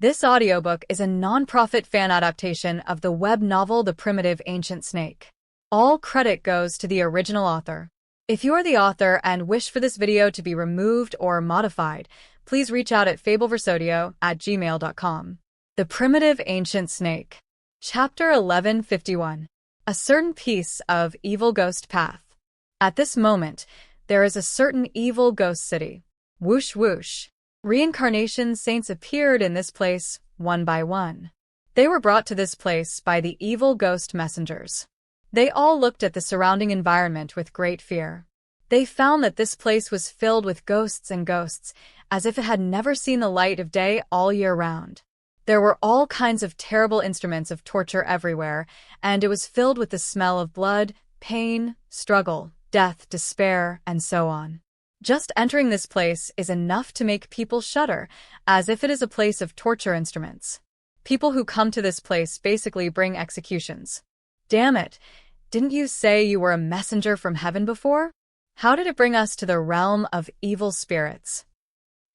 This audiobook is a non-profit fan adaptation of the web novel The Primitive Ancient Snake. All credit goes to the original author. If you are the author and wish for this video to be removed or modified, please reach out at fabelverse@gmail.com. The Primitive Ancient Snake. Chapter 1151. A certain piece of evil ghost path. At this moment, there is a certain evil ghost city. Whoosh whoosh. Reincarnation saints appeared in this place, one by one. They were brought to this place by the evil ghost messengers. They all looked at the surrounding environment with great fear. They found that this place was filled with ghosts and ghosts, as if it had never seen the light of day all year round. There were all kinds of terrible instruments of torture everywhere, and it was filled with the smell of blood, pain, struggle, death, despair, and so on. Just entering this place is enough to make people shudder, as if it is a place of torture instruments. People who come to this place basically bring executions. Damn it! Didn't you say you were a messenger from heaven before? How did it bring us to the realm of evil spirits?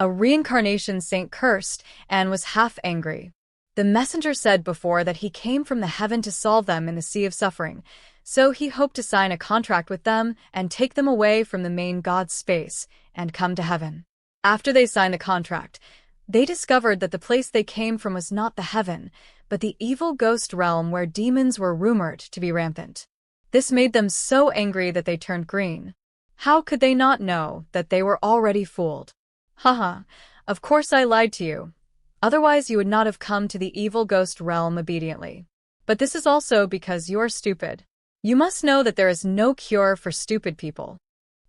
A reincarnation saint cursed and was half angry. The messenger said before that he came from the heaven to solve them in the sea of suffering, so he hoped to sign a contract with them and take them away from the main god's space and come to heaven. After they signed the contract, they discovered that the place they came from was not the heaven, but the evil ghost realm where demons were rumored to be rampant. This made them so angry that they turned green. How could they not know that they were already fooled? Haha, of course I lied to you. Otherwise you would not have come to the evil ghost realm obediently. But this is also because you are stupid. You must know that there is no cure for stupid people.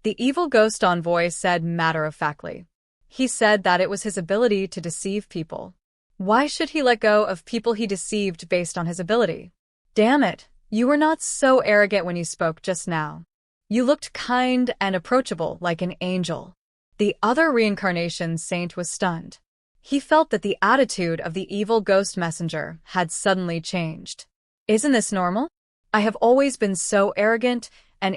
The evil ghost envoy said matter-of-factly. He said that it was his ability to deceive people. Why should he let go of people he deceived based on his ability? Damn it, you were not so arrogant when you spoke just now. You looked kind and approachable like an angel. The other reincarnation saint was stunned. He felt that the attitude of the evil ghost messenger had suddenly changed. Isn't this normal? I have always been so arrogant in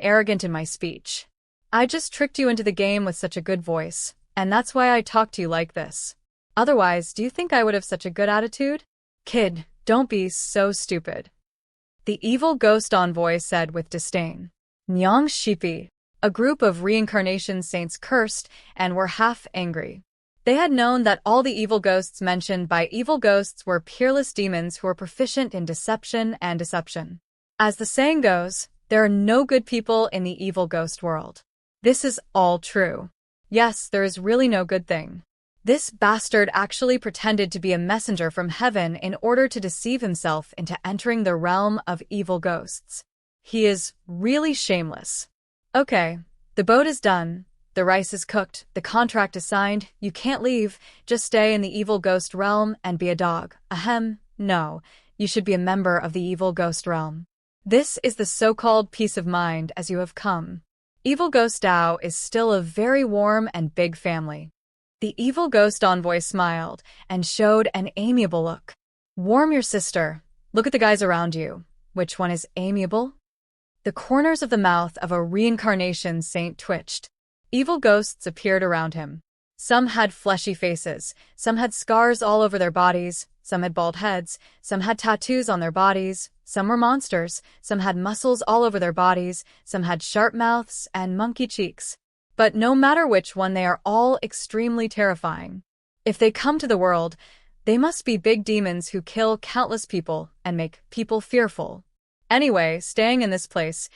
my speech. I just tricked you into the game with such a good voice, and that's why I talk to you like this. Otherwise, do you think I would have such a good attitude? Kid, don't be so stupid. The evil ghost envoy said with disdain. Nyang Shipi. A group of reincarnation saints cursed and were half angry. They had known that all the evil ghosts mentioned by evil ghosts were peerless demons who were proficient in deception and deception. As the saying goes, there are no good people in the evil ghost world. This is all true. Yes, there is really no good thing. This bastard actually pretended to be a messenger from heaven in order to deceive himself into entering the realm of evil ghosts. He is really shameless. Okay, the boat is done. The rice is cooked, the contract is signed, you can't leave, just stay in the evil ghost realm and be a dog. Ahem, no, you should be a member of the evil ghost realm. This is the so-called peace of mind as you have come. Evil Ghost Dao is still a very warm and big family. The evil ghost envoy smiled and showed an amiable look. Warm your sister. Look at the guys around you. Which one is amiable? The corners of the mouth of a reincarnation saint twitched. Evil ghosts appeared around him. Some had fleshy faces, some had scars all over their bodies, some had bald heads, some had tattoos on their bodies, some were monsters, some had muscles all over their bodies, some had sharp mouths and monkey cheeks. But no matter which one, they are all extremely terrifying. If they come to the world, they must be big demons who kill countless people and make people fearful. Anyway, staying in this place,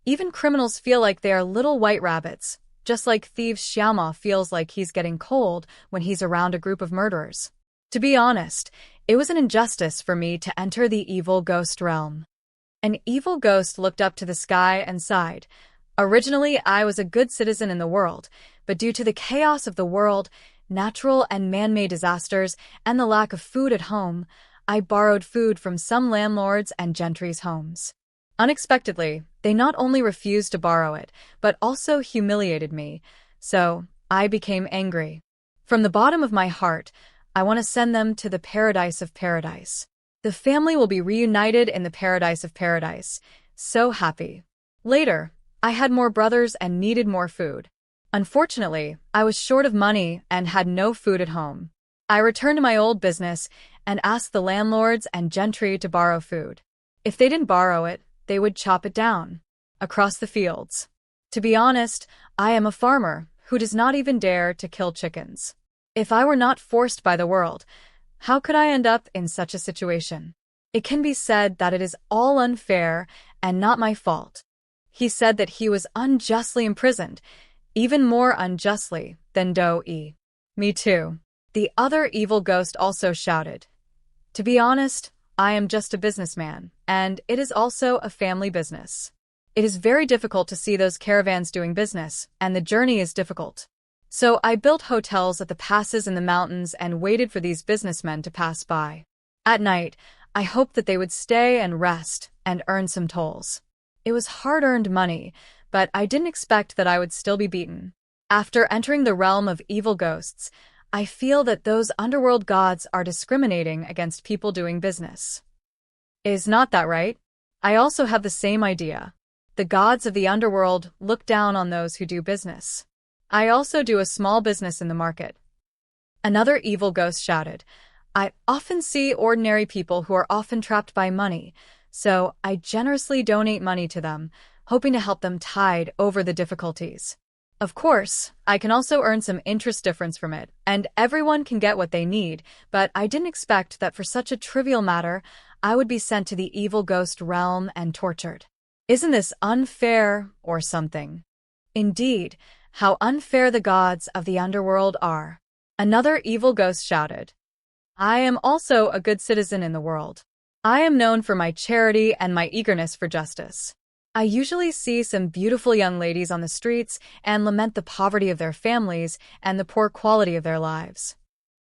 even criminals feel like they are little white rabbits. Just like thieves Xianxia feels like he's getting cold when he's around a group of murderers. To be honest, it was an injustice for me to enter the evil ghost realm. An evil ghost looked up to the sky and sighed. Originally, I was a good citizen in the world, but due to the chaos of the world, natural and man-made disasters, and the lack of food at home, I borrowed food from some landlords and gentry's homes. Unexpectedly, they not only refused to borrow it, but also humiliated me, so I became angry. From the bottom of my heart, I want to send them to the paradise of paradise. The family will be reunited in the paradise of paradise. So happy. Later, I had more brothers and needed more food. Unfortunately, I was short of money and had no food at home. I returned to my old business and ask the landlords and gentry to borrow food. If they didn't borrow it, they would chop it down across the fields. To be honest, I am a farmer who does not even dare to kill chickens. If I were not forced by the world, how could I end up in such a situation? It can be said that it is all unfair and not my fault. He said that he was unjustly imprisoned, even more unjustly than Do-e. Me too. The other evil ghost also shouted. To be honest, I am just a businessman, and it is also a family business. It is very difficult to see those caravans doing business, and the journey is difficult. So I built hotels at the passes in the mountains and waited for these businessmen to pass by. At night, I hoped that they would stay and rest and earn some tolls. It was hard-earned money, but I didn't expect that I would still be beaten. After entering the realm of evil ghosts, I feel that those underworld gods are discriminating against people doing business. Is not that right? I also have the same idea. The gods of the underworld look down on those who do business. I also do a small business in the market. Another evil ghost shouted, I often see ordinary people who are often trapped by money, so I generously donate money to them, hoping to help them tide over the difficulties. Of course, I can also earn some interest difference from it, and everyone can get what they need, but I didn't expect that for such a trivial matter, I would be sent to the evil ghost realm and tortured. Isn't this unfair or something? Indeed, how unfair the gods of the underworld are. Another evil ghost shouted, I am also a good citizen in the world. I am known for my charity and my eagerness for justice. I usually see some beautiful young ladies on the streets and lament the poverty of their families and the poor quality of their lives.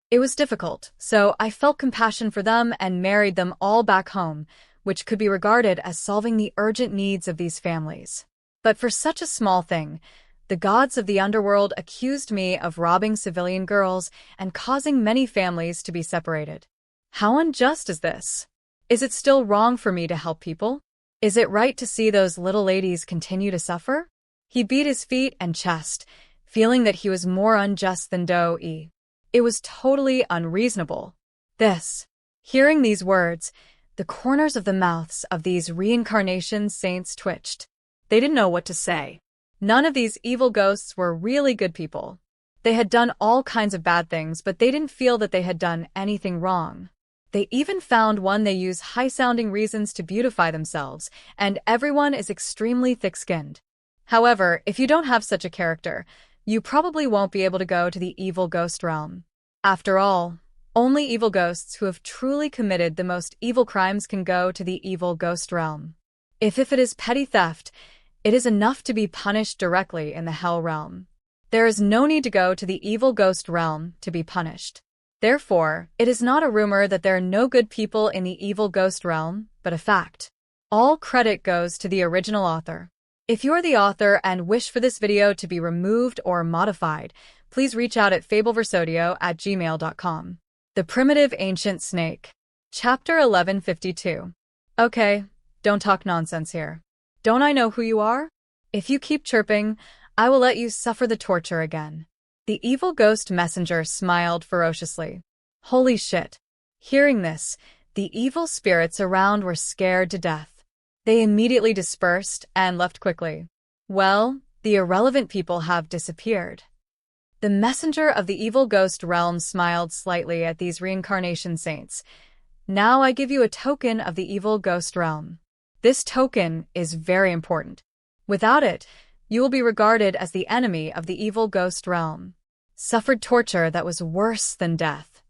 It was difficult, so I felt compassion for them and married them all back home, which could be regarded as solving the urgent needs of these families. But for such a small thing, the gods of the underworld accused me of robbing civilian girls and causing many families to be separated. How unjust is this? Is it still wrong for me to help people? Is it right to see those little ladies continue to suffer? He beat his feet and chest, feeling that he was more unjust than Do-e. It was totally unreasonable. Hearing these words, the corners of the mouths of these reincarnation saints twitched. They didn't know what to say. None of these evil ghosts were really good people. They had done all kinds of bad things, but they didn't feel that they had done anything wrong. They even found one they use high-sounding reasons to beautify themselves, and everyone is extremely thick-skinned. However, if you don't have such a character, you probably won't be able to go to the evil ghost realm. After all, only evil ghosts who have truly committed the most evil crimes can go to the evil ghost realm. If it is petty theft, it is enough to be punished directly in the hell realm. There is no need to go to the evil ghost realm to be punished. Therefore, it is not a rumor that there are no good people in the evil ghost realm, but a fact. All credit goes to the original author. If you are the author and wish for this video to be removed or modified, please reach out at fabelversodio@gmail.com. The Primitive Ancient Snake. Chapter 1152. Okay, don't talk nonsense here. Don't I know who you are? If you keep chirping, I will let you suffer the torture again. The evil ghost messenger smiled ferociously. Holy shit. Hearing this, the evil spirits around were scared to death. They immediately dispersed and left quickly. Well, the irrelevant people have disappeared. The messenger of the evil ghost realm smiled slightly at these reincarnation saints. Now I give you a token of the evil ghost realm. This token is very important. Without it, you will be regarded as the enemy of the evil ghost realm. Suffered torture that was worse than death.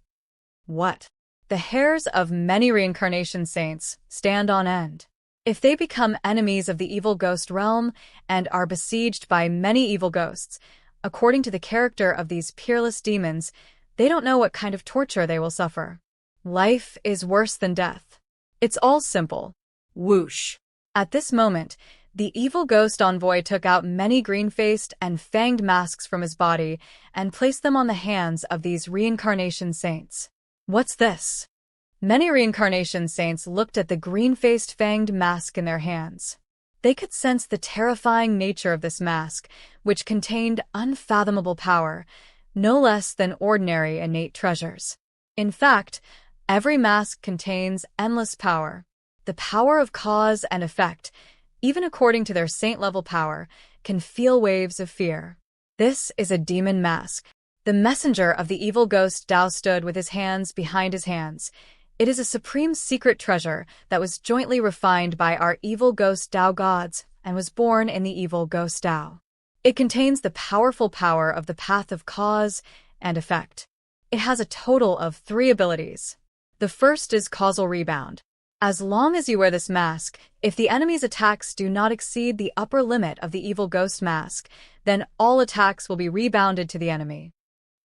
What? The hairs of many reincarnation saints stand on end. If they become enemies of the evil ghost realm and are besieged by many evil ghosts, according to the character of these peerless demons, they don't know what kind of torture they will suffer. Life is worse than death. It's all simple. Whoosh. At this moment, the evil ghost envoy took out many green-faced and fanged masks from his body and placed them on the hands of these reincarnation saints. What's this? Many reincarnation saints looked at the green-faced fanged mask in their hands. They could sense the terrifying nature of this mask, which contained unfathomable power, no less than ordinary innate treasures. In fact, Every mask contains endless power. The power of cause and effect, even according to their saint-level power, can feel waves of fear. This is a demon mask. The messenger of the evil ghost Dao stood with his hands behind his hands. It is a supreme secret treasure that was jointly refined by our evil ghost Dao gods and was born in the evil ghost Dao. It contains the powerful power of the path of cause and effect. It has a total of 3 abilities. The first is causal rebound. As long as you wear this mask, if the enemy's attacks do not exceed the upper limit of the evil ghost mask, then all attacks will be rebounded to the enemy.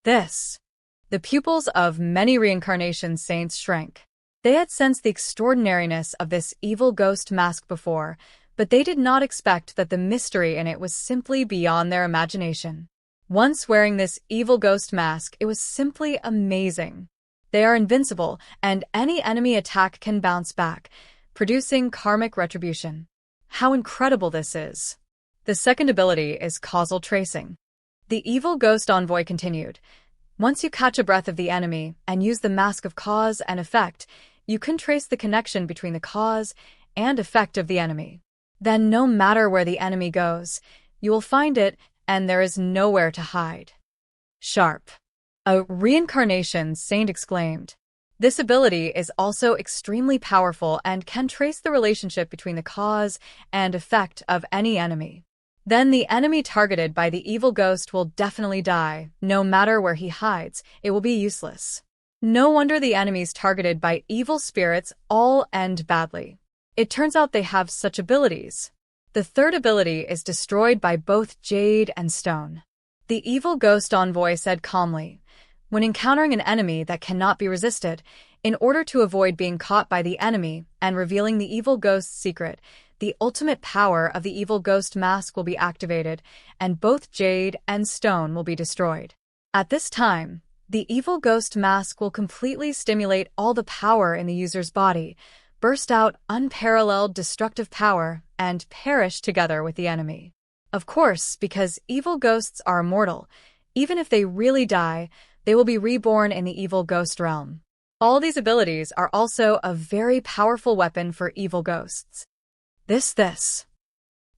The pupils of many reincarnation saints shrank. They had sensed the extraordinariness of this evil ghost mask before, but they did not expect that the mystery in it was simply beyond their imagination. Once wearing this evil ghost mask, it was simply amazing. They are invincible, and any enemy attack can bounce back, producing karmic retribution. How incredible this is! The second ability is causal tracing. The evil ghost envoy continued. Once you catch a breath of the enemy and use the mask of cause and effect, you can trace the connection between the cause and effect of the enemy. Then no matter where the enemy goes, you will find it, and there is nowhere to hide. Sharp. A reincarnation saint exclaimed. This ability is also extremely powerful and can trace the relationship between the cause and effect of any enemy. Then the enemy targeted by the evil ghost will definitely die. No matter where he hides, it will be useless. No wonder the enemies targeted by evil spirits all end badly. It turns out they have such abilities. The third ability is destroyed by both jade and stone. The evil ghost envoy said calmly, when encountering an enemy that cannot be resisted, in order to avoid being caught by the enemy and revealing the evil ghost's secret, the ultimate power of the evil ghost mask will be activated, and both jade and stone will be destroyed. At this time, the evil ghost mask will completely stimulate all the power in the user's body, burst out unparalleled destructive power, and perish together with the enemy. Of course, because evil ghosts are immortal, even if they really die, they will be reborn in the evil ghost realm. All these abilities are also a very powerful weapon for evil ghosts.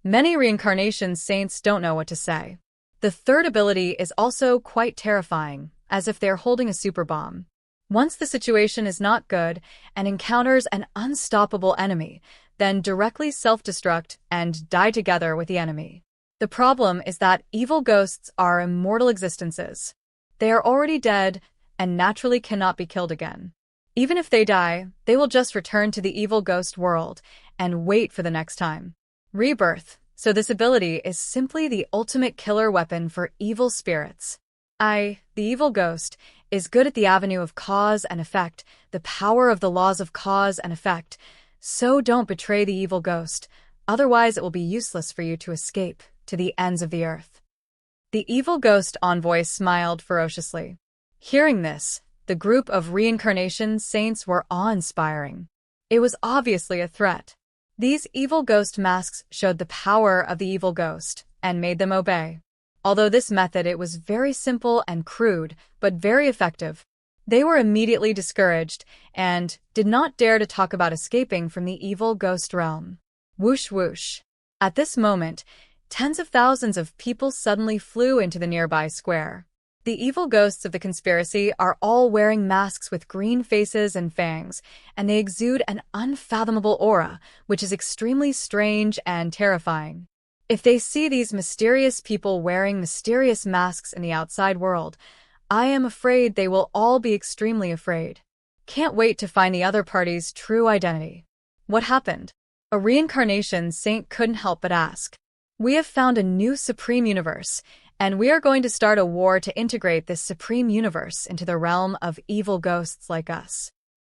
Many reincarnation saints don't know what to say. The third ability is also quite terrifying, as if they're holding a super bomb. Once the situation is not good and encounters an unstoppable enemy, then directly self-destruct and die together with the enemy. The problem is that evil ghosts are immortal existences. They are already dead and naturally cannot be killed again. Even if they die, they will just return to the evil ghost world and wait for the next time. Rebirth. So this ability is simply the ultimate killer weapon for evil spirits. The evil ghost, is good at the avenue of cause and effect, the power of the laws of cause and effect. So don't betray the evil ghost, otherwise it will be useless for you to escape to the ends of the earth. The evil ghost envoy smiled ferociously. Hearing this, the group of reincarnation saints were awe-inspiring. It was obviously a threat. These evil ghost masks showed the power of the evil ghost and made them obey. Although this method it was very simple and crude, but very effective. They were immediately discouraged and did not dare to talk about escaping from the evil ghost realm. Whoosh whoosh. At this moment, tens of thousands of people suddenly flew into the nearby square. The evil ghosts of the conspiracy are all wearing masks with green faces and fangs, and they exude an unfathomable aura, which is extremely strange and terrifying. If they see these mysterious people wearing mysterious masks in the outside world, I am afraid they will all be extremely afraid. Can't wait to find the other party's true identity. What happened? A reincarnation saint couldn't help but ask. We have found a new supreme universe, and we are going to start a war to integrate this supreme universe into the realm of evil ghosts like us.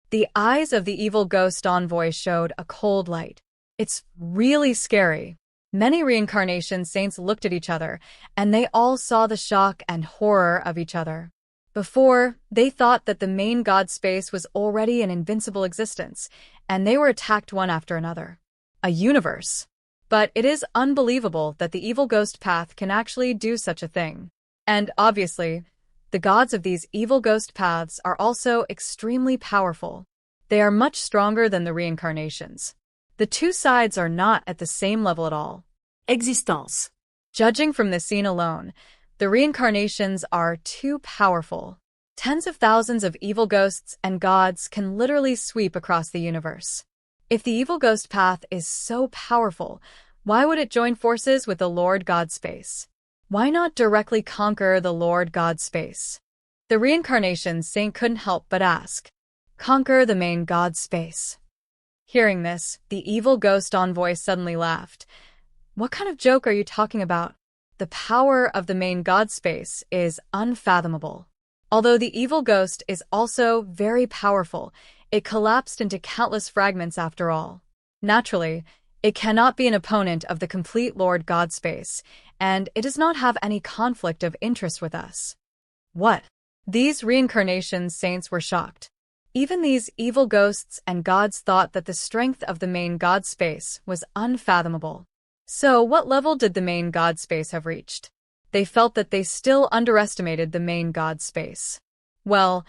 The eyes of the evil ghost envoy showed a cold light. It's really scary. Many reincarnation saints looked at each other, and they all saw the shock and horror of each other. Before, they thought that the main god space was already an invincible existence, and they were attacked one after another. A universe. But it is unbelievable that the evil ghost path can actually do such a thing. And obviously, The gods of these evil ghost paths are also extremely powerful. They are much stronger than the reincarnations. The two sides are not at the same level at all. Existence. Judging from this scene alone, the reincarnations are too powerful. Tens of thousands of evil ghosts and gods can literally sweep across the universe. If the evil ghost path is so powerful, why would it join forces with the Lord God space? Why not directly conquer the Lord God space? The reincarnation saint couldn't help but ask. Conquer the main God space. Hearing this, the evil ghost envoy suddenly laughed. What kind of joke are you talking about? The power of the main God space is unfathomable. Although the evil ghost is also very powerful, it collapsed into countless fragments after all. Naturally, it cannot be an opponent of the complete Lord God space, and it does not have any conflict of interest with us. What? These reincarnation saints were shocked. Even these evil ghosts and gods thought that the strength of the main God space was unfathomable. So what level did the main God space have reached? They felt that they still underestimated the main God space. Well,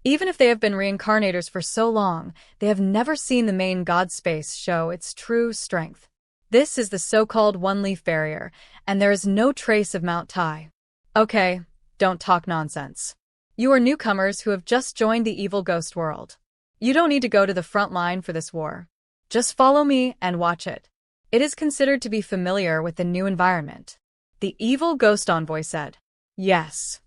even if they have been reincarnators for so long, they have never seen the main God space show its true strength. This is the so-called one-leaf barrier, and there is no trace of Mount Tai. Okay, don't talk nonsense. You are newcomers who have just joined the evil ghost world. You don't need to go to the front line for this war. Just follow me and watch it. It is considered to be familiar with the new environment. The evil ghost envoy said. Yes.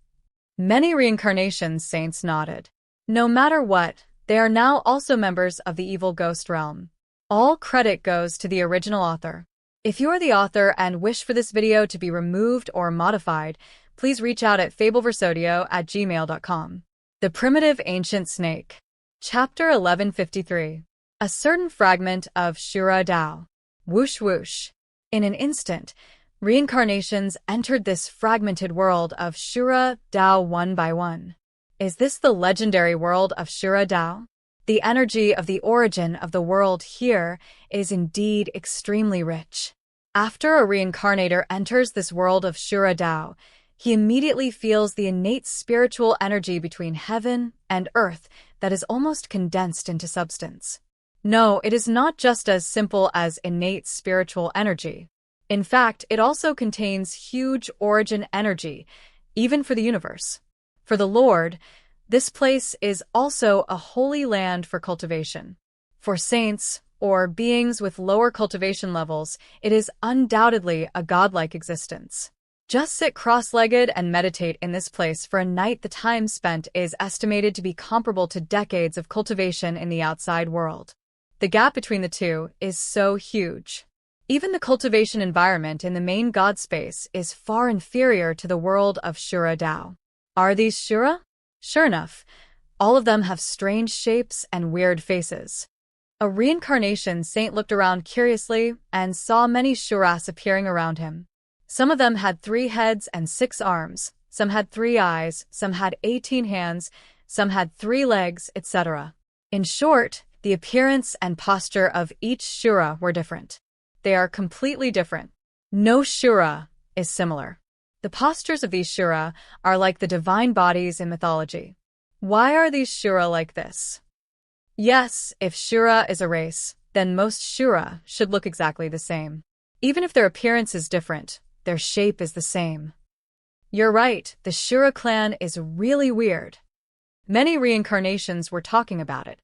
Many reincarnation saints nodded. No matter what, they are now also members of the evil ghost realm. All credit goes to the original author. If you are the author and wish for this video to be removed or modified, please reach out at fabelverse@gmail.com. The Primitive Ancient Snake. Chapter 1153. A certain fragment of Shura Dao. Whoosh whoosh. In an instant, reincarnations entered this fragmented world of Shura Dao one by one. Is this the legendary world of Shura Dao? The energy of the origin of the world here is indeed extremely rich. After a reincarnator enters this world of Shura Dao, he immediately feels the innate spiritual energy between heaven and earth that is almost condensed into substance. No, it is not just as simple as innate spiritual energy. In fact, it also contains huge origin energy, even for the universe. For the Lord, this place is also a holy land for cultivation. For saints, or beings with lower cultivation levels, it is undoubtedly a godlike existence. Just sit cross-legged and meditate in this place for a night. The time spent is estimated to be comparable to decades of cultivation in the outside world. The gap between the two is so huge. Even the cultivation environment in the main God space is far inferior to the world of Shura Dao. Are these Shura? Sure enough, all of them have strange shapes and weird faces. A reincarnation saint looked around curiously and saw many Shuras appearing around him. Some of them had 3 heads and 6 arms, some had 3 eyes, some had 18 hands, some had 3 legs, etc. In short, the appearance and posture of each Shura were different. They are completely different. No Shura is similar. The postures of these Shura are like the divine bodies in mythology. Why are these Shura like this? Yes, if Shura is a race, then most Shura should look exactly the same. Even if their appearance is different, their shape is the same. You're right, the Shura clan is really weird. Many reincarnations were talking about it.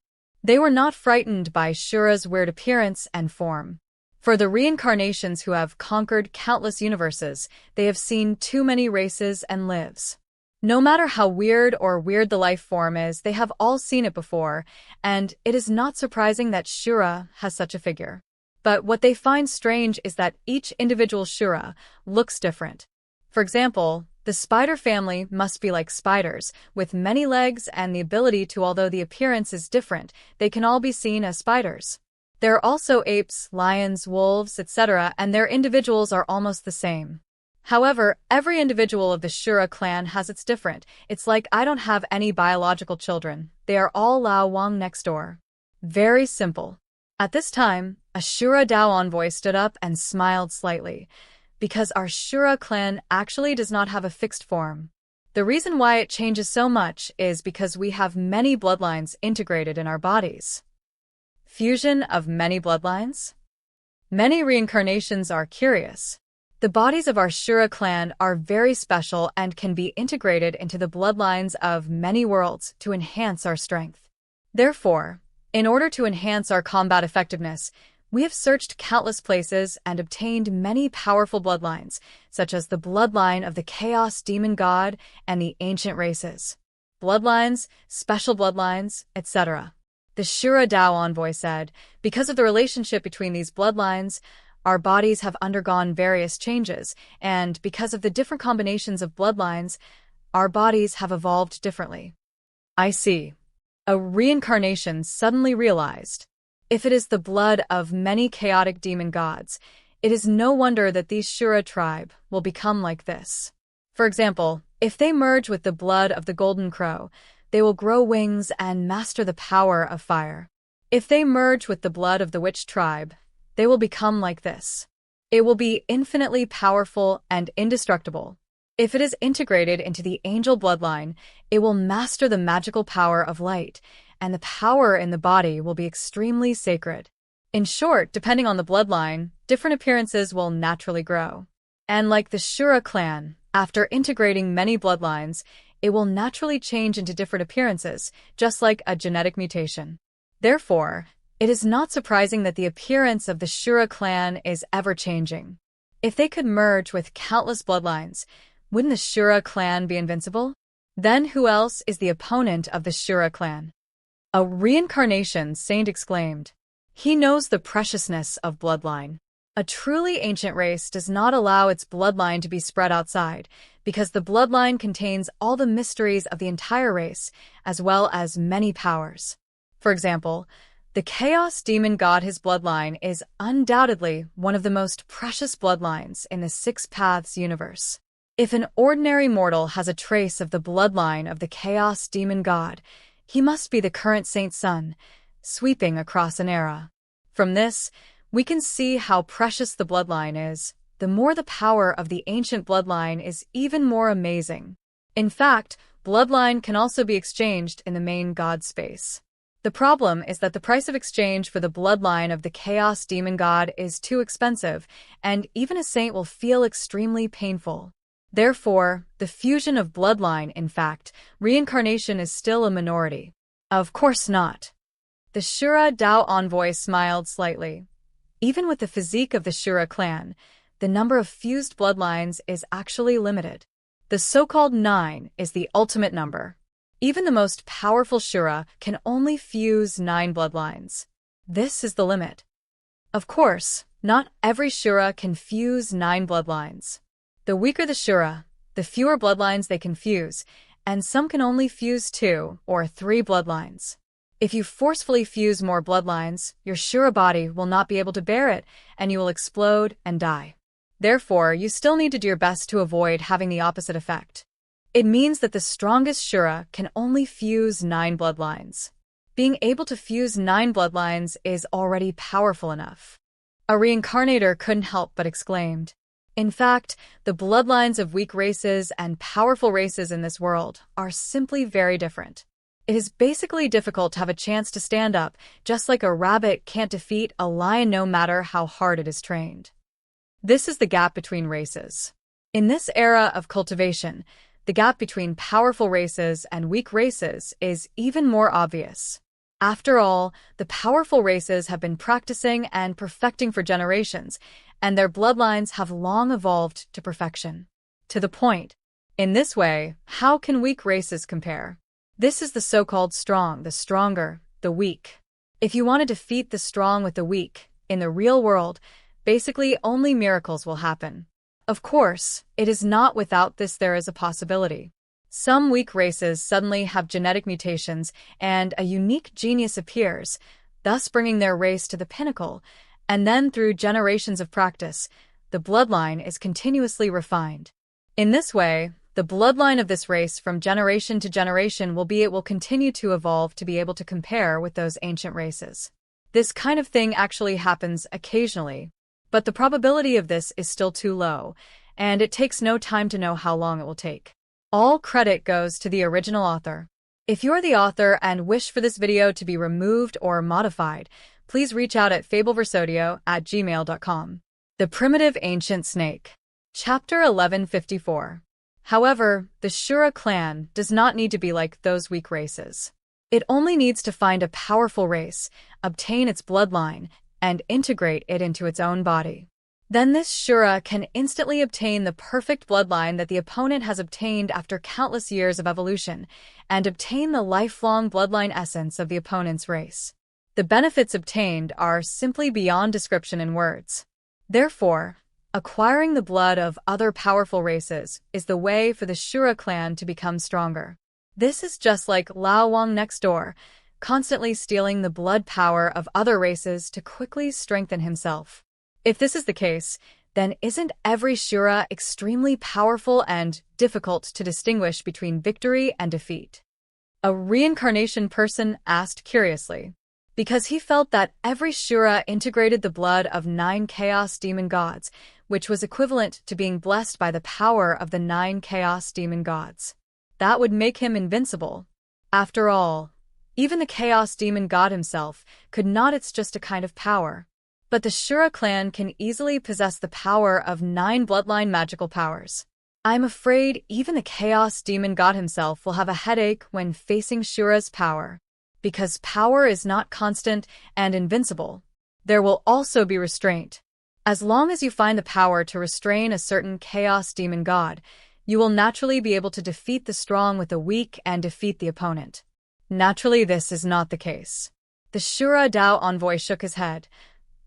They were not frightened by Shura's weird appearance and form. For the reincarnations who have conquered countless universes, they have seen too many races and lives. No matter how weird the life form is, they have all seen it before, and it is not surprising that Shura has such a figure. But what they find strange is that each individual Shura looks different. For example, the spider family must be like spiders, with many legs and the ability to, although the appearance is different, they can all be seen as spiders. There are also apes, lions, wolves, etc., and their individuals are almost the same. However, every individual of the Shura clan has its different. It's like I don't have any biological children. They are all Lao Wang next door. Very simple. At this time, a Shura Dao envoy stood up and smiled slightly, because our Shura clan actually does not have a fixed form. The reason why it changes so much is because we have many bloodlines integrated in our bodies. Fusion of many bloodlines? Many reincarnations are curious. The bodies of our Shura clan are very special and can be integrated into the bloodlines of many worlds to enhance our strength. Therefore, in order to enhance our combat effectiveness, we have searched countless places and obtained many powerful bloodlines, such as the bloodline of the Chaos Demon God and the ancient races. Bloodlines, special bloodlines, etc. The Shura Dao envoy said, because of the relationship between these bloodlines, our bodies have undergone various changes, and because of the different combinations of bloodlines, our bodies have evolved differently. I see. A reincarnation suddenly realized. If it is the blood of many chaotic demon gods, it is no wonder that these Shura tribe will become like this. For example, if they merge with the blood of the Golden Crow, they will grow wings and master the power of fire. If they merge with the blood of the Witch tribe, they will become like this. It will be infinitely powerful and indestructible. If it is integrated into the angel bloodline, it will master the magical power of light, and the power in the body will be extremely sacred. In short, depending on the bloodline, different appearances will naturally grow. And like the Shura clan, after integrating many bloodlines, it will naturally change into different appearances, just like a genetic mutation. Therefore, it is not surprising that the appearance of the Shura clan is ever-changing. If they could merge with countless bloodlines, wouldn't the Shura clan be invincible? Then who else is the opponent of the Shura clan? A reincarnation saint exclaimed. He knows the preciousness of bloodline. A truly ancient race does not allow its bloodline to be spread outside, because the bloodline contains all the mysteries of the entire race, as well as many powers. For example, the Chaos Demon God, his bloodline, is undoubtedly one of the most precious bloodlines in the Six Paths universe. If an ordinary mortal has a trace of the bloodline of the Chaos Demon God, he must be the current saint's son, sweeping across an era. From this, we can see how precious the bloodline is. The more the power of the ancient bloodline is even more amazing. In fact, bloodline can also be exchanged in the main god space. The problem is that the price of exchange for the bloodline of the Chaos Demon God is too expensive, and even a saint will feel extremely painful. Therefore, the fusion of bloodline, in fact, reincarnation is still a minority. Of course not. The Shura Dao envoy smiled slightly. Even with the physique of the Shura clan, the number of fused bloodlines is actually limited. The so-called 9 is the ultimate number. Even the most powerful Shura can only fuse 9 bloodlines. This is the limit. Of course, not every Shura can fuse 9 bloodlines. The weaker the Shura, the fewer bloodlines they can fuse, and some can only fuse 2 or 3 bloodlines. If you forcefully fuse more bloodlines, your Shura body will not be able to bear it, and you will explode and die. Therefore, you still need to do your best to avoid having the opposite effect. It means that the strongest Shura can only fuse 9 bloodlines. Being able to fuse 9 bloodlines is already powerful enough. A reincarnator couldn't help but exclaimed. In fact, the bloodlines of weak races and powerful races in this world are simply very different. It is basically difficult to have a chance to stand up, just like a rabbit can't defeat a lion no matter how hard it is trained. This is the gap between races. In this era of cultivation, the gap between powerful races and weak races is even more obvious. After all, the powerful races have been practicing and perfecting for generations, and their bloodlines have long evolved to perfection. To the point. In this way, how can weak races compare? This is the so-called strong, the stronger, the weak. If you want to defeat the strong with the weak, in the real world, basically only miracles will happen. Of course, it is not without this there is a possibility. Some weak races suddenly have genetic mutations and a unique genius appears, thus bringing their race to the pinnacle, and then through generations of practice, the bloodline is continuously refined. In this way, the bloodline of this race from generation to generation will continue to evolve to be able to compare with those ancient races. This kind of thing actually happens occasionally, but the probability of this is still too low, and it takes no time to know how long it will take. All credit goes to the original author. If you're the author and wish for this video to be removed or modified, please reach out at fabelversodio@gmail.com. The Primitive Ancient Snake. Chapter 1154. However, the Shura clan does not need to be like those weak races. It only needs to find a powerful race, obtain its bloodline, and integrate it into its own body. Then this Shura can instantly obtain the perfect bloodline that the opponent has obtained after countless years of evolution, and obtain the lifelong bloodline essence of the opponent's race. The benefits obtained are simply beyond description in words. Therefore, acquiring the blood of other powerful races is the way for the Shura clan to become stronger. This is just like Lao Wang next door, constantly stealing the blood power of other races to quickly strengthen himself. If this is the case, then isn't every Shura extremely powerful and difficult to distinguish between victory and defeat? A reincarnation person asked curiously, because he felt that every Shura integrated the blood of 9 Chaos Demon Gods, which was equivalent to being blessed by the power of the 9 Chaos Demon Gods. That would make him invincible. After all, even the Chaos Demon God himself could not. It's just a kind of power. But the Shura clan can easily possess the power of 9 bloodline magical powers. I'm afraid even the Chaos Demon God himself will have a headache when facing Shura's power. Because power is not constant and invincible, there will also be restraint. As long as you find the power to restrain a certain Chaos Demon God, you will naturally be able to defeat the strong with the weak and defeat the opponent. Naturally, this is not the case. The Shura Dao envoy shook his head.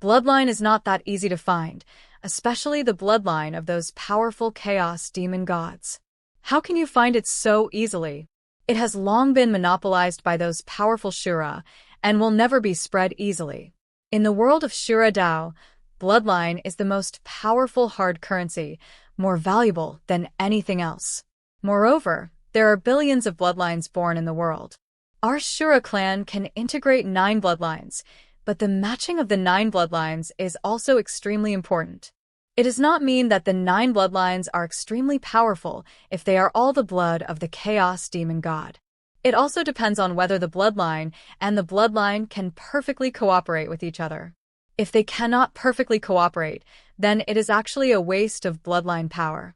Bloodline is not that easy to find, especially the bloodline of those powerful Chaos Demon Gods. How can you find it so easily? It has long been monopolized by those powerful Shura, and will never be spread easily. In the world of Shura Dao, bloodline is the most powerful hard currency, more valuable than anything else. Moreover, there are billions of bloodlines born in the world. Our Shura clan can integrate 9 bloodlines, but the matching of the 9 bloodlines is also extremely important. It does not mean that the 9 bloodlines are extremely powerful if they are all the blood of the Chaos Demon God. It also depends on whether the bloodline and the bloodline can perfectly cooperate with each other. If they cannot perfectly cooperate, then it is actually a waste of bloodline power.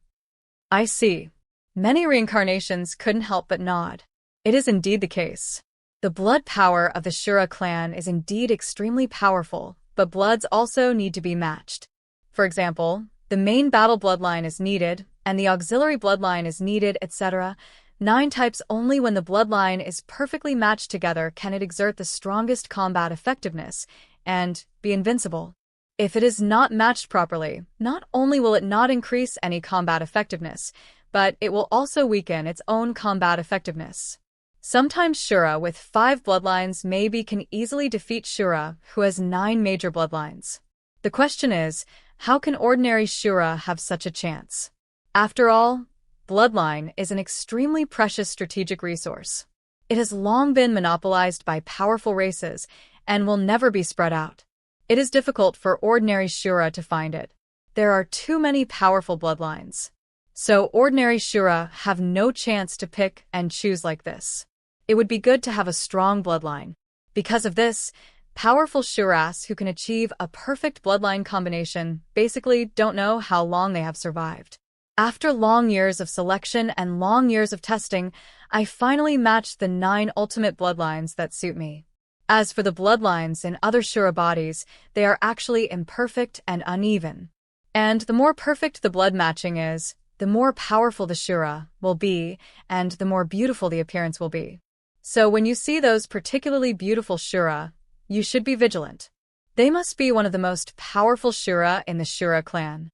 I see. Many reincarnations couldn't help but nod. It is indeed the case. The blood power of the Shura clan is indeed extremely powerful, but bloods also need to be matched. For example, the main battle bloodline is needed, and the auxiliary bloodline is needed, etc. 9 types. Only when the bloodline is perfectly matched together can it exert the strongest combat effectiveness and be invincible. If it is not matched properly, not only will it not increase any combat effectiveness, but it will also weaken its own combat effectiveness. Sometimes Shura with 5 bloodlines maybe can easily defeat Shura who has 9 major bloodlines. The question is, how can ordinary Shura have such a chance? After all, bloodline is an extremely precious strategic resource. It has long been monopolized by powerful races and will never be spread out. It is difficult for ordinary Shura to find it. There are too many powerful bloodlines. So ordinary Shura have no chance to pick and choose like this. It would be good to have a strong bloodline. Because of this, powerful Shuras who can achieve a perfect bloodline combination basically don't know how long they have survived. After long years of selection and long years of testing, I finally matched the 9 ultimate bloodlines that suit me. As for the bloodlines in other Shura bodies, they are actually imperfect and uneven. And the more perfect the blood matching is, the more powerful the Shura will be, and the more beautiful the appearance will be. So when you see those particularly beautiful Shura, you should be vigilant. They must be one of the most powerful Shura in the Shura clan.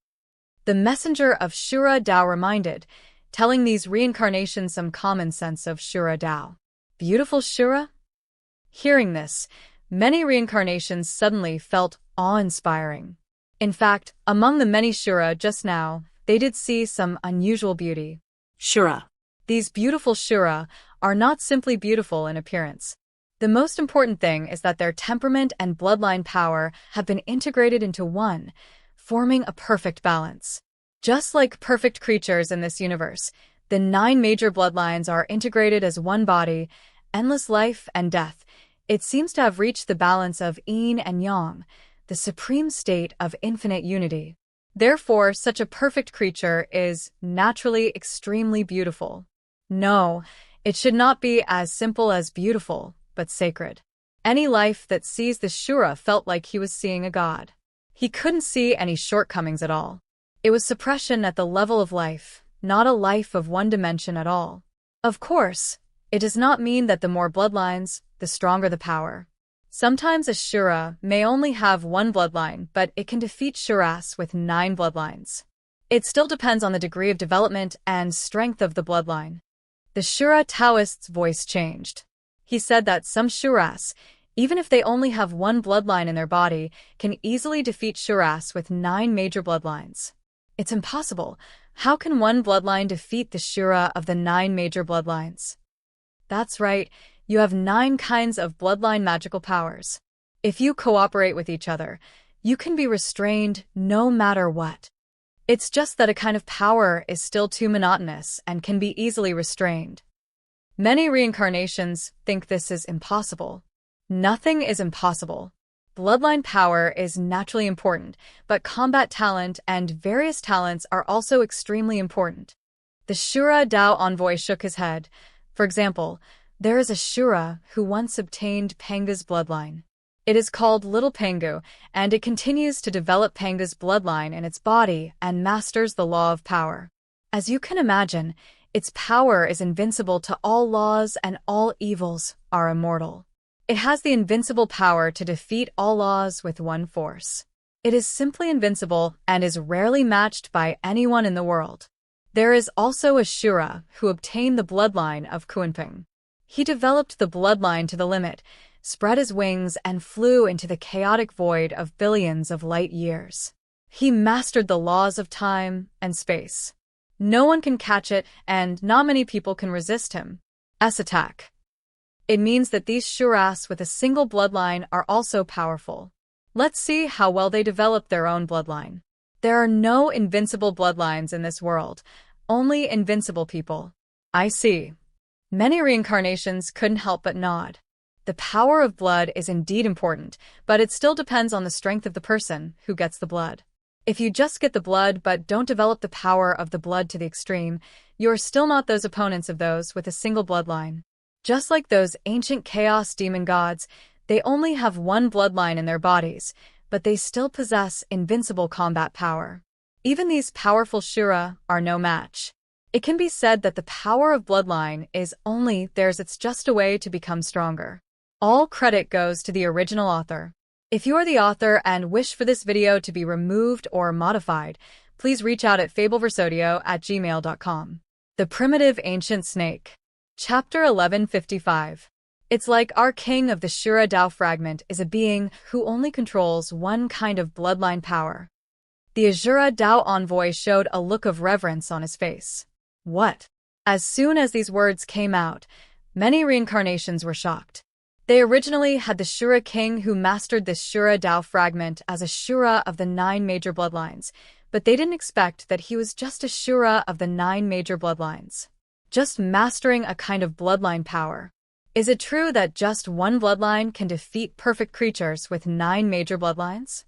The messenger of Shura Dao reminded, telling these reincarnations some common sense of Shura Dao. Beautiful Shura? Hearing this, many reincarnations suddenly felt awe-inspiring. In fact, among the many Shura just now, they did see some unusual beauty. Shura. These beautiful Shura are not simply beautiful in appearance. The most important thing is that their temperament and bloodline power have been integrated into one, forming a perfect balance. Just like perfect creatures in this universe, The 9 major bloodlines are integrated as one body, endless life and death. It seems to have reached the balance of yin and yang, the supreme state of infinite unity. Therefore, such a perfect creature is naturally extremely beautiful. No, it should not be as simple as beautiful, but sacred. Any life that sees the Shura felt like he was seeing a god. He couldn't see any shortcomings at all. It was suppression at the level of life, not a life of one dimension at all. Of course, it does not mean that the more bloodlines, the stronger the power. Sometimes a Shura may only have one bloodline, but it can defeat Shuras with 9 bloodlines. It still depends on the degree of development and strength of the bloodline. The Shura Taoist's voice changed. He said that some Shuras, even if they only have one bloodline in their body, can easily defeat Shuras with 9 major bloodlines. It's impossible. How can one bloodline defeat the Shura of the 9 major bloodlines? That's right, you have 9 kinds of bloodline magical powers. If you cooperate with each other, you can be restrained no matter what. It's just that a kind of power is still too monotonous and can be easily restrained. Many reincarnations think this is impossible. Nothing is impossible. Bloodline power is naturally important, but combat talent and various talents are also extremely important. The Shura Dao envoy shook his head. For example, there is a Shura who once obtained Panga's bloodline. It is called Little Pangu, and it continues to develop Panga's bloodline in its body and masters the law of power. As you can imagine, its power is invincible to all laws and all evils are immortal. It has the invincible power to defeat all laws with one force. It is simply invincible and is rarely matched by anyone in the world. There is also a Shura who obtained the bloodline of Kuanping. He developed the bloodline to the limit, spread his wings, and flew into the chaotic void of billions of light years. He mastered the laws of time and space. No one can catch it, and not many people can resist him. Attack. It means that these Shuras with a single bloodline are also powerful. Let's see how well they develop their own bloodline. There are no invincible bloodlines in this world, only invincible people. I see. Many reincarnations couldn't help but nod. The power of blood is indeed important, but it still depends on the strength of the person who gets the blood. If you just get the blood but don't develop the power of the blood to the extreme, you're still not those opponents of those with a single bloodline. Just like those ancient chaos demon gods, they only have one bloodline in their bodies, but they still possess invincible combat power. Even these powerful Shura are no match. It can be said that the power of bloodline is only theirs, it's just a way to become stronger. All credit goes to the original author. If you are the author and wish for this video to be removed or modified, please reach out at fabelversodio@gmail.com. The Primitive Ancient Snake. Chapter 1155. It's like our king of the Shura Dao fragment is a being who only controls one kind of bloodline power. The Azura Dao envoy showed a look of reverence on his face. What? As soon as these words came out, many reincarnations were shocked. They originally had the Shura king who mastered this Shura Dao fragment as a Shura of the 9 major bloodlines, but they didn't expect that he was just a Shura of the 9 major bloodlines. Just mastering a kind of bloodline power. Is it true that just one bloodline can defeat perfect creatures with 9 major bloodlines?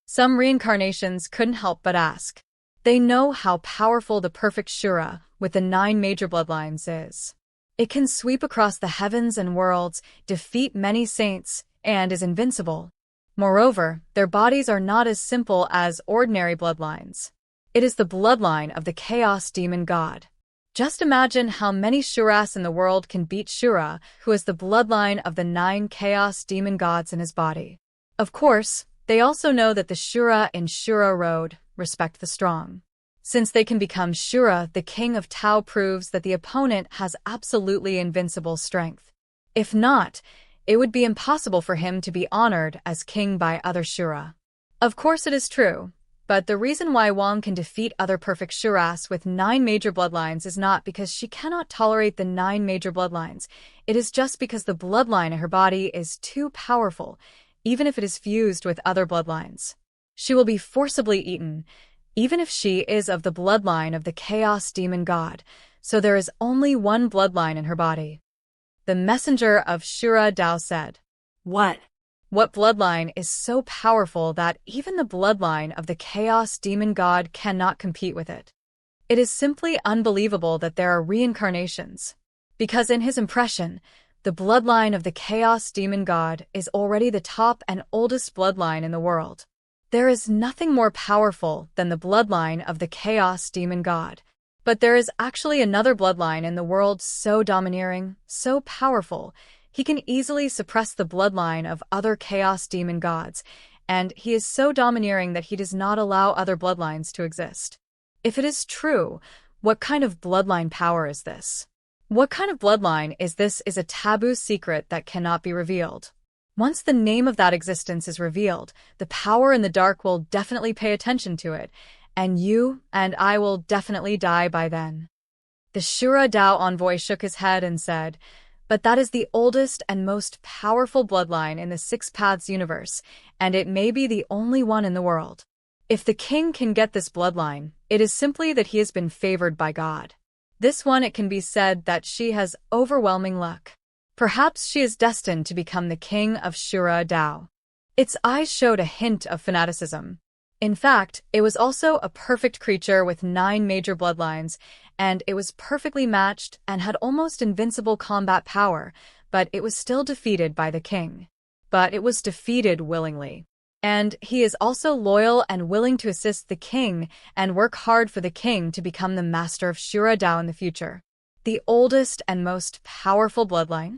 Some reincarnations couldn't help but ask. They know how powerful the perfect Shura with the 9 major bloodlines is. It can sweep across the heavens and worlds, defeat many saints, and is invincible. Moreover, their bodies are not as simple as ordinary bloodlines. It is the bloodline of the chaos demon god. Just imagine how many Shuras in the world can beat Shura, who is the bloodline of the 9 chaos demon gods in his body. Of course, they also know that the Shura in Shura Road respect the strong. Since they can become Shura, the king of Tao proves that the opponent has absolutely invincible strength. If not, it would be impossible for him to be honored as king by other Shura. Of course it is true, but the reason why Wang can defeat other perfect Shuras with 9 major bloodlines is not because she cannot tolerate the 9 major bloodlines. It is just because the bloodline in her body is too powerful, even if it is fused with other bloodlines. She will be forcibly eaten, even if she is of the bloodline of the chaos demon god, so there is only one bloodline in her body. The messenger of Shura Dao said, What? What bloodline is so powerful that even the bloodline of the Chaos Demon God cannot compete with it? It is simply unbelievable that there are reincarnations. Because in his impression, the bloodline of the Chaos Demon God is already the top and oldest bloodline in the world. There is nothing more powerful than the bloodline of the Chaos Demon God. But there is actually another bloodline in the world so domineering, so powerful, he can easily suppress the bloodline of other Chaos Demon Gods, and he is so domineering that he does not allow other bloodlines to exist. If it is true, what kind of bloodline power is this? What kind of bloodline is this is a taboo secret that cannot be revealed. Once the name of that existence is revealed, the power in the dark will definitely pay attention to it, and you and I will definitely die by then. The Shura Dao envoy shook his head and said, But that is the oldest and most powerful bloodline in the Six Paths universe, and it may be the only one in the world. If the king can get this bloodline, it is simply that he has been favored by God. This one, it can be said that she has overwhelming luck. Perhaps she is destined to become the king of Shura Dao. Its eyes showed a hint of fanaticism. In fact, it was also a perfect creature with 9 major bloodlines, and it was perfectly matched and had almost invincible combat power, but it was still defeated by the king. But it was defeated willingly. And he is also loyal and willing to assist the king and work hard for the king to become the master of Shura Dao in the future. The oldest and most powerful bloodline?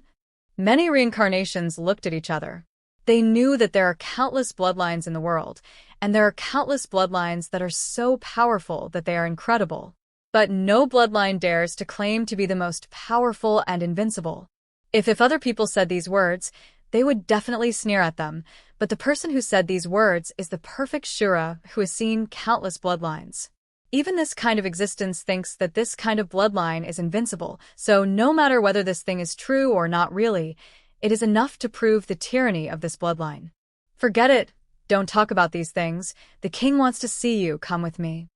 Many reincarnations looked at each other. They knew that there are countless bloodlines in the world, and there are countless bloodlines that are so powerful that they are incredible. But no bloodline dares to claim to be the most powerful and invincible. If other people said these words, they would definitely sneer at them, but the person who said these words is the perfect Shura who has seen countless bloodlines. Even this kind of existence thinks that this kind of bloodline is invincible, so no matter whether this thing is true or not really, it is enough to prove the tyranny of this bloodline. Forget it. Don't talk about these things. The king wants to see you. Come with me.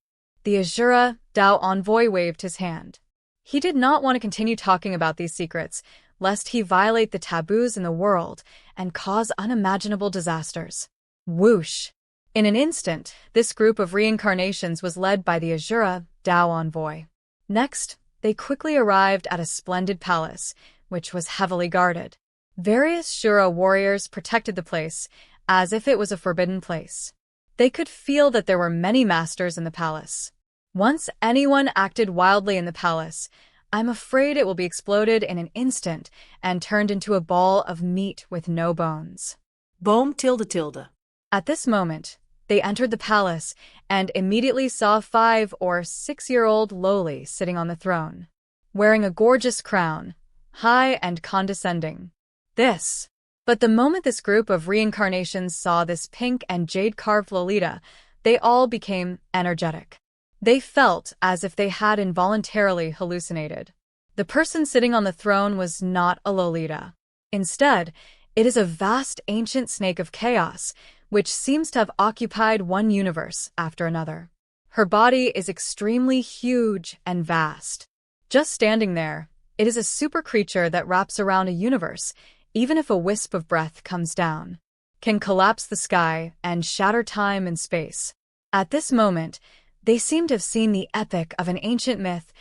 The Shura Dao envoy waved his hand. He did not want to continue talking about these secrets, lest he violate the taboos in the world and cause unimaginable disasters. Whoosh! In an instant, this group of reincarnations was led by the Shura Dao envoy. Next, they quickly arrived at a splendid palace, which was heavily guarded. Various Shura warriors protected the place, as if it was a forbidden place. They could feel that there were many masters in the palace. Once anyone acted wildly in the palace, I'm afraid it will be exploded in an instant and turned into a ball of meat with no bones. Boom tilde. At this moment, they entered the palace and immediately saw 5 or 6-year-old Loli sitting on the throne, wearing a gorgeous crown, high and condescending. But the moment this group of reincarnations saw this pink and jade-carved Lolita, they all became energetic. They felt as if they had involuntarily hallucinated. The person sitting on the throne was not a Lolita. Instead, it is a vast ancient snake of chaos, which seems to have occupied one universe after another. Her body is extremely huge and vast. Just standing there, it is a super creature that wraps around a universe, even if a wisp of breath comes down, can collapse the sky and shatter time and space. At this moment, they seem to have seen the epic of an ancient myth,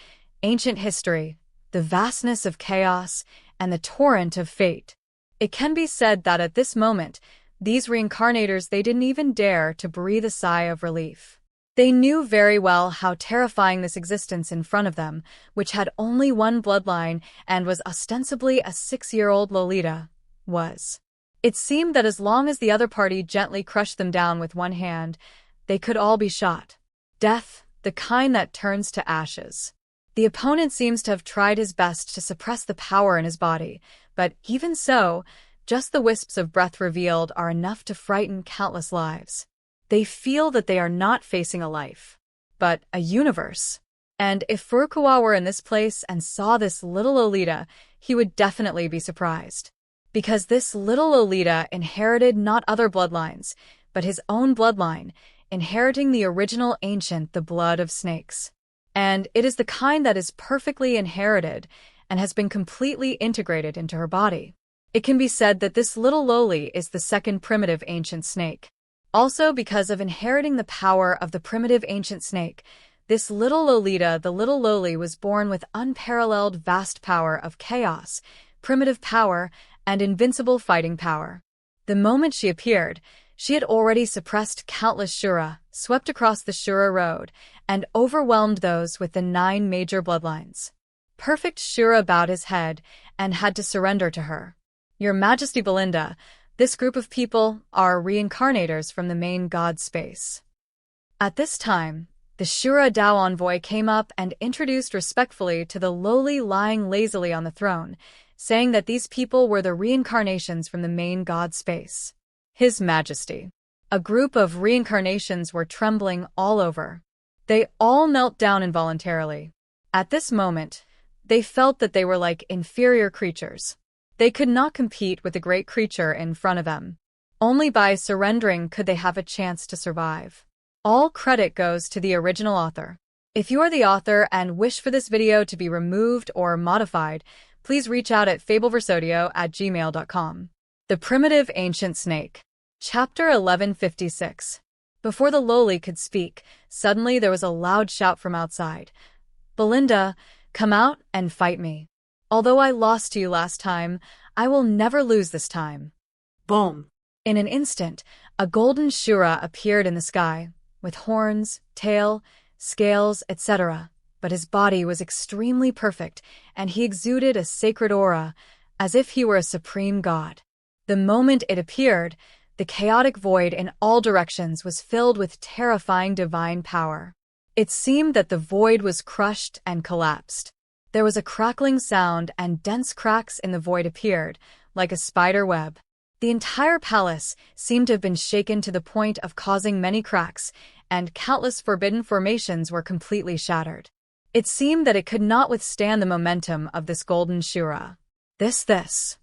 ancient history, the vastness of chaos, and the torrent of fate. It can be said that at this moment, these reincarnators, they didn't even dare to breathe a sigh of relief. They knew very well how terrifying this existence in front of them, which had only one bloodline and was ostensibly a 6-year-old Lolita, was. It seemed that as long as the other party gently crushed them down with one hand, they could all be shot. Death, the kind that turns to ashes. The opponent seems to have tried his best to suppress the power in his body, but even so, just the wisps of breath revealed are enough to frighten countless lives. They feel that they are not facing a life, but a universe. And if Furukawa were in this place and saw this little Lolita, he would definitely be surprised. Because this little Lolita inherited not other bloodlines, but his own bloodline, inheriting the original ancient, the blood of snakes. and it is the kind that is perfectly inherited and has been completely integrated into her body. It can be said that this little lowly is the second primitive ancient snake. Also, because of inheriting the power of the primitive ancient snake, this little Lolita, the little lowly, was born with unparalleled vast power of chaos, primitive power, and invincible fighting power. The moment she appeared, she had already suppressed countless Shura, swept across the Shura road, and overwhelmed those with the 9 major bloodlines. Perfect Shura bowed his head and had to surrender to her. Your Majesty Belinda, this group of people are reincarnators from the main god space. At this time, the Shura Dao envoy came up and introduced respectfully to the lowly lying lazily on the throne, saying that these people were the reincarnations from the main god space. His Majesty. A group of reincarnations were trembling all over. They all knelt down involuntarily. At this moment, they felt that they were like inferior creatures. They could not compete with the great creature in front of them. Only by surrendering could they have a chance to survive. All credit goes to the original author. If you are the author and wish for this video to be removed or modified, please reach out at fabelversodio@gmail.com. The Primitive Ancient Snake. Chapter 1156. Before the lowly could speak, suddenly there was a loud shout from outside. Belinda, come out and fight me. Although I lost to you last time, I will never lose this time. Boom. In an instant, a golden Shura appeared in the sky, with horns, tail, scales, etc., but his body was extremely perfect, and he exuded a sacred aura, as if he were a supreme god. The moment it appeared, the chaotic void in all directions was filled with terrifying divine power. It seemed that the void was crushed and collapsed. There was a crackling sound and dense cracks in the void appeared, like a spider web. The entire palace seemed to have been shaken to the point of causing many cracks, and countless forbidden formations were completely shattered. It seemed that it could not withstand the momentum of this golden Shura. This.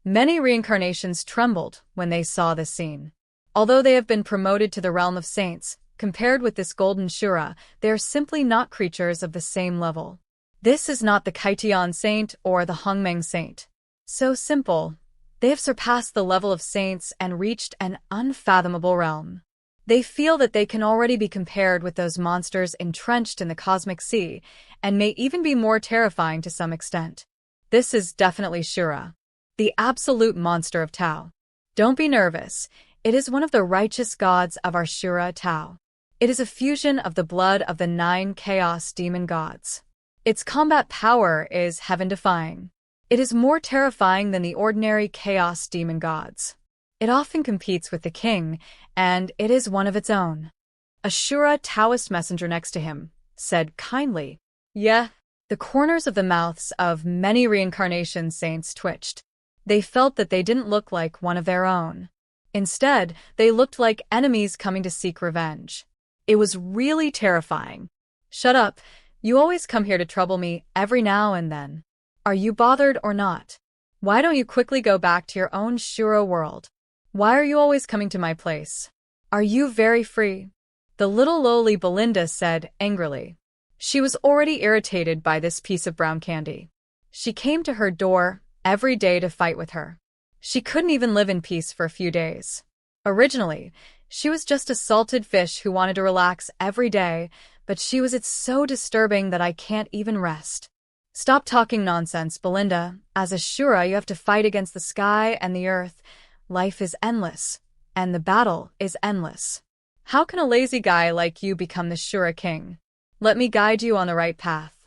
Many reincarnations trembled when they saw this scene. Although they have been promoted to the realm of saints, compared with this golden Shura, they are simply not creatures of the same level. This is not the Kaitian saint or the Hongmeng saint. So simple. They have surpassed the level of saints and reached an unfathomable realm. They feel that they can already be compared with those monsters entrenched in the cosmic sea, and may even be more terrifying to some extent. This is definitely Shura, the absolute monster of Tao. Don't be nervous. It is one of the righteous gods of our Shura Tao. It is a fusion of the blood of the 9 chaos demon gods. Its combat power is heaven-defying. It is more terrifying than the ordinary chaos demon gods. It often competes with the king, and it is one of its own. A Shura Taoist messenger next to him said kindly, "Yeah." The corners of the mouths of many reincarnation saints twitched. They felt that they didn't look like one of their own. Instead, they looked like enemies coming to seek revenge. It was really terrifying. "Shut up. You always come here to trouble me every now and then. Are you bothered or not? Why don't you quickly go back to your own Shura world? Why are you always coming to my place? Are you very free?" The little lowly Belinda said angrily. She was already irritated by this piece of brown candy. She came to her door every day to fight with her. She couldn't even live in peace for a few days. Originally, she was just a salted fish who wanted to relax every day, but it's so disturbing that I can't even rest. Stop talking nonsense, Belinda. As a Shura, you have to fight against the sky and the earth. Life is endless, and the battle is endless. How can a lazy guy like you become the Shura king? Let me guide you on the right path.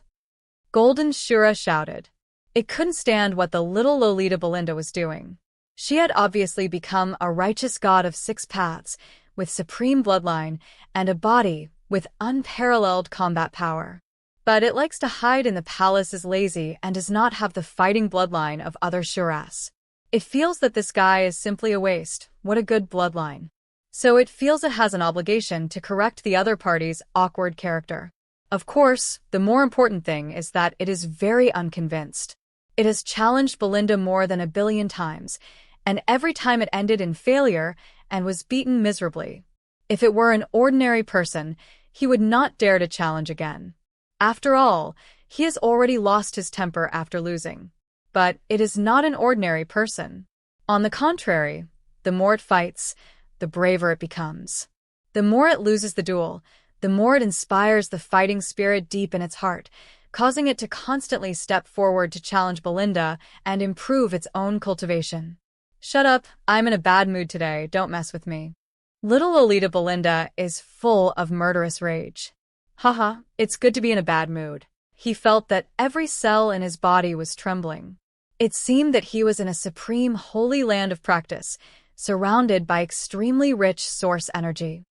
Golden Shura shouted. It couldn't stand what the little Lolita Belinda was doing. She had obviously become a righteous god of 6 paths, with supreme bloodline, and a body with unparalleled combat power. But it likes to hide in the palace, is lazy, and does not have the fighting bloodline of other Shuras. It feels that this guy is simply a waste. What a good bloodline. So it feels it has an obligation to correct the other party's awkward character. Of course, the more important thing is that it is very unconvinced. It has challenged Belinda more than 1 billion times, and every time it ended in failure and was beaten miserably. If it were an ordinary person, he would not dare to challenge again. After all, he has already lost his temper after losing. But it is not an ordinary person. On the contrary, the more it fights, the braver it becomes. The more it loses the duel, the more it inspires the fighting spirit deep in its heart, causing it to constantly step forward to challenge Belinda and improve its own cultivation. Shut up, I'm in a bad mood today, don't mess with me. Little Lolita Belinda is full of murderous rage. Haha, it's good to be in a bad mood. He felt that every cell in his body was trembling. It seemed that he was in a supreme holy land of practice, surrounded by extremely rich source energy.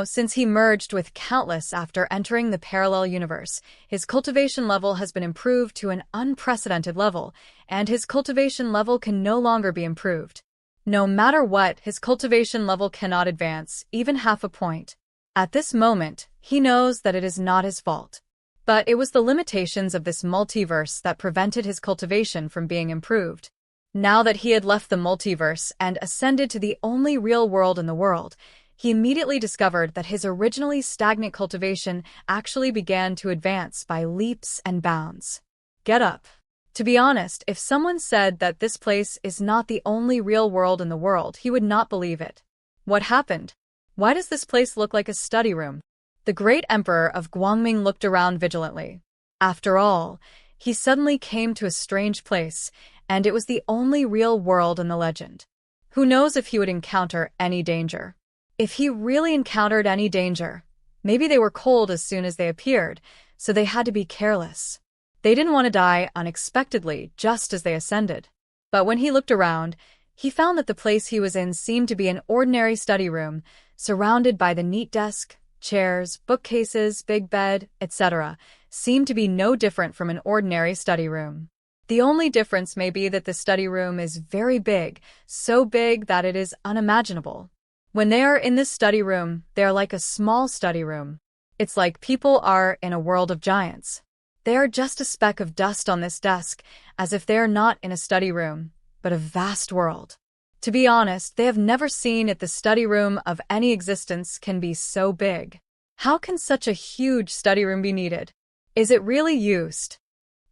Since he merged with countless after entering the parallel universe, his cultivation level has been improved to an unprecedented level, and his cultivation level can no longer be improved. No matter what, his cultivation level cannot advance, even half a point. At this moment, he knows that it is not his fault. But it was the limitations of this multiverse that prevented his cultivation from being improved. Now that he had left the multiverse and ascended to the only real world in the world, he immediately discovered that his originally stagnant cultivation actually began to advance by leaps and bounds. Get up. To be honest, if someone said that this place is not the only real world in the world, he would not believe it. What happened? Why does this place look like a study room? The great emperor of Guangming looked around vigilantly. After all, he suddenly came to a strange place, and it was the only real world in the legend. Who knows if he would encounter any danger? If he really encountered any danger, maybe they were cold as soon as they appeared, so they had to be careless. They didn't want to die unexpectedly just as they ascended. But when he looked around, he found that the place he was in seemed to be an ordinary study room, surrounded by the neat desk, chairs, bookcases, big bed, etc., seemed to be no different from an ordinary study room. The only difference may be that the study room is very big, so big that it is unimaginable. When they are in this study room, they are like a small study room. It's like people are in a world of giants. They are just a speck of dust on this desk, as if they are not in a study room, but a vast world. To be honest, they have never seen it. The study room of any existence can be so big. How can such a huge study room be needed? Is it really used?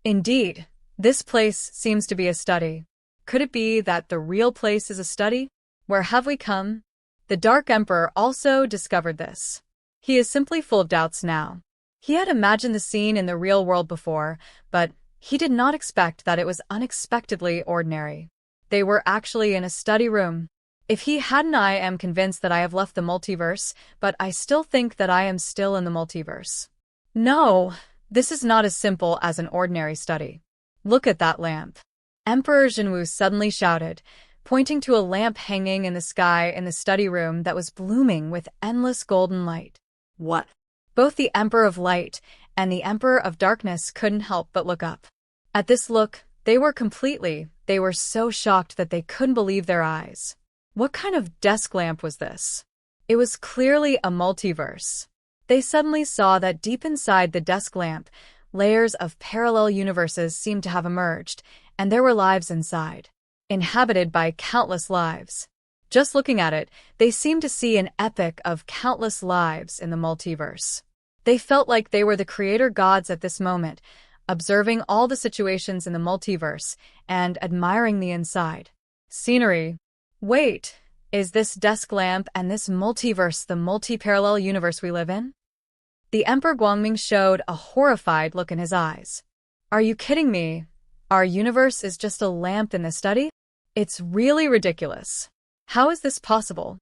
Indeed, this place seems to be a study. Could it be that the real place is a study? Where have we come? The Dark Emperor also discovered this. He is simply full of doubts now. He had imagined the scene in the real world before, but he did not expect that it was unexpectedly ordinary. They were actually in a study room. If he hadn't, I am convinced that I have left the multiverse, but I still think that I am still in the multiverse. No, this is not as simple as an ordinary study. Look at that lamp. Emperor Jinwu suddenly shouted, pointing to a lamp hanging in the sky in the study room that was blooming with endless golden light. What? Both the Emperor of Light and the Emperor of Darkness couldn't help but look up. At this look, they were so shocked that they couldn't believe their eyes. What kind of desk lamp was this? It was clearly a multiverse. They suddenly saw that deep inside the desk lamp, layers of parallel universes seemed to have emerged, and there were lives inside, inhabited by countless lives. Just looking at it, they seemed to see an epic of countless lives in the multiverse. They felt like they were the creator gods at this moment, observing all the situations in the multiverse and admiring the inside scenery. Wait, is this desk lamp and this multiverse the multi-parallel universe we live in? The Emperor Guangming showed a horrified look in his eyes. Are you kidding me? Our universe is just a lamp in the study? It's really ridiculous. How is this possible?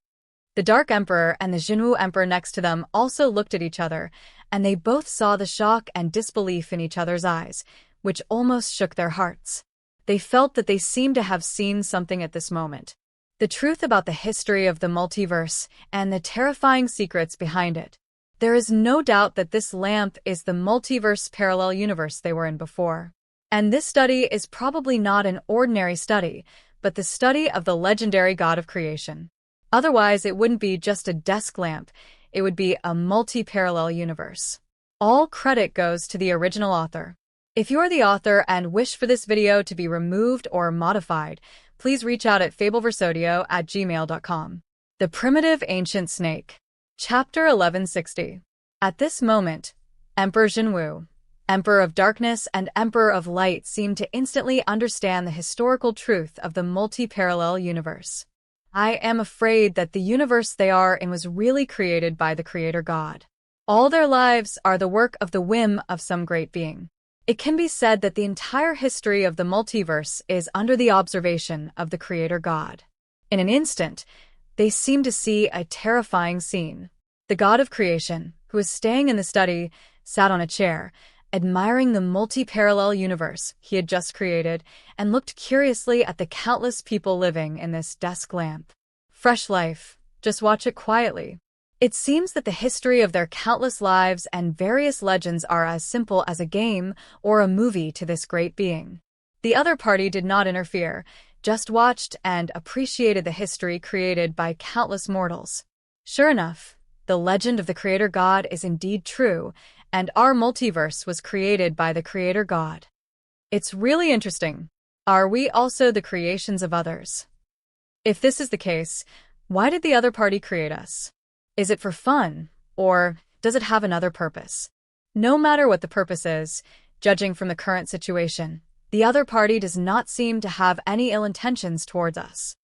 The Dark Emperor and the Jinwu Emperor next to them also looked at each other, and they both saw the shock and disbelief in each other's eyes, which almost shook their hearts. They felt that they seemed to have seen something at this moment. The truth about the history of the multiverse and the terrifying secrets behind it. There is no doubt that this lamp is the multiverse parallel universe they were in before. And this study is probably not an ordinary study, but the study of the legendary god of creation. Otherwise, it wouldn't be just a desk lamp, it would be a multi-parallel universe. All credit goes to the original author. If you are the author and wish for this video to be removed or modified, please reach out at fabelversodio@gmail.com. The Primitive Ancient Snake. Chapter 1160. At this moment, Emperor Jinwu, Emperor of Darkness and Emperor of Light seemed to instantly understand the historical truth of the multi-parallel universe. I am afraid that the universe they are in was really created by the Creator God. All their lives are the work of the whim of some great being. It can be said that the entire history of the multiverse is under the observation of the Creator God. In an instant, they seem to see a terrifying scene. The God of creation, who was staying in the study, sat on a chair, admiring the multi-parallel universe he had just created, and looked curiously at the countless people living in this desk lamp. Fresh life, just watch it quietly. It seems that the history of their countless lives and various legends are as simple as a game or a movie to this great being. The other party did not interfere, just watched and appreciated the history created by countless mortals. Sure enough, the legend of the Creator God is indeed true, and our multiverse was created by the Creator God. It's really interesting. Are we also the creations of others? If this is the case, why did the other party create us? Is it for fun, or does it have another purpose? No matter what the purpose is, judging from the current situation, the other party does not seem to have any ill intentions towards us.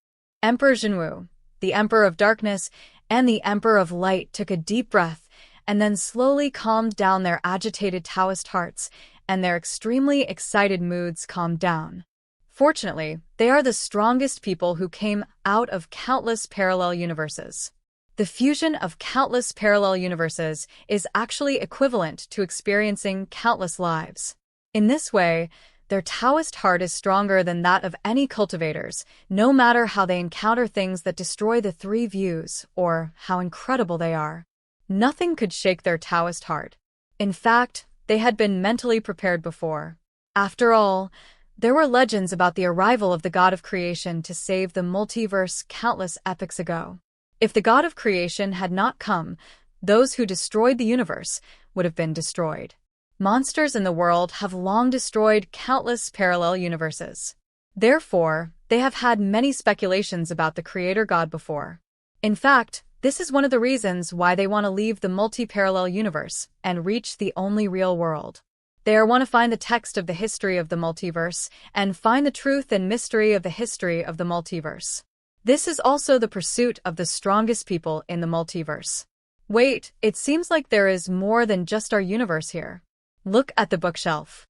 Emperor Jinwu, the Emperor of Darkness, and the Emperor of Light took a deep breath and then slowly calmed down their agitated Taoist hearts, and their extremely excited moods calmed down. Fortunately, they are the strongest people who came out of countless parallel universes. The fusion of countless parallel universes is actually equivalent to experiencing countless lives. In this way, their Taoist heart is stronger than that of any cultivators, no matter how they encounter things that destroy the three views or how incredible they are. Nothing could shake their Taoist heart. In fact, they had been mentally prepared before. After all, there were legends about the arrival of the God of Creation to save the multiverse countless epochs ago. If the God of Creation had not come, those who destroyed the universe would have been destroyed. Monsters in the world have long destroyed countless parallel universes. Therefore, they have had many speculations about the Creator God before. In fact, this is one of the reasons why they want to leave the multi-parallel universe and reach the only real world. They want to find the text of the history of the multiverse and find the truth and mystery of the history of the multiverse. This is also the pursuit of the strongest people in the multiverse. Wait, it seems like there is more than just our universe here. Look at the bookshelf.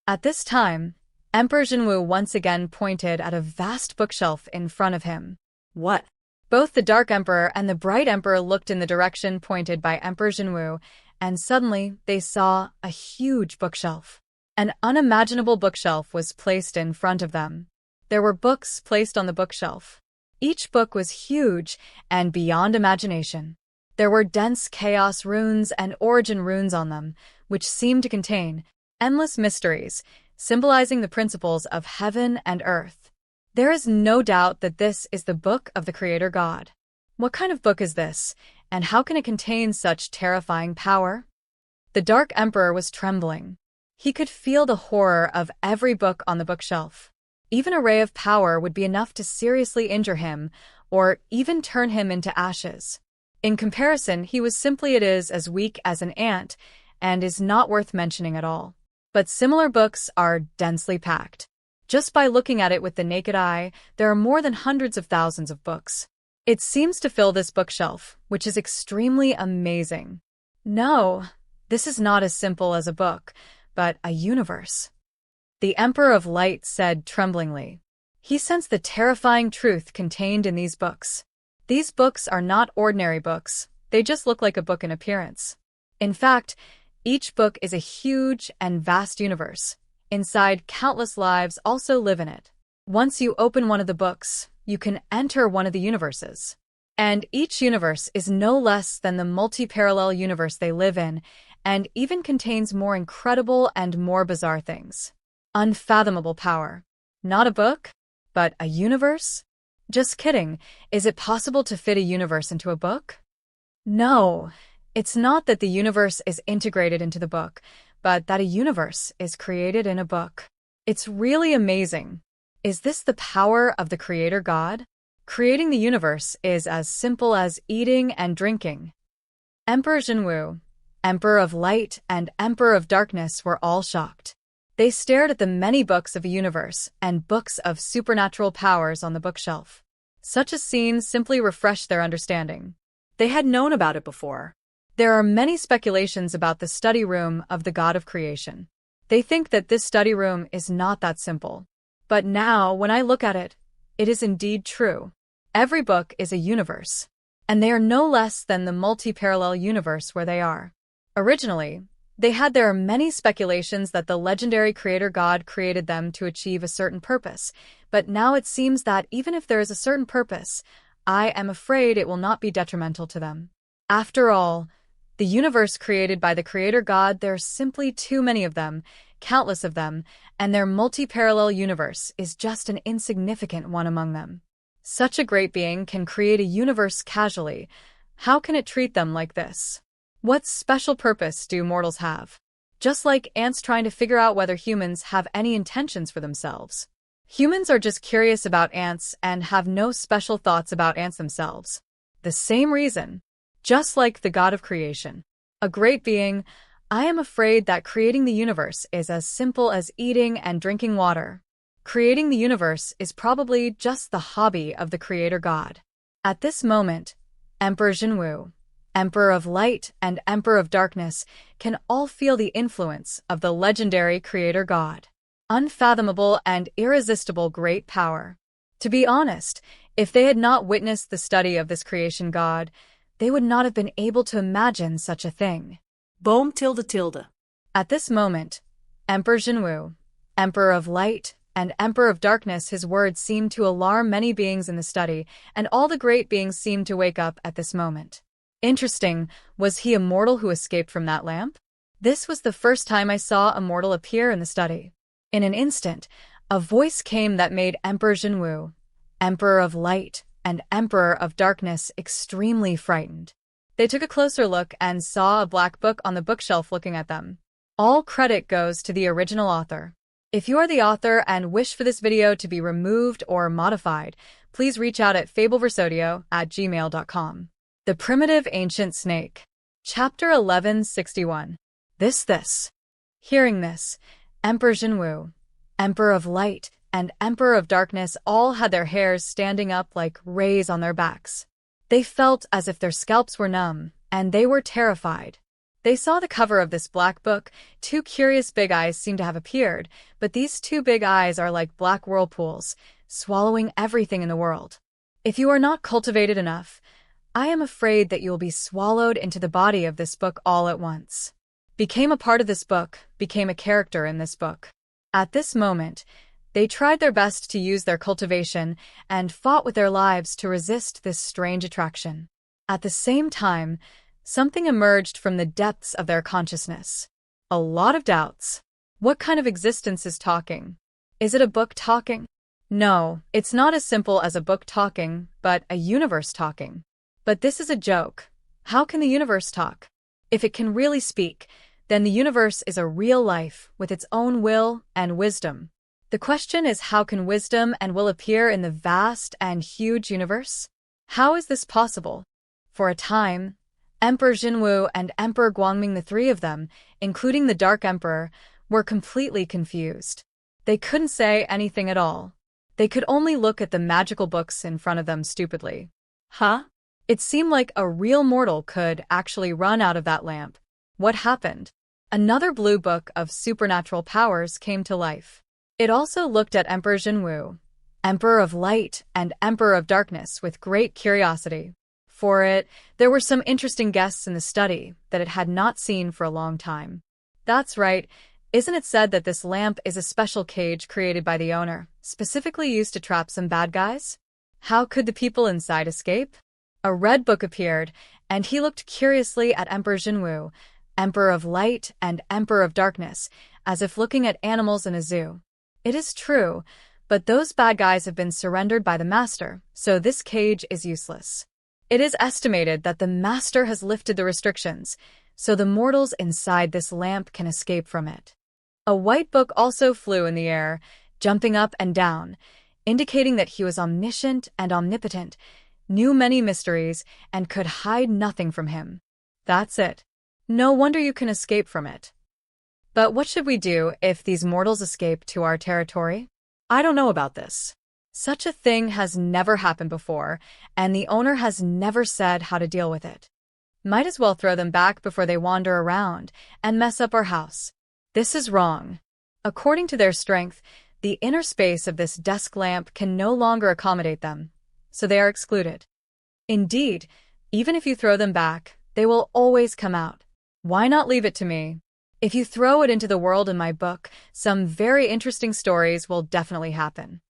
At this time, Emperor Jinwu once again pointed at a vast bookshelf in front of him. What? Both the Dark Emperor and the Bright Emperor looked in the direction pointed by Emperor Jinwu, and suddenly they saw a huge bookshelf. An unimaginable bookshelf was placed in front of them. There were books placed on the bookshelf. Each book was huge and beyond imagination. There were dense chaos runes and origin runes on them, which seemed to contain endless mysteries, symbolizing the principles of heaven and earth. There is no doubt that this is the book of the Creator God. What kind of book is this, and how can it contain such terrifying power? The Dark Emperor was trembling. He could feel the horror of every book on the bookshelf. Even a ray of power would be enough to seriously injure him, or even turn him into ashes. In comparison, he was simply as weak as an ant, and is not worth mentioning at all. But similar books are densely packed. Just by looking at it with the naked eye, there are more than hundreds of thousands of books. It seems to fill this bookshelf, which is extremely amazing. No, this is not as simple as a book, but a universe. The Emperor of Light said tremblingly. He sensed the terrifying truth contained in these books. These books are not ordinary books, they just look like a book in appearance. In fact, each book is a huge and vast universe. Inside, countless lives also live in it. Once you open one of the books, you can enter one of the universes. And each universe is no less than the multi-parallel universe they live in, and even contains more incredible and more bizarre things. Unfathomable power. Not a book, but a universe? Just kidding. Is it possible to fit a universe into a book? No, it's not that the universe is integrated into the book, but that a universe is created in a book. It's really amazing. Is this the power of the Creator God? Creating the universe is as simple as eating and drinking. Emperor Jinwu, Emperor of Light and Emperor of Darkness were all shocked. They stared at the many books of a universe and books of supernatural powers on the bookshelf. Such a scene simply refreshed their understanding. They had known about it before. There are many speculations about the study room of the god of creation. They think that this study room is not that simple. But now, when I look at it, it is indeed true. Every book is a universe, and they are no less than the multi-parallel universe where they are. Originally, there are many speculations that the legendary creator god created them to achieve a certain purpose, but now it seems that even if there is a certain purpose, I am afraid it will not be detrimental to them. After all, the universe created by the creator god, there are simply too many of them, countless of them, and their multi-parallel universe is just an insignificant one among them. Such a great being can create a universe casually. How can it treat them like this? What special purpose do mortals have? Just like ants trying to figure out whether humans have any intentions for themselves. Humans are just curious about ants and have no special thoughts about ants themselves. The same reason. Just like the god of creation. A great being, I am afraid that creating the universe is as simple as eating and drinking water. Creating the universe is probably just the hobby of the creator god. At this moment, Emperor Jinwu, Emperor of Light and Emperor of Darkness can all feel the influence of the legendary creator god. Unfathomable and irresistible great power. To be honest, if they had not witnessed the study of this creation god, they would not have been able to imagine such a thing. Bohm tilde tilde. At this moment, Emperor Jinwu, Emperor of Light and Emperor of Darkness, his words seemed to alarm many beings in the study, and all the great beings seemed to wake up at this moment. Interesting, was he a mortal who escaped from that lamp? This was the first time I saw a mortal appear in the study. In an instant, a voice came that made Emperor Jinwu, Emperor of Light and Emperor of Darkness extremely frightened. They took a closer look and saw a black book on the bookshelf looking at them. All credit goes to the original author. If you are the author and wish for this video to be removed or modified, please reach out at fabelversodio@gmail.com. The Primitive Ancient Snake. Chapter 1161. This. Hearing this, Emperor Jinwu, Emperor of Light and Emperor of Darkness all had their hairs standing up like rays on their backs. They felt as if their scalps were numb, and they were terrified. They saw the cover of this black book. Two curious big eyes seemed to have appeared, but these two big eyes are like black whirlpools, swallowing everything in the world. If you are not cultivated enough, I am afraid that you will be swallowed into the body of this book all at once. Became a part of this book, became a character in this book. At this moment, they tried their best to use their cultivation and fought with their lives to resist this strange attraction. At the same time, something emerged from the depths of their consciousness. A lot of doubts. What kind of existence is talking? Is it a book talking? No, it's not as simple as a book talking, but a universe talking. But this is a joke. How can the universe talk? If it can really speak, then the universe is a real life with its own will and wisdom. The question is, how can wisdom and will appear in the vast and huge universe? How is this possible? For a time, Emperor Jinwu and Emperor Guangming, the three of them, including the Dark Emperor, were completely confused. They couldn't say anything at all. They could only look at the magical books in front of them stupidly. Huh? It seemed like a real mortal could actually run out of that lamp. What happened? Another blue book of supernatural powers came to life. It also looked at Emperor Jinwu, Emperor of Light and Emperor of Darkness with great curiosity. For it, there were some interesting guests in the study that it had not seen for a long time. That's right, isn't it said that this lamp is a special cage created by the owner, specifically used to trap some bad guys? How could the people inside escape? A red book appeared, and he looked curiously at Emperor Jinwu, Emperor of Light and Emperor of Darkness, as if looking at animals in a zoo. It is true, but those bad guys have been surrendered by the master, so this cage is useless. It is estimated that the master has lifted the restrictions, so the mortals inside this lamp can escape from it. A white book also flew in the air, jumping up and down, indicating that he was omniscient and omnipotent, knew many mysteries, and could hide nothing from him. That's it. No wonder you can escape from it. But what should we do if these mortals escape to our territory? I don't know about this. Such a thing has never happened before, and the owner has never said how to deal with it. Might as well throw them back before they wander around and mess up our house. This is wrong. According to their strength, the inner space of this desk lamp can no longer accommodate them, so they are excluded. Indeed, even if you throw them back, they will always come out. Why not leave it to me? If you throw it into the world in my book, some very interesting stories will definitely happen.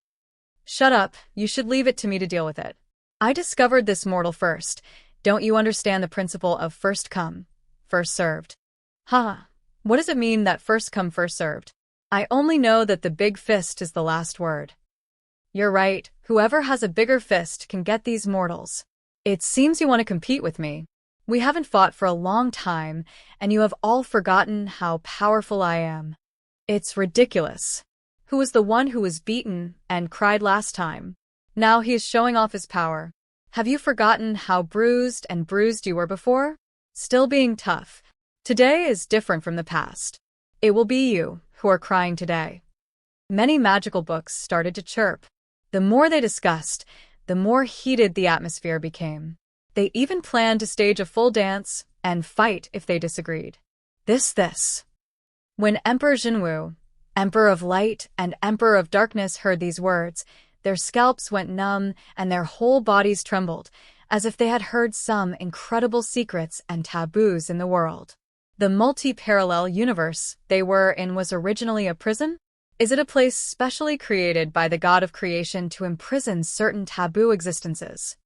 Shut up, you should leave it to me to deal with it. I discovered this mortal first. Don't you understand the principle of first come, first served? Haha, what does it mean that first come, first served? I only know that the big fist is the last word. You're right, whoever has a bigger fist can get these mortals. It seems you want to compete with me. We haven't fought for a long time, and you have all forgotten how powerful I am. It's ridiculous. Who was the one who was beaten and cried last time? Now he is showing off his power. Have you forgotten how bruised and bruised you were before? Still being tough. Today is different from the past. It will be you who are crying today. Many magical books started to chirp. The more they discussed, the more heated the atmosphere became. They even planned to stage a full dance and fight if they disagreed. This. When Emperor Jinwu, Emperor of Light and Emperor of Darkness heard these words, their scalps went numb and their whole bodies trembled, as if they had heard some incredible secrets and taboos in the world. The multi-parallel universe they were in was originally a prison? Is it a place specially created by the god of creation to imprison certain taboo existences?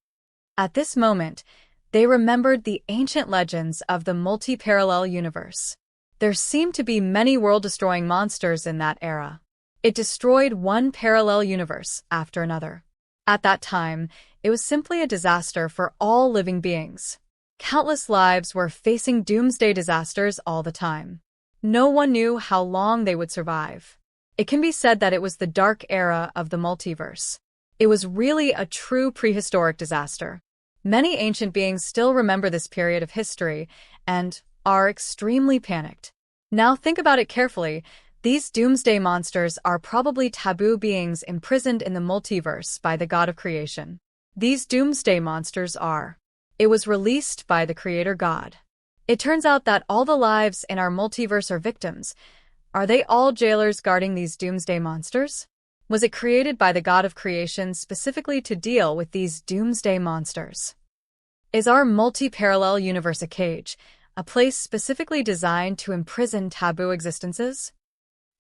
At this moment, they remembered the ancient legends of the multi-parallel universe. There seemed to be many world-destroying monsters in that era. It destroyed one parallel universe after another. At that time, it was simply a disaster for all living beings. Countless lives were facing doomsday disasters all the time. No one knew how long they would survive. It can be said that it was the dark era of the multiverse. It was really a true prehistoric disaster. Many ancient beings still remember this period of history and are extremely panicked. Now think about it carefully. These doomsday monsters are probably taboo beings imprisoned in the multiverse by the god of creation. These doomsday monsters are. It was released by the creator god. It turns out that all the lives in our multiverse are victims. Are they all jailers guarding these doomsday monsters? Was it created by the god of creation specifically to deal with these doomsday monsters? Is our multi-parallel universe a cage, a place specifically designed to imprison taboo existences?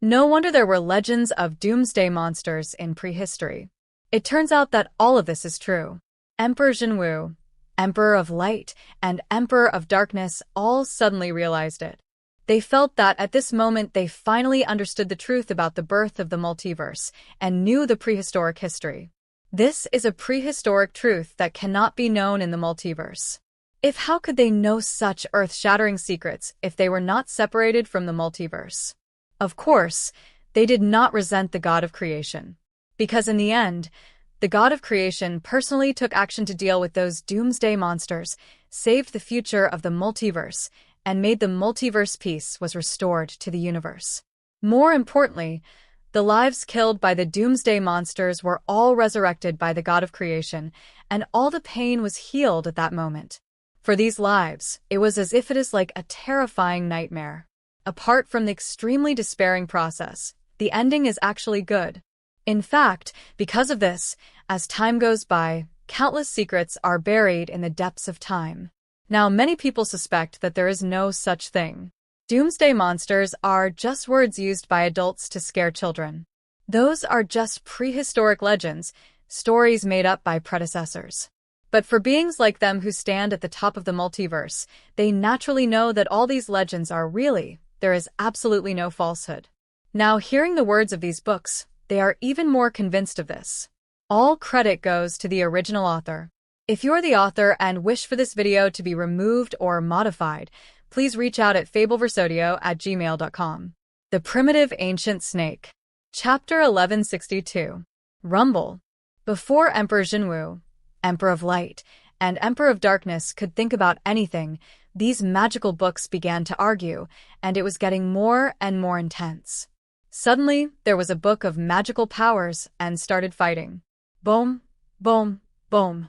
No wonder there were legends of doomsday monsters in prehistory. It turns out that all of this is true. Emperor Jinwu, Emperor of Light, and Emperor of Darkness all suddenly realized it. They felt that at this moment they finally understood the truth about the birth of the multiverse and knew the prehistoric history. This is a prehistoric truth that cannot be known in the multiverse. How could they know such earth-shattering secrets if they were not separated from the multiverse? Of course, they did not resent the god of creation. Because in the end, the god of creation personally took action to deal with those doomsday monsters, saved the future of the multiverse, and made the multiverse peace was restored to the universe. More importantly, the lives killed by the doomsday monsters were all resurrected by the god of creation, and all the pain was healed at that moment. For these lives, it was as if it is like a terrifying nightmare. Apart from the extremely despairing process, the ending is actually good. In fact, because of this, as time goes by, countless secrets are buried in the depths of time. Now, many people suspect that there is no such thing. Doomsday monsters are just words used by adults to scare children. Those are just prehistoric legends, stories made up by predecessors. But for beings like them who stand at the top of the multiverse, they naturally know that all these legends are really, there is absolutely no falsehood. Now, hearing the words of these books, they are even more convinced of this. All credit goes to the original author. If you're the author and wish for this video to be removed or modified, please reach out at fabelversodio@gmail.com. The Primitive Ancient Snake. Chapter 1162. Rumble. Before Emperor Jinwu, Emperor of Light, and Emperor of Darkness could think about anything, These magical books began to argue, and it was getting more and more intense. Suddenly, there was a book of magical powers and started fighting. Boom, boom, boom.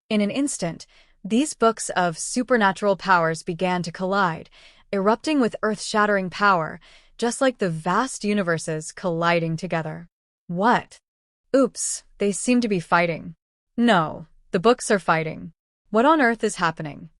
In an instant, these books of supernatural powers began to collide, erupting with earth-shattering power, just like the vast universes colliding together. What? Oops, they seem to be fighting. No, the books are fighting. What on earth is happening?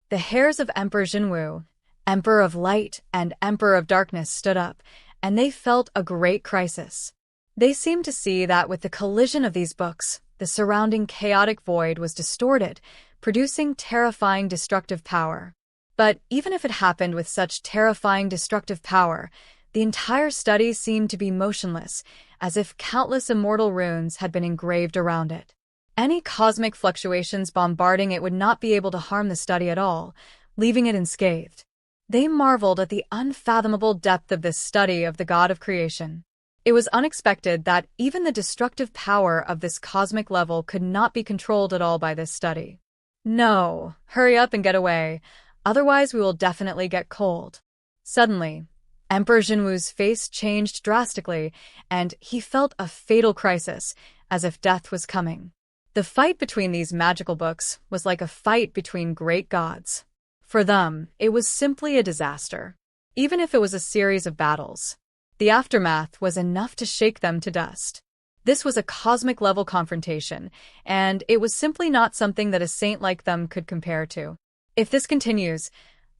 The hairs of Emperor Jinwu, Emperor of Light and Emperor of Darkness stood up, and they felt a great crisis. They seemed to see that with the collision of these books, the surrounding chaotic void was distorted, producing terrifying destructive power. But even if it happened with such terrifying destructive power, the entire study seemed to be motionless, as if countless immortal runes had been engraved around it. Any cosmic fluctuations bombarding it would not be able to harm the study at all, leaving it unscathed. They marveled at the unfathomable depth of this study of the God of creation. It was unexpected that even the destructive power of this cosmic level could not be controlled at all by this study. No, hurry up and get away, otherwise we will definitely get cold. Suddenly, Emperor Jinwu's face changed drastically, and he felt a fatal crisis, as if death was coming. The fight between these magical books was like a fight between great gods. For them, it was simply a disaster. Even if it was a series of battles, the aftermath was enough to shake them to dust. This was a cosmic-level confrontation, and it was simply not something that a saint like them could compare to. If this continues,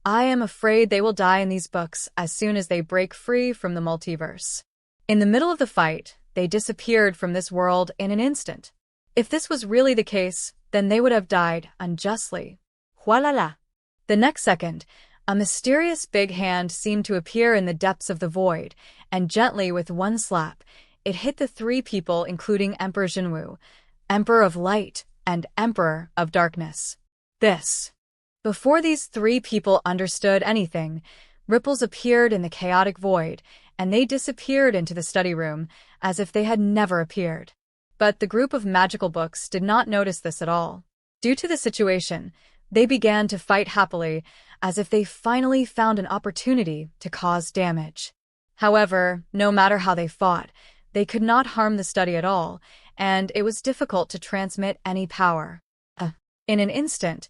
I am afraid they will die in these books as soon as they break free from the multiverse. In the middle of the fight, they disappeared from this world in an instant. If this was really the case, then they would have died unjustly. Hualala. The next second, a mysterious big hand seemed to appear in the depths of the void, and gently with one slap, it hit the three people including Emperor Jinwu, Emperor of Light, and Emperor of Darkness. Before these three people understood anything, ripples appeared in the chaotic void, and they disappeared into the study room as if they had never appeared. But the group of magical books did not notice this at all. Due to the situation, they began to fight happily, as if they finally found an opportunity to cause damage. However, no matter how they fought, they could not harm the study at all, and it was difficult to transmit any power. In an instant,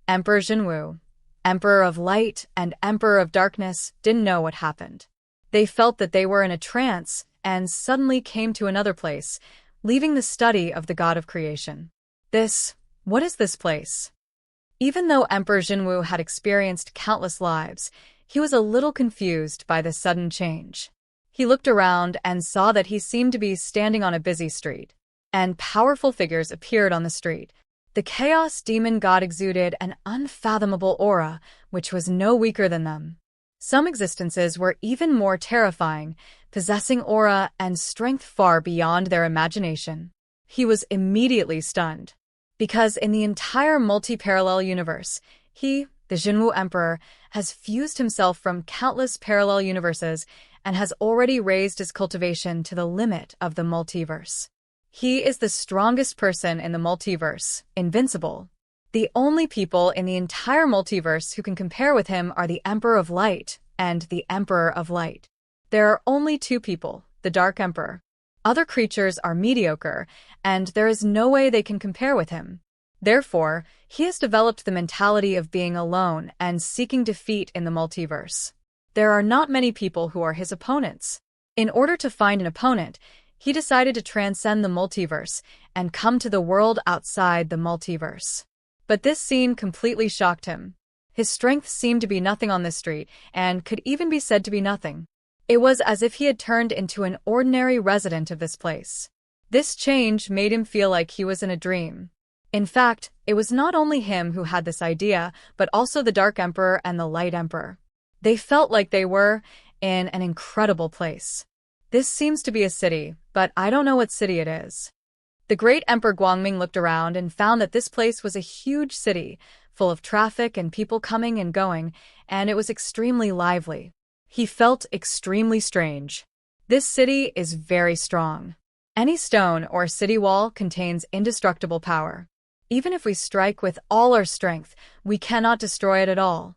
Emperor Jinwu, Emperor of Light and Emperor of Darkness didn't know what happened. They felt that they were in a trance and suddenly came to another place, leaving the study of the God of creation. What is this place? Even though Emperor Jinwu had experienced countless lives, he was a little confused by the sudden change. He looked around and saw that he seemed to be standing on a busy street, and powerful figures appeared on the street. The Chaos Demon God exuded an unfathomable aura, which was no weaker than them. Some existences were even more terrifying, possessing aura and strength far beyond their imagination. He was immediately stunned. Because in the entire multi-parallel universe, he, the Jinwu Emperor, has fused himself from countless parallel universes and has already raised his cultivation to the limit of the multiverse. He is the strongest person in the multiverse, invincible. The only people in the entire multiverse who can compare with him are the Emperor of Light and the Emperor of Light. There are only two people, the Dark Emperor. Other creatures are mediocre, and there is no way they can compare with him. Therefore, he has developed the mentality of being alone and seeking defeat in the multiverse. There are not many people who are his opponents. In order to find an opponent, he decided to transcend the multiverse and come to the world outside the multiverse. But this scene completely shocked him. His strength seemed to be nothing on this street, and could even be said to be nothing. It was as if he had turned into an ordinary resident of this place. This change made him feel like he was in a dream. In fact, it was not only him who had this idea, but also the Dark Emperor and the Light Emperor. They felt like they were in an incredible place. This seems to be a city, but I don't know what city it is. The great Emperor Guangming looked around and found that this place was a huge city, full of traffic and people coming and going, and it was extremely lively. He felt extremely strange. This city is very strong. Any stone or city wall contains indestructible power. Even if we strike with all our strength, we cannot destroy it at all.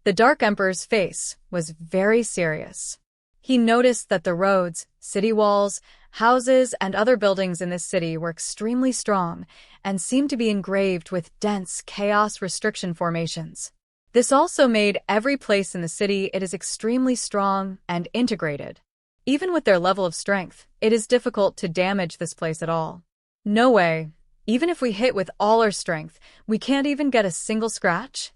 The Dark Emperor's face was very serious. He noticed that the roads, city walls, houses, and other buildings in this city were extremely strong and seemed to be engraved with dense chaos restriction formations. This also made every place in the city it is extremely strong and integrated. Even with their level of strength, it is difficult to damage this place at all. No way. Even if we hit with all our strength, we can't even get a single scratch?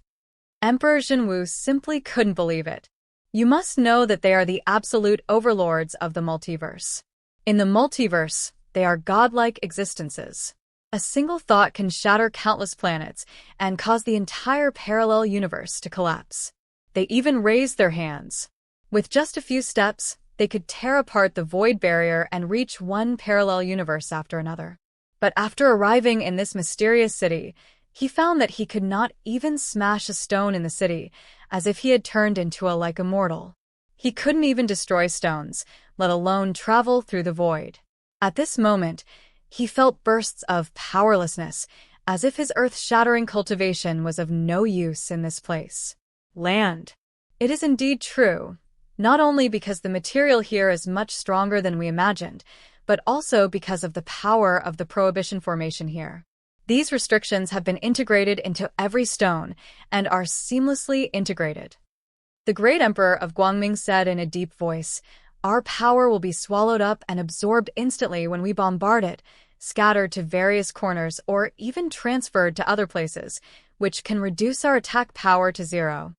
Emperor Zhenwu simply couldn't believe it. You must know that they are the absolute overlords of the multiverse. In the multiverse, they are godlike existences. A single thought can shatter countless planets and cause the entire parallel universe to collapse. They even raise their hands. With just a few steps, they could tear apart the void barrier and reach one parallel universe after another. But after arriving in this mysterious city, he found that he could not even smash a stone in the city, as if he had turned into a immortal. He couldn't even destroy stones, let alone travel through the void. At this moment, he felt bursts of powerlessness, as if his earth-shattering cultivation was of no use in this place. Land. It is indeed true, not only because the material here is much stronger than we imagined, but also because of the power of the prohibition formation here. These restrictions have been integrated into every stone and are seamlessly integrated. The Great Emperor of Guangming said in a deep voice, "Our power will be swallowed up and absorbed instantly when we bombard it, scattered to various corners or even transferred to other places, which can reduce our attack power to zero."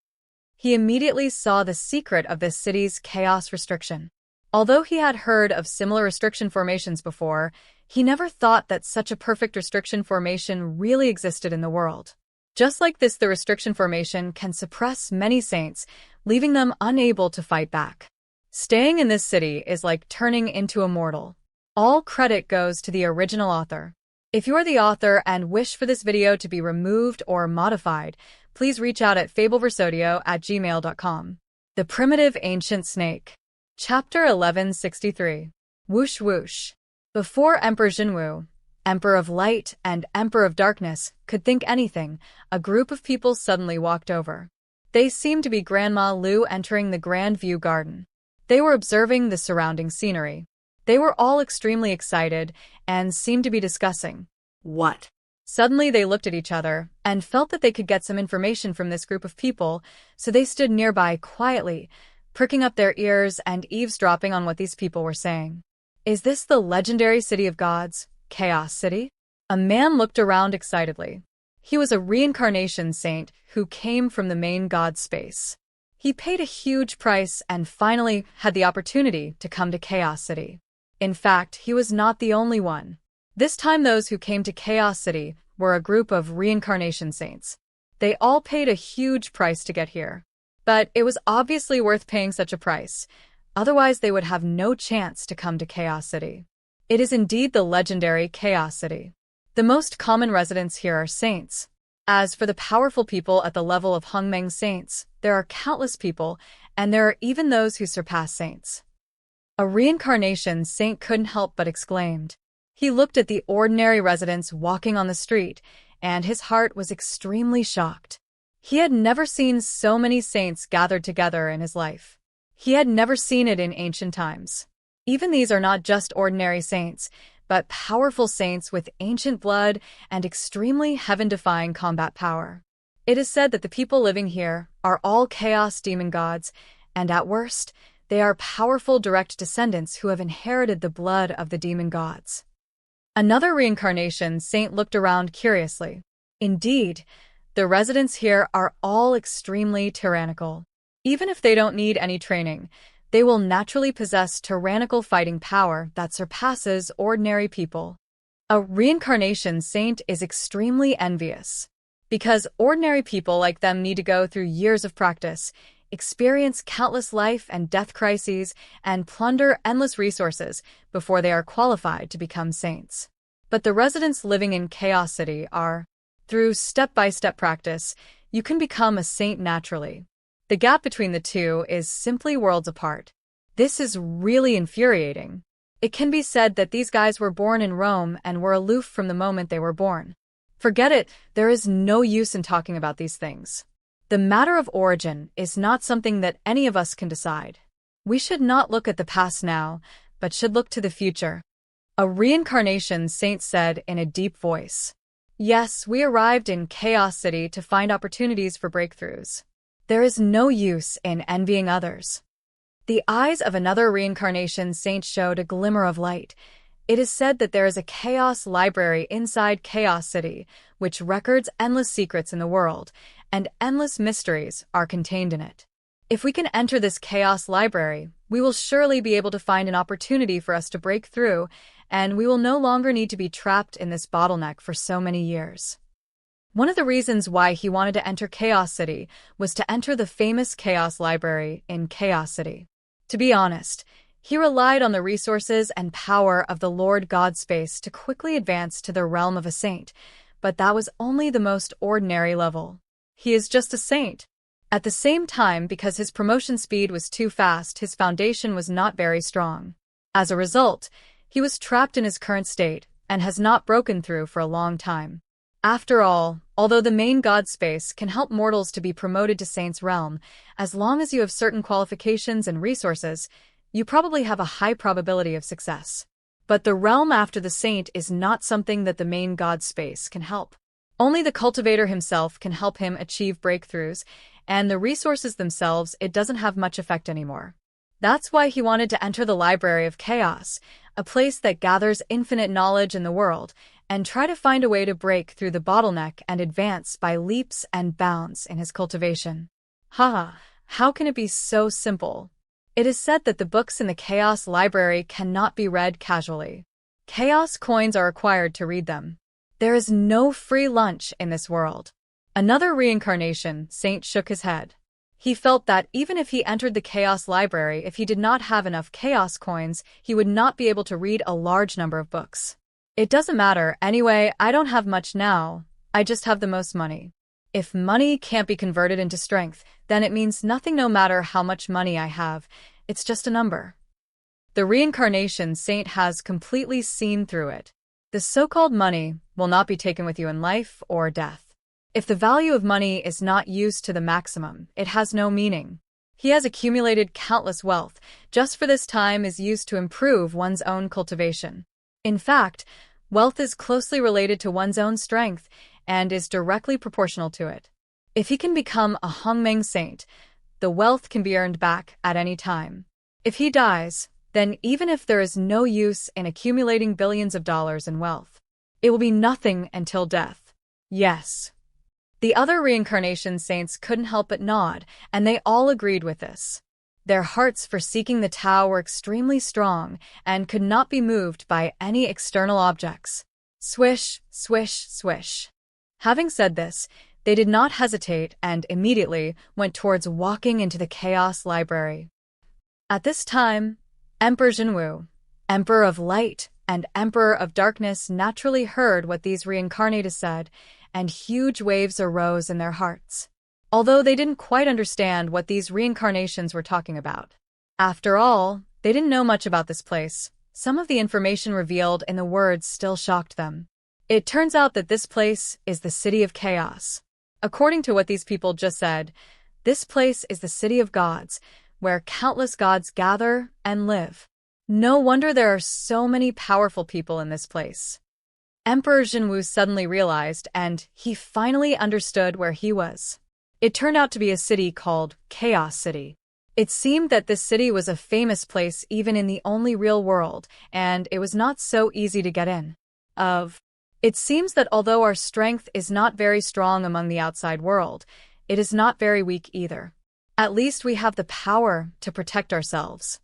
He immediately saw the secret of this city's chaos restriction. Although he had heard of similar restriction formations before, he never thought that such a perfect restriction formation really existed in the world. Just like this, the restriction formation can suppress many saints, leaving them unable to fight back. Staying in this city is like turning into Immortal. All credit goes to the original author. If you are the author and wish for this video to be removed or modified, please reach out at fabelversodio@gmail.com. The Primitive Ancient Snake. Chapter 1163. Whoosh Whoosh. Before Emperor Zhenwu, Emperor of Light and Emperor of Darkness, could think anything, a group of people suddenly walked over. They seemed to be Grandma Lu entering the Grand View Garden. They were observing the surrounding scenery. They were all extremely excited and seemed to be discussing what. Suddenly they looked at each other and felt that they could get some information from this group of people, so they stood nearby quietly, pricking up their ears and eavesdropping on what these people were saying. Is this the legendary city of gods, Chaos City? A man looked around excitedly. He was a reincarnation saint who came from the main god space. He paid a huge price and finally had the opportunity to come to Chaos City. In fact, he was not the only one. This time those who came to Chaos City were a group of reincarnation saints. They all paid a huge price to get here. But it was obviously worth paying such a price. Otherwise, they would have no chance to come to Chaos City. It is indeed the legendary Chaos City. The most common residents here are saints. As for the powerful people at the level of Hongmeng saints, there are countless people, and there are even those who surpass saints. A reincarnation saint couldn't help but exclaimed. He looked at the ordinary residents walking on the street, and his heart was extremely shocked. He had never seen so many saints gathered together in his life. He had never seen it in ancient times. Even these are not just ordinary saints, but powerful saints with ancient blood and extremely heaven-defying combat power. It is said that the people living here are all chaos demon gods, and at worst, they are powerful direct descendants who have inherited the blood of the demon gods. Another reincarnation saint looked around curiously. Indeed, the residents here are all extremely tyrannical. Even if they don't need any training, they will naturally possess tyrannical fighting power that surpasses ordinary people. A reincarnation saint is extremely envious. Because ordinary people like them need to go through years of practice, experience countless life and death crises, and plunder endless resources before they are qualified to become saints. But the residents living in Chaos City are, through step-by-step practice, you can become a saint naturally. The gap between the two is simply worlds apart. This is really infuriating. It can be said that these guys were born in Rome and were aloof from the moment they were born. Forget it, there is no use in talking about these things. The matter of origin is not something that any of us can decide. We should not look at the past now, but should look to the future. A reincarnation saint said in a deep voice. Yes, we arrived in Chaos City to find opportunities for breakthroughs. There is no use in envying others. The eyes of another reincarnation saint showed a glimmer of light. It is said that there is a chaos library inside Chaos City, which records endless secrets in the world, and endless mysteries are contained in it. If we can enter this chaos library, we will surely be able to find an opportunity for us to break through, and we will no longer need to be trapped in this bottleneck for so many years. One of the reasons why he wanted to enter Chaos City was to enter the famous Chaos Library in Chaos City. To be honest, he relied on the resources and power of the Lord God Space to quickly advance to the realm of a saint, but that was only the most ordinary level. He is just a saint. At the same time, because his promotion speed was too fast, his foundation was not very strong. As a result, he was trapped in his current state and has not broken through for a long time. After all, although the main God Space can help mortals to be promoted to Saint's realm, as long as you have certain qualifications and resources, you probably have a high probability of success. But the realm after the Saint is not something that the main God Space can help. Only the cultivator himself can help him achieve breakthroughs, and the resources themselves, it doesn't have much effect anymore. That's why he wanted to enter the Library of Chaos, a place that gathers infinite knowledge in the world, and try to find a way to break through the bottleneck and advance by leaps and bounds in his cultivation. Haha, how can it be so simple? It is said that the books in the Chaos Library cannot be read casually. Chaos coins are required to read them. There is no free lunch in this world. Another reincarnation saint shook his head. He felt that even if he entered the Chaos Library, if he did not have enough Chaos coins, he would not be able to read a large number of books. It doesn't matter, anyway, I don't have much now, I just have the most money. If money can't be converted into strength, then it means nothing no matter how much money I have, it's just a number. The reincarnation saint has completely seen through it. The so-called money will not be taken with you in life or death. If the value of money is not used to the maximum, it has no meaning. He has accumulated countless wealth, just for this time is used to improve one's own cultivation. In fact, wealth is closely related to one's own strength and is directly proportional to it. If he can become a Hongmeng saint, the wealth can be earned back at any time. If he dies, then even if there is no use in accumulating billions of dollars in wealth, it will be nothing until death. Yes. The other reincarnation saints couldn't help but nod, and they all agreed with this. Their hearts for seeking the Tao were extremely strong and could not be moved by any external objects. Swish, swish, swish. Having said this, they did not hesitate and immediately went towards walking into the Chaos Library. At this time, Emperor Zhenwu, Emperor of Light and Emperor of Darkness, naturally heard what these reincarnated said, and huge waves arose in their hearts. Although they didn't quite understand what these reincarnations were talking about. After all, they didn't know much about this place. Some of the information revealed in the words still shocked them. It turns out that this place is the City of Chaos. According to what these people just said, this place is the City of Gods, where countless gods gather and live. No wonder there are so many powerful people in this place. Emperor Zhenwu suddenly realized, and he finally understood where he was. It turned out to be a city called Chaos City. It seemed that this city was a famous place even in the only real world, and it was not so easy to get in. It seems that although our strength is not very strong among the outside world, it is not very weak either. At least we have the power to protect ourselves.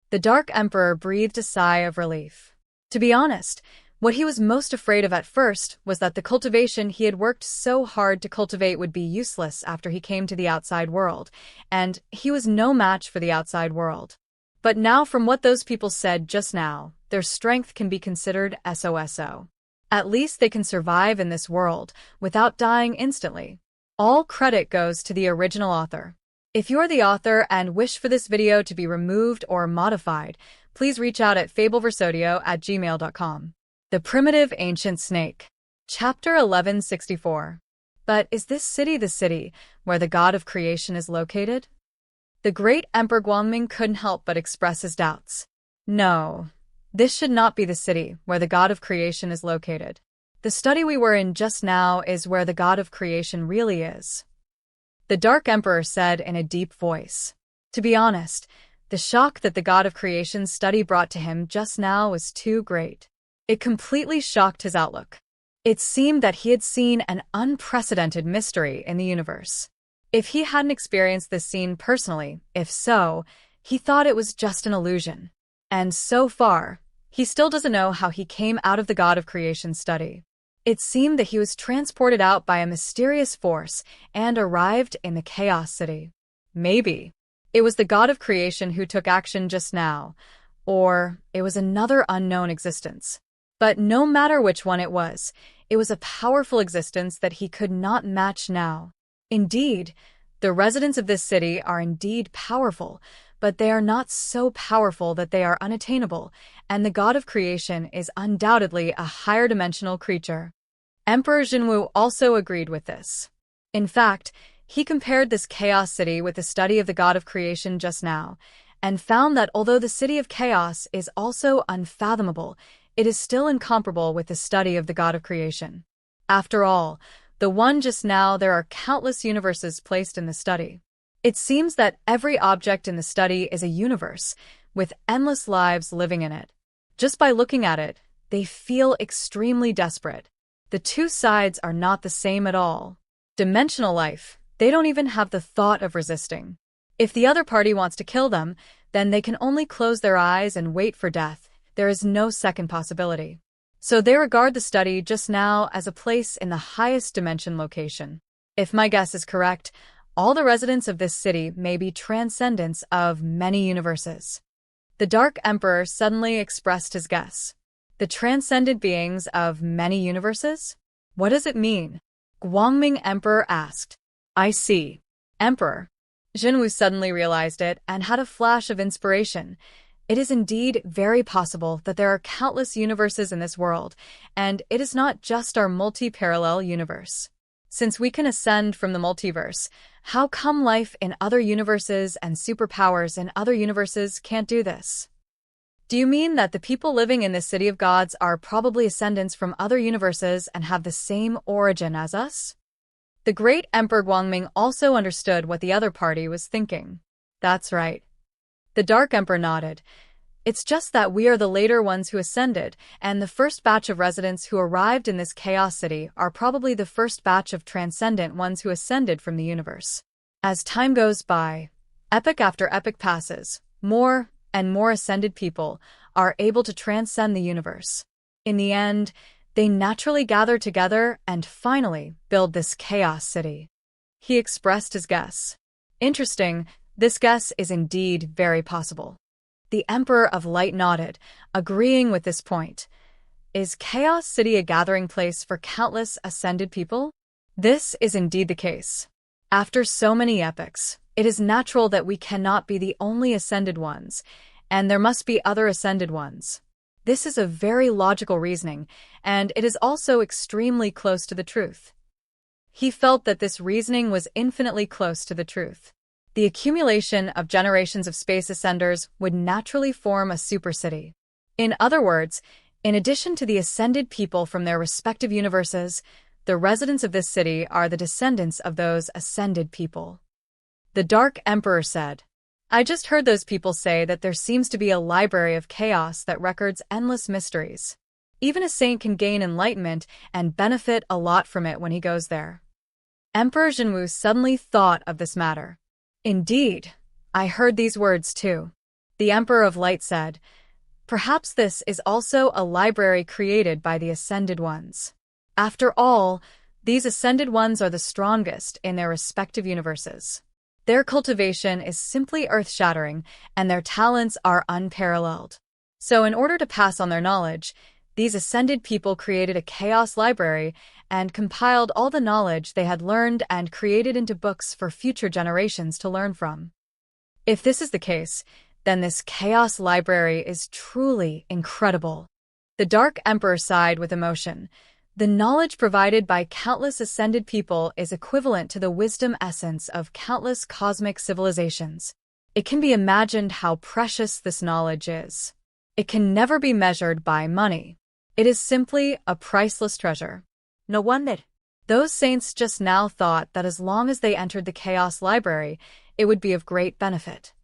The Dark Emperor breathed a sigh of relief. To be honest, what he was most afraid of at first was that the cultivation he had worked so hard to cultivate would be useless after he came to the outside world, and he was no match for the outside world. But now, from what those people said just now, their strength can be considered SOSO. At least they can survive in this world without dying instantly. All credit goes to the original author. If you're the author and wish for this video to be removed or modified, please reach out at fabelverse@gmail.com. The Primitive Ancient Snake. Chapter 1164. But is this city the city where the god of creation is located? The great Emperor Guangming couldn't help but express his doubts. No, this should not be the city where the god of creation is located. The study we were in just now is where the god of creation really is. The Dark Emperor said in a deep voice. To be honest, the shock that the god of creation's study brought to him just now was too great. It completely shocked his outlook. It seemed that he had seen an unprecedented mystery in the universe. If he hadn't experienced this scene personally, if so, he thought it was just an illusion. And so far, he still doesn't know how he came out of the god of creation study. It seemed that he was transported out by a mysterious force and arrived in the Chaos City. Maybe it was the god of creation who took action just now, or it was another unknown existence. But no matter which one it was a powerful existence that he could not match now. Indeed, the residents of this city are indeed powerful, but they are not so powerful that they are unattainable, and the god of creation is undoubtedly a higher dimensional creature. Emperor Jinwu also agreed with this. In fact, he compared this chaos city with the study of the god of creation just now, and found that although the city of chaos is also unfathomable, it is still incomparable with the study of the god of creation. After all, the one just now there are countless universes placed in the study. It seems that every object in the study is a universe, with endless lives living in it. Just by looking at it, they feel extremely desperate. The two sides are not the same at all. Dimensional life, they don't even have the thought of resisting. If the other party wants to kill them, then they can only close their eyes and wait for death. There is no second possibility. So they regard the study just now as a place in the highest dimension location. If my guess is correct, all the residents of this city may be transcendents of many universes. The Dark Emperor suddenly expressed his guess. The transcendent beings of many universes? What does it mean? Guangming Emperor asked. I see. Emperor. Jinwu suddenly realized it and had a flash of inspiration. It is indeed very possible that there are countless universes in this world, and it is not just our multi-parallel universe. Since we can ascend from the multiverse, how come life in other universes and superpowers in other universes can't do this? Do you mean that the people living in this city of gods are probably ascendants from other universes and have the same origin as us? The great Emperor Guangming also understood what the other party was thinking. That's right. The Dark Emperor nodded. It's just that we are the later ones who ascended, and the first batch of residents who arrived in this chaos city are probably the first batch of transcendent ones who ascended from the universe. As time goes by, epoch after epoch passes, more and more ascended people are able to transcend the universe. In the end, they naturally gather together and finally build this chaos city. He expressed his guess. Interesting. This guess is indeed very possible. The Emperor of Light nodded, agreeing with this point. Is Chaos City a gathering place for countless ascended people? This is indeed the case. After so many epochs, it is natural that we cannot be the only ascended ones, and there must be other ascended ones. This is a very logical reasoning, and it is also extremely close to the truth. He felt that this reasoning was infinitely close to the truth. The accumulation of generations of space ascenders would naturally form a super city. In other words, in addition to the ascended people from their respective universes, the residents of this city are the descendants of those ascended people. The Dark Emperor said, I just heard those people say that there seems to be a library of chaos that records endless mysteries. Even a saint can gain enlightenment and benefit a lot from it when he goes there. Emperor Jinwu suddenly thought of this matter. Indeed, I heard these words too. The Emperor of Light said, perhaps this is also a library created by the Ascended Ones. After all, these Ascended Ones are the strongest in their respective universes. Their cultivation is simply earth-shattering, and their talents are unparalleled. So in order to pass on their knowledge, these ascended people created a chaos library and compiled all the knowledge they had learned and created into books for future generations to learn from. If this is the case, then this chaos library is truly incredible. The Dark Emperor sighed with emotion. The knowledge provided by countless ascended people is equivalent to the wisdom essence of countless cosmic civilizations. It can be imagined how precious this knowledge is. It can never be measured by money. It is simply a priceless treasure. No wonder. Those saints just now thought that as long as they entered the Chaos Library, it would be of great benefit.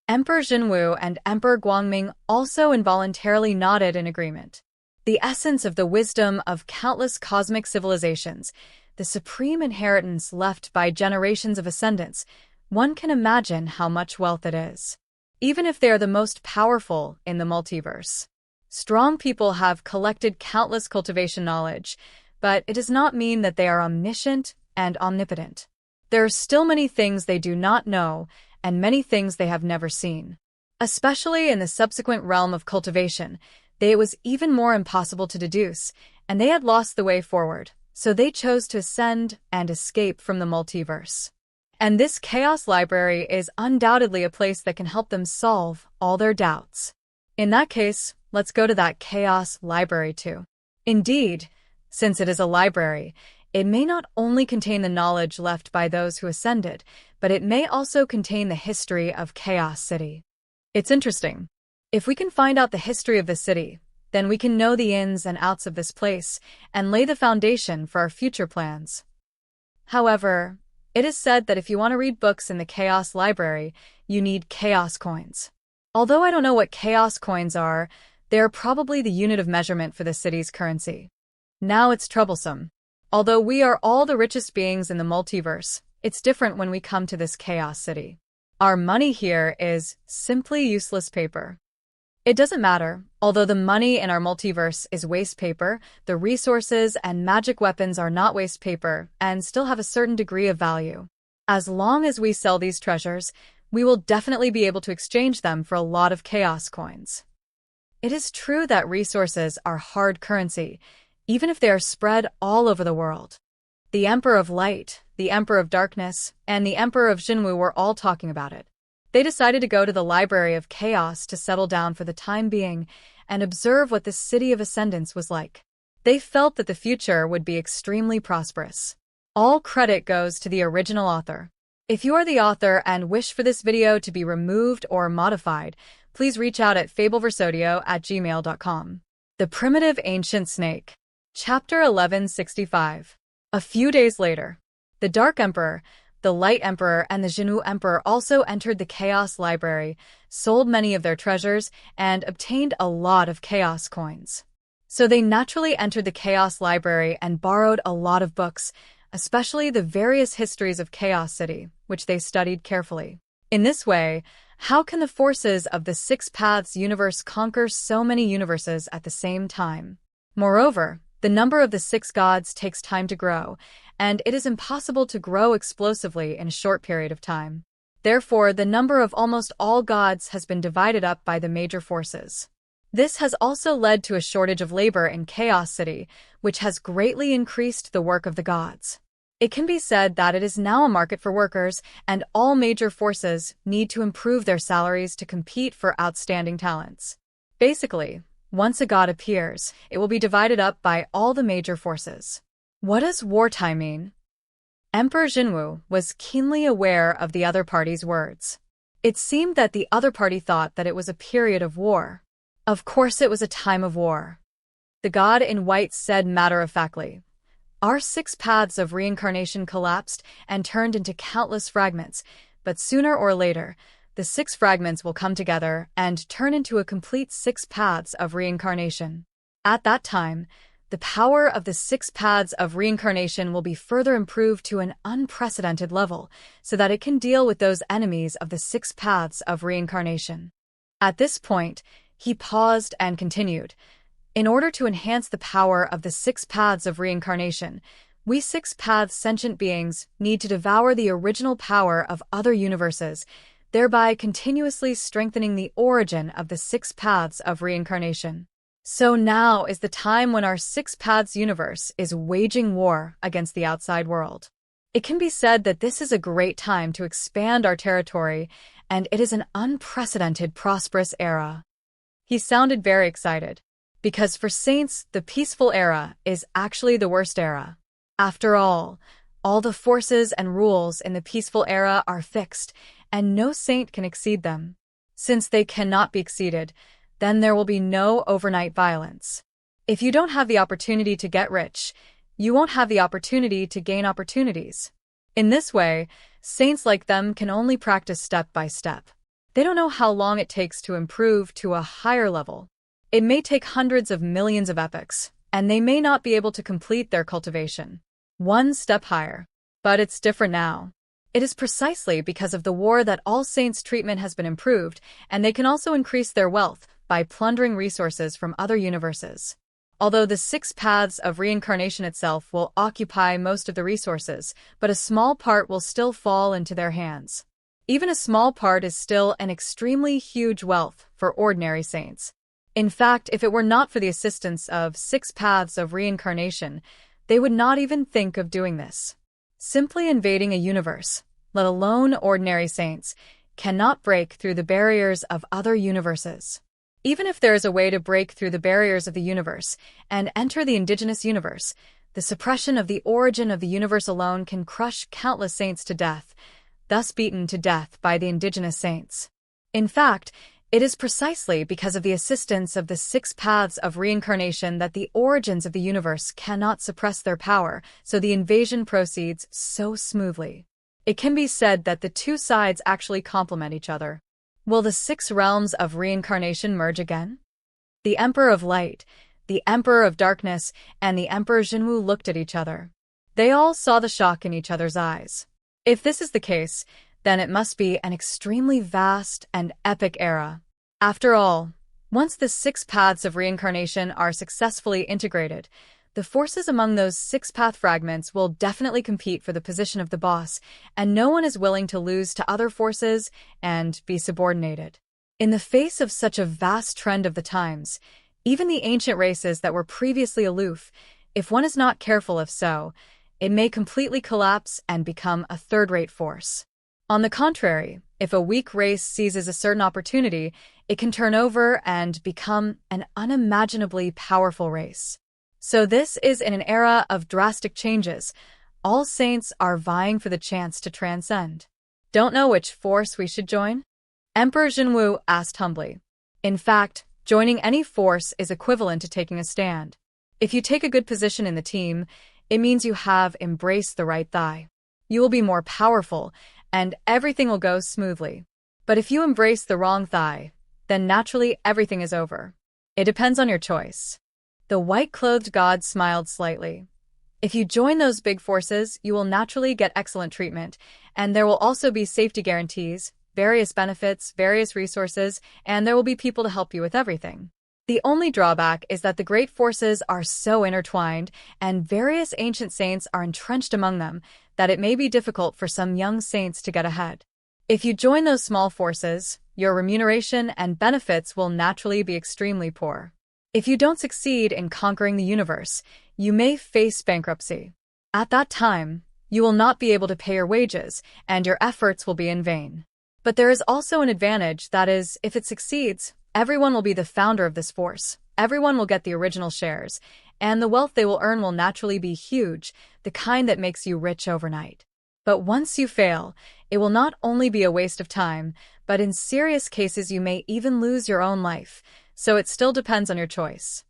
Emperor Jinwu and Emperor Guangming also involuntarily nodded in agreement. The essence of the wisdom of countless cosmic civilizations, the supreme inheritance left by generations of ascendants, one can imagine how much wealth it is. Even if they are the most powerful in the multiverse. Strong people have collected countless cultivation knowledge, but it does not mean that they are omniscient and omnipotent. There are still many things they do not know, and many things they have never seen. Especially in the subsequent realm of cultivation, it was even more impossible to deduce, and they had lost the way forward, so they chose to ascend and escape from the multiverse. And this Chaos Library is undoubtedly a place that can help them solve all their doubts. In that case, let's go to that Chaos Library too. Indeed, since it is a library, it may not only contain the knowledge left by those who ascended, but it may also contain the history of Chaos City. It's interesting. If we can find out the history of the city, then we can know the ins and outs of this place and lay the foundation for our future plans. However, it is said that if you want to read books in the Chaos Library, you need Chaos Coins. Although I don't know what Chaos Coins are, they are probably the unit of measurement for the city's currency. Now it's troublesome. Although we are all the richest beings in the multiverse, it's different when we come to this Chaos City. Our money here is simply useless paper. It doesn't matter, although the money in our multiverse is waste paper, the resources and magic weapons are not waste paper and still have a certain degree of value. As long as we sell these treasures, we will definitely be able to exchange them for a lot of Chaos Coins. It is true that resources are hard currency, even if they are spread all over the world. The Emperor of Light, the Emperor of Darkness, and the Emperor of Jinwu were all talking about it. They decided to go to the Library of Chaos to settle down for the time being and observe what this city of ascendance was like. They felt that the future would be extremely prosperous. All credit goes to the original author. If you are the author and wish for this video to be removed or modified, please reach out at fabelversodio@gmail.com. The Primitive Ancient Snake. Chapter 1165. A few days later, the Dark Emperor, the Light Emperor, and the Jinwu Emperor also entered the Chaos Library, sold many of their treasures, and obtained a lot of Chaos Coins. So they naturally entered the Chaos Library and borrowed a lot of books, especially the various histories of Chaos City, which they studied carefully. In this way, how can the forces of the Six Paths universe conquer so many universes at the same time? Moreover, the number of the six gods takes time to grow, and it is impossible to grow explosively in a short period of time. Therefore, the number of almost all gods has been divided up by the major forces. This has also led to a shortage of labor in Chaos City, which has greatly increased the work of the gods. It can be said that it is now a market for workers, and all major forces need to improve their salaries to compete for outstanding talents. Basically, once a god appears, it will be divided up by all the major forces. What does wartime mean? Emperor Jinwu was keenly aware of the other party's words. It seemed that the other party thought that it was a period of war. Of course it was a time of war. The god in white said matter-of-factly, "Our six paths of reincarnation collapsed and turned into countless fragments, but sooner or later, the six fragments will come together and turn into a complete six paths of reincarnation. At that time, the power of the six paths of reincarnation will be further improved to an unprecedented level so that it can deal with those enemies of the six paths of reincarnation." At this point, he paused and continued, "In order to enhance the power of the six paths of reincarnation, we six paths sentient beings need to devour the original power of other universes, thereby continuously strengthening the origin of the six paths of reincarnation. So now is the time when our six paths universe is waging war against the outside world. It can be said that this is a great time to expand our territory, and it is an unprecedented prosperous era." He sounded very excited. Because for saints, the peaceful era is actually the worst era. After all the forces and rules in the peaceful era are fixed, and no saint can exceed them. Since they cannot be exceeded, then there will be no overnight violence. If you don't have the opportunity to get rich, you won't have the opportunity to gain opportunities. In this way, saints like them can only practice step by step. They don't know how long it takes to improve to a higher level. It may take hundreds of millions of epochs, and they may not be able to complete their cultivation one step higher. But it's different now. It is precisely because of the war that all saints' treatment has been improved, and they can also increase their wealth by plundering resources from other universes. Although the 6 paths of reincarnation itself will occupy most of the resources, but a small part will still fall into their hands. Even a small part is still an extremely huge wealth for ordinary saints. In fact, if it were not for the assistance of 6 paths of reincarnation, they would not even think of doing this. Simply invading a universe, let alone ordinary saints, cannot break through the barriers of other universes. Even if there is a way to break through the barriers of the universe and enter the indigenous universe, the suppression of the origin of the universe alone can crush countless saints to death, thus beaten to death by the indigenous saints. In fact, it is precisely because of the assistance of the 6 paths of reincarnation that the origins of the universe cannot suppress their power, so the invasion proceeds so smoothly. It can be said that the two sides actually complement each other. Will the 6 realms of reincarnation merge again? The Emperor of Light, the Emperor of Darkness, and the Emperor Jinwu looked at each other. They all saw the shock in each other's eyes. If this is the case, then it must be an extremely vast and epic era. After all, once the 6 paths of reincarnation are successfully integrated, the forces among those 6-path fragments will definitely compete for the position of the boss, and no one is willing to lose to other forces and be subordinated. In the face of such a vast trend of the times, even the ancient races that were previously aloof, if one is not careful if so, it may completely collapse and become a third-rate force. On the contrary, if a weak race seizes a certain opportunity, it can turn over and become an unimaginably powerful race. So this is in an era of drastic changes. All saints are vying for the chance to transcend. Don't know which force we should join? Emperor Jinwu asked humbly. In fact, joining any force is equivalent to taking a stand. If you take a good position in the team, it means you have embraced the right thigh. You will be more powerful, and everything will go smoothly. But if you embrace the wrong thigh, then naturally everything is over. It depends on your choice. The white-clothed god smiled slightly. If you join those big forces, you will naturally get excellent treatment, and there will also be safety guarantees, various benefits, various resources, and there will be people to help you with everything. The only drawback is that the great forces are so intertwined, and various ancient saints are entrenched among them, that it may be difficult for some young saints to get ahead. If you join those small forces, your remuneration and benefits will naturally be extremely poor. If you don't succeed in conquering the universe, you may face bankruptcy. At that time, you will not be able to pay your wages, and your efforts will be in vain. But there is also an advantage, that is, if it succeeds, everyone will be the founder of this force, everyone will get the original shares, and the wealth they will earn will naturally be huge, the kind that makes you rich overnight. But once you fail, it will not only be a waste of time, but in serious cases you may even lose your own life, so it still depends on your choice.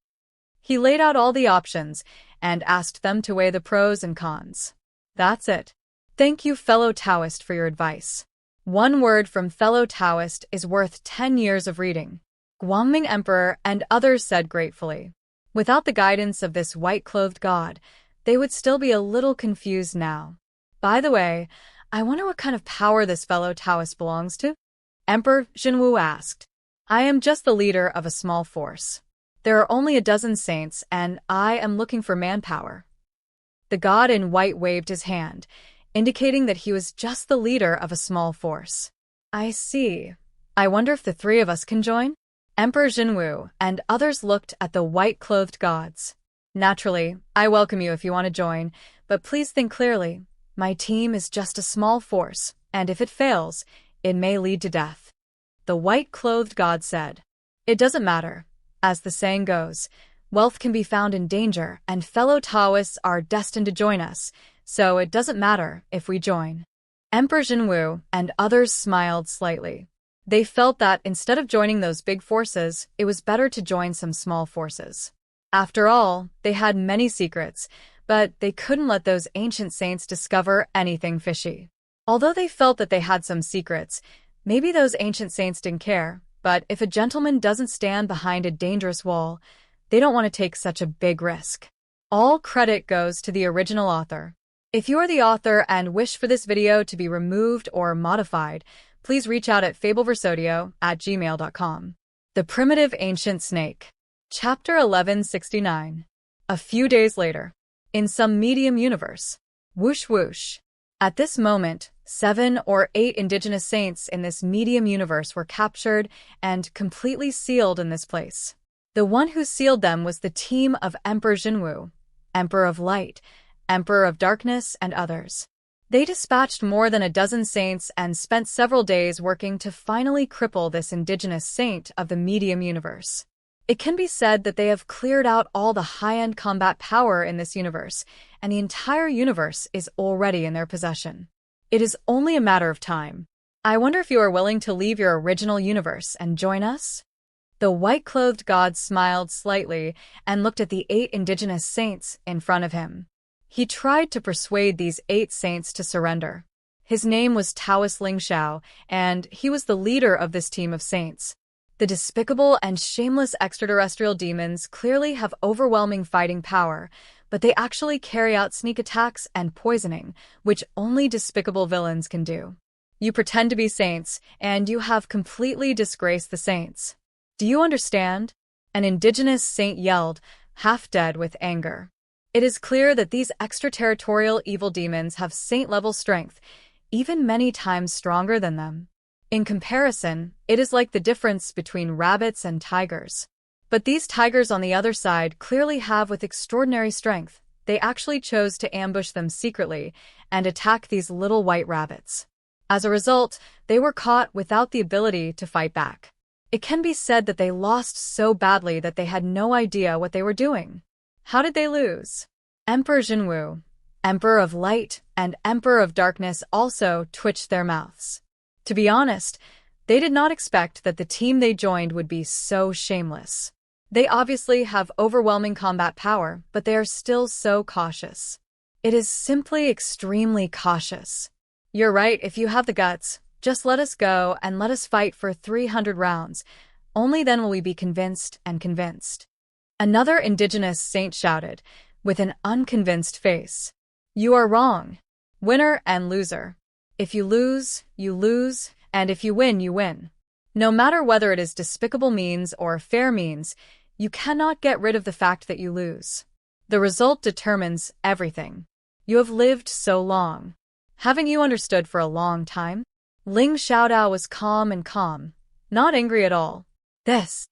He laid out all the options and asked them to weigh the pros and cons. That's it. Thank you, fellow Taoist, for your advice. One word from fellow Taoist is worth 10 years of reading. Guangming Emperor and others said gratefully. Without the guidance of this white-clothed god, they would still be a little confused now. By the way, I wonder what kind of power this fellow Taoist belongs to? Emperor Jinwu asked. I am just the leader of a small force. There are only a dozen saints, and I am looking for manpower. The god in white waved his hand, indicating that he was just the leader of a small force. I see. I wonder if the 3 of us can join? Emperor Jinwu and others looked at the white-clothed gods. Naturally, I welcome you if you want to join, but please think clearly. My team is just a small force, and if it fails, it may lead to death. The white-clothed god said. It doesn't matter. As the saying goes, wealth can be found in danger, and fellow Taoists are destined to join us, so it doesn't matter if we join. Emperor Jinwu and others smiled slightly. They felt that instead of joining those big forces, it was better to join some small forces. After all, they had many secrets, but they couldn't let those ancient saints discover anything fishy. Although they felt that they had some secrets, maybe those ancient saints didn't care, but if a gentleman doesn't stand behind a dangerous wall, they don't want to take such a big risk. All credit goes to the original author. If you are the author and wish for this video to be removed or modified, please reach out at fabelversodio@gmail.com. The Primitive Ancient Snake. Chapter 1169. A few days later. In some medium universe. Whoosh whoosh. At this moment, 7 or 8 indigenous saints in this medium universe were captured and completely sealed in this place. The one who sealed them was the team of Emperor Jinwu, Emperor of Light, Emperor of Darkness, and others. They dispatched more than a dozen saints and spent several days working to finally cripple this indigenous saint of the medium universe. It can be said that they have cleared out all the high-end combat power in this universe, and the entire universe is already in their possession. It is only a matter of time. I wonder if you are willing to leave your original universe and join us? The white-clothed god smiled slightly and looked at the 8 indigenous saints in front of him. He tried to persuade these 8 saints to surrender. His name was Taoist Xianxia, and he was the leader of this team of saints. The despicable and shameless extraterrestrial demons clearly have overwhelming fighting power, but they actually carry out sneak attacks and poisoning, which only despicable villains can do. You pretend to be saints, and you have completely disgraced the saints. Do you understand? An indigenous saint yelled, half dead with anger. It is clear that these extraterritorial evil demons have saint-level strength, even many times stronger than them. In comparison, it is like the difference between rabbits and tigers. But these tigers on the other side clearly have with extraordinary strength. They actually chose to ambush them secretly and attack these little white rabbits. As a result, they were caught without the ability to fight back. It can be said that they lost so badly that they had no idea what they were doing. How did they lose? Emperor Jinwu, Emperor of Light, and Emperor of Darkness also twitched their mouths. To be honest, they did not expect that the team they joined would be so shameless. They obviously have overwhelming combat power, but they are still so cautious. It is simply extremely cautious. You're right, if you have the guts, just let us go and let us fight for 300 rounds. Only then will we be convinced and convinced. Another indigenous saint shouted, with an unconvinced face. You are wrong. Winner and loser. If you lose, and if you win, you win. No matter whether it is despicable means or fair means, you cannot get rid of the fact that you lose. The result determines everything. You have lived so long. Haven't you understood for a long time? Ling Xiaodao was calm, not angry at all. This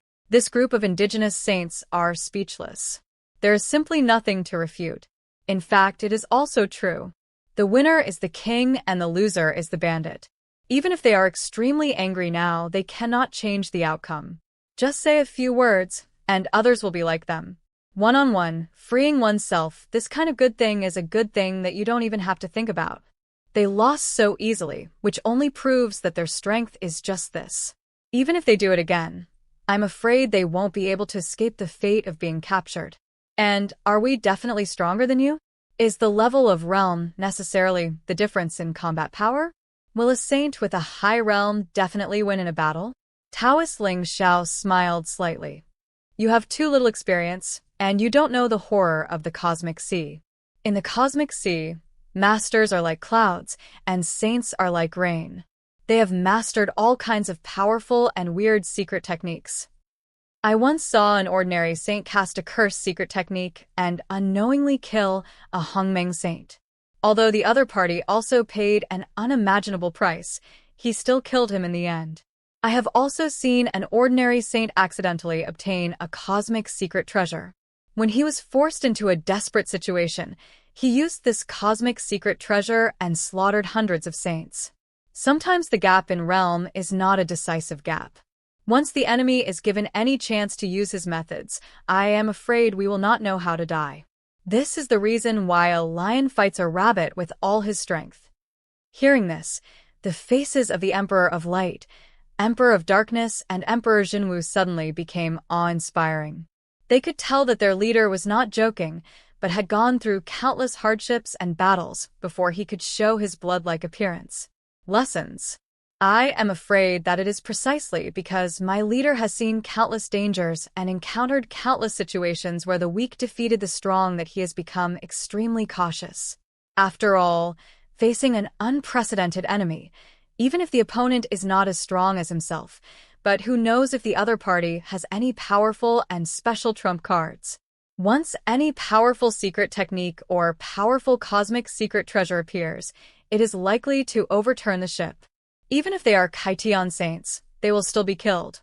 group of indigenous saints are speechless. There is simply nothing to refute. In fact, it is also true. The winner is the king and the loser is the bandit. Even if they are extremely angry now, they cannot change the outcome. Just say a few words, and others will be like them. One-on-one, freeing oneself, this kind of good thing is a good thing that you don't even have to think about. They lost so easily, which only proves that their strength is just this. Even if they do it again, I'm afraid they won't be able to escape the fate of being captured. And are we definitely stronger than you? Is the level of realm necessarily the difference in combat power? Will a saint with a high realm definitely win in a battle? Taoist Ling Xiao smiled slightly. You have too little experience, and you don't know the horror of the cosmic sea. In the cosmic sea, masters are like clouds, and saints are like rain. They have mastered all kinds of powerful and weird secret techniques. I once saw an ordinary saint cast a cursed secret technique and unknowingly kill a Hongmeng saint. Although the other party also paid an unimaginable price, he still killed him in the end. I have also seen an ordinary saint accidentally obtain a cosmic secret treasure. When he was forced into a desperate situation, he used this cosmic secret treasure and slaughtered hundreds of saints. Sometimes the gap in realm is not a decisive gap. Once the enemy is given any chance to use his methods, I am afraid we will not know how to die. This is the reason why a lion fights a rabbit with all his strength." Hearing this, the faces of the Emperor of Light, Emperor of Darkness, and Emperor Jinwu suddenly became awe-inspiring. They could tell that their leader was not joking, but had gone through countless hardships and battles before he could show his blood-like appearance. Lessons. I am afraid that it is precisely because my leader has seen countless dangers and encountered countless situations where the weak defeated the strong that he has become extremely cautious. After all, facing an unprecedented enemy, even if the opponent is not as strong as himself, but who knows if the other party has any powerful and special trump cards. Once any powerful secret technique or powerful cosmic secret treasure appears, it is likely to overturn the ship. Even if they are Kaition saints, they will still be killed.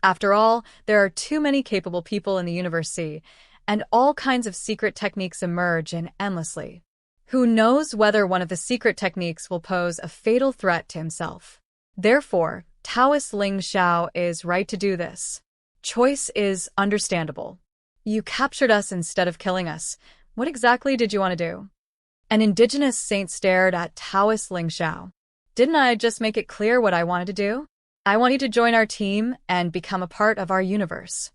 After all, there are too many capable people in the universe C, and all kinds of secret techniques emerge endlessly. Who knows whether one of the secret techniques will pose a fatal threat to himself? Therefore, Taoist Ling Xiao is right to do this. Choice is understandable. You captured us instead of killing us. What exactly did you want to do? An indigenous saint stared at Taoist Ling Xiao. Didn't I just make it clear what I wanted to do? I want you to join our team and become a part of our universe.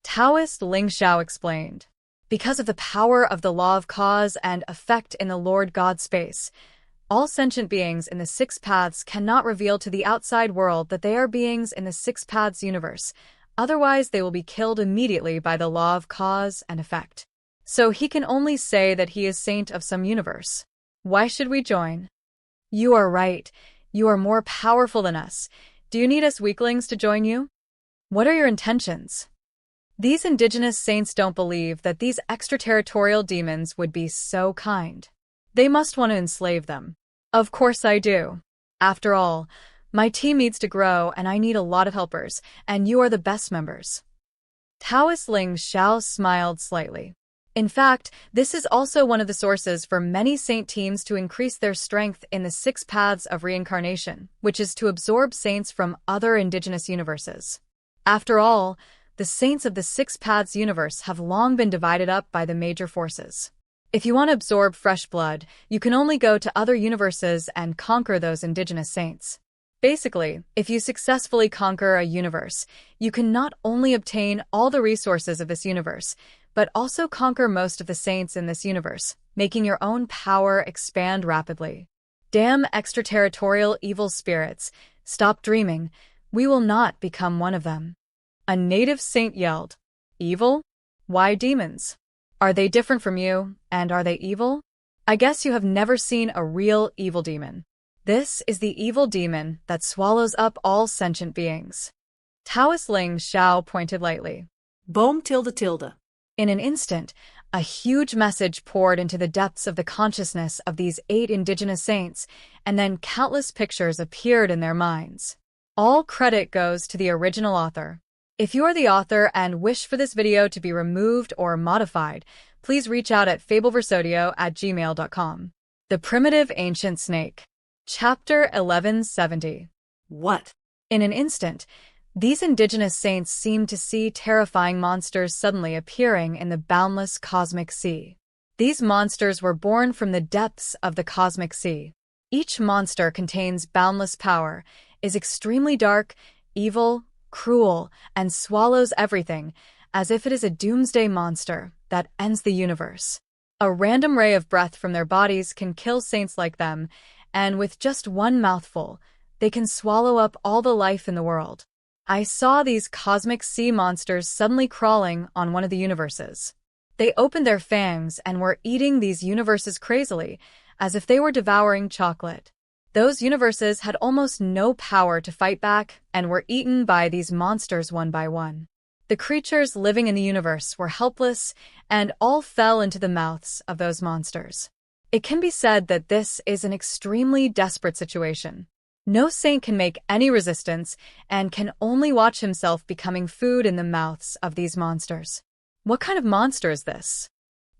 Taoist Ling Xiao explained. Because of the power of the law of cause and effect in the Lord God space, all sentient beings in the Six Paths cannot reveal to the outside world that they are beings in the Six Paths universe, otherwise they will be killed immediately by the law of cause and effect. So he can only say that he is saint of some universe. Why should we join? You are right. You are more powerful than us. Do you need us weaklings to join you? What are your intentions? These indigenous saints don't believe that these extraterritorial demons would be so kind. They must want to enslave them. Of course I do. After all, my team needs to grow and I need a lot of helpers, and you are the best members. Taoist Ling Xiao smiled slightly. In fact, this is also one of the sources for many saint teams to increase their strength in the Six Paths of Reincarnation, which is to absorb saints from other indigenous universes. After all, the saints of the Six Paths universe have long been divided up by the major forces. If you want to absorb fresh blood, you can only go to other universes and conquer those indigenous saints. Basically, if you successfully conquer a universe, you can not only obtain all the resources of this universe, but also conquer most of the saints in this universe, making your own power expand rapidly. Damn extraterritorial evil spirits, stop dreaming. We will not become one of them. A native saint yelled. Evil? Why demons? Are they different from you, and are they evil? I guess you have never seen a real evil demon. This is the evil demon that swallows up all sentient beings. Taoist Ling Xiao pointed lightly. Boom tilde tilde. In an instant, a huge message poured into the depths of the consciousness of these 8 indigenous saints, and then countless pictures appeared in their minds. All credit goes to the original author. If you are the author and wish for this video to be removed or modified, please reach out at fabelverse@gmail.com. The Primitive Ancient Snake. Chapter 1170. What? In an instant, these indigenous saints seemed to see terrifying monsters suddenly appearing in the boundless cosmic sea. These monsters were born from the depths of the cosmic sea. Each monster contains boundless power, is extremely dark, evil, cruel, and swallows everything, as if it is a doomsday monster that ends the universe. A random ray of breath from their bodies can kill saints like them, and with just one mouthful, they can swallow up all the life in the world. I saw these cosmic sea monsters suddenly crawling on one of the universes. They opened their fangs and were eating these universes crazily, as if they were devouring chocolate. Those universes had almost no power to fight back and were eaten by these monsters one by one. The creatures living in the universe were helpless and all fell into the mouths of those monsters. It can be said that this is an extremely desperate situation. No saint can make any resistance and can only watch himself becoming food in the mouths of these monsters. What kind of monster is this?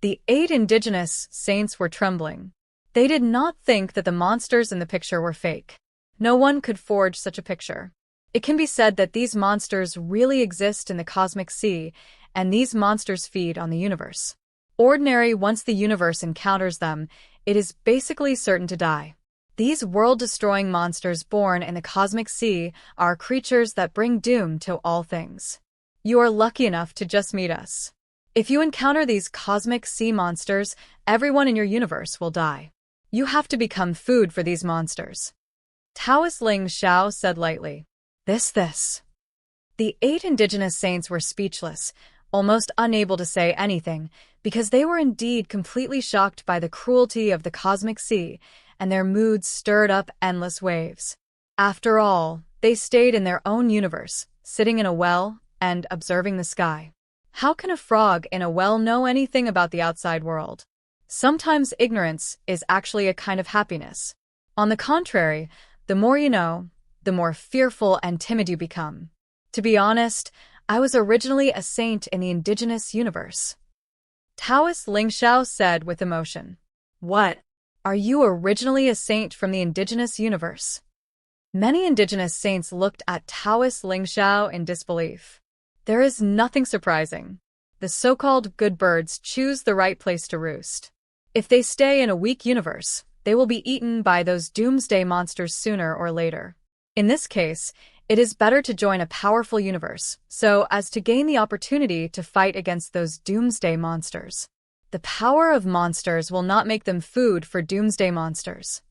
The 8 indigenous saints were trembling. They did not think that the monsters in the picture were fake. No one could forge such a picture. It can be said that these monsters really exist in the cosmic sea, and these monsters feed on the universe. Once the universe encounters them, it is basically certain to die. These world-destroying monsters born in the cosmic sea are creatures that bring doom to all things. You are lucky enough to just meet us. If you encounter these cosmic sea monsters, everyone in your universe will die. You have to become food for these monsters. Taoist Ling Xiao said lightly. This. The 8 indigenous saints were speechless, almost unable to say anything, because they were indeed completely shocked by the cruelty of the cosmic sea, and their moods stirred up endless waves. After all, they stayed in their own universe, sitting in a well and observing the sky. How can a frog in a well know anything about the outside world? Sometimes ignorance is actually a kind of happiness. On the contrary, the more you know, the more fearful and timid you become. To be honest, I was originally a saint in the indigenous universe. Taoist Ling Xiao said with emotion. What? Are you originally a saint from the indigenous universe? Many indigenous saints looked at Taoist Ling Xiao in disbelief. There is nothing surprising. The so-called good birds choose the right place to roost. If they stay in a weak universe, they will be eaten by those doomsday monsters sooner or later. In this case, it is better to join a powerful universe, so as to gain the opportunity to fight against those doomsday monsters. The power of monsters will not make them food for doomsday monsters.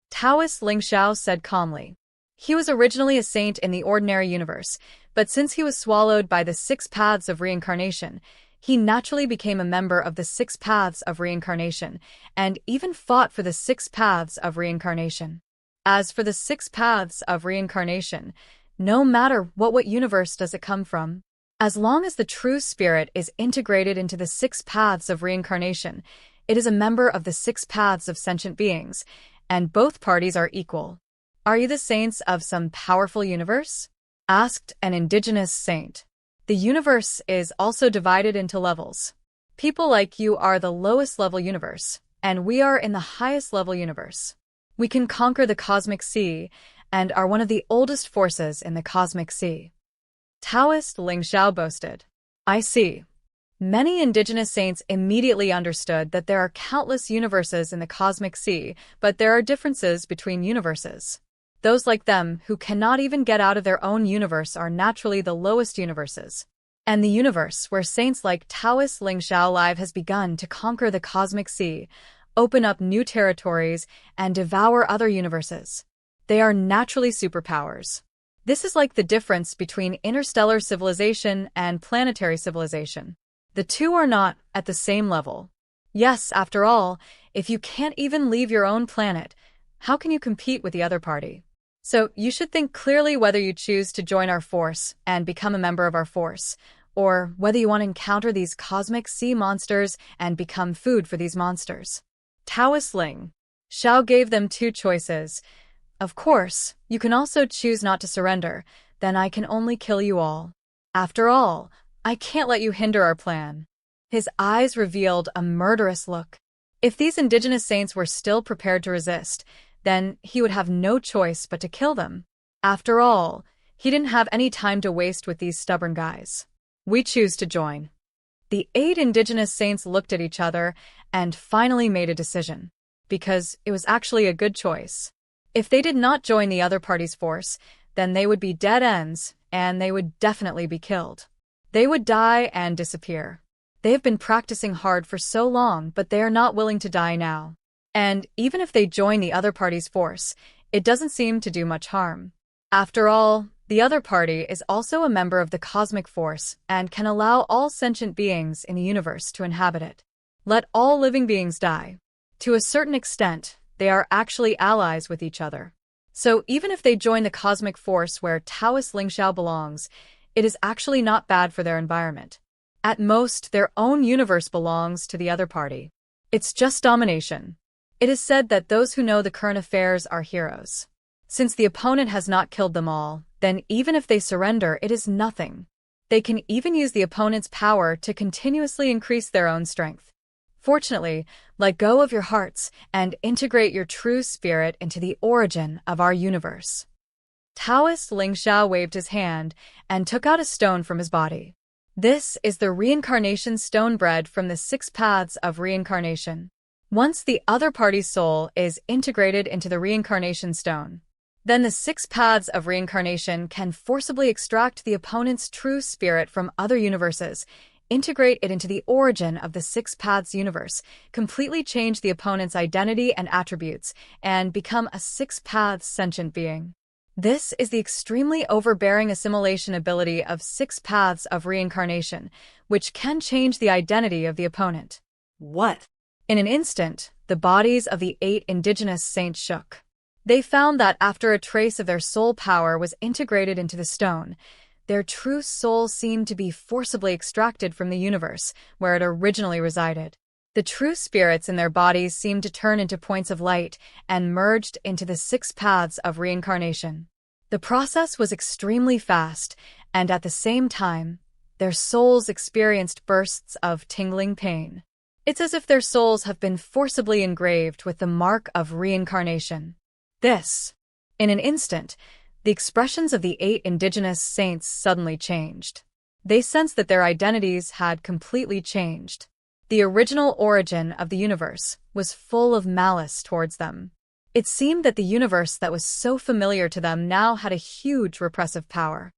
Taoist Ling Xiao said calmly. He was originally a saint in the ordinary universe, but since he was swallowed by the 6 paths of reincarnation, he naturally became a member of the 6 paths of reincarnation, and even fought for the 6 paths of reincarnation. As for the 6 paths of reincarnation, no matter what universe does it come from, as long as the true spirit is integrated into the 6 paths of reincarnation, it is a member of the 6 paths of sentient beings, and both parties are equal. Are you the saints of some powerful universe? Asked an indigenous saint. The universe is also divided into levels. People like you are the lowest level universe, and we are in the highest level universe. We can conquer the cosmic sea, and are one of the oldest forces in the cosmic sea. Taoist Ling Xiao boasted. I see. Many indigenous saints immediately understood that there are countless universes in the cosmic sea, but there are differences between universes. Those like them who cannot even get out of their own universe are naturally the lowest universes. And the universe where saints like Taoist Ling Xiao live has begun to conquer the cosmic sea, open up new territories, and devour other universes. They are naturally superpowers. This is like the difference between interstellar civilization and planetary civilization. The two are not at the same level. Yes, after all, if you can't even leave your own planet, how can you compete with the other party? So you should think clearly whether you choose to join our force and become a member of our force, or whether you want to encounter these cosmic sea monsters and become food for these monsters. Taoist Ling Xiao gave them 2 choices. Of course, you can also choose not to surrender, then I can only kill you all. After all, I can't let you hinder our plan. His eyes revealed a murderous look. If these indigenous saints were still prepared to resist, then he would have no choice but to kill them. After all, he didn't have any time to waste with these stubborn guys. We choose to join. The 8 indigenous saints looked at each other and finally made a decision, because it was actually a good choice. If they did not join the other party's force, then they would be dead ends, and they would definitely be killed. They would die and disappear. They have been practicing hard for so long, but they are not willing to die now. And even if they join the other party's force, it doesn't seem to do much harm. After all, the other party is also a member of the cosmic force and can allow all sentient beings in the universe to inhabit it. Let all living beings die. To a certain extent, they are actually allies with each other. So even if they join the cosmic force where Taoist Ling Xiao belongs, it is actually not bad for their environment. At most, their own universe belongs to the other party. It's just domination. It is said that those who know the current affairs are heroes. Since the opponent has not killed them all, then even if they surrender, it is nothing. They can even use the opponent's power to continuously increase their own strength. Fortunately, let go of your hearts and integrate your true spirit into the origin of our universe. Taoist Xianxia waved his hand and took out a stone from his body. This is the reincarnation stone bred from the 6 paths of reincarnation. Once the other party's soul is integrated into the reincarnation stone, then the 6 paths of reincarnation can forcibly extract the opponent's true spirit from other universes, integrate it into the origin of the 6 paths universe, completely change the opponent's identity and attributes, and become a 6 paths sentient being. This is the extremely overbearing assimilation ability of 6 paths of reincarnation, which can change the identity of the opponent. What? In an instant, the bodies of the 8 indigenous saints shook. They found that after a trace of their soul power was integrated into the stone, their true soul seemed to be forcibly extracted from the universe where it originally resided. The true spirits in their bodies seemed to turn into points of light and merged into the 6 paths of reincarnation. The process was extremely fast, and at the same time, their souls experienced bursts of tingling pain. It's as if their souls have been forcibly engraved with the mark of reincarnation. In an instant, the expressions of the 8 indigenous saints suddenly changed. They sensed that their identities had completely changed. The original origin of the universe was full of malice towards them. It seemed that the universe that was so familiar to them now had a huge repressive power.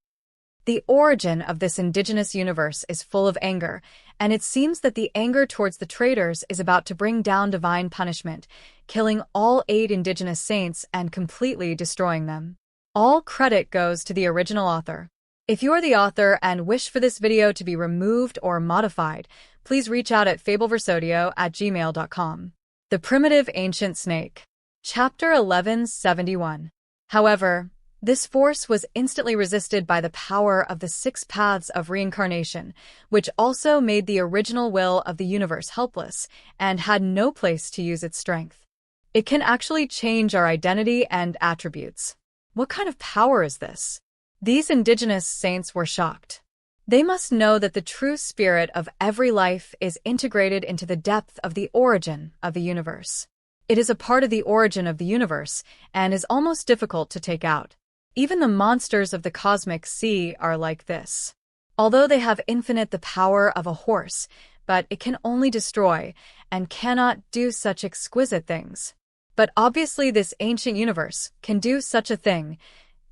The origin of this indigenous universe is full of anger, and it seems that the anger towards the traitors is about to bring down divine punishment, killing all 8 indigenous saints and completely destroying them. All credit goes to the original author. If you are the author and wish for this video to be removed or modified, please reach out at fabelversodio@gmail.com. The Primitive Ancient Snake. Chapter 1171. However, this force was instantly resisted by the power of the 6 paths of reincarnation, which also made the original will of the universe helpless and had no place to use its strength. It can actually change our identity and attributes. What kind of power is this? These indigenous saints were shocked. They must know that the true spirit of every life is integrated into the depth of the origin of the universe. It is a part of the origin of the universe and is almost difficult to take out. Even the monsters of the cosmic sea are like this. Although they have infinite the power of a horse, but it can only destroy and cannot do such exquisite things. But obviously this ancient universe can do such a thing,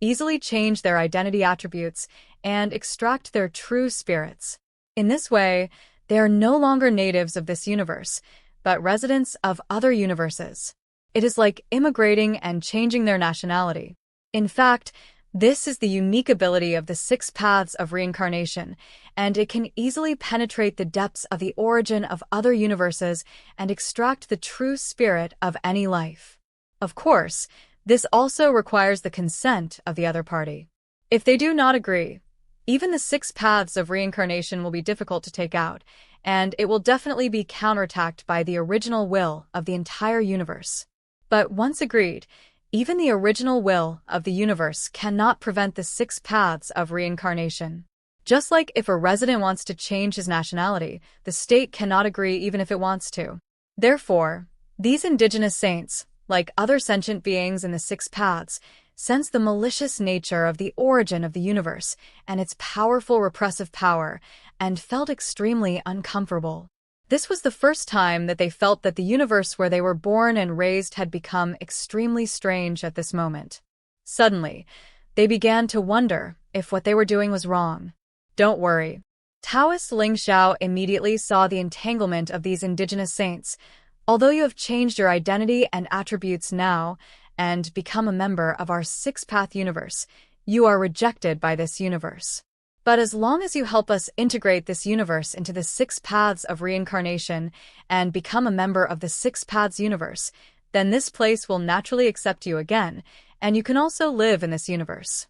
easily change their identity attributes, and extract their true spirits. In this way, they are no longer natives of this universe, but residents of other universes. It is like immigrating and changing their nationality. In fact, this is the unique ability of the 6 paths of reincarnation, and it can easily penetrate the depths of the origin of other universes and extract the true spirit of any life. Of course, this also requires the consent of the other party. If they do not agree, even the 6 paths of reincarnation will be difficult to take out, and it will definitely be counterattacked by the original will of the entire universe. But once agreed, even the original will of the universe cannot prevent the 6 paths of reincarnation. Just like if a resident wants to change his nationality, the state cannot agree even if it wants to. Therefore, these indigenous saints, like other sentient beings in the 6 paths, sense the malicious nature of the origin of the universe and its powerful repressive power, and felt extremely uncomfortable. This was the first time that they felt that the universe where they were born and raised had become extremely strange at this moment. Suddenly, they began to wonder if what they were doing was wrong. Don't worry. Taoist Xianxia immediately saw the entanglement of these indigenous saints. Although you have changed your identity and attributes now and become a member of our 6-path universe, you are rejected by this universe. But as long as you help us integrate this universe into the 6 paths of reincarnation and become a member of the 6 paths universe, then this place will naturally accept you again, and you can also live in this universe.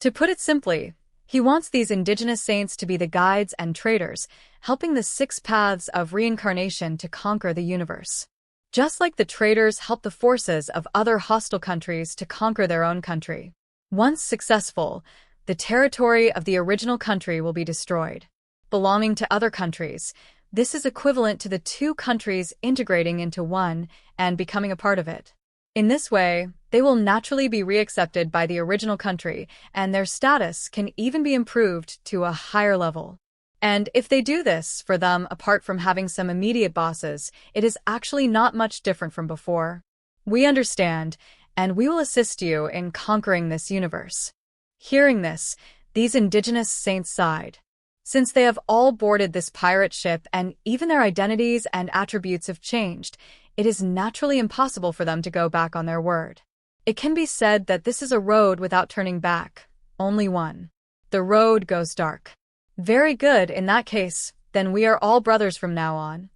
To put it simply, he wants these indigenous saints to be the guides and traders, helping the 6 paths of reincarnation to conquer the universe. Just like the traders help the forces of other hostile countries to conquer their own country. Once successful, the territory of the original country will be destroyed. Belonging to other countries, this is equivalent to the 2 countries integrating into one and becoming a part of it. In this way, they will naturally be reaccepted by the original country, and their status can even be improved to a higher level. And if they do this for them, apart from having some immediate bosses, it is actually not much different from before. We understand, and we will assist you in conquering this universe. Hearing this, these indigenous saints sighed. Since they have all boarded this pirate ship and even their identities and attributes have changed, it is naturally impossible for them to go back on their word. It can be said that this is a road without turning back, only one. The road goes dark. Very good, in that case, then we are all brothers from now on.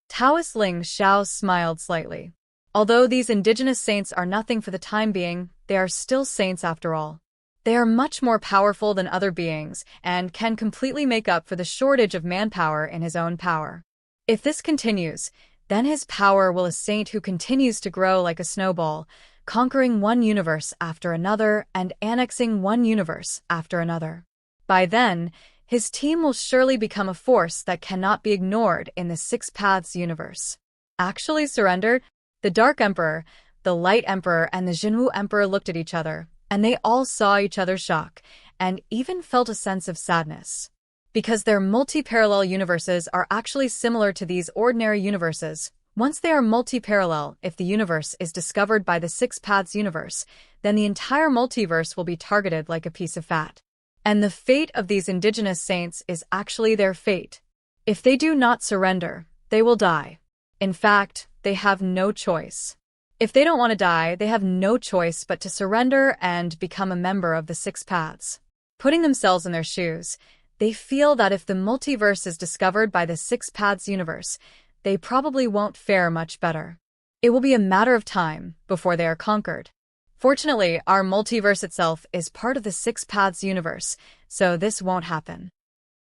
Taoist Ling Xiao smiled slightly. Although these indigenous saints are nothing for the time being, they are still saints after all. They are much more powerful than other beings and can completely make up for the shortage of manpower in his own power. If this continues, then his power will a saint who continues to grow like a snowball, conquering one universe after another and annexing one universe after another. By then, his team will surely become a force that cannot be ignored in the Six Paths universe. Actually surrendered? The Dark Emperor, the Light Emperor, and the Jinwu Emperor looked at each other, and they all saw each other's shock, and even felt a sense of sadness. Because their multi-parallel universes are actually similar to these ordinary universes, once they are multi-parallel, if the universe is discovered by the Six Paths universe, then the entire multiverse will be targeted like a piece of fat. And the fate of these indigenous saints is actually their fate. If they do not surrender, they will die. In fact, they have no choice. If they don't want to die, they have no choice but to surrender and become a member of the Six Paths. Putting themselves in their shoes, they feel that if the multiverse is discovered by the Six Paths universe, they probably won't fare much better. It will be a matter of time before they are conquered. Fortunately, our multiverse itself is part of the Six Paths universe, so this won't happen.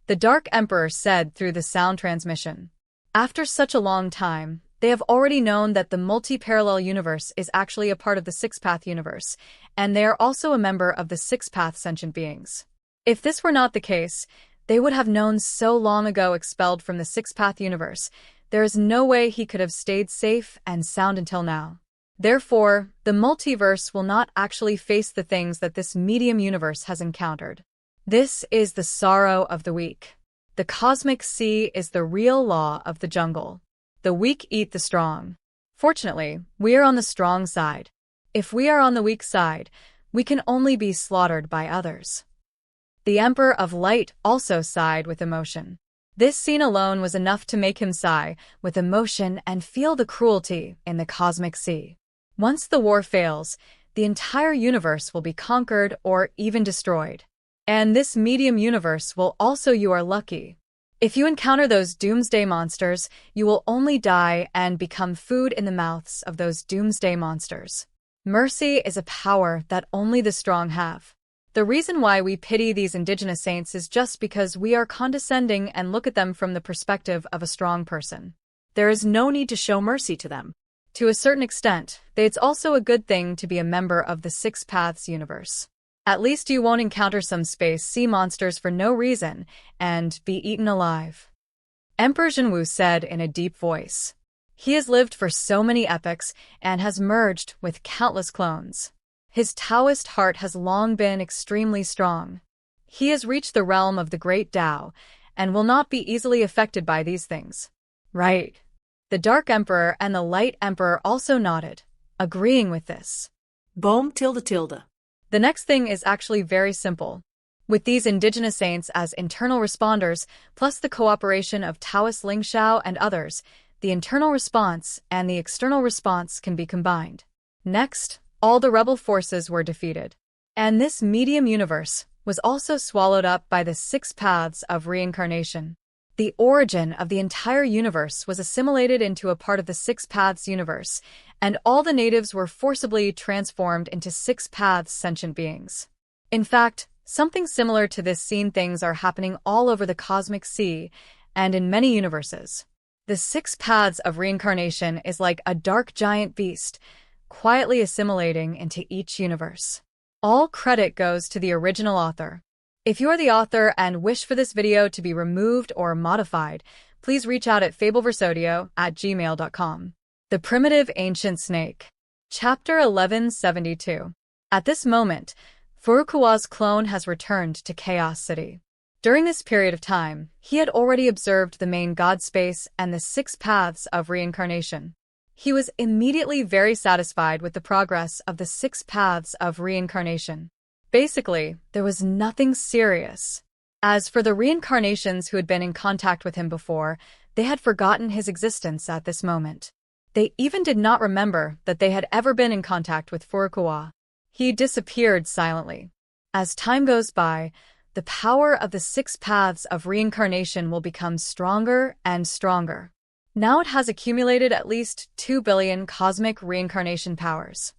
The Dark Emperor said through the sound transmission. After such a long time, they have already known that the multi-parallel universe is actually a part of the Six Path universe, and they are also a member of the Six Path sentient beings. If this were not the case, they would have known so long ago expelled from the Six Path universe. There is no way he could have stayed safe and sound until now. Therefore, the multiverse will not actually face the things that this medium universe has encountered. This is the sorrow of the weak. The cosmic sea is the real law of the jungle. The weak eat the strong. Fortunately, we are on the strong side. If we are on the weak side, we can only be slaughtered by others. The Emperor of Light also sighed with emotion. This scene alone was enough to make him sigh with emotion and feel the cruelty in the cosmic sea. Once the war fails, the entire universe will be conquered or even destroyed. And this medium universe will also, you are lucky. If you encounter those doomsday monsters, you will only die and become food in the mouths of those doomsday monsters. Mercy is a power that only the strong have. The reason why we pity these indigenous saints is just because we are condescending and look at them from the perspective of a strong person. There is no need to show mercy to them. To a certain extent, it's also a good thing to be a member of the Six Paths universe. At least you won't encounter some space sea monsters for no reason and be eaten alive. Emperor Jinwu said in a deep voice. He has lived for so many epochs and has merged with countless clones. His Taoist heart has long been extremely strong. He has reached the realm of the Great Tao and will not be easily affected by these things. Right. The Dark Emperor and the Light Emperor also nodded, agreeing with this. Bohm tilde tilde. The next thing is actually very simple. With these indigenous saints as internal responders, plus the cooperation of Taoist Ling Xiao and others, the internal response and the external response can be combined. Next, all the rebel forces were defeated. And this medium universe was also swallowed up by the Six Paths of Reincarnation. The origin of the entire universe was assimilated into a part of the Six Paths universe, and all the natives were forcibly transformed into Six Paths sentient beings. In fact, something similar to this scene things are happening all over the cosmic sea and in many universes. The Six Paths of Reincarnation is like a dark giant beast, quietly assimilating into each universe. All credit goes to the original author. If you are the author and wish for this video to be removed or modified, please reach out at fabelverse@gmail.com. The Primitive Ancient Snake. Chapter 1172. At this moment, Furukawa's clone has returned to Chaos City. During this period of time, he had already observed the main god space and the 6 paths of reincarnation. He was immediately very satisfied with the progress of the 6 paths of reincarnation. Basically, there was nothing serious. As for the reincarnations who had been in contact with him before, they had forgotten his existence at this moment. They even did not remember that they had ever been in contact with Furukawa. He disappeared silently. As time goes by, the power of the 6 paths of reincarnation will become stronger and stronger. Now it has accumulated at least 2 billion cosmic reincarnation powers.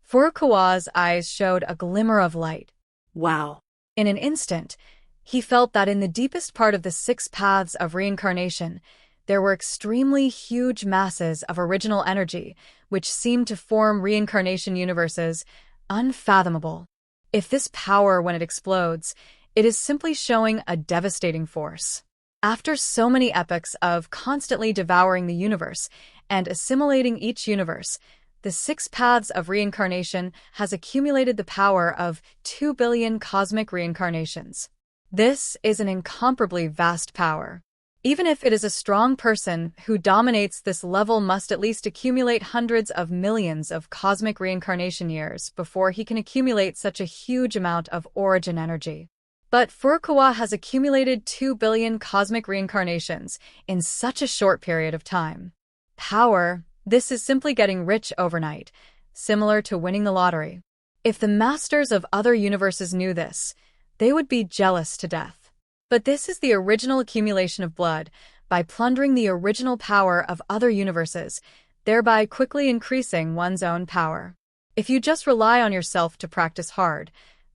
Furukawa's eyes showed a glimmer of light. Wow. In an instant, he felt that in the deepest part of the 6 paths of reincarnation, there were extremely huge masses of original energy, which seemed to form reincarnation universes unfathomable. If this power, when it explodes, it is simply showing a devastating force. After so many epochs of constantly devouring the universe and assimilating each universe, the 6 paths of reincarnation has accumulated the power of 2 billion cosmic reincarnations. This is an incomparably vast power. Even if it is a strong person who dominates this level must at least accumulate hundreds of millions of cosmic reincarnation years before he can accumulate such a huge amount of origin energy. But Furukawa has accumulated 2 billion cosmic reincarnations in such a short period of time. Power, this is simply getting rich overnight, similar to winning the lottery. If the masters of other universes knew this, they would be jealous to death. But this is the original accumulation of blood, by plundering the original power of other universes, thereby quickly increasing one's own power. If you just rely on yourself to practice hard,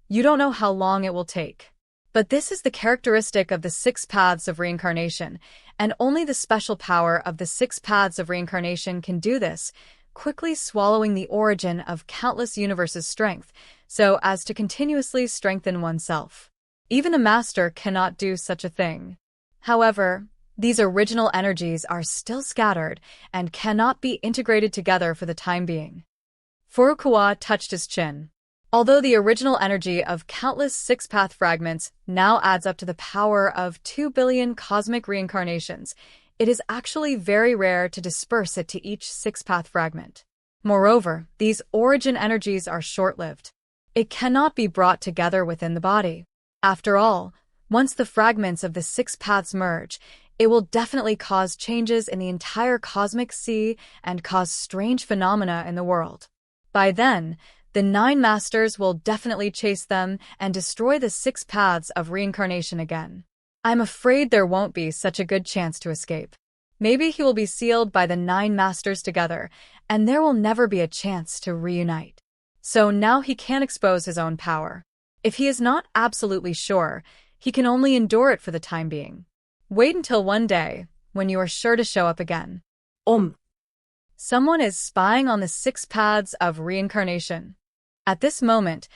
you don't know how long it will take. But this is the characteristic of the 6 paths of reincarnation, and only the special power of the 6 paths of reincarnation can do this, quickly swallowing the origin of countless universes' strength, so as to continuously strengthen oneself. Even a master cannot do such a thing. However, these original energies are still scattered and cannot be integrated together for the time being. Furukawa touched his chin. Although the original energy of countless 6-path fragments now adds up to the power of 2 billion cosmic reincarnations, it is actually very rare to disperse it to each 6-path fragment. Moreover, these origin energies are short-lived. It cannot be brought together within the body. After all, once the fragments of the 6 paths merge, it will definitely cause changes in the entire cosmic sea and cause strange phenomena in the world. By then, the 9 masters will definitely chase them and destroy the 6 paths of reincarnation again. I'm afraid there won't be such a good chance to escape. Maybe he will be sealed by the 9 masters together, and there will never be a chance to reunite. So now he can't expose his own power. If he is not absolutely sure, he can only endure it for the time being. Wait until one day, when you are sure to show up again. Someone is spying on the 6 paths of reincarnation. At this moment,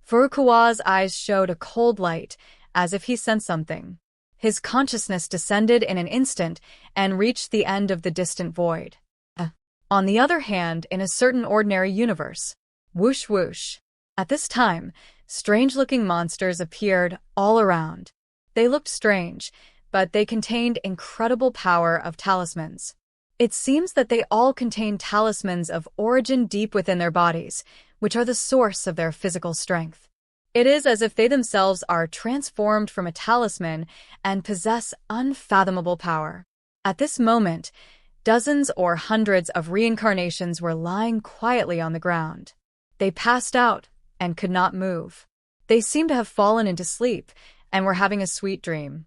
Furukawa's eyes showed a cold light, as if he sensed something. His consciousness descended in an instant and reached the end of the distant void. On the other hand, in a certain ordinary universe, whoosh whoosh. At this time, strange-looking monsters appeared all around. They looked strange, but they contained incredible power of talismans. It seems that they all contain talismans of origin deep within their bodies, which are the source of their physical strength. It is as if they themselves are transformed from a talisman and possess unfathomable power. At this moment, dozens or hundreds of reincarnations were lying quietly on the ground. They passed out and could not move. They seemed to have fallen into sleep and were having a sweet dream.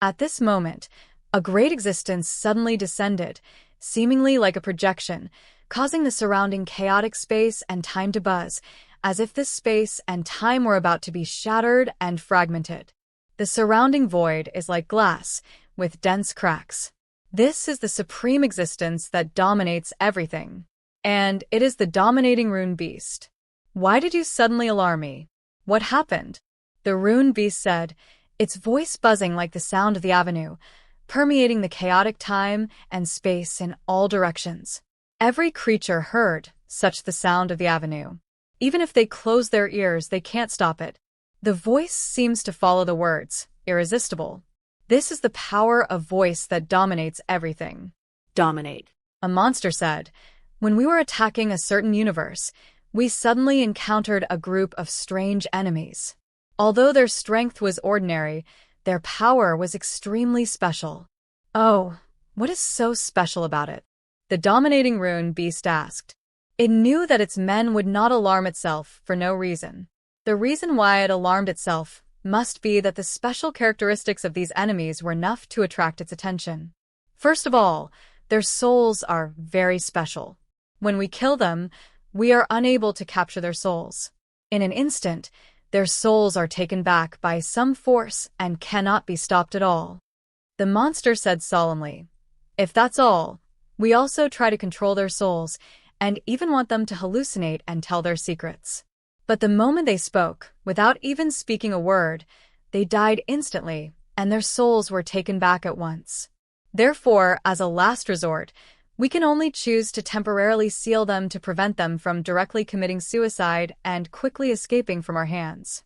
At this moment, a great existence suddenly descended, seemingly like a projection, causing the surrounding chaotic space and time to buzz, as if this space and time were about to be shattered and fragmented. The surrounding void is like glass, with dense cracks. This is the supreme existence that dominates everything. And it is the dominating rune beast. Why did you suddenly alarm me? What happened? The rune beast said, its voice buzzing like the sound of the avenue, permeating the chaotic time and space in all directions. Every creature heard such the sound of the avenue. Even if they close their ears, they can't stop it. The voice seems to follow the words, irresistible. This is the power of voice that dominates everything. Dominate. A monster said, "When we were attacking a certain universe, we suddenly encountered a group of strange enemies. Although their strength was ordinary, their power was extremely special." Oh, what is so special about it? The dominating rune beast asked. It knew that its men would not alarm itself for no reason. The reason why it alarmed itself must be that the special characteristics of these enemies were enough to attract its attention. First of all, their souls are very special. When we kill them, we are unable to capture their souls. In an instant, their souls are taken back by some force and cannot be stopped at all. The monster said solemnly, "If that's all, we also try to control their souls and even want them to hallucinate and tell their secrets." But the moment they spoke, without even speaking a word, they died instantly, and their souls were taken back at once. Therefore, as a last resort, we can only choose to temporarily seal them to prevent them from directly committing suicide and quickly escaping from our hands.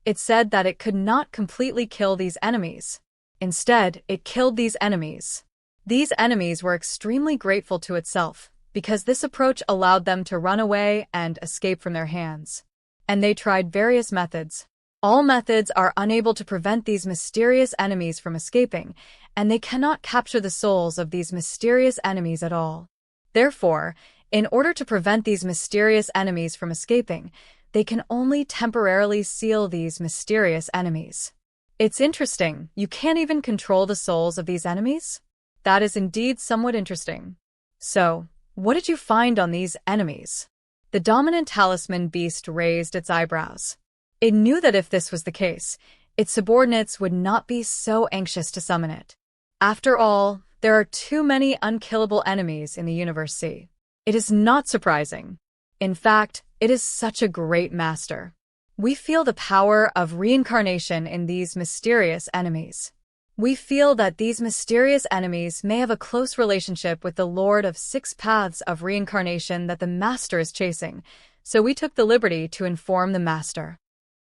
It said that it could not completely kill these enemies. Instead, it killed these enemies. These enemies were extremely grateful to itself, because this approach allowed them to run away and escape from their hands. And they tried various methods. All methods are unable to prevent these mysterious enemies from escaping, and they cannot capture the souls of these mysterious enemies at all. Therefore, in order to prevent these mysterious enemies from escaping, they can only temporarily seal these mysterious enemies. It's interesting, you can't even control the souls of these enemies? That is indeed somewhat interesting. So, what did you find on these enemies? The dominant talisman beast raised its eyebrows. It knew that if this was the case, its subordinates would not be so anxious to summon it. After all, there are too many unkillable enemies in the Universe C. It is not surprising. In fact, it is such a great master. We feel the power of reincarnation in these mysterious enemies. We feel that these mysterious enemies may have a close relationship with the Lord of Six Paths of Reincarnation that the Master is chasing, so we took the liberty to inform the Master.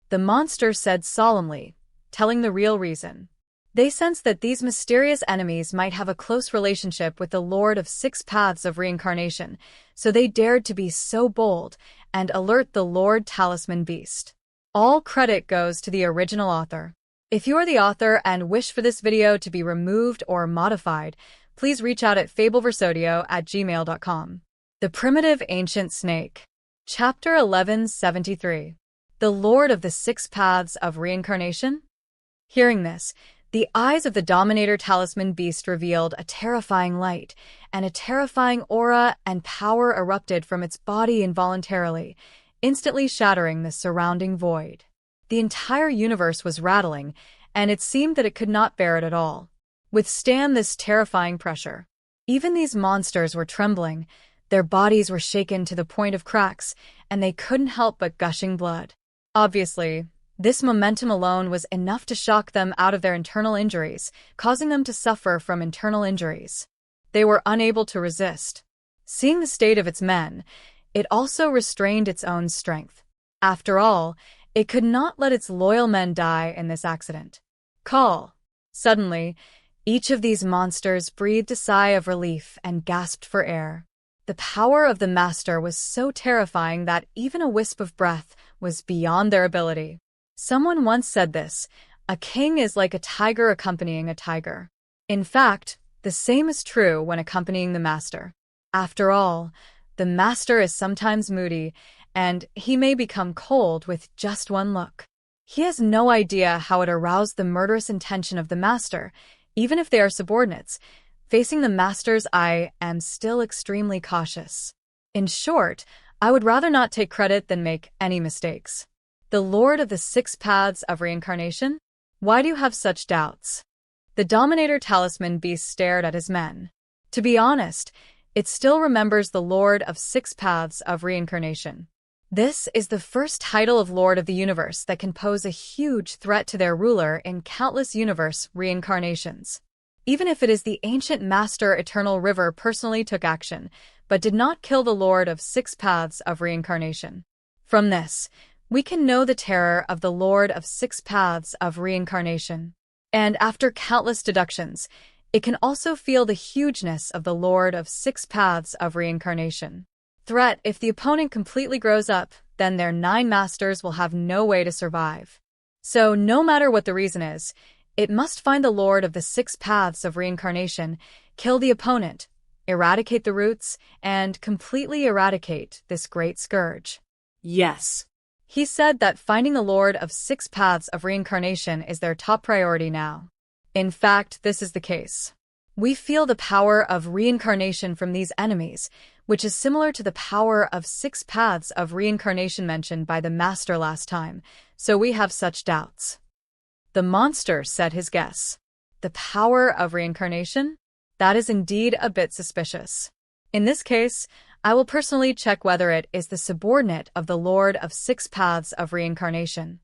The monster said solemnly, telling the real reason. They sensed that these mysterious enemies might have a close relationship with the Lord of Six Paths of Reincarnation, so they dared to be so bold and alert the Lord Talisman Beast. All credit goes to the original author. If you are the author and wish for this video to be removed or modified, please reach out at fabelversodio@gmail.com. The Primitive Ancient Snake. Chapter 1173. The Lord of the Six Paths of Reincarnation? Hearing this, the eyes of the Dominator Talisman Beast revealed a terrifying light, and a terrifying aura and power erupted from its body involuntarily, instantly shattering the surrounding void. The entire universe was rattling, and it seemed that it could not bear it at all. Withstand this terrifying pressure. Even these monsters were trembling, their bodies were shaken to the point of cracks, and they couldn't help but gushing blood. Obviously, this momentum alone was enough to shock them out of their internal injuries, causing them to suffer from internal injuries. They were unable to resist. Seeing the state of its men, it also restrained its own strength. After all, it could not let its loyal men die in this accident. Call. Suddenly, each of these monsters breathed a sigh of relief and gasped for air. The power of the Master was so terrifying that even a wisp of breath was beyond their ability. Someone once said this, "A king is like a tiger accompanying a tiger." In fact, the same is true when accompanying the Master. After all, the Master is sometimes moody, and he may become cold with just one look. He has no idea how it aroused the murderous intention of the Master, even if they are subordinates. Facing the Master's, I am still extremely cautious. In short, I would rather not take credit than make any mistakes. The Lord of the Six Paths of Reincarnation? Why do you have such doubts? The Dominator Talisman Beast stared at his men. To be honest, it still remembers the Lord of Six Paths of Reincarnation. This is the first title of Lord of the Universe that can pose a huge threat to their ruler in countless universe reincarnations. even if it is the ancient master Eternal River personally took action, but did not kill the Lord of Six Paths of Reincarnation. From this, we can know the terror of the Lord of Six Paths of Reincarnation. And after countless deductions, it can also feel the hugeness of the Lord of Six Paths of Reincarnation. Threat: if the opponent completely grows up, then their 9 masters will have no way to survive. So no matter what the reason is, it must find the Lord of the Six Paths of Reincarnation, kill the opponent, eradicate the roots, and completely eradicate this great scourge. Yes. He said that finding the Lord of Six Paths of Reincarnation is their top priority now. In fact, this is the case. We feel the power of reincarnation from these enemies, which is similar to the power of Six Paths of Reincarnation mentioned by the Master last time, so we have such doubts. The monster said his guess. The power of reincarnation? That is indeed a bit suspicious. In this case, I will personally check whether it is the subordinate of the Lord of Six Paths of Reincarnation.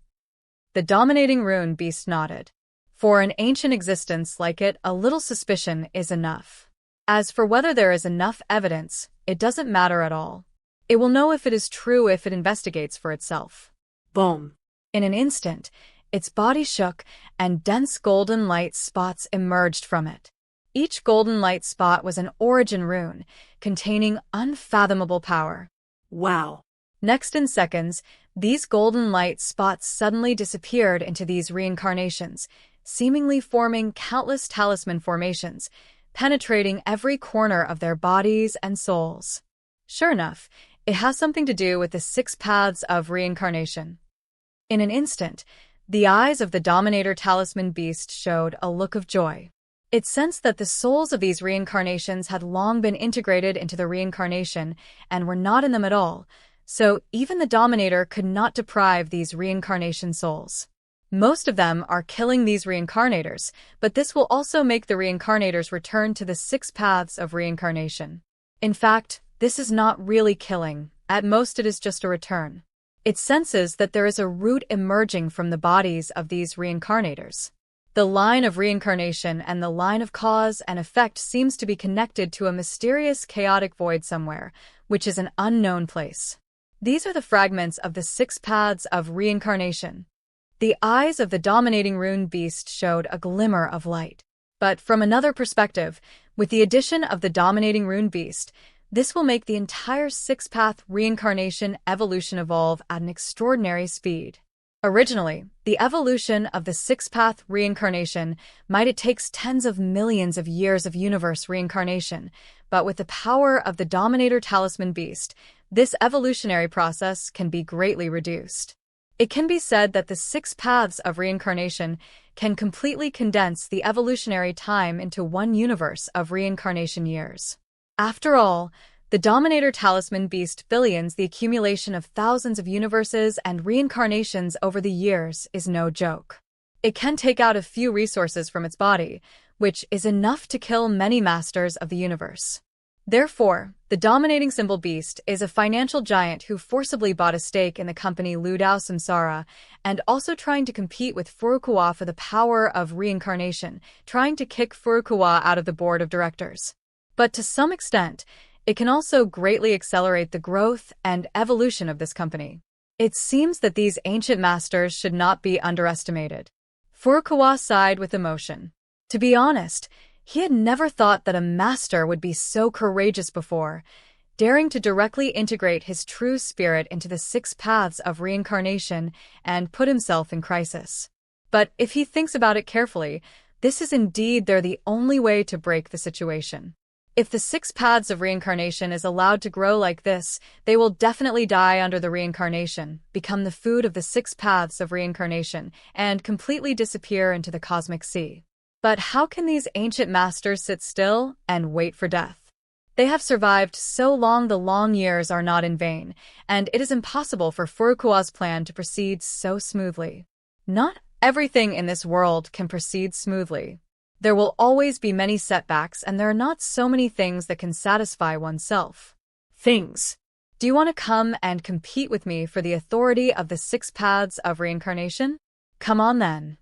The dominating rune beast nodded. For an ancient existence like it, a little suspicion is enough. As for whether there is enough evidence, it doesn't matter at all. It will know if it is true if it investigates for itself. Boom. In an instant, its body shook, and dense golden light spots emerged from it. Each golden light spot was an origin rune, containing unfathomable power. Wow. Next in seconds, these golden light spots suddenly disappeared into these reincarnations, seemingly forming countless talisman formations, penetrating every corner of their bodies and souls. Sure enough, it has something to do with the Six Paths of Reincarnation. In an instant, the eyes of the Dominator Talisman Beast showed a look of joy. It sensed that the souls of these reincarnations had long been integrated into the reincarnation and were not in them at all, so even the Dominator could not deprive these reincarnation souls. Most of them are killing these reincarnators, but this will also make the reincarnators return to the Six Paths of Reincarnation. In fact, this is not really killing. At most it is just a return. It senses that there is a root emerging from the bodies of these reincarnators. The line of reincarnation and the line of cause and effect seems to be connected to a mysterious chaotic void somewhere, which is an unknown place. These are the fragments of the Six Paths of Reincarnation. The eyes of the dominating rune beast showed a glimmer of light. But from another perspective, with the addition of the dominating rune beast, this will make the entire Six-Path Reincarnation evolution evolve at an extraordinary speed. Originally, the evolution of the Six-Path Reincarnation might take tens of millions of years of universe reincarnation, but with the power of the Dominator Talisman Beast, this evolutionary process can be greatly reduced. It can be said that the Six Paths of Reincarnation can completely condense the evolutionary time into one universe of reincarnation years. After all, the Dominator Talisman Beast billions, the accumulation of thousands of universes and reincarnations over the years, is no joke. It can take out a few resources from its body, which is enough to kill many masters of the universe. Therefore, the dominating symbol beast is a financial giant who forcibly bought a stake in the company Ludao Samsara and also trying to compete with Furukawa for the power of reincarnation, trying to kick Furukawa out of the board of directors. But to some extent, it can also greatly accelerate the growth and evolution of this company. It seems that these ancient masters should not be underestimated. Furukawa sighed with emotion. To be honest, he had never thought that a master would be so courageous before, daring to directly integrate his true spirit into the Six Paths of Reincarnation and put himself in crisis. But if he thinks about it carefully, this is indeed the only way to break the situation. If the Six Paths of Reincarnation is allowed to grow like this, they will definitely die under the reincarnation, become the food of the Six Paths of Reincarnation, and completely disappear into the cosmic sea. But how can these ancient masters sit still and wait for death? They have survived so long, the long years are not in vain, and it is impossible for Furukawa's plan to proceed so smoothly. Not everything in this world can proceed smoothly. There will always be many setbacks, and there are not so many things that can satisfy oneself. Things. Do you want to come and compete with me for the authority of the Six Paths of Reincarnation? Come on then.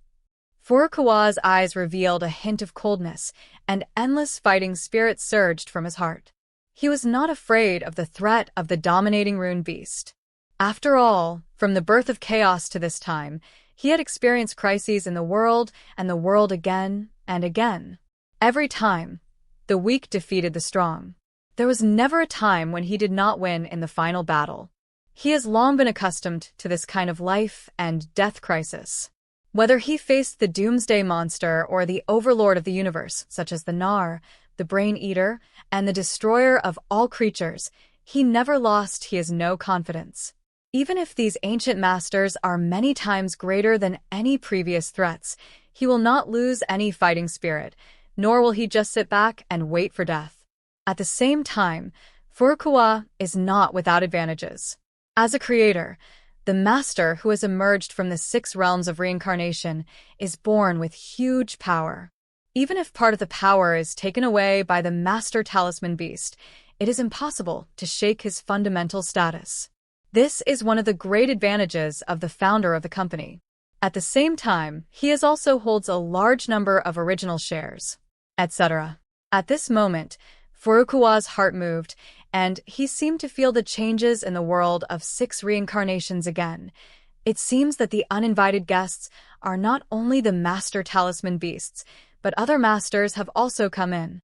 Furukawa's eyes revealed a hint of coldness, and endless fighting spirit surged from his heart. He was not afraid of the threat of the dominating rune beast. After all, from the birth of chaos to this time, he had experienced crises in the world and the world again and again. Every time, the weak defeated the strong. There was never a time when he did not win in the final battle. He has long been accustomed to this kind of life and death crisis. Whether he faced the doomsday monster or the overlord of the universe, such as the Nar, the Brain Eater, and the destroyer of all creatures, he never lost his confidence. Even if these ancient masters are many times greater than any previous threats, he will not lose any fighting spirit, nor will he just sit back and wait for death. At the same time, Furukawa is not without advantages. As a creator, the master who has emerged from the 6 realms of reincarnation is born with huge power. Even if part of the power is taken away by the master talisman beast, it is impossible to shake his fundamental status. This is one of the great advantages of the founder of the company. At the same time, he also holds a large number of original shares, etc. At this moment, Furukawa's heart moved, and he seemed to feel the changes in the world of 6 reincarnations again. It seems that the uninvited guests are not only the master talisman beasts, but other masters have also come in.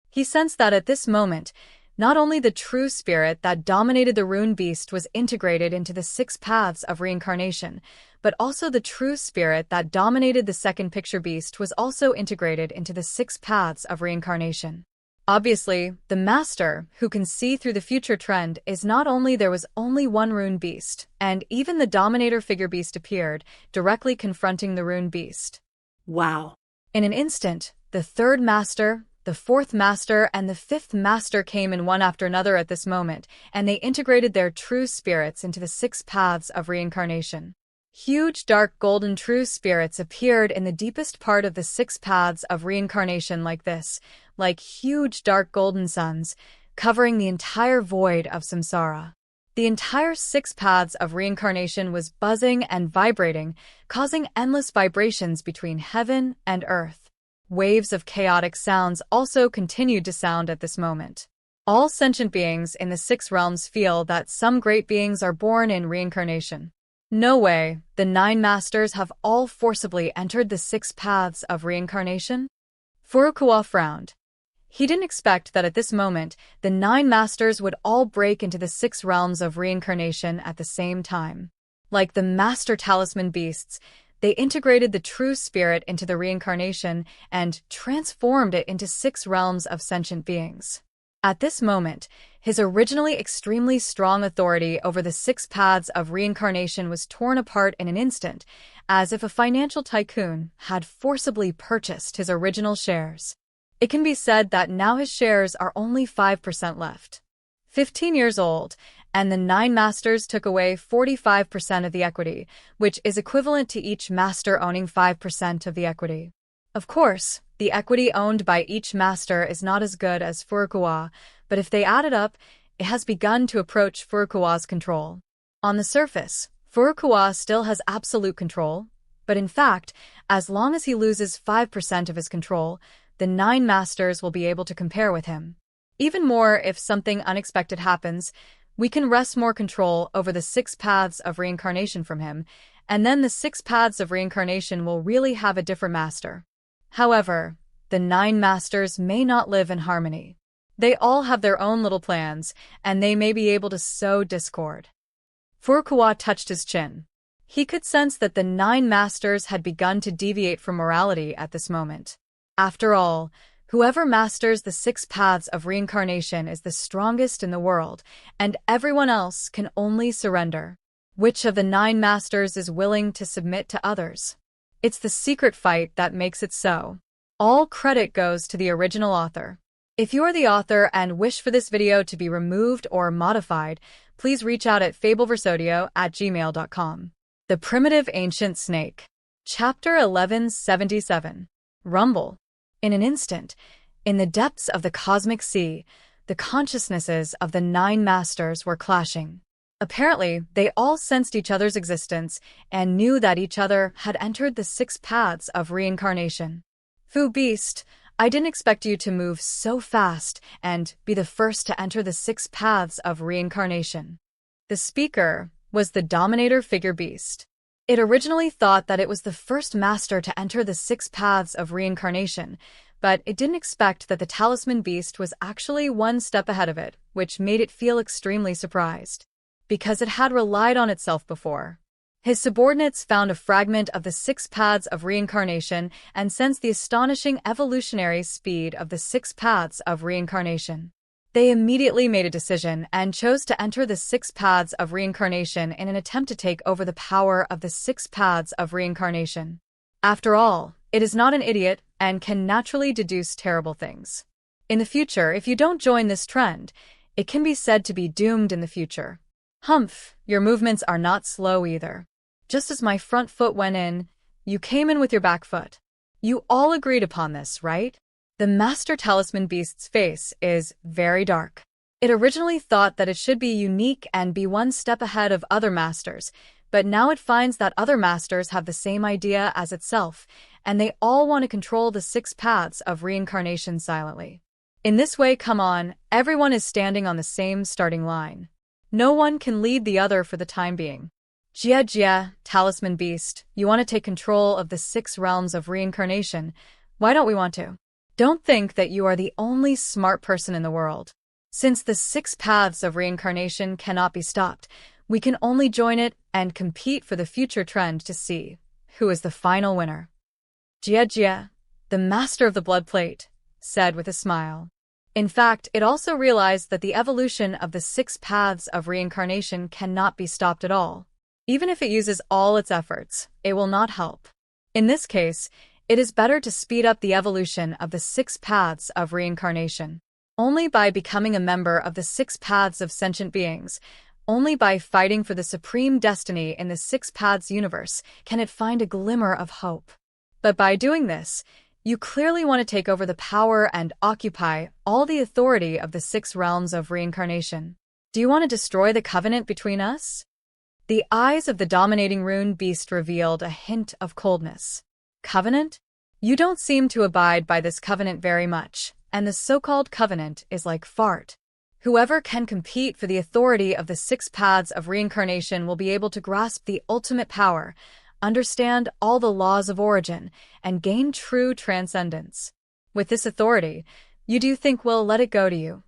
He sensed that at this moment, not only the true spirit that dominated the rune beast was integrated into the 6 paths of reincarnation, but also the true spirit that dominated the second picture beast was also integrated into the 6 paths of reincarnation. Obviously, the master, who can see through the future trend, is not only there was only one rune beast, and even the dominator figure beast appeared, directly confronting the rune beast. Wow. In an instant, the 3rd master, the 4th master, and the 5th master came in one after another at this moment, and they integrated their true spirits into the 6 paths of reincarnation. Huge dark golden true spirits appeared in the deepest part of the 6 paths of reincarnation like huge dark golden suns, covering the entire void of samsara. The entire 6 paths of reincarnation was buzzing and vibrating, causing endless vibrations between heaven and earth. Waves of chaotic sounds also continued to sound at this moment. All sentient beings in the 6 realms feel that some great beings are born in reincarnation. No way, the 9 masters have all forcibly entered the 6 paths of reincarnation? Furukawa frowned. He didn't expect that at this moment, the 9 masters would all break into the 6 realms of reincarnation at the same time. Like the master talisman beasts, they integrated the true spirit into the reincarnation and transformed it into 6 realms of sentient beings. At this moment, his originally extremely strong authority over the 6 paths of reincarnation was torn apart in an instant, as if a financial tycoon had forcibly purchased his original shares. It can be said that now his shares are only 5% left. 15 years old, and the 9 masters took away 45% of the equity, which is equivalent to each master owning 5% of the equity. Of course, the equity owned by each master is not as good as Furukawa, but if they add it up, it has begun to approach Furukawa's control. On the surface, Furukawa still has absolute control, but in fact, as long as he loses 5% of his control, the 9 masters will be able to compare with him. Even more, if something unexpected happens, we can wrest more control over the 6 paths of reincarnation from him, and then the 6 paths of reincarnation will really have a different master. However, the 9 masters may not live in harmony. They all have their own little plans, and they may be able to sow discord. Furukawa touched his chin. He could sense that the 9 masters had begun to deviate from morality at this moment. After all, whoever masters the 6 paths of reincarnation is the strongest in the world, and everyone else can only surrender. Which of the 9 masters is willing to submit to others? It's the secret fight that makes it so. All credit goes to the original author. If you are the author and wish for this video to be removed or modified, please reach out at fabelversodio@gmail.com. The Primitive Ancient Snake. Chapter 1177. Rumble. In an instant, in the depths of the cosmic sea, the consciousnesses of the 9 masters were clashing. Apparently, they all sensed each other's existence and knew that each other had entered the 6 paths of reincarnation. Fu Beast, I didn't expect you to move so fast and be the first to enter the 6 paths of reincarnation. The speaker was the Dominator figure Beast. It originally thought that it was the first master to enter the 6 paths of reincarnation, but it didn't expect that the Talisman Beast was actually one step ahead of it, which made it feel extremely surprised, because it had relied on itself before. His subordinates found a fragment of the 6 paths of reincarnation and sensed the astonishing evolutionary speed of the 6 paths of reincarnation. They immediately made a decision and chose to enter the 6 paths of reincarnation in an attempt to take over the power of the 6 paths of reincarnation. After all, it is not an idiot and can naturally deduce terrible things. In the future, if you don't join this trend, it can be said to be doomed in the future. Humph, your movements are not slow either. Just as my front foot went in, you came in with your back foot. You all agreed upon this, right? The Master Talisman Beast's face is very dark. It originally thought that it should be unique and be one step ahead of other masters, but now it finds that other masters have the same idea as itself, and they all want to control the 6 paths of reincarnation silently. In this way, come on, everyone is standing on the same starting line. No one can lead the other for the time being. Jia, Talisman Beast, you want to take control of the 6 realms of reincarnation. Why don't we want to? Don't think that you are the only smart person in the world. Since the 6 paths of reincarnation cannot be stopped, we can only join it and compete for the future trend to see who is the final winner. Jia, the master of the blood plate, said with a smile. In fact, it also realized that the evolution of the 6 paths of reincarnation cannot be stopped at all. Even if it uses all its efforts, it will not help. In this case, it is better to speed up the evolution of the 6 paths of reincarnation. Only by becoming a member of the 6 paths of sentient beings, only by fighting for the supreme destiny in the 6 paths universe can it find a glimmer of hope. But by doing this, you clearly want to take over the power and occupy all the authority of the 6 realms of reincarnation. Do you want to destroy the covenant between us? The eyes of the dominating rune beast revealed a hint of coldness. Covenant? You don't seem to abide by this covenant very much, and the so-called covenant is like fart. Whoever can compete for the authority of the 6 paths of reincarnation will be able to grasp the ultimate power, understand all the laws of origin, and gain true transcendence. With this authority, you do think we'll let it go to you?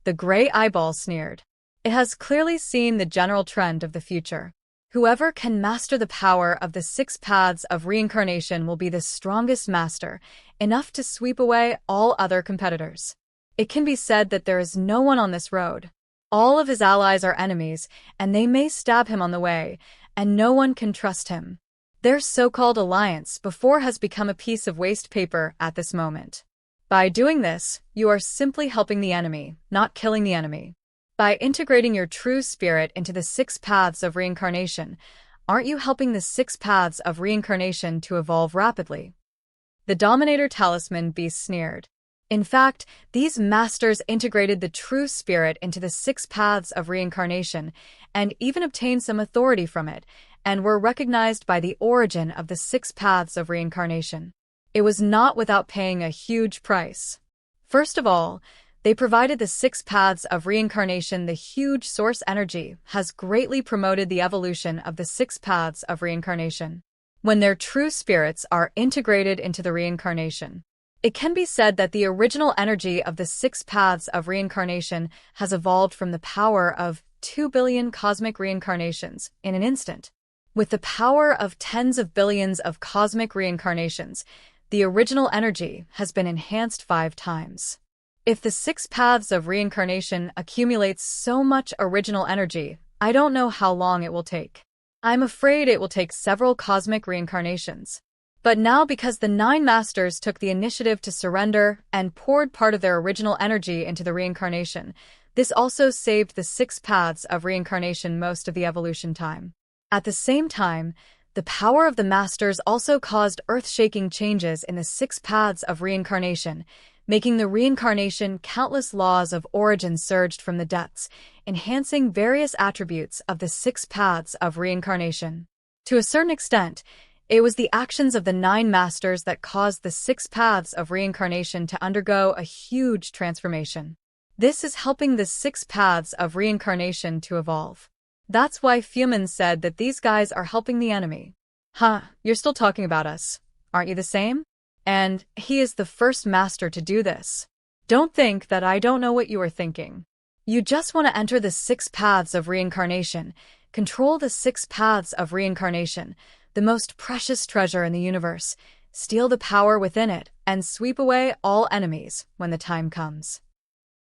The gray eyeball sneered. It has clearly seen the general trend of the future. Whoever can master the power of the 6 paths of reincarnation will be the strongest master, enough to sweep away all other competitors. It can be said that there is no one on this road. All of his allies are enemies, and they may stab him on the way, and no one can trust him. Their so-called alliance before has become a piece of waste paper at this moment. By doing this, you are simply helping the enemy, not killing the enemy. By integrating your true spirit into the 6 paths of reincarnation, aren't you helping the 6 paths of reincarnation to evolve rapidly? The Dominator Talisman Beast sneered. In fact, these masters integrated the true spirit into the 6 paths of reincarnation and even obtained some authority from it, and were recognized by the origin of the 6 paths of reincarnation. It was not without paying a huge price. First of all, they provided the 6 paths of reincarnation. The huge source energy has greatly promoted the evolution of the 6 paths of reincarnation. When their true spirits are integrated into the reincarnation, it can be said that the original energy of the 6 paths of reincarnation has evolved from the power of 2 billion cosmic reincarnations in an instant. With the power of tens of billions of cosmic reincarnations, the original energy has been enhanced 5 times. If the 6 paths of reincarnation accumulates so much original energy, I don't know how long it will take. I'm afraid it will take several cosmic reincarnations. But now, because the 9 masters took the initiative to surrender and poured part of their original energy into the reincarnation, this also saved the 6 paths of reincarnation most of the evolution time. At the same time, the power of the masters also caused earth-shaking changes in the 6 paths of reincarnation, Making the reincarnation, countless laws of origin surged from the depths, enhancing various attributes of the six paths of reincarnation. To a certain extent, it was the actions of the 9 masters that caused the 6 paths of reincarnation to undergo a huge transformation. This is helping the 6 paths of reincarnation to evolve. That's why Fumin said that these guys are helping the enemy. Huh, you're still talking about us. Aren't you the same? And he is the first master to do this. Don't think that I don't know what you are thinking. You just want to enter the 6 paths of reincarnation, control the 6 paths of reincarnation, the most precious treasure in the universe, steal the power within it, and sweep away all enemies when the time comes.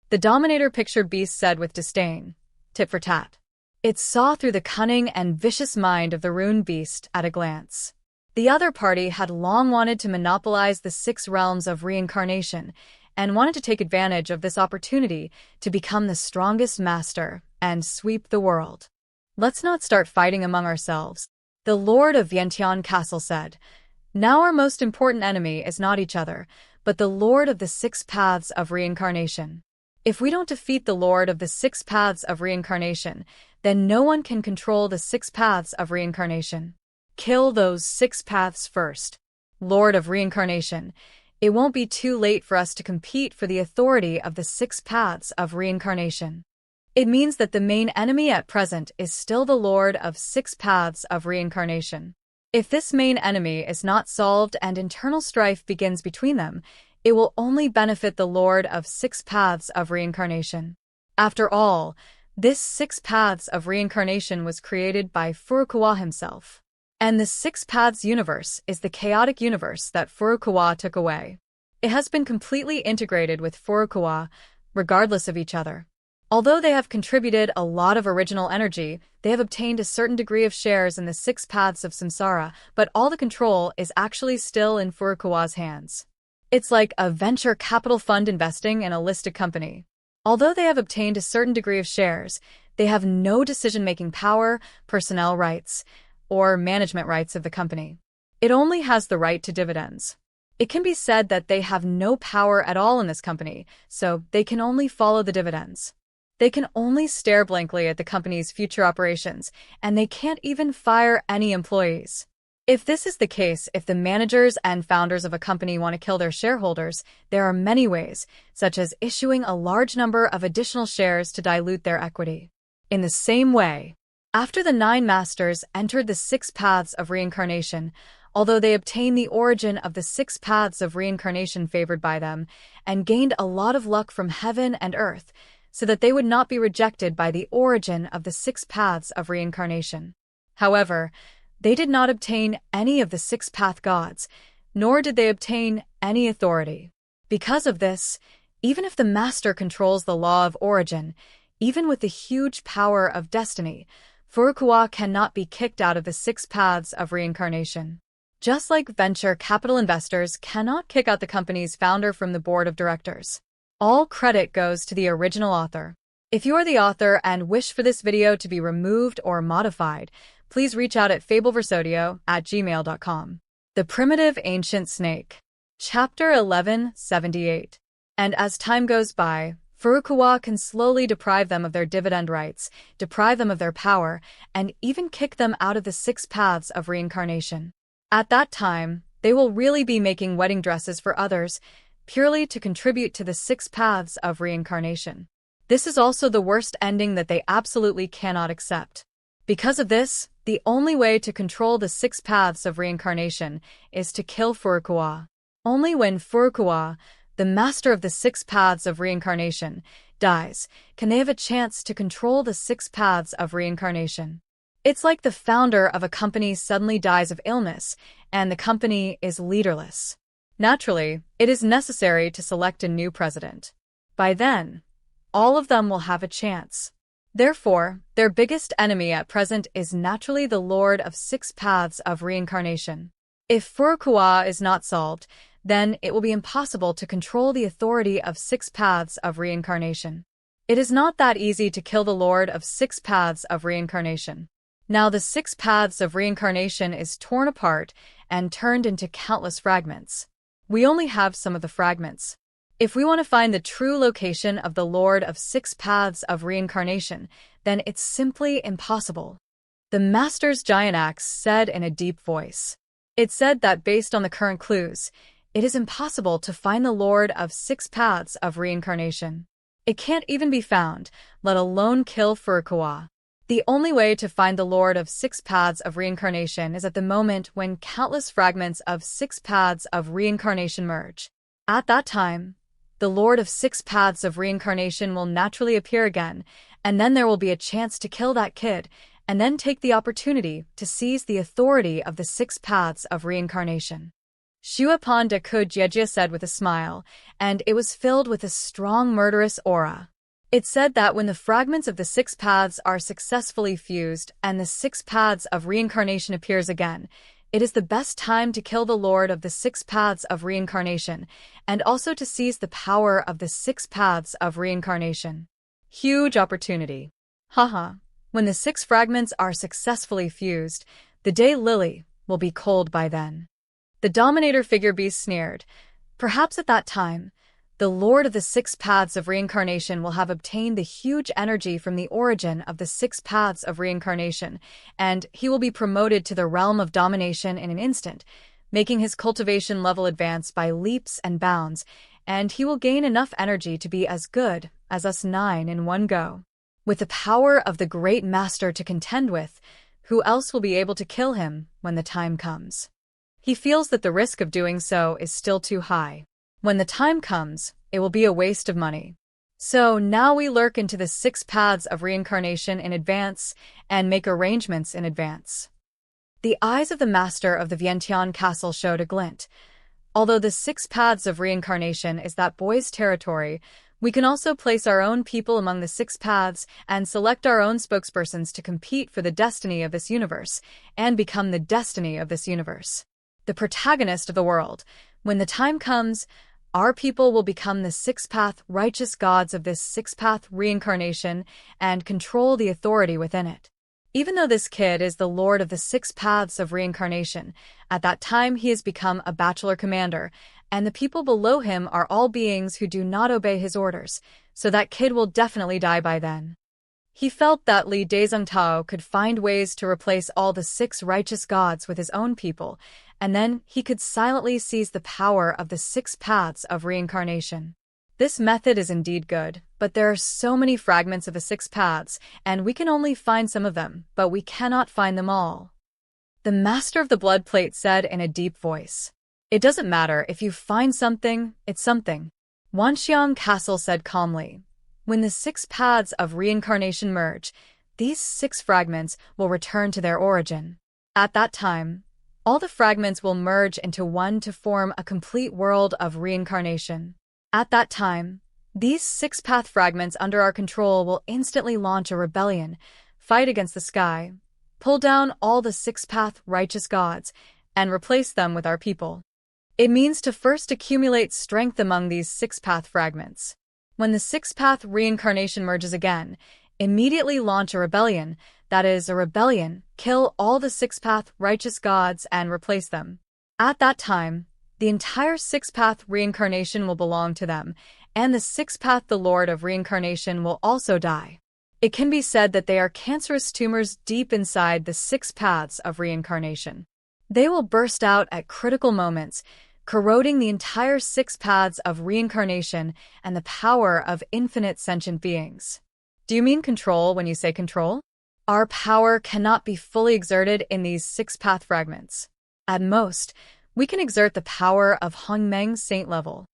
The Dominator pictured Beast said with disdain, tit for tat. It saw through the cunning and vicious mind of the Rune Beast at a glance. The other party had long wanted to monopolize the 6 realms of reincarnation and wanted to take advantage of this opportunity to become the strongest master and sweep the world. Let's not start fighting among ourselves, the Lord of Vientiane Castle said. Now our most important enemy is not each other, but the Lord of the 6 paths of reincarnation. If we don't defeat the Lord of the 6 paths of reincarnation, then no one can control the 6 paths of reincarnation. Kill those 6 paths first. Lord of Reincarnation, it won't be too late for us to compete for the authority of the 6 paths of reincarnation. It means that the main enemy at present is still the Lord of 6 paths of reincarnation. If this main enemy is not solved and internal strife begins between them, it will only benefit the Lord of 6 paths of reincarnation. After all, this 6 paths of reincarnation was created by Furukawa himself. And the 6 paths universe is the chaotic universe that Furukawa took away. It has been completely integrated with Furukawa, regardless of each other. Although they have contributed a lot of original energy, they have obtained a certain degree of shares in the 6 paths of samsara, but all the control is actually still in Furukawa's hands. It's like a venture capital fund investing in a listed company. Although they have obtained a certain degree of shares, they have no decision-making power, personnel rights, or management rights of the company. It only has the right to dividends. It can be said that they have no power at all in this company, so they can only follow the dividends. They can only stare blankly at the company's future operations, and they can't even fire any employees. If this is the case, if the managers and founders of a company want to kill their shareholders, there are many ways, such as issuing a large number of additional shares to dilute their equity. In the same way, after the 9 masters entered the 6 paths of reincarnation, although they obtained the origin of the 6 paths of reincarnation favored by them, and gained a lot of luck from heaven and earth, so that they would not be rejected by the origin of the 6 paths of reincarnation. However, they did not obtain any of the 6 path gods, nor did they obtain any authority. Because of this, even if the master controls the law of origin, even with the huge power of destiny, Furukawa cannot be kicked out of the 6 paths of reincarnation. Just like venture capital investors cannot kick out the company's founder from the board of directors. All credit goes to the original author. If you are the author and wish for this video to be removed or modified, please reach out at fabelversodio@gmail.com. The Primitive Ancient Snake. Chapter 1178. And as time goes by, Furukawa can slowly deprive them of their dividend rights, deprive them of their power, and even kick them out of the 6 paths of reincarnation. At that time, they will really be making wedding dresses for others, purely to contribute to the 6 paths of reincarnation. This is also the worst ending that they absolutely cannot accept. Because of this, the only way to control the 6 paths of reincarnation is to kill Furukawa. Only when Furukawa, the master of the 6 paths of reincarnation, dies, can they have a chance to control the 6 paths of reincarnation. It's like the founder of a company suddenly dies of illness, and the company is leaderless. Naturally, it is necessary to select a new president. By then, all of them will have a chance. Therefore, their biggest enemy at present is naturally the Lord of 6 paths of reincarnation. If Furukawa is not solved, then it will be impossible to control the authority of 6 paths of reincarnation. It is not that easy to kill the Lord of 6 paths of reincarnation. Now the 6 paths of reincarnation is torn apart and turned into countless fragments. We only have some of the fragments. If we want to find the true location of the Lord of Six Paths of Reincarnation, then it's simply impossible. The Master's giant axe said in a deep voice. It said that based on the current clues, it is impossible to find the Lord of Six Paths of Reincarnation. It can't even be found, let alone kill Furukawa. The only way to find the Lord of Six Paths of Reincarnation is at the moment when countless fragments of Six Paths of Reincarnation merge. At that time, the Lord of Six Paths of Reincarnation will naturally appear again, and then there will be a chance to kill that kid, and then take the opportunity to seize the authority of the Six Paths of Reincarnation. Shuapan de Kujieja said with a smile, and it was filled with a strong murderous aura. It said that when the fragments of the Six Paths are successfully fused and the Six Paths of Reincarnation appears again, it is the best time to kill the Lord of the Six Paths of Reincarnation, and also to seize the power of the Six Paths of Reincarnation. Huge opportunity. Haha. When the six fragments are successfully fused, the day Lily will be cold by then. The Dominator figure beast sneered. Perhaps at that time, the Lord of the Six Paths of Reincarnation will have obtained the huge energy from the origin of the Six Paths of Reincarnation, and he will be promoted to the realm of domination in an instant, making his cultivation level advance by leaps and bounds, and he will gain enough energy to be as good as us 9 in one go. With the power of the Great Master to contend with, who else will be able to kill him when the time comes? He feels that the risk of doing so is still too high. When the time comes, it will be a waste of money. So now we lurk into the Six Paths of Reincarnation in advance and make arrangements in advance. The eyes of the Master of the Vientiane Castle showed a glint. Although the Six Paths of Reincarnation is that boy's territory, we can also place our own people among the Six Paths and select our own spokespersons to compete for the destiny of this universe and become the destiny of this universe. The protagonist of the world. When the time comes, our people will become the six-path righteous gods of this six-path reincarnation and control the authority within it. Even though this kid is the lord of the Six Paths of Reincarnation, at that time he has become a bachelor commander, and the people below him are all beings who do not obey his orders, so that kid will definitely die by then. He felt that Li Dezhongtao could find ways to replace all the six righteous gods with his own people, and then he could silently seize the power of the Six Paths of Reincarnation. This method is indeed good, but there are so many fragments of the Six Paths, and we can only find some of them, but we cannot find them all. The Master of the Blood Plate said in a deep voice. It doesn't matter if you find something, it's something. Wanxiang Castle said calmly. When the Six Paths of Reincarnation merge, these six fragments will return to their origin. At that time, all the fragments will merge into one to form a complete world of reincarnation. At that time, these six-path fragments under our control will instantly launch a rebellion, fight against the sky, pull down all the six-path righteous gods, and replace them with our people. It means to first accumulate strength among these six-path fragments. When the six-path reincarnation merges again, immediately launch a rebellion, that is, a rebellion, kill all the six-path righteous gods and replace them. At that time, the entire six-path reincarnation will belong to them, and the six-path the Lord of Reincarnation will also die. It can be said that they are cancerous tumors deep inside the six paths of reincarnation. They will burst out at critical moments, corroding the entire six paths of reincarnation and the power of infinite sentient beings. Do you mean control when you say control? Our power cannot be fully exerted in these six-path fragments. At most, we can exert the power of Hongmeng's saint level.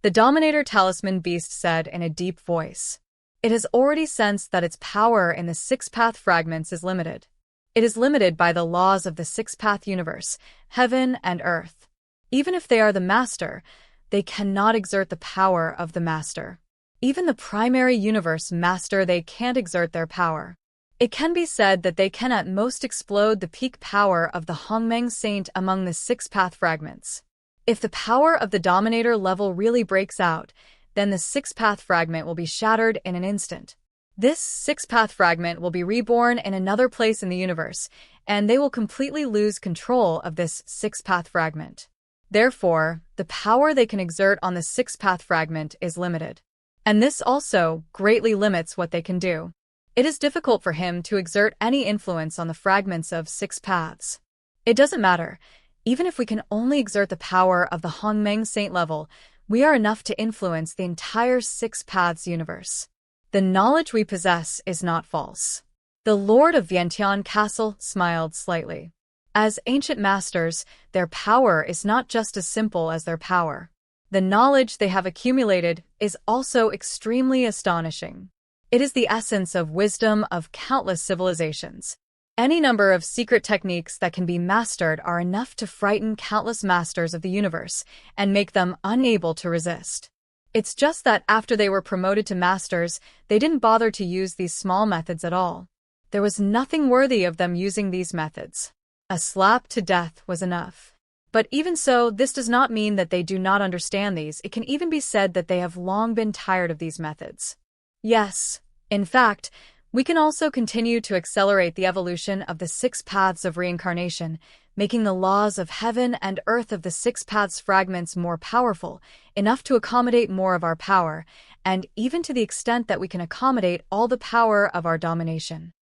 The Dominator Talisman Beast said in a deep voice. It has already sensed that its power in the six-path fragments is limited. It is limited by the laws of the six-path universe, heaven and earth. Even if they are the master, they cannot exert the power of the master. Even the primary universe master, they can't exert their power. It can be said that they can at most explode the peak power of the Hongmeng Saint among the six-path fragments. If the power of the Dominator level really breaks out, then the six-path fragment will be shattered in an instant. This six-path fragment will be reborn in another place in the universe, and they will completely lose control of this six-path fragment. Therefore, the power they can exert on the six-path fragment is limited. And this also greatly limits what they can do. It is difficult for him to exert any influence on the fragments of six paths. It doesn't matter. Even if we can only exert the power of the Hongmeng Saint level, we are enough to influence the entire six paths universe. The knowledge we possess is not false. The Lord of Vientiane Castle smiled slightly. As ancient masters, their power is not just as simple as their power. The knowledge they have accumulated is also extremely astonishing. It is the essence of wisdom of countless civilizations. Any number of secret techniques that can be mastered are enough to frighten countless masters of the universe and make them unable to resist. It's just that after they were promoted to masters, they didn't bother to use these small methods at all. There was nothing worthy of them using these methods. A slap to death was enough. But even so, this does not mean that they do not understand these. It can even be said that they have long been tired of these methods. Yes, in fact, we can also continue to accelerate the evolution of the six paths of reincarnation, making the laws of heaven and earth of the six paths fragments more powerful, enough to accommodate more of our power, and even to the extent that we can accommodate all the power of our domination.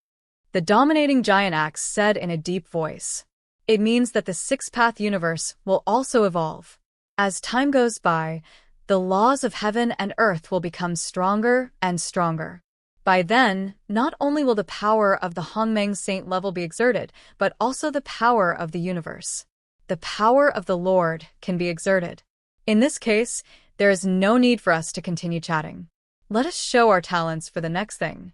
The dominating giant axe said in a deep voice. It means that the six-path universe will also evolve. As time goes by, the laws of heaven and earth will become stronger and stronger. By then, not only will the power of the Hongmeng Saint level be exerted, but also the power of the universe. The power of the Lord can be exerted. In this case, there is no need for us to continue chatting. Let us show our talents for the next thing.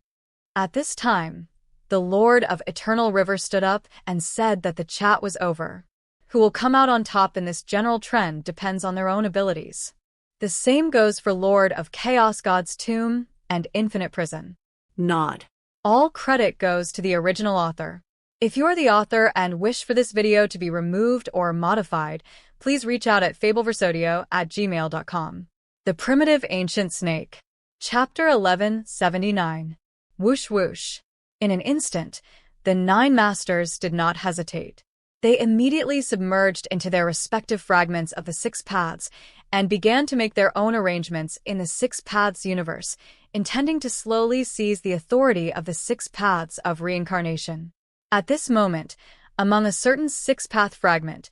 At this time, the Lord of Eternal River stood up and said that the chat was over. Who will come out on top in this general trend depends on their own abilities. The same goes for Lord of Chaos God's Tomb and Infinite Prison. Nod. All credit goes to the original author. If you are the author and wish for this video to be removed or modified, please reach out at fabelversodio@gmail.com. The Primitive Ancient Snake. Chapter 1179. Whoosh whoosh. In an instant, the 9 masters did not hesitate. They immediately submerged into their respective fragments of the six paths and began to make their own arrangements in the six paths universe, intending to slowly seize the authority of the six paths of reincarnation. At this moment, among a certain six-path fragment,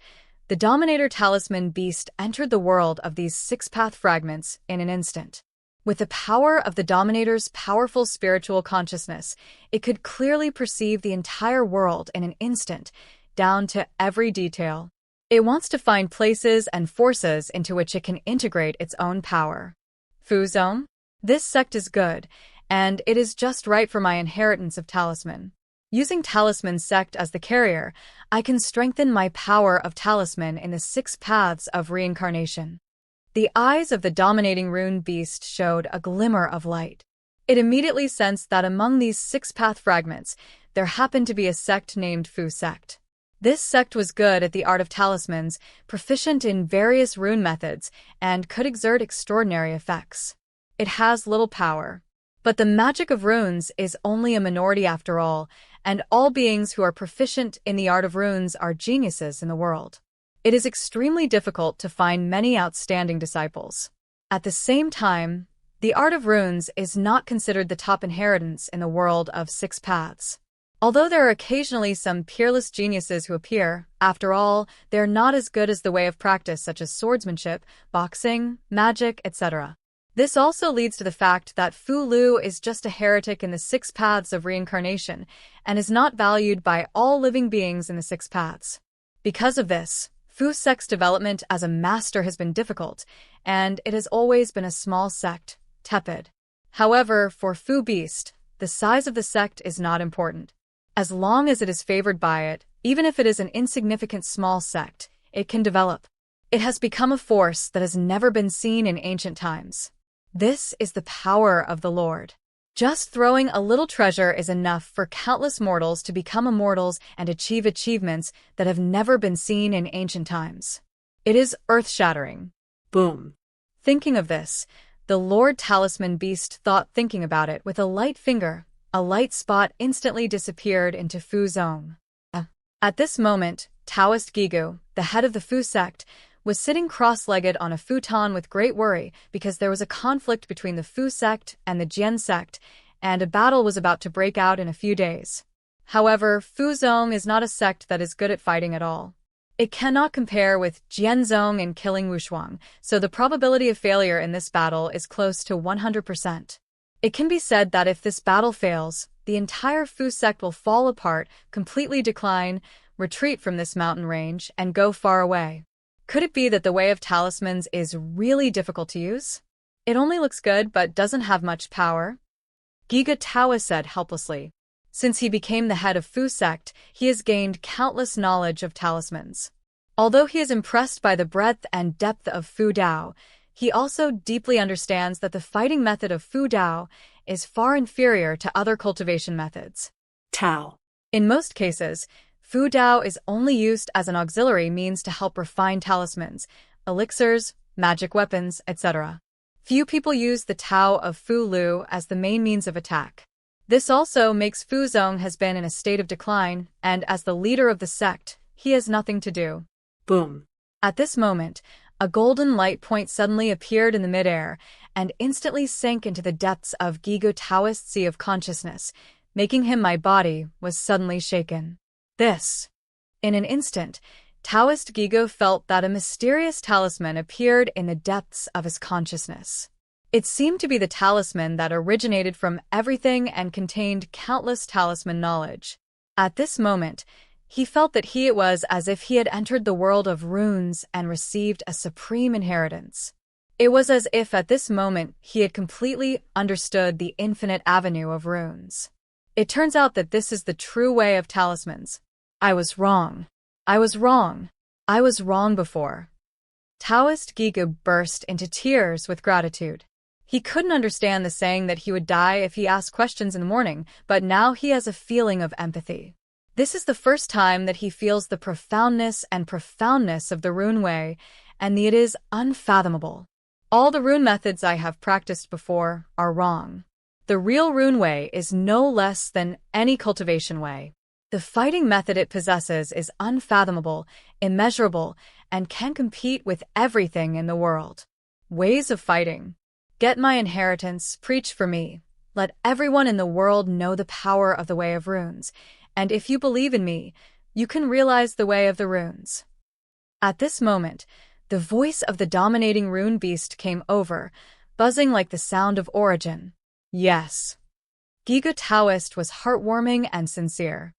the Dominator Talisman Beast entered the world of these six-path fragments in an instant. With the power of the Dominator's powerful spiritual consciousness, it could clearly perceive the entire world in an instant, down to every detail. It wants to find places and forces into which it can integrate its own power. Fuzong? This sect is good, and it is just right for my inheritance of Talisman. Using Talisman Sect as the carrier, I can strengthen my power of Talisman in the six paths of reincarnation. The eyes of the dominating rune beast showed a glimmer of light. It immediately sensed that among these six-path fragments, there happened to be a sect named Fu Sect. This sect was good at the art of talismans, proficient in various rune methods, and could exert extraordinary effects. It has little power. But the magic of runes is only a minority after all, and all beings who are proficient in the art of runes are geniuses in the world. It is extremely difficult to find many outstanding disciples. At the same time, the art of runes is not considered the top inheritance in the world of six paths. Although there are occasionally some peerless geniuses who appear, after all, they're not as good as the way of practice such as swordsmanship, boxing, magic, etc. This also leads to the fact that Fu Lu is just a heretic in the six paths of reincarnation and is not valued by all living beings in the six paths. Because of this, Fu Sect's development as a master has been difficult, and it has always been a small sect, tepid. However, for Fu Beast, the size of the sect is not important. As long as it is favored by it, even if it is an insignificant small sect, it can develop. It has become a force that has never been seen in ancient times. This is the power of the Lord. Just throwing a little treasure is enough for countless mortals to become immortals and achieve achievements that have never been seen in ancient times. It is earth-shattering. Boom. Thinking of this, the Lord Talisman Beast thought thinking about it with a light finger. A light spot instantly disappeared into Fu Zong. At this moment, Taoist Gigu, the head of the Fu sect, was sitting cross-legged on a futon with great worry because there was a conflict between the Fu sect and the Jian sect, and a battle was about to break out in a few days. However, Fu Zong is not a sect that is good at fighting at all. It cannot compare with Jianzong in killing Wushuang, so the probability of failure in this battle is close to 100%. It can be said that if this battle fails, the entire Fu sect will fall apart, completely decline, retreat from this mountain range, and go far away. Could it be that the way of talismans is really difficult to use? It only looks good but doesn't have much power? Giga Taoist said helplessly. Since he became the head of Fu sect, he has gained countless knowledge of talismans. Although he is impressed by the breadth and depth of Fu Dao, he also deeply understands that the fighting method of Fu Dao is far inferior to other cultivation methods. Tao. In most cases, Fu Dao is only used as an auxiliary means to help refine talismans, elixirs, magic weapons, etc. Few people use the Tao of Fu Lu as the main means of attack. This also makes Fu Zong has been in a state of decline, and as the leader of the sect, he has nothing to do. Boom. At this moment, a golden light point suddenly appeared in the midair and instantly sank into the depths of Giga Taoist's sea of consciousness, making him my body was suddenly shaken. This. In an instant, Taoist Giga felt that a mysterious talisman appeared in the depths of his consciousness. It seemed to be the talisman that originated from everything and contained countless talisman knowledge. At this moment, he felt that it was as if he had entered the world of runes and received a supreme inheritance. It was as if at this moment he had completely understood the infinite avenue of runes. It turns out that this is the true way of talismans. I was wrong. I was wrong. I was wrong before. Taoist Giga burst into tears with gratitude. He couldn't understand the saying that he would die if he asked questions in the morning, but now he has a feeling of empathy. This is the first time that he feels the profoundness of the rune way, and it is unfathomable. All the rune methods I have practiced before are wrong. The real rune way is no less than any cultivation way. The fighting method it possesses is unfathomable, immeasurable, and can compete with everything in the world. Ways of fighting. Get my inheritance, preach for me. Let everyone in the world know the power of the way of runes, and if you believe in me, you can realize the way of the runes. At this moment, the voice of the dominating rune beast came over, buzzing like the sound of origin. Yes. Giga Taoist was heartwarming and sincere.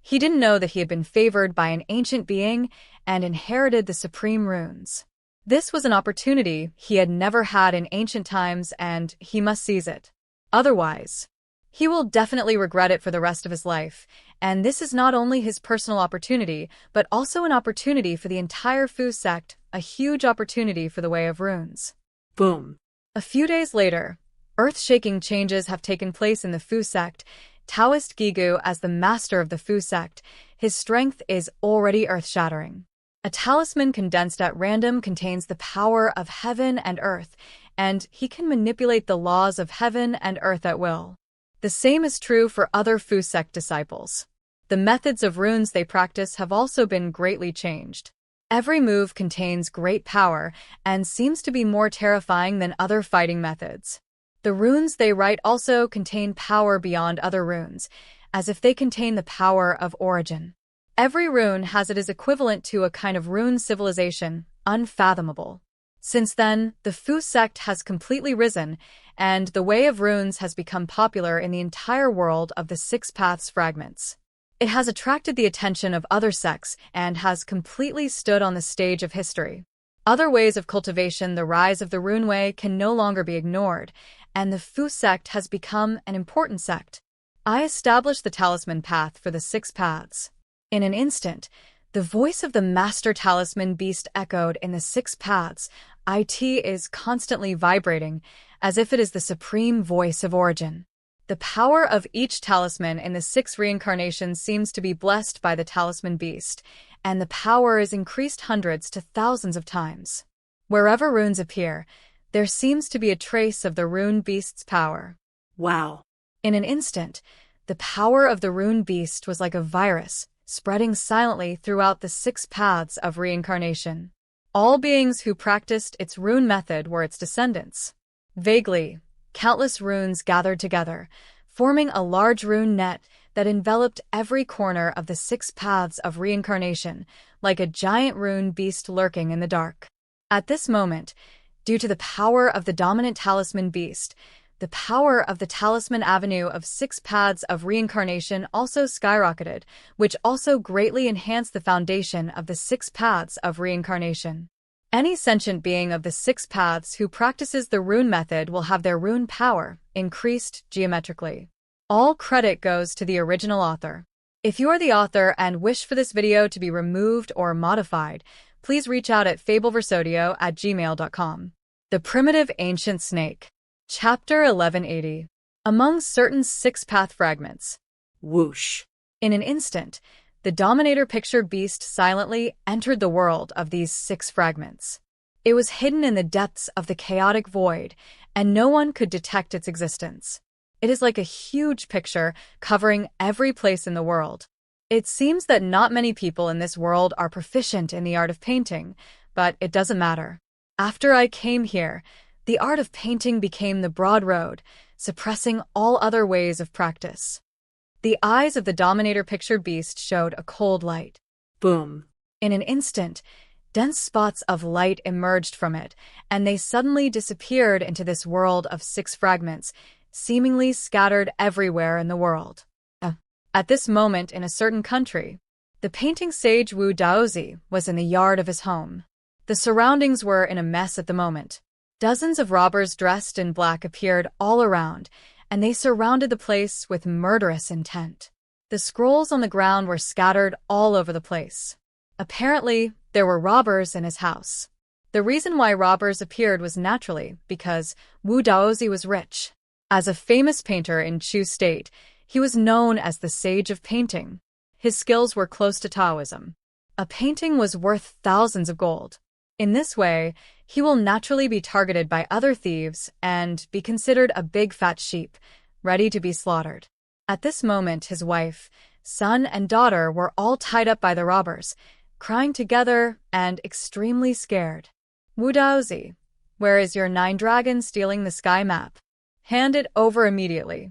He didn't know that he had been favored by an ancient being and inherited the supreme runes. This was an opportunity he had never had in ancient times, and he must seize it. Otherwise, he will definitely regret it for the rest of his life, and this is not only his personal opportunity, but also an opportunity for the entire Fu sect, a huge opportunity for the way of runes. Boom. A few days later, earth-shaking changes have taken place in the Fu sect. Taoist Gigu, as the master of the Fu sect, his strength is already earth-shattering. A talisman condensed at random contains the power of heaven and earth, and he can manipulate the laws of heaven and earth at will. The same is true for other Fu sect disciples. The methods of runes they practice have also been greatly changed. Every move contains great power and seems to be more terrifying than other fighting methods. The runes they write also contain power beyond other runes, as if they contain the power of origin. Every rune has it as equivalent to a kind of rune civilization, unfathomable. Since then, the Fu sect has completely risen, and the way of runes has become popular in the entire world of the Six Paths fragments. It has attracted the attention of other sects and has completely stood on the stage of history. Other ways of cultivation, the rise of the rune way can no longer be ignored, and the Fu sect has become an important sect. I established the talisman path for the Six Paths. In an instant, the voice of the master talisman beast echoed in the Six Paths. It is constantly vibrating, as if it is the supreme voice of origin. The power of each talisman in the 6 reincarnations seems to be blessed by the talisman beast, and the power is increased hundreds to thousands of times. Wherever runes appear, there seems to be a trace of the rune beast's power. Wow. In an instant, the power of the rune beast was like a virus, spreading silently throughout the 6 paths of reincarnation. All beings who practiced its rune method were its descendants. Vaguely, countless runes gathered together, forming a large rune net that enveloped every corner of the 6 paths of reincarnation, like a giant rune beast lurking in the dark. At this moment, due to the power of the dominant talisman beast, the power of the talisman avenue of 6 paths of reincarnation also skyrocketed, which also greatly enhanced the foundation of the 6 paths of reincarnation. Any sentient being of the 6 paths who practices the rune method will have their rune power increased geometrically. All credit goes to the original author. If you are the author and wish for this video to be removed or modified, please reach out at fabelverse@gmail.com. The Primitive Ancient Snake. Chapter 1180. Among certain 6-path fragments. Whoosh. In an instant, the Dominator Picture Beast silently entered the world of these 6 fragments. It was hidden in the depths of the chaotic void, and no one could detect its existence. It is like a huge picture covering every place in the world. It seems that not many people in this world are proficient in the art of painting, but it doesn't matter. After I came here, the art of painting became the broad road, suppressing all other ways of practice. The eyes of the Dominator Picture Beast showed a cold light. Boom. In an instant, dense spots of light emerged from it, and they suddenly disappeared into this world of 6 fragments, seemingly scattered everywhere in the world. At this moment in a certain country, the painting sage Wu Daozi was in the yard of his home. The surroundings were in a mess at the moment. Dozens of robbers dressed in black appeared all around, and they surrounded the place with murderous intent. The scrolls on the ground were scattered all over the place. Apparently, there were robbers in his house. The reason why robbers appeared was naturally because Wu Daozi was rich. As a famous painter in Chu State, he was known as the Sage of Painting. His skills were close to Taoism. A painting was worth thousands of gold. In this way, he will naturally be targeted by other thieves and be considered a big fat sheep, ready to be slaughtered. At this moment, his wife, son, and daughter were all tied up by the robbers, crying together and extremely scared. Wu Daozi, where is your 9 dragons stealing the sky map? Hand it over immediately.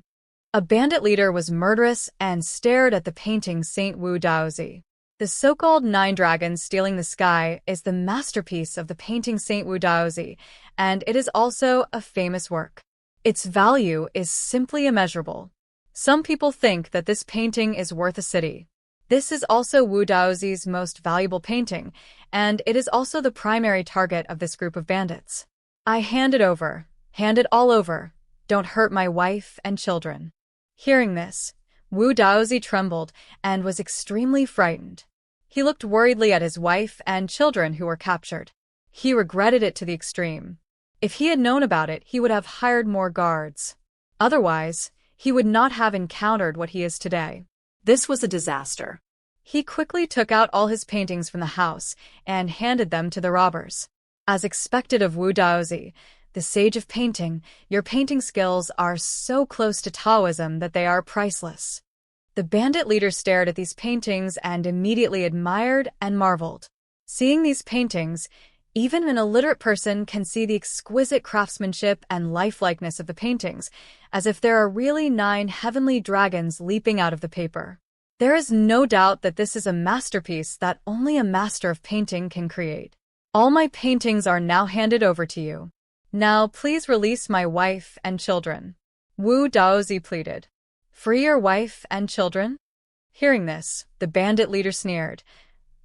A bandit leader was murderous and stared at the painting Saint Wu Daozi. The so-called 9 dragons stealing the sky is the masterpiece of the painting Saint Wu Daozi, and it is also a famous work. Its value is simply immeasurable. Some people think that this painting is worth a city. This is also Wu Daozi's most valuable painting, and it is also the primary target of this group of bandits. I hand it over. Hand it all over. Don't hurt my wife and children. Hearing this, Wu Daozi trembled and was extremely frightened. He looked worriedly at his wife and children who were captured. He regretted it to the extreme. If he had known about it, he would have hired more guards. Otherwise, he would not have encountered what he is today. This was a disaster. He quickly took out all his paintings from the house and handed them to the robbers. As expected of Wu Daozi, the Sage of Painting, your painting skills are so close to Taoism that they are priceless. The bandit leader stared at these paintings and immediately admired and marveled. Seeing these paintings, even an illiterate person can see the exquisite craftsmanship and lifelikeness of the paintings, as if there are really 9 heavenly dragons leaping out of the paper. There is no doubt that this is a masterpiece that only a master of painting can create. All my paintings are now handed over to you. Now please release my wife and children. Wu Daozi pleaded. Free your wife and children? Hearing this, the bandit leader sneered.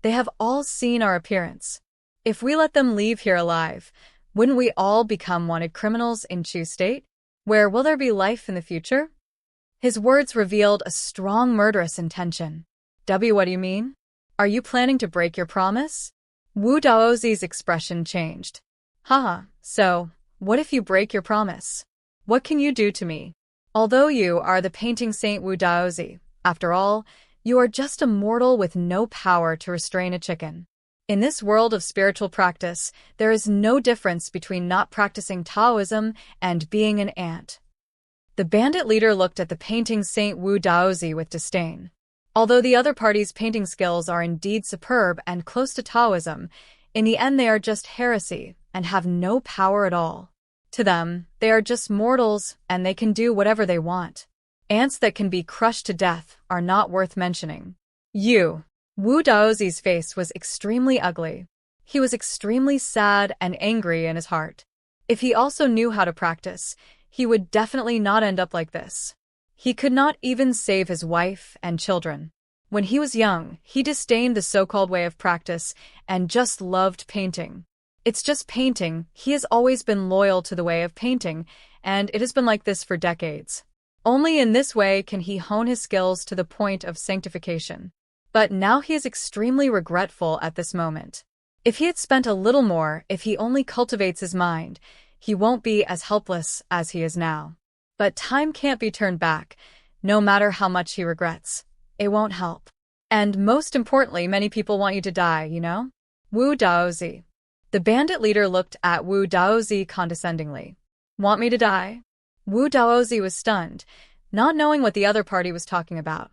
They have all seen our appearance. If we let them leave here alive, wouldn't we all become wanted criminals in Chu State? Where will there be life in the future? His words revealed a strong murderous intention. What do you mean? Are you planning to break your promise? Wu Daozi's expression changed. Haha, so, what if you break your promise? What can you do to me? Although you are the painting Saint Wu Daozi, after all, you are just a mortal with no power to restrain a chicken. In this world of spiritual practice, there is no difference between not practicing Taoism and being an ant. The bandit leader looked at the painting Saint Wu Daozi with disdain. Although the other party's painting skills are indeed superb and close to Taoism, In the end, they are just heresy and have no power at all. To them, they are just mortals and they can do whatever they want. Ants that can be crushed to death are not worth mentioning. Wu Daozi's face was extremely ugly. He was extremely sad and angry in his heart. If he also knew how to practice, he would definitely not end up like this. He could not even save his wife and children. When he was young, he disdained the so-called way of practice and just loved painting. It's just painting. He has always been loyal to the way of painting, and it has been like this for decades. Only in this way can he hone his skills to the point of sanctification. But now he is extremely regretful at this moment. If he had spent a little more, if he only cultivates his mind, he won't be as helpless as he is now. But time can't be turned back, no matter how much he regrets. It won't help. And most importantly, many people want you to die, you know? Wu Daozi. The bandit leader looked at Wu Daozi condescendingly. Want me to die? Wu Daozi was stunned, not knowing what the other party was talking about.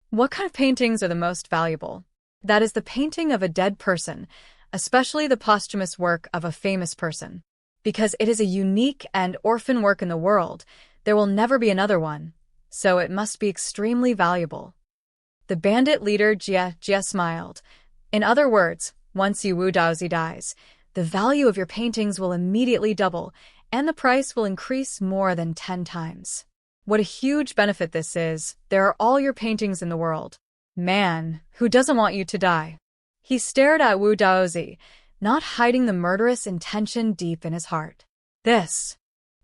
What kind of paintings are the most valuable? That is the painting of a dead person, especially the posthumous work of a famous person. Because it is a unique and orphan work in the world, there will never be another one, so it must be extremely valuable. The bandit leader Jia smiled. In other words, once Wu Daozi dies, the value of your paintings will immediately double, and the price will increase more than 10 times. What a huge benefit this is. There are all your paintings in the world. Man, who doesn't want you to die? He stared at Wu Daozi, not hiding the murderous intention deep in his heart. This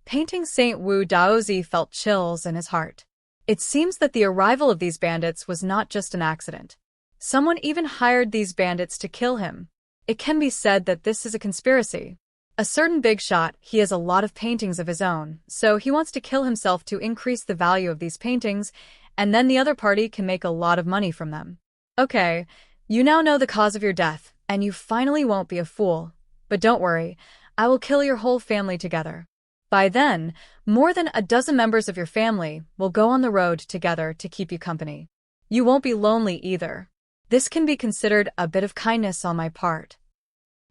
painting Saint Wu Daozi felt chills in his heart. It seems that the arrival of these bandits was not just an accident. Someone even hired these bandits to kill him. It can be said that this is a conspiracy. A certain big shot, he has a lot of paintings of his own, so he wants to kill himself to increase the value of these paintings, and then the other party can make a lot of money from them. Okay, you now know the cause of your death, and you finally won't be a fool. But don't worry, I will kill your whole family together. By then, more than a dozen members of your family will go on the road together to keep you company. You won't be lonely either. This can be considered a bit of kindness on my part.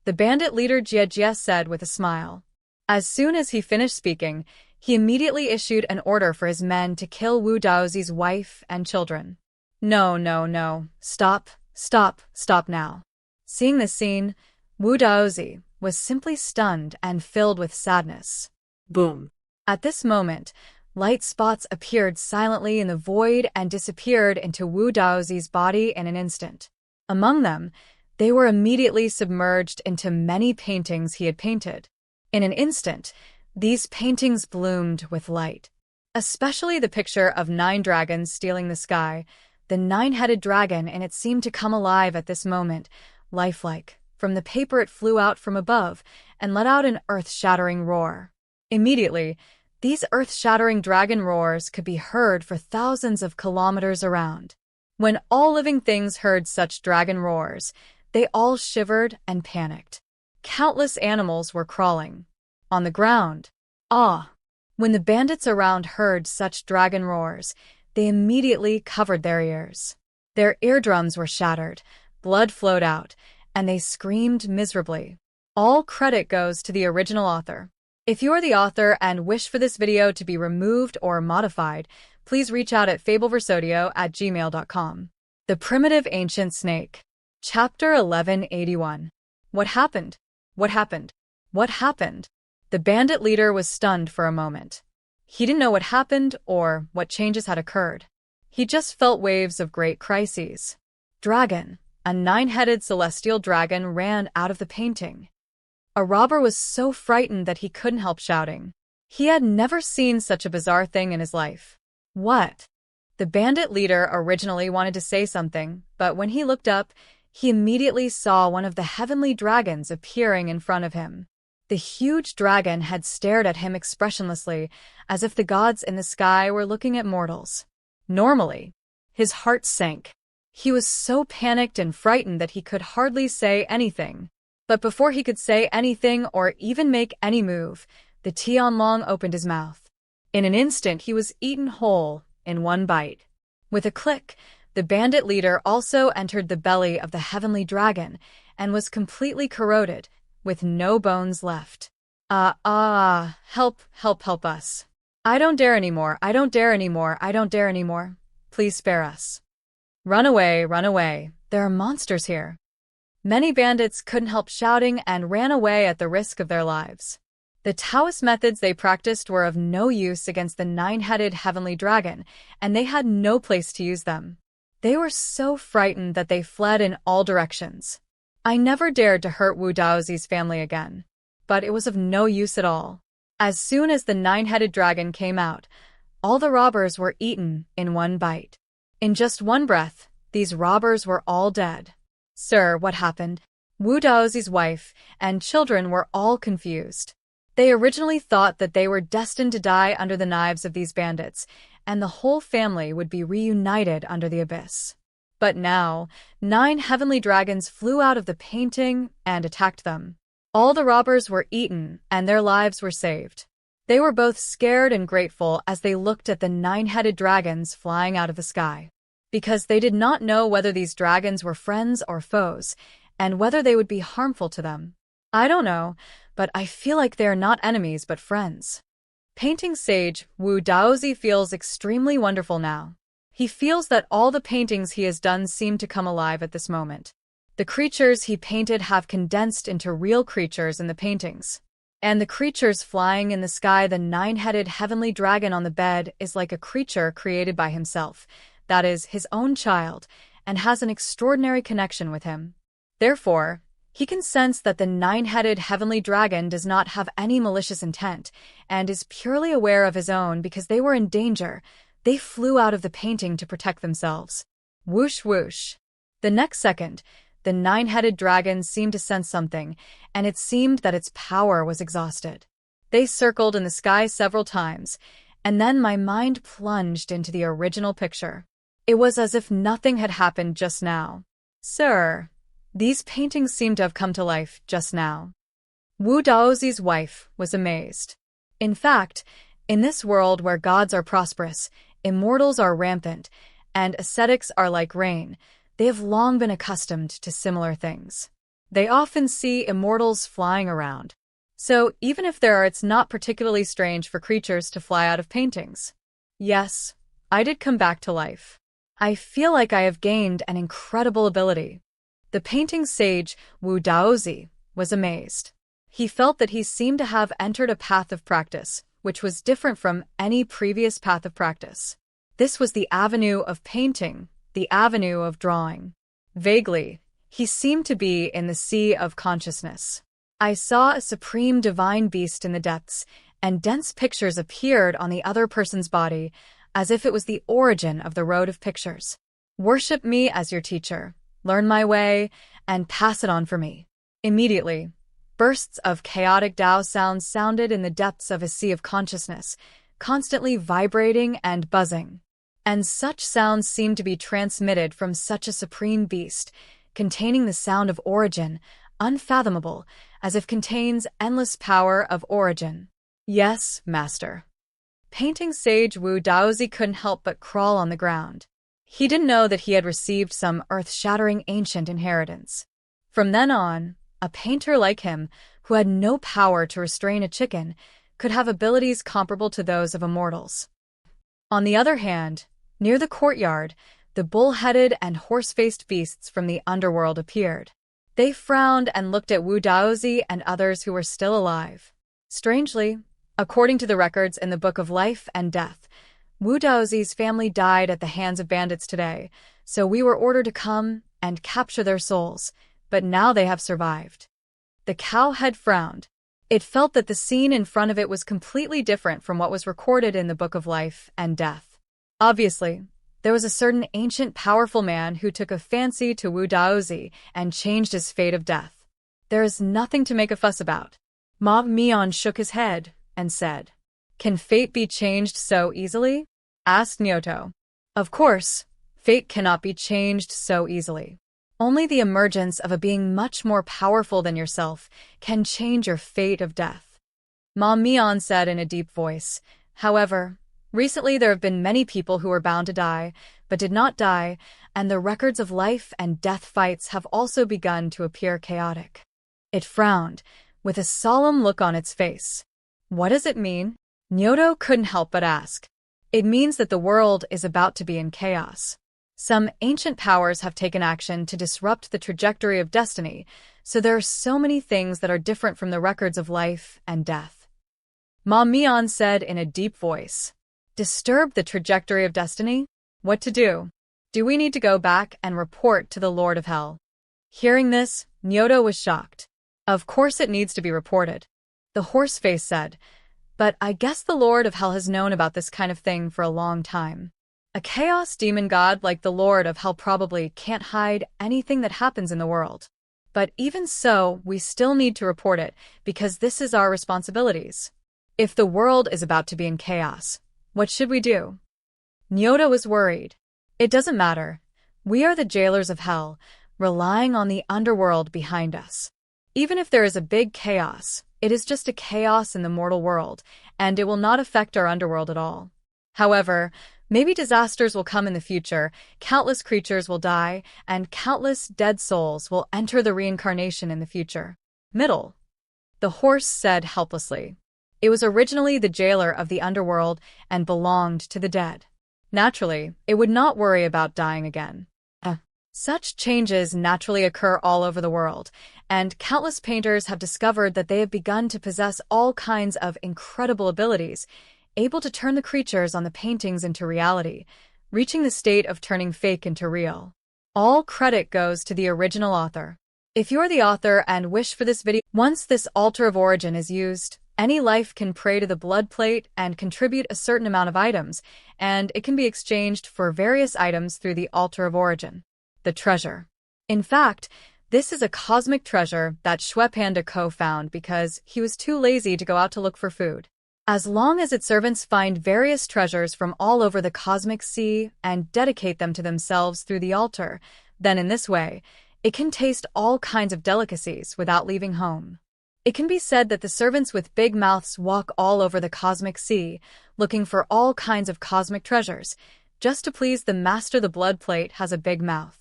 The bandit leader Jia said with a smile. As soon as he finished speaking, he immediately issued an order for his men to kill Wu Daozi's wife and children. No. Stop now. Seeing this scene, Wu Daozi was simply stunned and filled with sadness. Boom. At this moment, light spots appeared silently in the void and disappeared into Wu Daozi's body in an instant. Among them, they were immediately submerged into many paintings he had painted. In an instant, these paintings bloomed with light. Especially the picture of 9 dragons stealing the sky, the 9-headed dragon, and it seemed to come alive at this moment, lifelike. From the paper it flew out from above and let out an earth-shattering roar. Immediately, these earth-shattering dragon roars could be heard for thousands of kilometers around. When all living things heard such dragon roars, they all shivered and panicked. Countless animals were crawling on the ground. When the bandits around heard such dragon roars, they immediately covered their ears. Their eardrums were shattered, blood flowed out, and they screamed miserably. All credit goes to the original author. If you are the author and wish for this video to be removed or modified, please reach out at fabelversodio@gmail.com. The Primitive Ancient Snake. Chapter 1181. What happened? What happened? What happened? The bandit leader was stunned for a moment. He didn't know what happened or what changes had occurred. He just felt waves of great crises. Dragon. A 9-headed celestial dragon ran out of the painting. A robber was so frightened that he couldn't help shouting. He had never seen such a bizarre thing in his life. What? The bandit leader originally wanted to say something, but when he looked up, he immediately saw one of the heavenly dragons appearing in front of him. The huge dragon had stared at him expressionlessly, as if the gods in the sky were looking at mortals. Normally, his heart sank. He was so panicked and frightened that he could hardly say anything. But before he could say anything or even make any move, the Tianlong opened his mouth. In an instant, he was eaten whole in one bite. With a click, the bandit leader also entered the belly of the heavenly dragon, and was completely corroded, with no bones left. Help us. I don't dare anymore, I don't dare anymore, I don't dare anymore. Please spare us. Run away, there are monsters here. Many bandits couldn't help shouting and ran away at the risk of their lives. The Taoist methods they practiced were of no use against the nine-headed heavenly dragon, and they had no place to use them. They were so frightened that they fled in all directions. I never dared to hurt Wu Daozi's family again, but it was of no use at all. As soon as the nine-headed dragon came out, all the robbers were eaten in one bite. In just one breath, these robbers were all dead. Sir, what happened? Wu Daozi's wife and children were all confused. They originally thought that they were destined to die under the knives of these bandits, and the whole family would be reunited under the abyss. But now, 9 heavenly dragons flew out of the painting and attacked them. All the robbers were eaten, and their lives were saved. They were both scared and grateful as they looked at the 9-headed dragons flying out of the sky, because they did not know whether these dragons were friends or foes, and whether they would be harmful to them. I don't know, but I feel like they are not enemies but friends. Painting sage Wu Daozi feels extremely wonderful now. He feels that all the paintings he has done seem to come alive at this moment. The creatures he painted have condensed into real creatures in the paintings. And the creatures flying in the sky, the 9-headed heavenly dragon on the bed is like a creature created by himself, that is, his own child, and has an extraordinary connection with him. Therefore, he can sense that the 9-headed heavenly dragon does not have any malicious intent, and is purely aware of his own because they were in danger. They flew out of the painting to protect themselves. Whoosh whoosh. The next second, the 9-headed dragon seemed to sense something, and it seemed that its power was exhausted. They circled in the sky several times, and then my mind plunged into the original picture. It was as if nothing had happened just now. Sir, these paintings seem to have come to life just now. Wu Daozi's wife was amazed. In fact, in this world where gods are prosperous, immortals are rampant, and ascetics are like rain, they have long been accustomed to similar things. They often see immortals flying around. So even if there are, it's not particularly strange for creatures to fly out of paintings. Yes, I did come back to life. I feel like I have gained an incredible ability. The painting sage, Wu Daozi, was amazed. He felt that he seemed to have entered a path of practice, which was different from any previous path of practice. This was the avenue of painting, the avenue of drawing. Vaguely, he seemed to be in the sea of consciousness. I saw a supreme divine beast in the depths, and dense pictures appeared on the other person's body, as if it was the origin of the road of pictures. Worship me as your teacher, learn my way, and pass it on for me. Immediately, bursts of chaotic Tao sounds sounded in the depths of a sea of consciousness, constantly vibrating and buzzing. And such sounds seemed to be transmitted from such a supreme beast, containing the sound of origin, unfathomable, as if contains endless power of origin. Yes, master. Painting sage Wu Daozi couldn't help but crawl on the ground. He didn't know that he had received some earth-shattering ancient inheritance. From then on, a painter like him, who had no power to restrain a chicken, could have abilities comparable to those of immortals. On the other hand, near the courtyard, the bull-headed and horse-faced beasts from the underworld appeared. They frowned and looked at Wu Daozi and others who were still alive. Strangely, according to the records in the Book of Life and Death, Wu Daozi's family died at the hands of bandits today, so we were ordered to come and capture their souls, but now they have survived. The cow head frowned. It felt that the scene in front of it was completely different from what was recorded in the Book of Life and Death. Obviously, there was a certain ancient powerful man who took a fancy to Wu Daozi and changed his fate of death. There is nothing to make a fuss about. Ma Mian shook his head and said, "Can fate be changed so easily?" asked Nyoto. Of course, fate cannot be changed so easily. Only the emergence of a being much more powerful than yourself can change your fate of death. Ma Mian said in a deep voice. However, Recently, there have been many people who were bound to die, but did not die, and the records of life and death fights have also begun to appear chaotic. It frowned, with a solemn look on its face. What does it mean? Nyoto couldn't help but ask. It means that the world is about to be in chaos. Some ancient powers have taken action to disrupt the trajectory of destiny, so there are so many things that are different from the records of life and death. Ma Mian said in a deep voice. Disturb the trajectory of destiny? What to do? Do we need to go back and report to the Lord of Hell? Hearing this, Nyoto was shocked. Of course it needs to be reported. The horseface said, but I guess the Lord of Hell has known about this kind of thing for a long time. A chaos demon god like the Lord of Hell probably can't hide anything that happens in the world. But even so, we still need to report it, because this is our responsibilities. If the world is about to be in chaos, what should we do? Nyoto was worried. It doesn't matter. We are the jailers of hell, relying on the underworld behind us. Even if there is a big chaos, it is just a chaos in the mortal world, and it will not affect our underworld at all. However, maybe disasters will come in the future, countless creatures will die, and countless dead souls will enter the reincarnation in the future. Middle. The horse said helplessly. It was originally the jailer of the underworld and belonged to the dead. Naturally, it would not worry about dying again. Such changes naturally occur all over the world, and countless painters have discovered that they have begun to possess all kinds of incredible abilities, able to turn the creatures on the paintings into reality, reaching the state of turning fake into real. All credit goes to the original author. If you're the author and wish for this video, once this altar of origin is used, any life can pray to the blood plate and contribute a certain amount of items, and it can be exchanged for various items through the altar of origin. The treasure. In fact, this is a cosmic treasure that Xuepanda co-found because he was too lazy to go out to look for food. As long as its servants find various treasures from all over the cosmic sea and dedicate them to themselves through the altar, then in this way, it can taste all kinds of delicacies without leaving home. It can be said that the servants with big mouths walk all over the cosmic sea, looking for all kinds of cosmic treasures. Just to please the master, the blood plate has a big mouth.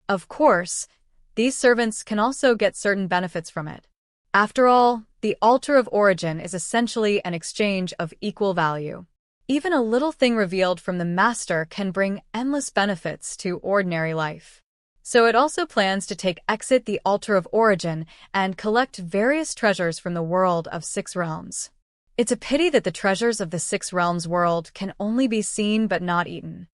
Of course, these servants can also get certain benefits from it. After all, the altar of origin is essentially an exchange of equal value. Even a little thing revealed from the master can bring endless benefits to ordinary life. So it also plans to exit the altar of origin and collect various treasures from the world of 6 realms. It's a pity that the treasures of the 6 realms world can only be seen but not eaten.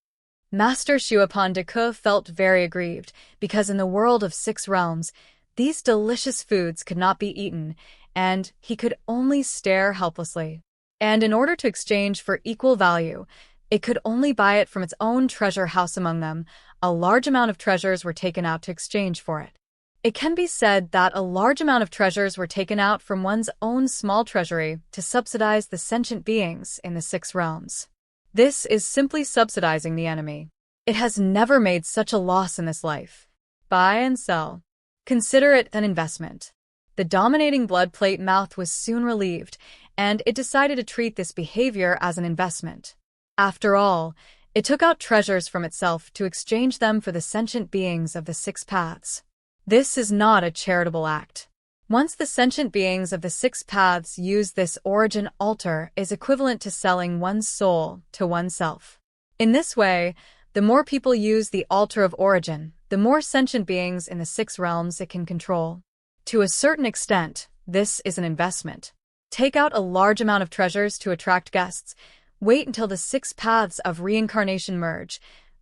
Master Xuepanda felt very aggrieved, because in the world of 6 realms, these delicious foods could not be eaten, and he could only stare helplessly. And in order to exchange for equal value, it could only buy it from its own treasure house. Among them, a large amount of treasures were taken out to exchange for it. It can be said that a large amount of treasures were taken out from one's own small treasury to subsidize the sentient beings in the 6 realms. This is simply subsidizing the enemy. It has never made such a loss in this life. Buy and sell. Consider it an investment. The dominating blood plate mouth was soon relieved, and it decided to treat this behavior as an investment. After all, it took out treasures from itself to exchange them for the sentient beings of the 6 paths. This is not a charitable act. Once the sentient beings of the 6 paths use this origin altar is equivalent to selling one's soul to oneself. In this way, the more people use the altar of origin, the more sentient beings in the 6 realms it can control. To a certain extent, this is an investment. Take out a large amount of treasures to attract guests. Wait until the 6 paths of reincarnation merge.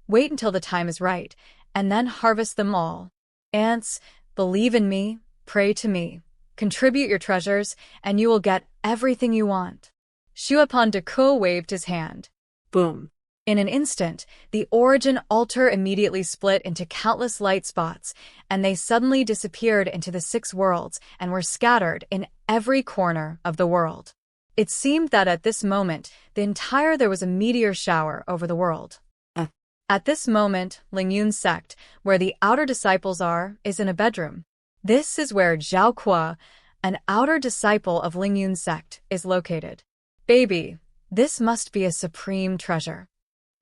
Wait until the time is right, and then harvest them all. Ants, believe in me. Pray to me. Contribute your treasures, and you will get everything you want. Xuepanda waved his hand. Boom. In an instant, the origin altar immediately split into countless light spots, and they suddenly disappeared into the 6 worlds and were scattered in every corner of the world. It seemed that at this moment, there was a meteor shower over the world. At this moment, Lingyun's sect, where the outer disciples are, is in a bedroom. This is where Zhao Kuo, an outer disciple of Lingyun's sect, is located. Baby, This must be a supreme treasure.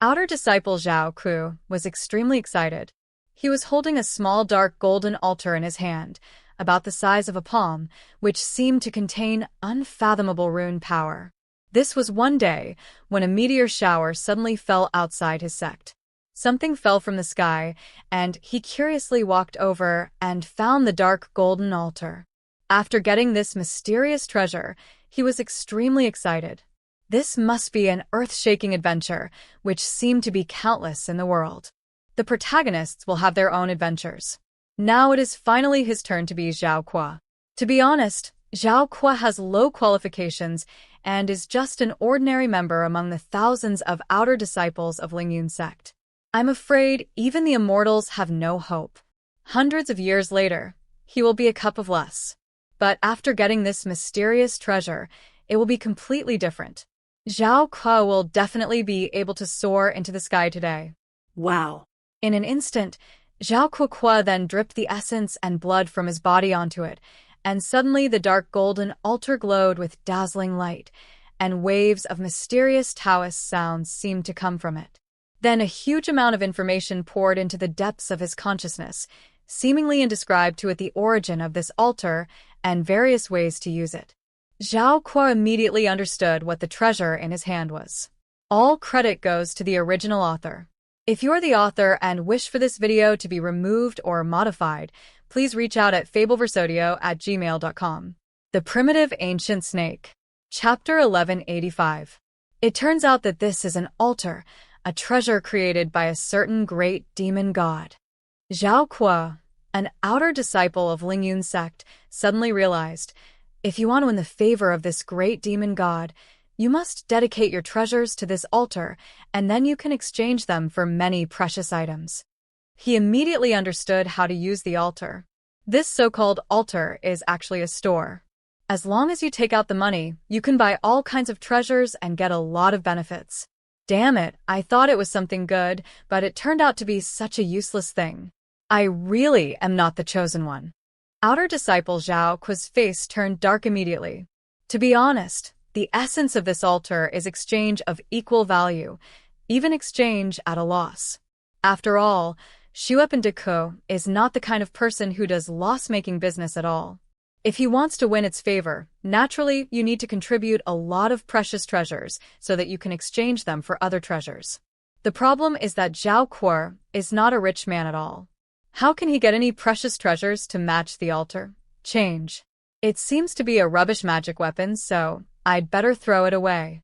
Outer disciple Zhao Ku was extremely excited. He was holding a small dark golden altar in his hand, about the size of a palm, which seemed to contain unfathomable rune power. This was one day when a meteor shower suddenly fell outside his sect. Something fell from the sky, and he curiously walked over and found the dark golden altar. After getting this mysterious treasure, he was extremely excited. This must be an earth-shaking adventure, which seemed to be countless in the world. The protagonists will have their own adventures. Now it is finally his turn to be Zhao Kuo. To be honest, Zhao Kuo has low qualifications and is just an ordinary member among the thousands of outer disciples of Lingyun's sect. I'm afraid even the Immortals have no hope. Hundreds of years later, he will be a cup of less. But after getting this mysterious treasure, it will be completely different. Zhao Kuo will definitely be able to soar into the sky today. Wow. In an instant, Zhao Kuo then dripped the essence and blood from his body onto it, and suddenly the dark golden altar glowed with dazzling light, and waves of mysterious Taoist sounds seemed to come from it. Then a huge amount of information poured into the depths of his consciousness, seemingly indescribed to it the origin of this altar and various ways to use it. Zhao Kuo immediately understood what the treasure in his hand was. All credit goes to the original author. If you're the author and wish for this video to be removed or modified, please reach out at fabelversodio@gmail.com. The Primitive Ancient Snake. Chapter 1185. It turns out that this is an altar, a treasure created by a certain great demon god. Zhao Kuo, an outer disciple of Lingyun's sect, suddenly realized, if you want to win the favor of this great demon god, you must dedicate your treasures to this altar, and then you can exchange them for many precious items. He immediately understood how to use the altar. This so-called altar is actually a store. As long as you take out the money, you can buy all kinds of treasures and get a lot of benefits. Damn it, I thought it was something good, but it turned out to be such a useless thing. I really am not the chosen one. Outer disciple Zhao Kuo's face turned dark immediately. To be honest, the essence of this altar is exchange of equal value, even exchange at a loss. After all, Xuepan is not the kind of person who does loss-making business at all. If he wants to win its favor, naturally you need to contribute a lot of precious treasures so that you can exchange them for other treasures. The problem is that Zhao Kuo is not a rich man at all. How can he get any precious treasures to match the altar? Change. It seems to be a rubbish magic weapon, so I'd better throw it away.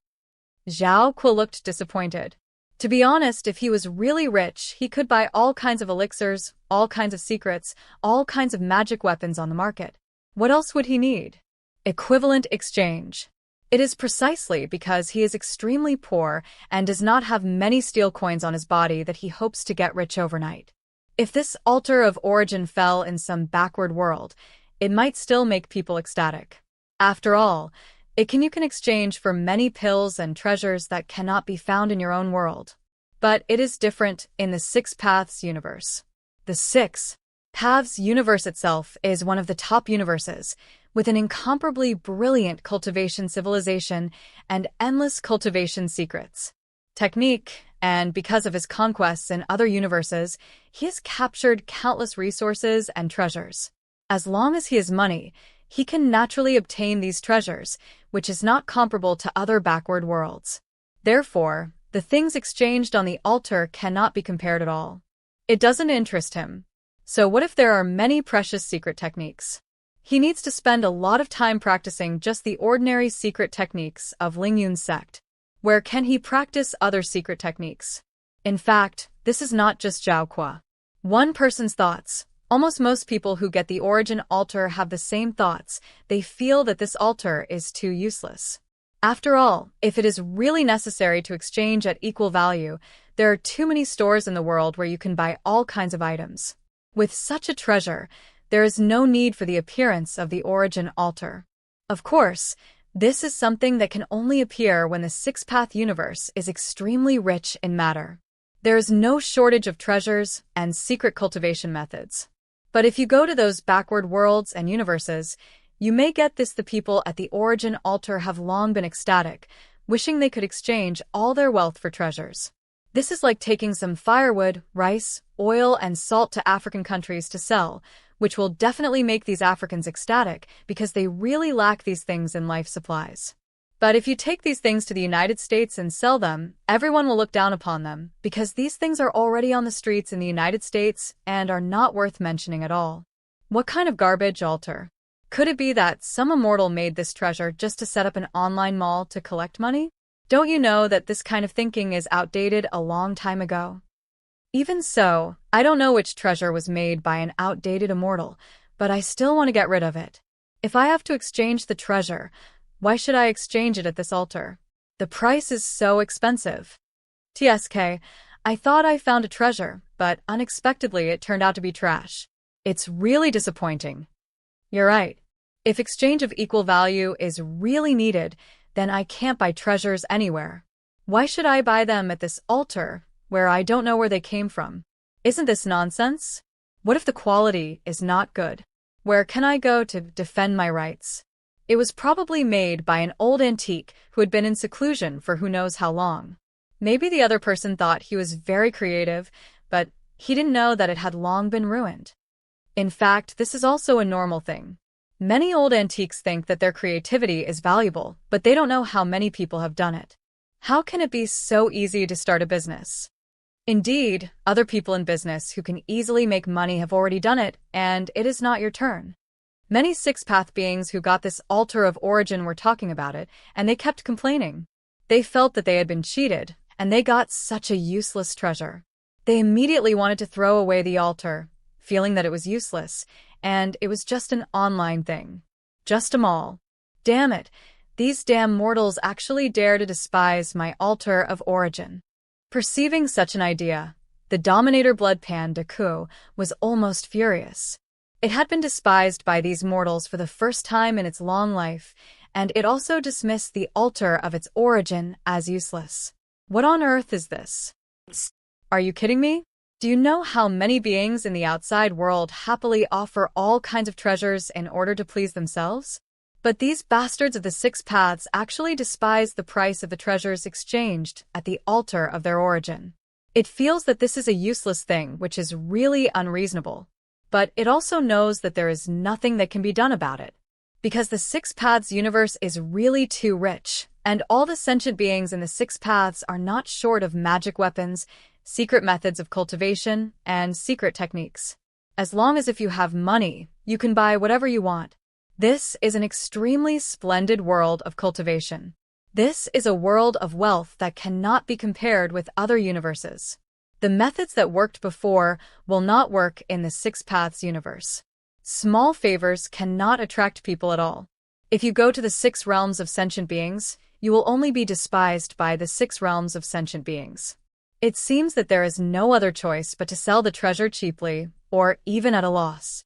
Zhao Kuo looked disappointed. To be honest, if he was really rich, he could buy all kinds of elixirs, all kinds of secrets, all kinds of magic weapons on the market. What else would he need? Equivalent exchange. It is precisely because he is extremely poor and does not have many steel coins on his body that he hopes to get rich overnight. If this altar of origin fell in some backward world, it might still make people ecstatic. After all, you can exchange for many pills and treasures that cannot be found in your own world. But it is different in the Six Paths universe. The Six Paths universe itself is one of the top universes, with an incomparably brilliant cultivation civilization and endless cultivation secrets. Technique, and because of his conquests in other universes, he has captured countless resources and treasures. As long as he has money, he can naturally obtain these treasures, which is not comparable to other backward worlds. Therefore, the things exchanged on the altar cannot be compared at all. It doesn't interest him. So what if there are many precious secret techniques? He needs to spend a lot of time practicing just the ordinary secret techniques of Lingyun's sect. Where can he practice other secret techniques? In fact, this is not just Zhao Kuo. One person's thoughts. Almost most people who get the origin altar have the same thoughts. They feel that this altar is too useless. After all, if it is really necessary to exchange at equal value, there are too many stores in the world where you can buy all kinds of items. With such a treasure, there is no need for the appearance of the origin altar. Of course, this is something that can only appear when the six-path universe is extremely rich in matter. There is no shortage of treasures and secret cultivation methods. But if you go to those backward worlds and universes, you may get this: the people at the origin altar have long been ecstatic, wishing they could exchange all their wealth for treasures. This is like taking some firewood, rice, oil, and salt to African countries to sell, which will definitely make these Africans ecstatic because they really lack these things in life supplies. But if you take these things to the United States and sell them, everyone will look down upon them because these things are already on the streets in the United States and are not worth mentioning at all. What kind of garbage altar? Could it be that some immortal made this treasure just to set up an online mall to collect money? Don't you know that this kind of thinking is outdated a long time ago? Even so, I don't know which treasure was made by an outdated immortal, but I still want to get rid of it. If I have to exchange the treasure, why should I exchange it at this altar? The price is so expensive. TSK, I thought I found a treasure, but unexpectedly it turned out to be trash. It's really disappointing. You're right. If exchange of equal value is really needed, then I can't buy treasures anywhere. Why should I buy them at this altar, where I don't know where they came from? Isn't this nonsense? What if the quality is not good? Where can I go to defend my rights? It was probably made by an old antique who had been in seclusion for who knows how long. Maybe the other person thought he was very creative, but he didn't know that it had long been ruined. In fact, this is also a normal thing. Many old antiques think that their creativity is valuable, but they don't know how many people have done it. How can it be so easy to start a business? Indeed, other people in business who can easily make money have already done it, and it is not your turn. Many six-path beings who got this altar of origin were talking about it, and they kept complaining. They felt that they had been cheated, and they got such a useless treasure. They immediately wanted to throw away the altar, feeling that it was useless, and it was just an online thing. Just a mall. Damn it, these damn mortals actually dare to despise my altar of origin. Perceiving such an idea, the Dominator Blood Panda Ku was almost furious. It had been despised by these mortals for the first time in its long life, and it also dismissed the altar of its origin as useless. What on earth is this? Are you kidding me? Do you know how many beings in the outside world happily offer all kinds of treasures in order to please themselves? But these bastards of the six paths actually despise the price of the treasures exchanged at the altar of their origin. It feels that this is a useless thing, which is really unreasonable. But it also knows that there is nothing that can be done about it. Because the six paths universe is really too rich, and all the sentient beings in the six paths are not short of magic weapons, secret methods of cultivation, and secret techniques. As long as if you have money, you can buy whatever you want. This is an extremely splendid world of cultivation. This is a world of wealth that cannot be compared with other universes. The methods that worked before will not work in the six paths universe. Small favors cannot attract people at all. If you go to the six realms of sentient beings, you will only be despised by the six realms of sentient beings. It seems that there is no other choice but to sell the treasure cheaply, or even at a loss.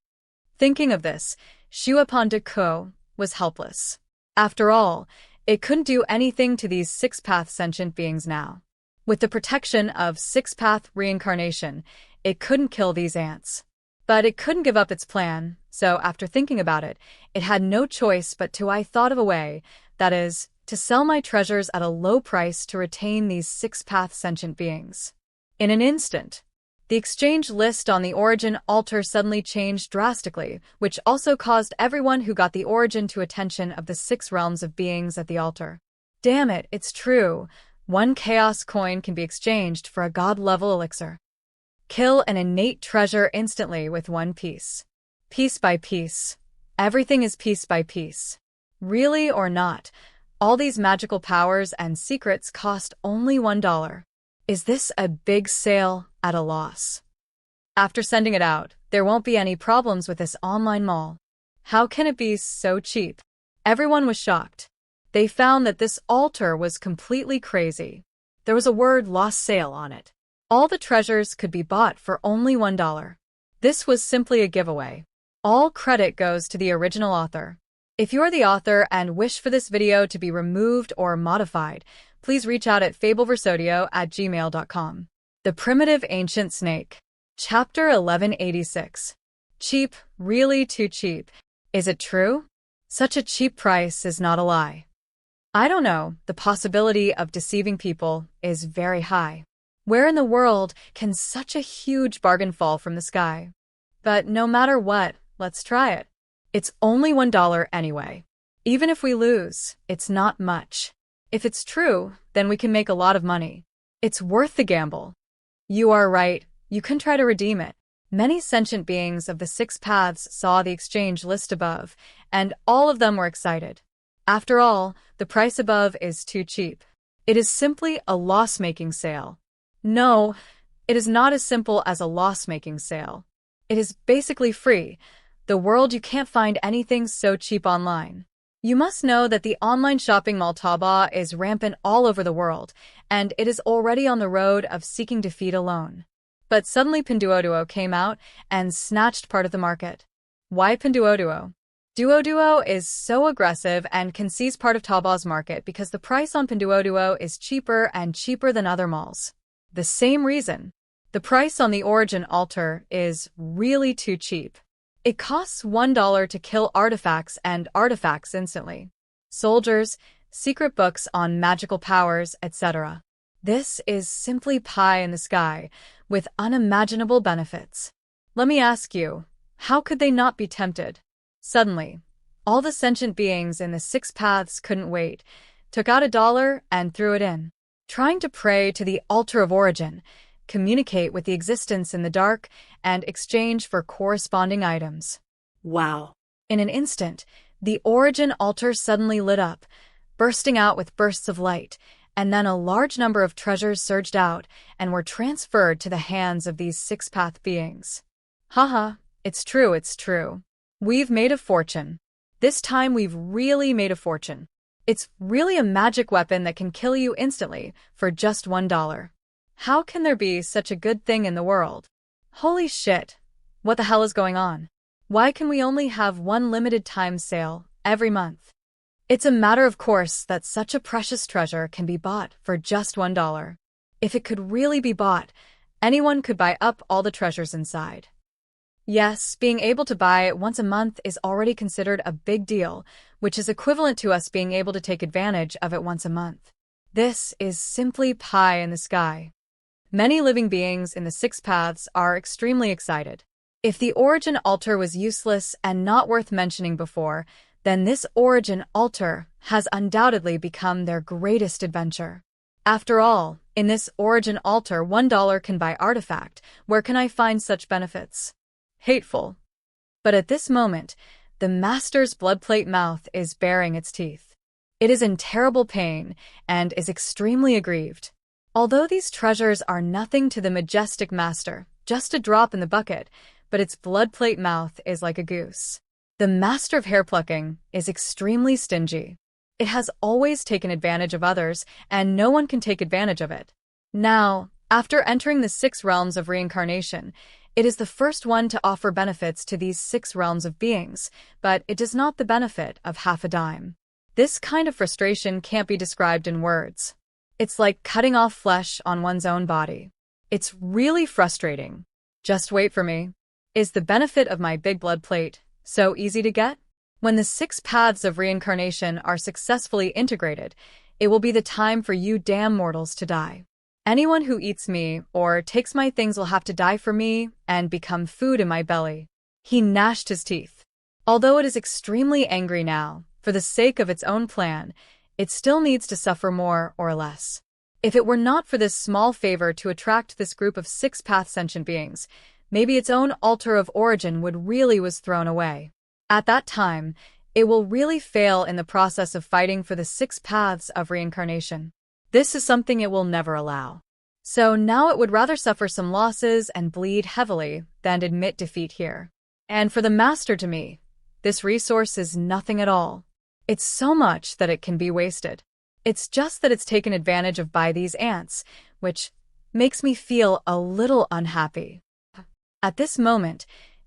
Thinking of this, Shuapanda Ko was helpless. After all, it couldn't do anything to these six-path sentient beings now. With the protection of six-path reincarnation, it couldn't kill these ants. But it couldn't give up its plan, so after thinking about it, it had no choice but to thought of a way, that is, to sell my treasures at a low price to retain these six-path sentient beings. In an instant, the exchange list on the origin altar suddenly changed drastically, which also caused everyone who got the origin to attention of the six realms of beings at the altar. Damn it, it's true. One chaos coin can be exchanged for a god-level elixir. Kill an innate treasure instantly with one piece. Piece by piece. Everything is piece by piece. Really or not, all these magical powers and secrets cost only $1. Is this a big sale at a loss? After sending it out, there won't be any problems with this online mall. How can it be so cheap? Everyone was shocked. They found that this altar was completely crazy. There was a word "lost sale" on it. All the treasures could be bought for only $1. This was simply a giveaway. All credit goes to the original author. If you're the author and wish for this video to be removed or modified, please reach out at fabelversodio@gmail.com. The Primitive Ancient Snake. Chapter 1186. Cheap, really too cheap. Is it true? Such a cheap price is not a lie. I don't know, the possibility of deceiving people is very high. Where in the world can such a huge bargain fall from the sky? But no matter what, let's try it. It's only $1 anyway. Even if we lose, it's not much. If it's true, then we can make a lot of money. It's worth the gamble. You are right, you can try to redeem it. Many sentient beings of the 6 paths saw the exchange list above, and all of them were excited. After all, the price above is too cheap. It is simply a loss-making sale. No, it is not as simple as a loss-making sale. It is basically free. The world, you can't find anything so cheap online. You must know that the online shopping mall Taobao is rampant all over the world, and it is already on the road of seeking defeat alone. But suddenly Pinduoduo came out and snatched part of the market. Why Pinduoduo? Duoduo is so aggressive and can seize part of Taobao's market because the price on Pinduoduo is cheaper and cheaper than other malls. The same reason. The price on the Origin altar is really too cheap. It costs $1 to kill artifacts and artifacts instantly. Soldiers, secret books on magical powers, etc. This is simply pie in the sky, with unimaginable benefits. Let me ask you, how could they not be tempted? Suddenly, all the sentient beings in the 6 paths couldn't wait, took out $1 and threw it in. Trying to pray to the altar of Origin, communicate with the existence in the dark, and exchange for corresponding items. Wow. In an instant, the Origin altar suddenly lit up, bursting out with bursts of light, and then a large number of treasures surged out and were transferred to the hands of these 6-path beings. Haha, it's true. We've made a fortune. This time we've really made a fortune. It's really a magic weapon that can kill you instantly for just $1. How can there be such a good thing in the world? Holy shit! What the hell is going on? Why can we only have one limited time sale every month? It's a matter of course that such a precious treasure can be bought for just $1. If it could really be bought, anyone could buy up all the treasures inside. Yes, being able to buy it once a month is already considered a big deal, which is equivalent to us being able to take advantage of it once a month. This is simply pie in the sky. Many living beings in the 6 paths are extremely excited. If the Origin altar was useless and not worth mentioning before, then this Origin altar has undoubtedly become their greatest adventure. After all, in this Origin altar, $1 can buy artifact. Where can I find such benefits? Hateful. But at this moment, the master's bloodplate mouth is baring its teeth. It is in terrible pain and is extremely aggrieved. Although these treasures are nothing to the majestic master, just a drop in the bucket, but its bloodplate mouth is like a goose. The master of hair plucking is extremely stingy. It has always taken advantage of others, and no one can take advantage of it. Now, after entering the 6 realms of reincarnation, it is the first one to offer benefits to these 6 realms of beings, but it does not the benefit of half a dime. This kind of frustration can't be described in words. It's like cutting off flesh on one's own body. It's really frustrating. Just wait for me. Is the benefit of my big blood plate so easy to get? When the 6 paths of reincarnation are successfully integrated, it will be the time for you damn mortals to die. Anyone who eats me or takes my things will have to die for me and become food in my belly. He gnashed his teeth. Although it is extremely angry now, for the sake of its own plan, it still needs to suffer more or less. If it were not for this small favor to attract this group of 6-path sentient beings, maybe its own altar of origin would really was thrown away. At that time, it will really fail in the process of fighting for the 6 paths of reincarnation. This is something it will never allow. So now it would rather suffer some losses and bleed heavily than admit defeat here. And for the master, to me, this resource is nothing at all. It's so much that it can be wasted. It's just that it's taken advantage of by these ants, which makes me feel a little unhappy. At this moment,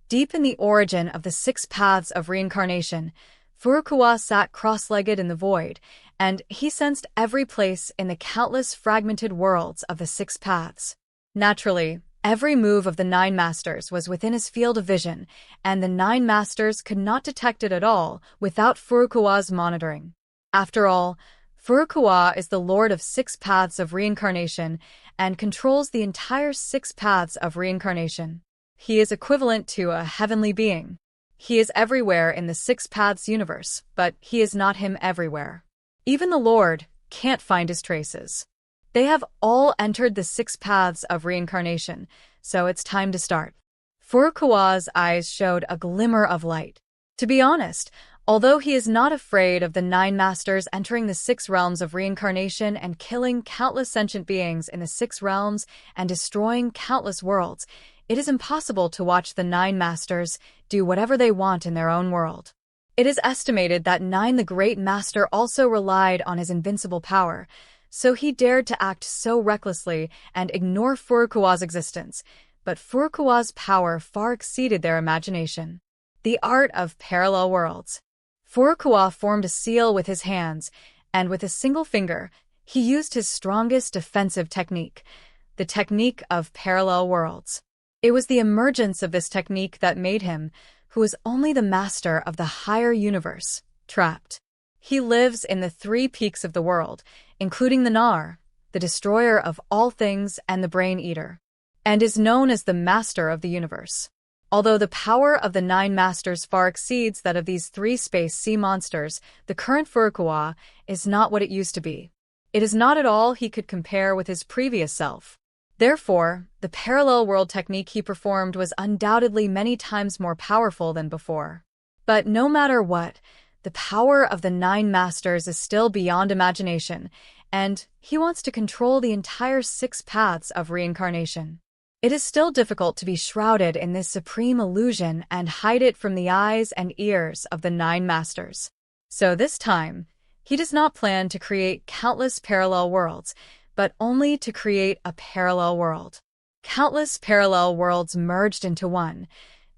deep in the origin of the 6 paths of reincarnation, Furukawa sat cross-legged in the void, and he sensed every place in the countless fragmented worlds of the 6 paths. Naturally, every move of the 9 masters was within his field of vision, and the 9 masters could not detect it at all without Furukawa's monitoring. After all, Furukawa is the lord of 6 paths of reincarnation and controls the entire 6 paths of reincarnation. He is equivalent to a heavenly being. He is everywhere in the 6 paths universe, but he is not him everywhere. Even the Lord can't find his traces. They have all entered the 6 paths of reincarnation, so it's time to start. Furukawa's eyes showed a glimmer of light. To be honest, although he is not afraid of the 9 masters entering the 6 realms of reincarnation and killing countless sentient beings in the 6 realms and destroying countless worlds, it is impossible to watch the 9 masters do whatever they want in their own world. It is estimated that 9 the Great Master also relied on his invincible power, so he dared to act so recklessly and ignore Furukawa's existence, but Furukawa's power far exceeded their imagination. The art of parallel worlds. Furukawa formed a seal with his hands, and with a single finger, he used his strongest defensive technique, the technique of parallel worlds. It was the emergence of this technique that made him, who is only the master of the higher universe, trapped. He lives in the 3 peaks of the world, including the Nar, the destroyer of all things and the brain eater, and is known as the master of the universe. Although the power of the 9 masters far exceeds that of these 3 space sea monsters, the current Furukawa is not what it used to be. It is not at all he could compare with his previous self. Therefore, the parallel world technique he performed was undoubtedly many times more powerful than before. But no matter what, the power of the 9 masters is still beyond imagination, and he wants to control the entire 6 paths of reincarnation. It is still difficult to be shrouded in this supreme illusion and hide it from the eyes and ears of the 9 masters. So this time, he does not plan to create countless parallel worlds, but only to create a parallel world. Countless parallel worlds merged into one,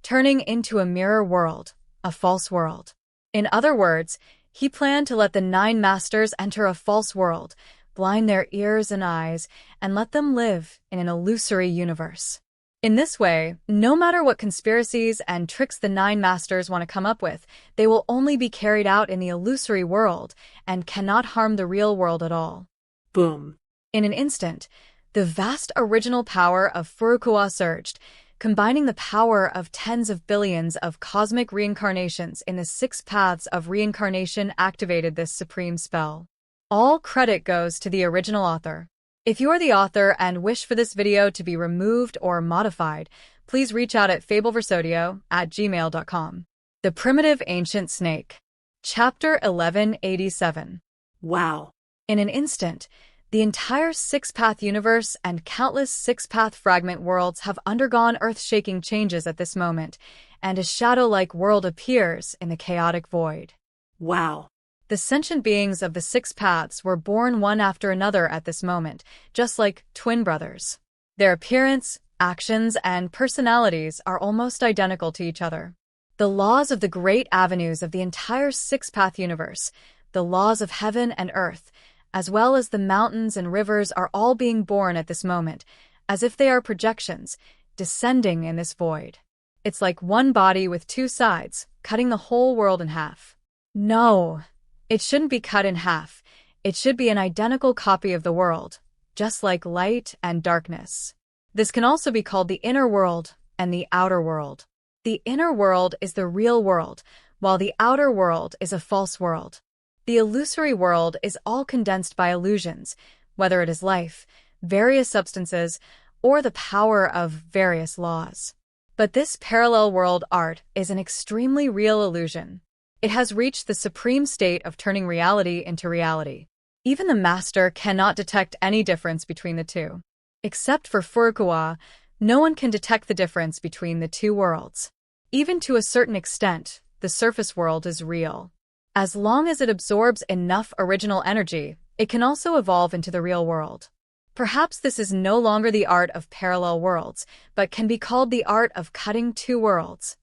turning into a mirror world, a false world. In other words, he planned to let the 9 masters enter a false world, blind their ears and eyes, and let them live in an illusory universe. In this way, no matter what conspiracies and tricks the 9 masters want to come up with, they will only be carried out in the illusory world and cannot harm the real world at all. Boom. In an instant, the vast original power of Furukawa surged, combining the power of tens of billions of cosmic reincarnations in the 6 paths of reincarnation activated this supreme spell. All credit goes to the original author. If you are the author and wish for this video to be removed or modified, please reach out at fabelversodio@gmail.com. The Primitive Ancient Snake. Chapter 1187. Wow. In an instant, the entire 6-path universe and countless 6-path fragment worlds have undergone earth-shaking changes at this moment, and a shadow-like world appears in the chaotic void. Wow. The sentient beings of the 6 paths were born one after another at this moment, just like twin brothers. Their appearance, actions, and personalities are almost identical to each other. The laws of the great avenues of the entire 6-path universe, the laws of heaven and earth, as well as the mountains and rivers are all being born at this moment, as if they are projections, descending in this void. It's like one body with 2 sides, cutting the whole world in half. No, it shouldn't be cut in half. It should be an identical copy of the world, just like light and darkness. This can also be called the inner world and the outer world. The inner world is the real world, while the outer world is a false world. The illusory world is all condensed by illusions, whether it is life, various substances, or the power of various laws. But this parallel world art is an extremely real illusion. It has reached the supreme state of turning reality into reality. Even the master cannot detect any difference between the two. Except for Furukawa, no one can detect the difference between the 2 worlds. Even to a certain extent, the surface world is real. As long as it absorbs enough original energy, it can also evolve into the real world. Perhaps this is no longer the art of parallel worlds, but can be called the art of cutting 2 worlds.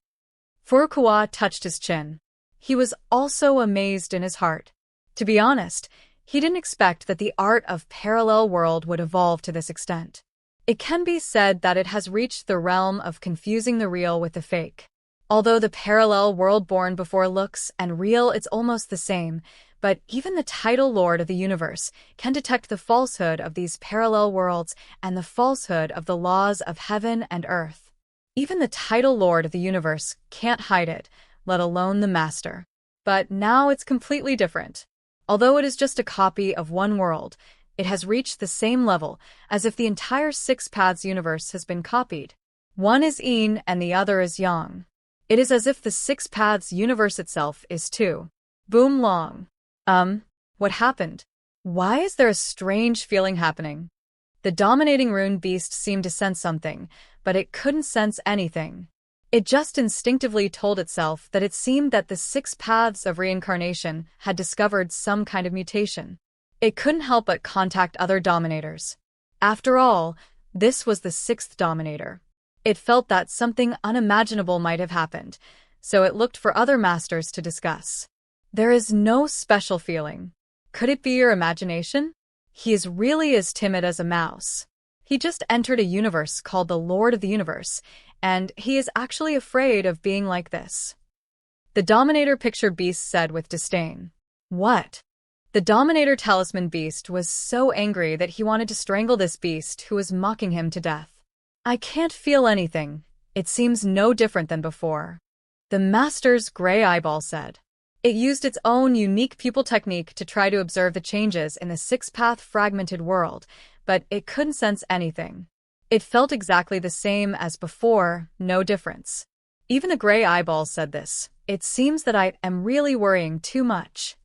Furukawa touched his chin. He was also amazed in his heart. To be honest, he didn't expect that the art of parallel world would evolve to this extent. It can be said that it has reached the realm of confusing the real with the fake. Although the parallel world born before looks and real it's almost the same, But even the title Lord of the Universe can detect the falsehood of these parallel worlds and the falsehood of the laws of heaven and earth. Even the title Lord of the Universe can't hide it, let alone the Master. But now it's completely different. Although it is just a copy of one world, it has reached the same level as if the entire Six Paths universe has been copied. One is Yin and the other is Yang. It is as if the Six Paths universe itself is too. Boom long. What happened? Why is there a strange feeling happening? The dominating rune beast seemed to sense something, but it couldn't sense anything. It just instinctively told itself that it seemed that the Six Paths of Reincarnation had discovered some kind of mutation. It couldn't help but contact other dominators. After all, this was the sixth dominator. It felt that something unimaginable might have happened, so it looked for other masters to discuss. There is no special feeling. Could it be your imagination? He is really as timid as a mouse. He just entered a universe called the Lord of the Universe, and he is actually afraid of being like this. The Dominator Picture Beast said with disdain. What? The Dominator Talisman Beast was so angry that he wanted to strangle this beast who was mocking him to death. I can't feel anything. It seems no different than before. The Master's Gray Eyeball said. It used its own unique pupil technique to try to observe the changes in the six-path fragmented world, but it couldn't sense anything. It felt exactly the same as before, no difference. Even the Gray Eyeball said this. It seems that I am really worrying too much.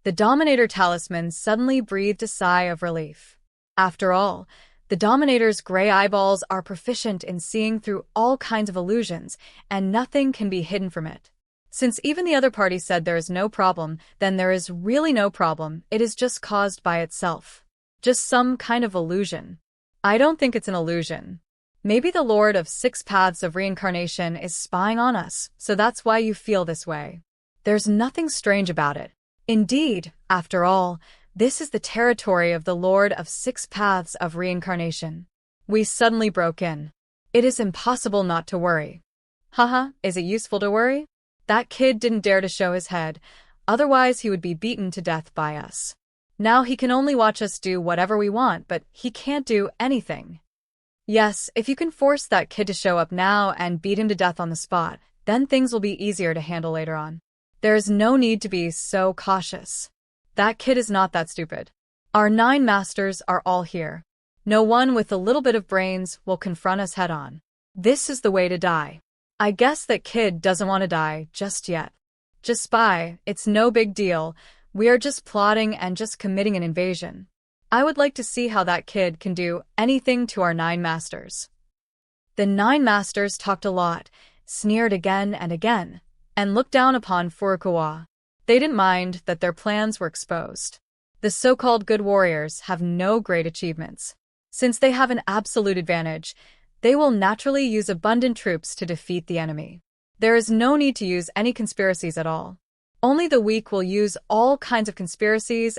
The Dominator Talisman suddenly breathed a sigh of relief. After all, the Dominator's Gray Eyeballs are proficient in seeing through all kinds of illusions, and nothing can be hidden from it. Since even the other party said there is no problem, then there is really no problem. It is just caused by itself. Just some kind of illusion. I don't think it's an illusion. Maybe the Lord of Six Paths of Reincarnation is spying on us, so that's why you feel this way. There's nothing strange about it. Indeed, after all, this is the territory of the Lord of Six Paths of Reincarnation. We suddenly broke in. It is impossible not to worry. Haha, is it useful to worry? That kid didn't dare to show his head, otherwise he would be beaten to death by us. Now he can only watch us do whatever we want, but he can't do anything. Yes, if you can force that kid to show up now and beat him to death on the spot, then things will be easier to handle later on. There is no need to be so cautious. That kid is not that stupid. Our 9 masters are all here. No one with a little bit of brains will confront us head-on. This is the way to die. I guess that kid doesn't want to die just yet. Just spy, it's no big deal. We are just plotting and just committing an invasion. I would like to see how that kid can do anything to our 9 masters. The 9 masters talked a lot, sneered again and again, and looked down upon Furukawa. They didn't mind that their plans were exposed. The so-called good warriors have no great achievements. Since they have an absolute advantage, they will naturally use abundant troops to defeat the enemy. There is no need to use any conspiracies at all. Only the weak will use all kinds of conspiracies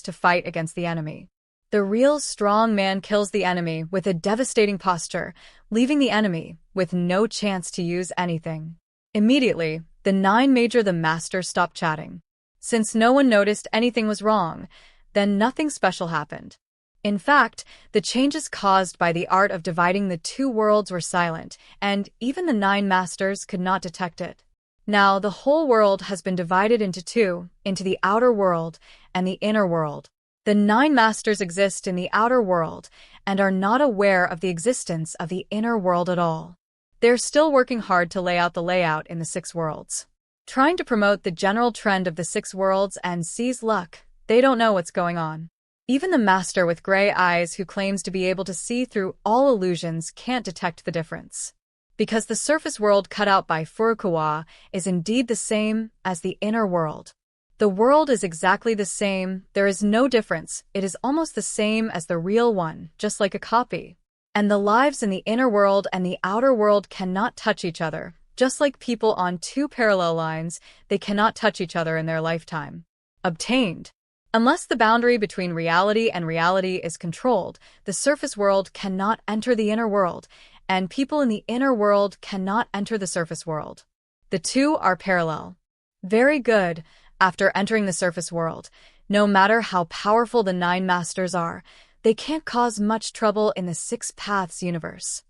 to fight against the enemy. The real strong man kills the enemy with a devastating posture, leaving the enemy with no chance to use anything. Immediately, the 9 major the master stopped chatting. Since no one noticed anything was wrong, then nothing special happened. In fact, the changes caused by the art of dividing the 2 worlds were silent, and even the 9 masters could not detect it. Now, the whole world has been divided into 2, into the outer world and the inner world. The 9 masters exist in the outer world and are not aware of the existence of the inner world at all. They're still working hard to lay out the layout in the 6 worlds. Trying to promote the general trend of the 6 worlds and seize luck, they don't know what's going on. Even the master with gray eyes who claims to be able to see through all illusions can't detect the difference. Because the surface world cut out by Furukawa is indeed the same as the inner world. The world is exactly the same, there is no difference, it is almost the same as the real one, just like a copy. And the lives in the inner world and the outer world cannot touch each other. Just like people on 2 parallel lines, they cannot touch each other in their lifetime. Obtained. Unless the boundary between reality and reality is controlled, the surface world cannot enter the inner world, and people in the inner world cannot enter the surface world. The 2 are parallel. Very good. After entering the surface world, no matter how powerful the Nine Masters are, they can't cause much trouble in the Six Paths universe.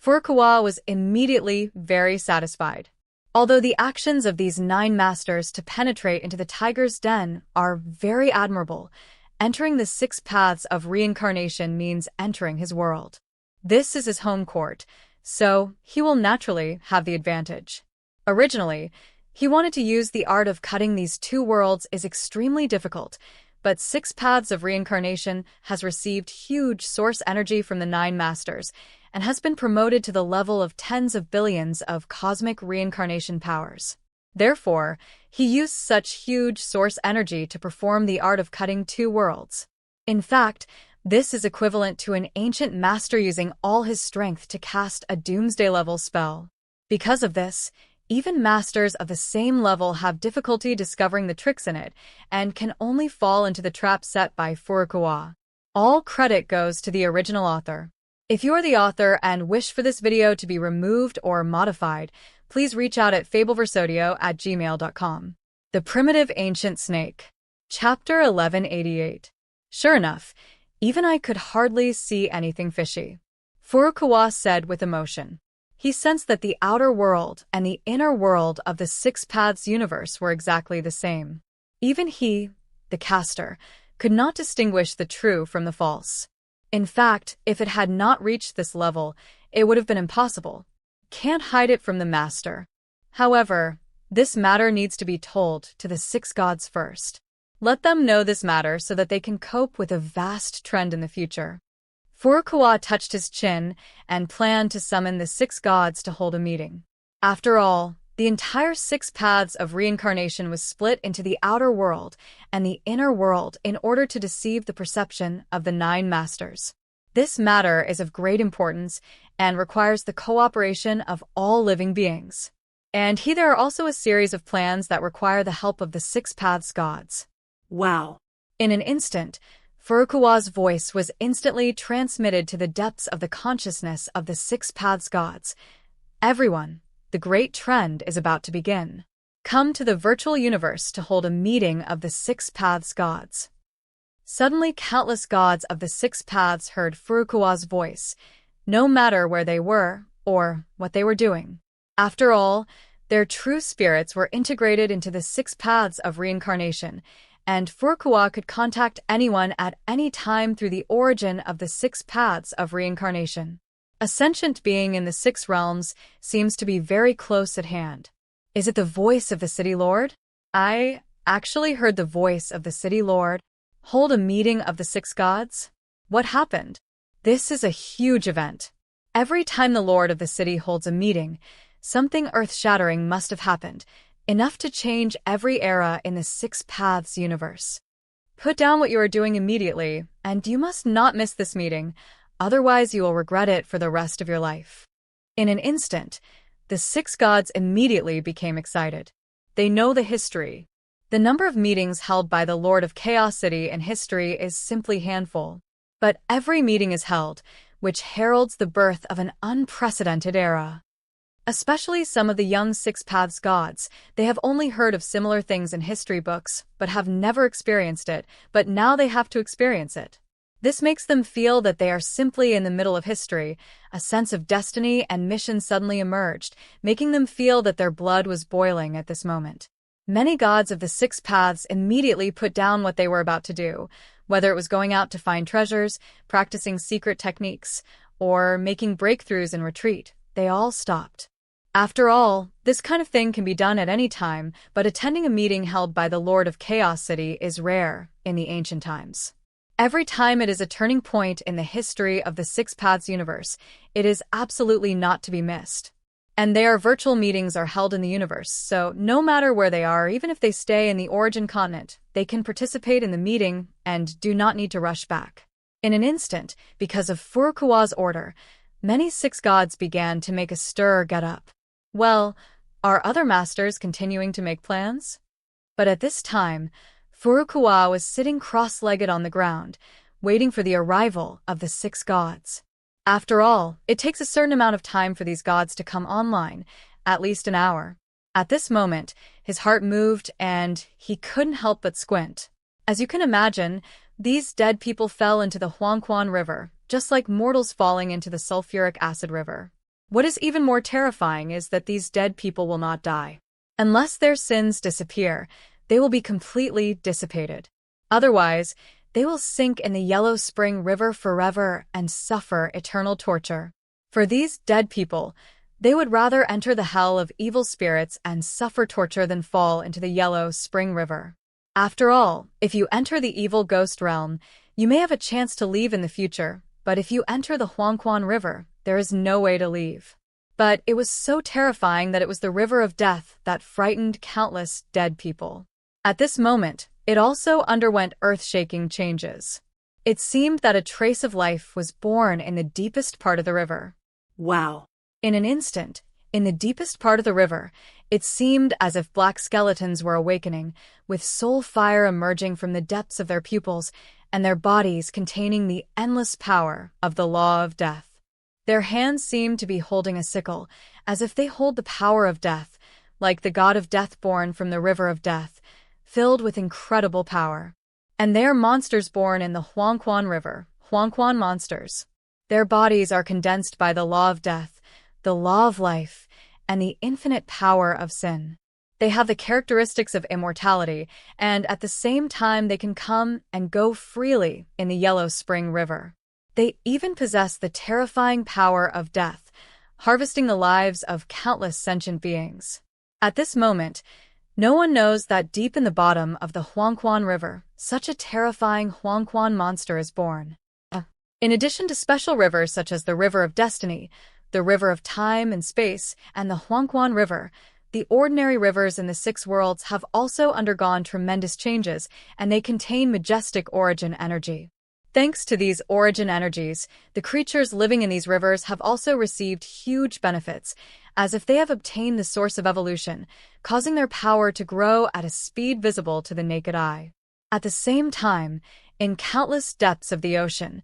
Furukawa was immediately very satisfied. Although the actions of these Nine Masters to penetrate into the tiger's den are very admirable, entering the Six Paths of Reincarnation means entering his world. This is his home court, so he will naturally have the advantage. Originally, he wanted to use the art of cutting these two worlds is extremely difficult, but Six Paths of Reincarnation has received huge source energy from the Nine Masters and has been promoted to the level of tens of billions of cosmic reincarnation powers. Therefore, he used such huge source energy to perform the art of cutting two worlds. In fact, this is equivalent to an ancient master using all his strength to cast a doomsday-level spell. Because of this, even masters of the same level have difficulty discovering the tricks in it and can only fall into the trap set by Furukawa. All credit goes to the original author. If you are the author and wish for this video to be removed or modified, please reach out at fabelversodio@gmail.com. The Primitive Ancient Snake. Chapter 1188. Sure enough, even I could hardly see anything fishy, Furukawa said with emotion. He sensed that the outer world and the inner world of the Six Paths universe were exactly the same. Even he, the caster, could not distinguish the true from the false. In fact, if it had not reached this level, it would have been impossible. Can't hide it from the master. However, this matter needs to be told to the six gods first. Let them know this matter so that they can cope with a vast trend in the future. Furukawa touched his chin and planned to summon the six gods to hold a meeting. After all, the entire Six Paths of Reincarnation was split into the outer world and the inner world in order to deceive the perception of the Nine Masters. This matter is of great importance and requires the cooperation of all living beings. And there are also a series of plans that require the help of the Six Paths gods. Wow. In an instant, Furukawa's voice was instantly transmitted to the depths of the consciousness of the Six Paths gods. Everyone, the great trend is about to begin. Come to the virtual universe to hold a meeting of the Six Paths gods. Suddenly, countless gods of the Six Paths heard Furukawa's voice, no matter where they were or what they were doing. After all, their true spirits were integrated into the Six Paths of Reincarnation, and Furukawa could contact anyone at any time through the origin of the Six Paths of Reincarnation. A sentient being in the six realms seems to be very close at hand. Is it the voice of the City Lord? I actually heard the voice of the City Lord. Hold a meeting of the six gods? What happened? This is a huge event. Every time the Lord of the City holds a meeting, something earth-shattering must have happened, enough to change every era in the Six Paths universe. Put down what you are doing immediately, and you must not miss this meeting. Otherwise, you will regret it for the rest of your life. In an instant, the six gods immediately became excited. They know the history. The number of meetings held by the Lord of Chaos City in history is simply handful. But every meeting is held, which heralds the birth of an unprecedented era. Especially some of the young Six Paths gods, they have only heard of similar things in history books, but have never experienced it, but now they have to experience it. This makes them feel that they are simply in the middle of history. A sense of destiny and mission suddenly emerged, making them feel that their blood was boiling at this moment. Many gods of the Six Paths immediately put down what they were about to do, whether it was going out to find treasures, practicing secret techniques, or making breakthroughs in retreat. They all stopped. After all, this kind of thing can be done at any time, but attending a meeting held by the Lord of Chaos City is rare in the ancient times. Every time it is a turning point in the history of the Six Paths universe, it is absolutely not to be missed. And their virtual meetings are held in the universe, so no matter where they are, even if they stay in the origin continent, they can participate in the meeting and do not need to rush back. In an instant, because of Furukawa's order, many six gods began to make a stir get up. Well, are other masters continuing to make plans? But at this time, Furukawa was sitting cross-legged on the ground, waiting for the arrival of the six gods. After all, it takes a certain amount of time for these gods to come online, at least an hour. At this moment, his heart moved and he couldn't help but squint. As you can imagine, these dead people fell into the Huangquan River, just like mortals falling into the sulfuric acid river. What is even more terrifying is that these dead people will not die. Unless their sins disappear, they will be completely dissipated. Otherwise, they will sink in the Yellow Spring River forever and suffer eternal torture. For these dead people, they would rather enter the hell of evil spirits and suffer torture than fall into the Yellow Spring River. After all, if you enter the evil ghost realm, you may have a chance to leave in the future, but if you enter the Huangquan River, there is no way to leave. But it was so terrifying that it was the river of death that frightened countless dead people. At this moment, it also underwent earth-shaking changes. It seemed that a trace of life was born in the deepest part of the river. Wow. In an instant, in the deepest part of the river, it seemed as if black skeletons were awakening, with soul fire emerging from the depths of their pupils and their bodies containing the endless power of the law of death. Their hands seemed to be holding a sickle, as if they hold the power of death, like the god of death born from the river of death, filled with incredible power. And they are monsters born in the Huangquan River, Huangquan monsters. Their bodies are condensed by the law of death, the law of life, and the infinite power of sin. They have the characteristics of immortality, and at the same time they can come and go freely in the Yellow Spring River. They even possess the terrifying power of death, harvesting the lives of countless sentient beings. At this moment, no one knows that deep in the bottom of the Huangquan River, such a terrifying Huangquan monster is born. In addition to special rivers such as the River of Destiny, the River of Time and Space, and the Huangquan River, the ordinary rivers in the six worlds have also undergone tremendous changes, and they contain majestic origin energy. Thanks to these origin energies, the creatures living in these rivers have also received huge benefits, as if they have obtained the source of evolution, causing their power to grow at a speed visible to the naked eye. At the same time, in countless depths of the ocean,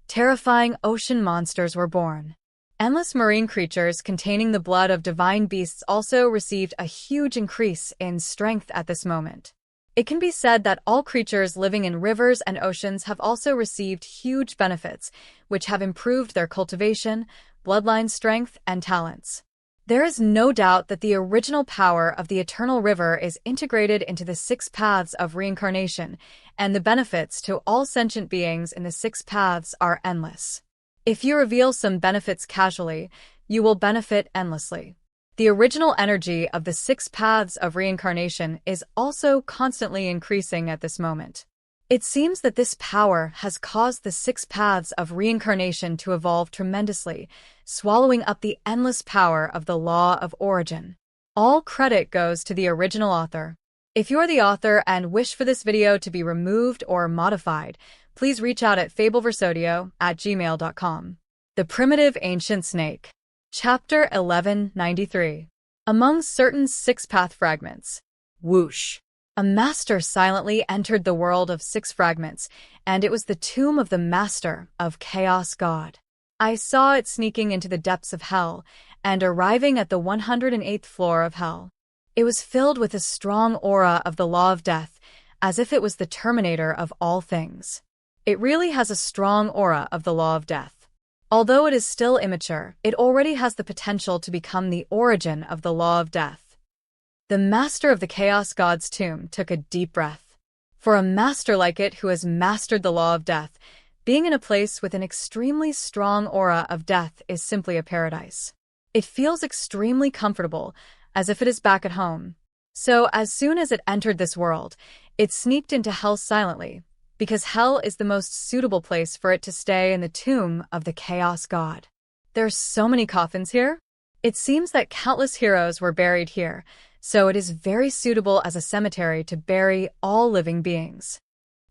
terrifying ocean monsters were born. Endless marine creatures containing the blood of divine beasts also received a huge increase in strength at this moment. It can be said that all creatures living in rivers and oceans have also received huge benefits, which have improved their cultivation, bloodline strength, and talents. There is no doubt that the original power of the eternal river is integrated into the six paths of reincarnation, and the benefits to all sentient beings in the six paths are endless. If you reveal some benefits casually, you will benefit endlessly. The original energy of the six paths of reincarnation is also constantly increasing at this moment. It seems that this power has caused the six paths of reincarnation to evolve tremendously, swallowing up the endless power of the law of origin. All credit goes to the original author. If you're the author and wish for this video to be removed or modified, please reach out at fabelversodio@gmail.com. The Primitive Ancient Snake. Chapter 1193. Among certain six-path fragments. Whoosh. A master silently entered the world of six fragments, and it was the tomb of the master of Chaos God. I saw it sneaking into the depths of hell and arriving at the 108th floor of hell. It was filled with a strong aura of the law of death, as if it was the terminator of all things. It really has a strong aura of the law of death. Although it is still immature, it already has the potential to become the origin of the law of death. The master of the Chaos God's tomb took a deep breath. For a master like it who has mastered the law of death, being in a place with an extremely strong aura of death is simply a paradise. It feels extremely comfortable, as if it is back at home. So as soon as it entered this world, it sneaked into hell silently, because hell is the most suitable place for it to stay in the tomb of the Chaos God. There are so many coffins here. It seems that countless heroes were buried here, so it is very suitable as a cemetery to bury all living beings.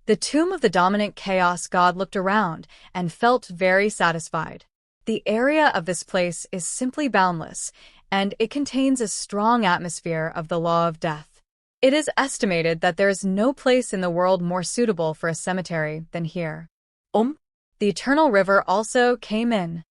The tomb of the dominant Chaos God looked around and felt very satisfied. The area of this place is simply boundless, and it contains a strong atmosphere of the law of death. It is estimated that there is no place in the world more suitable for a cemetery than here. The eternal river also came in.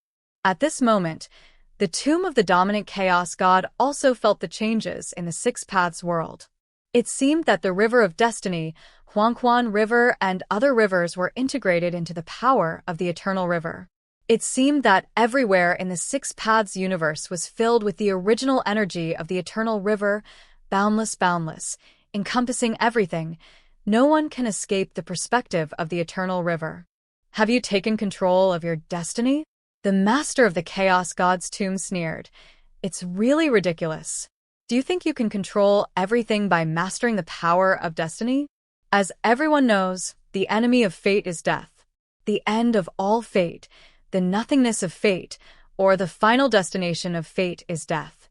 At this moment, The tomb of the dominant chaos god also felt the changes in the Six Paths world. It seemed that the River of Destiny, Huangquan River, and other rivers were integrated into the power of the Eternal River. It seemed that everywhere in the Six Paths universe was filled with the original energy of the Eternal River, boundless, encompassing everything. No one can escape the perspective of the Eternal River. Have you taken control of your destiny? The master of the Chaos God's tomb sneered. It's really ridiculous. Do you think you can control everything by mastering the power of destiny? As everyone knows, the enemy of fate is death. The end of all fate, the nothingness of fate, or the final destination of fate is death.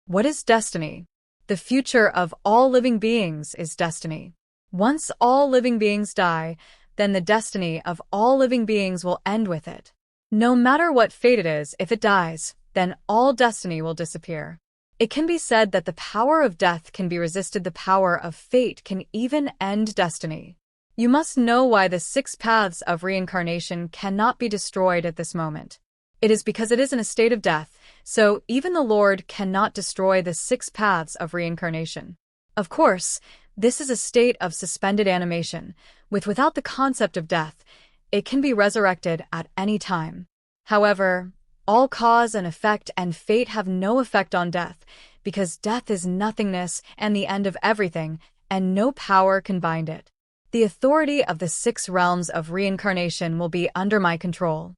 What is destiny? The future of all living beings is destiny. Once all living beings die, then the destiny of all living beings will end with it. No matter what fate it is, if it dies, then all destiny will disappear. It can be said that the power of death can be resisted, the power of fate can even end destiny. You must know why the Six Paths of reincarnation cannot be destroyed at this moment. It is because it is in a state of death, so even the Lord cannot destroy the Six Paths of reincarnation. Of course, this is a state of suspended animation, without the concept of death. It can be resurrected at any time. However, all cause and effect and fate have no effect on death, because death is nothingness and the end of everything, and no power can bind it. The authority of the six realms of reincarnation will be under my control.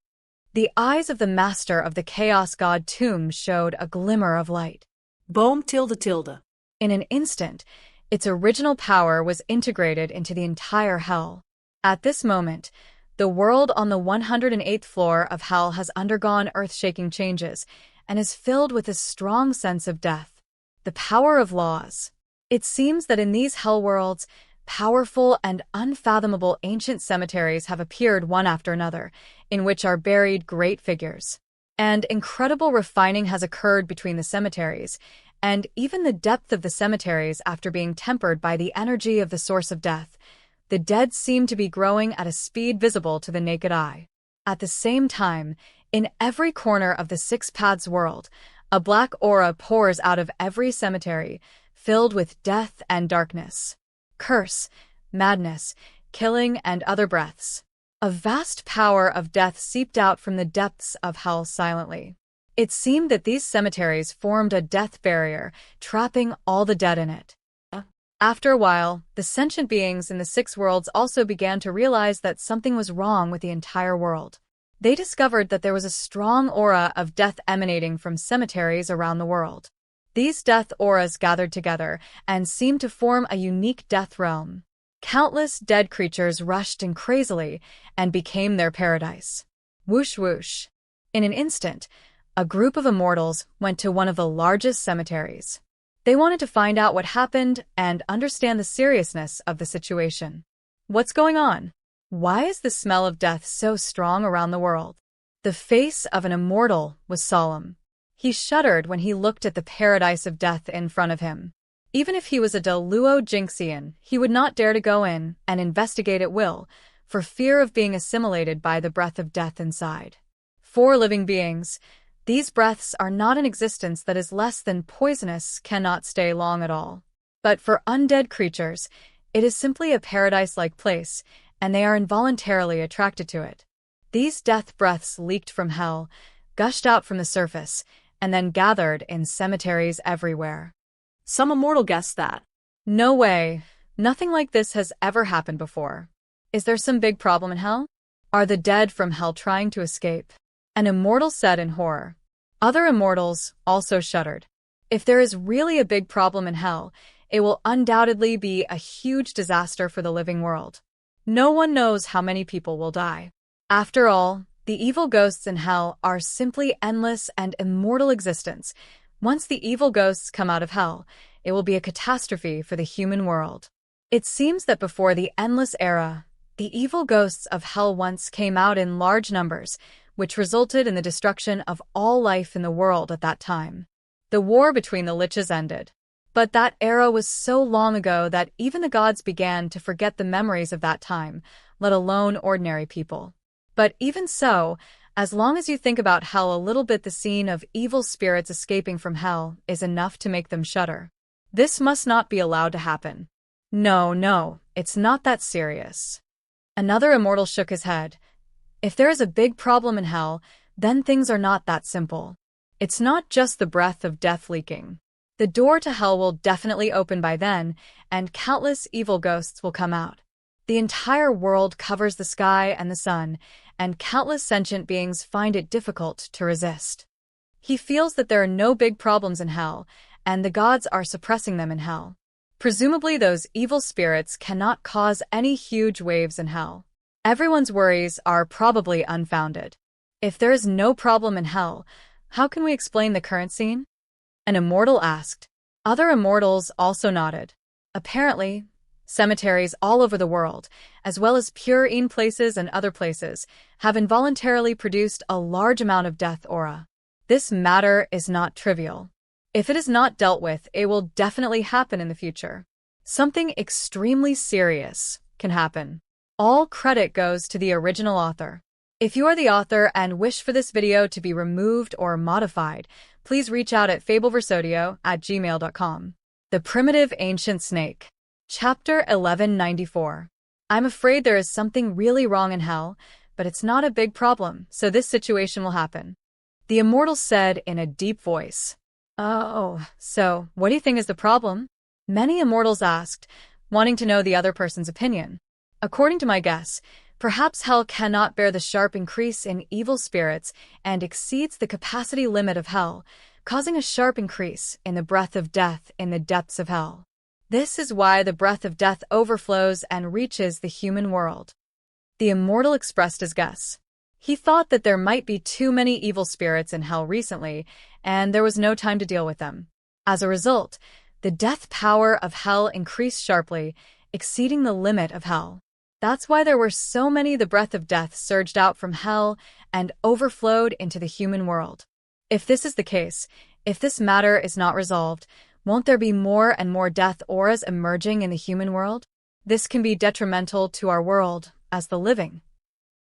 The eyes of the master of the Chaos God tomb showed a glimmer of light. Boom. In an instant, its original power was integrated into the entire hell. At this moment, the world on the 108th floor of hell has undergone earth-shaking changes and is filled with a strong sense of death. The power of laws. It seems that in these hell worlds, powerful and unfathomable ancient cemeteries have appeared one after another, in which are buried great figures. And incredible refining has occurred between the cemeteries, and even the depth of the cemeteries after being tempered by the energy of the source of death. The dead seem to be growing at a speed visible to the naked eye. At the same time, in every corner of the Six Paths world, a black aura pours out of every cemetery, filled with death and darkness. Curse, madness, killing, and other breaths. A vast power of death seeped out from the depths of hell silently. It seemed that these cemeteries formed a death barrier, trapping all the dead in it. After a while, the sentient beings in the six worlds also began to realize that something was wrong with the entire world. They discovered that there was a strong aura of death emanating from cemeteries around the world. These death auras gathered together and seemed to form a unique death realm. Countless dead creatures rushed in crazily and became their paradise. Whoosh whoosh. In an instant, a group of immortals went to one of the largest cemeteries. They wanted to find out what happened and understand the seriousness of the situation. What's going on? Why is the smell of death so strong around the world? The face of an immortal was solemn. He shuddered when he looked at the paradise of death in front of him. Even if he was a Deluo Jinxian, he would not dare to go in and investigate at will, for fear of being assimilated by the breath of death inside. For living beings, these breaths are not an existence that is less than poisonous, cannot stay long at all. But for undead creatures, it is simply a paradise-like place, and they are involuntarily attracted to it. These death breaths leaked from hell, gushed out from the surface, and then gathered in cemeteries everywhere. Some immortal guessed that. No way. Nothing like this has ever happened before. Is there some big problem in hell? Are the dead from hell trying to escape? An immortal said in horror. Other immortals also shuddered. If there is really a big problem in hell, it will undoubtedly be a huge disaster for the living world. No one knows how many people will die. After all, the evil ghosts in hell are simply endless and immortal existence. Once the evil ghosts come out of hell, it will be a catastrophe for the human world. It seems that before the endless era, the evil ghosts of hell once came out in large numbers, which resulted in the destruction of all life in the world at that time. The war between the liches ended. But that era was so long ago that even the gods began to forget the memories of that time, let alone ordinary people. But even so, As long as you think about hell a little bit, the scene of evil spirits escaping from hell is enough to make them shudder. This must not be allowed to happen. No, it's not that serious. Another immortal shook his head. If there is a big problem in hell, then things are not that simple. It's not just the breath of death leaking. The door to hell will definitely open by then, and countless evil ghosts will come out. The entire world covers the sky and the sun, and countless sentient beings find it difficult to resist. He feels that there are no big problems in hell, and the gods are suppressing them in hell. Presumably those evil spirits cannot cause any huge waves in hell. Everyone's worries are probably unfounded. If there is no problem in hell, how can we explain the current scene? An immortal asked. Other immortals also nodded. Apparently, cemeteries all over the world, as well as pure-in places and other places, have involuntarily produced a large amount of death aura. This matter is not trivial. If it is not dealt with, it will definitely happen in the future. Something extremely serious can happen. All credit goes to the original author. If you are the author and wish for this video to be removed or modified, please reach out at fabelversodio@gmail.com. The Primitive Ancient Snake. Chapter 1194. I'm afraid there is something really wrong in hell, but it's not a big problem, so this situation will happen. The immortal said in a deep voice. Oh, so what do you think is the problem? Many immortals asked, wanting to know the other person's opinion. According to my guess, perhaps hell cannot bear the sharp increase in evil spirits and exceeds the capacity limit of hell, causing a sharp increase in the breath of death in the depths of hell. This is why the breath of death overflows and reaches the human world. The immortal expressed his guess. He thought that there might be too many evil spirits in hell recently, and there was no time to deal with them. As a result, the death power of hell increased sharply, exceeding the limit of hell. That's why there were so many. The breath of death surged out from hell and overflowed into the human world. If this is the case, if this matter is not resolved, won't there be more and more death auras emerging in the human world? This can be detrimental to our world as the living.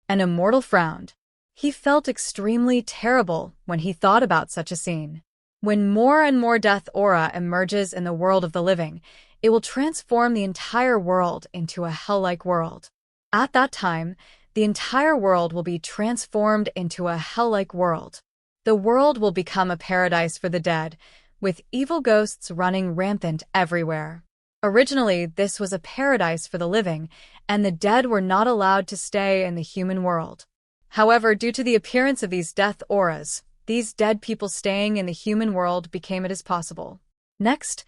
An immortal frowned. He felt extremely terrible when he thought about such a scene. When more and more death aura emerges in the world of the living, it will transform the entire world into a hell-like world. At that time, the entire world will be transformed into a hell-like world. The world will become a paradise for the dead, with evil ghosts running rampant everywhere. Originally, this was a paradise for the living, and the dead were not allowed to stay in the human world. However, due to the appearance of these death auras, these dead people staying in the human world became it as possible. Next,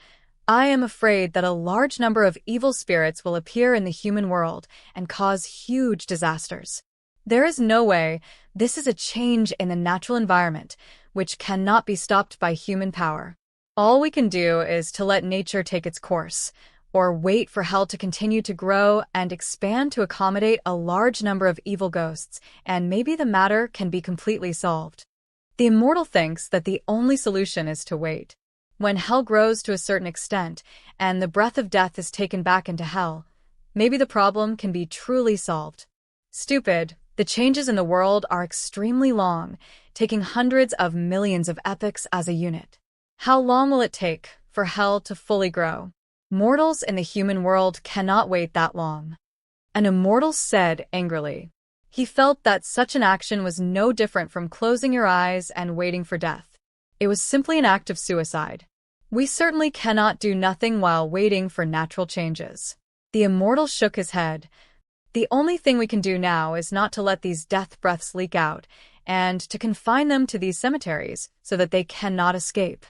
I am afraid that a large number of evil spirits will appear in the human world and cause huge disasters. There is no way. This is a change in the natural environment, which cannot be stopped by human power. All we can do is to let nature take its course, or wait for hell to continue to grow and expand to accommodate a large number of evil ghosts, and maybe the matter can be completely solved. The immortal thinks that the only solution is to wait. When hell grows to a certain extent, and the breath of death is taken back into hell, maybe the problem can be truly solved. Stupid. The changes in the world are extremely long, taking hundreds of millions of epochs as a unit. How long will it take for hell to fully grow? Mortals in the human world cannot wait that long. An immortal said angrily. He felt that such an action was no different from closing your eyes and waiting for death. It was simply an act of suicide. We certainly cannot do nothing while waiting for natural changes. The immortal shook his head. The only thing we can do now is not to let these death breaths leak out, and to confine them to these cemeteries so that they cannot escape.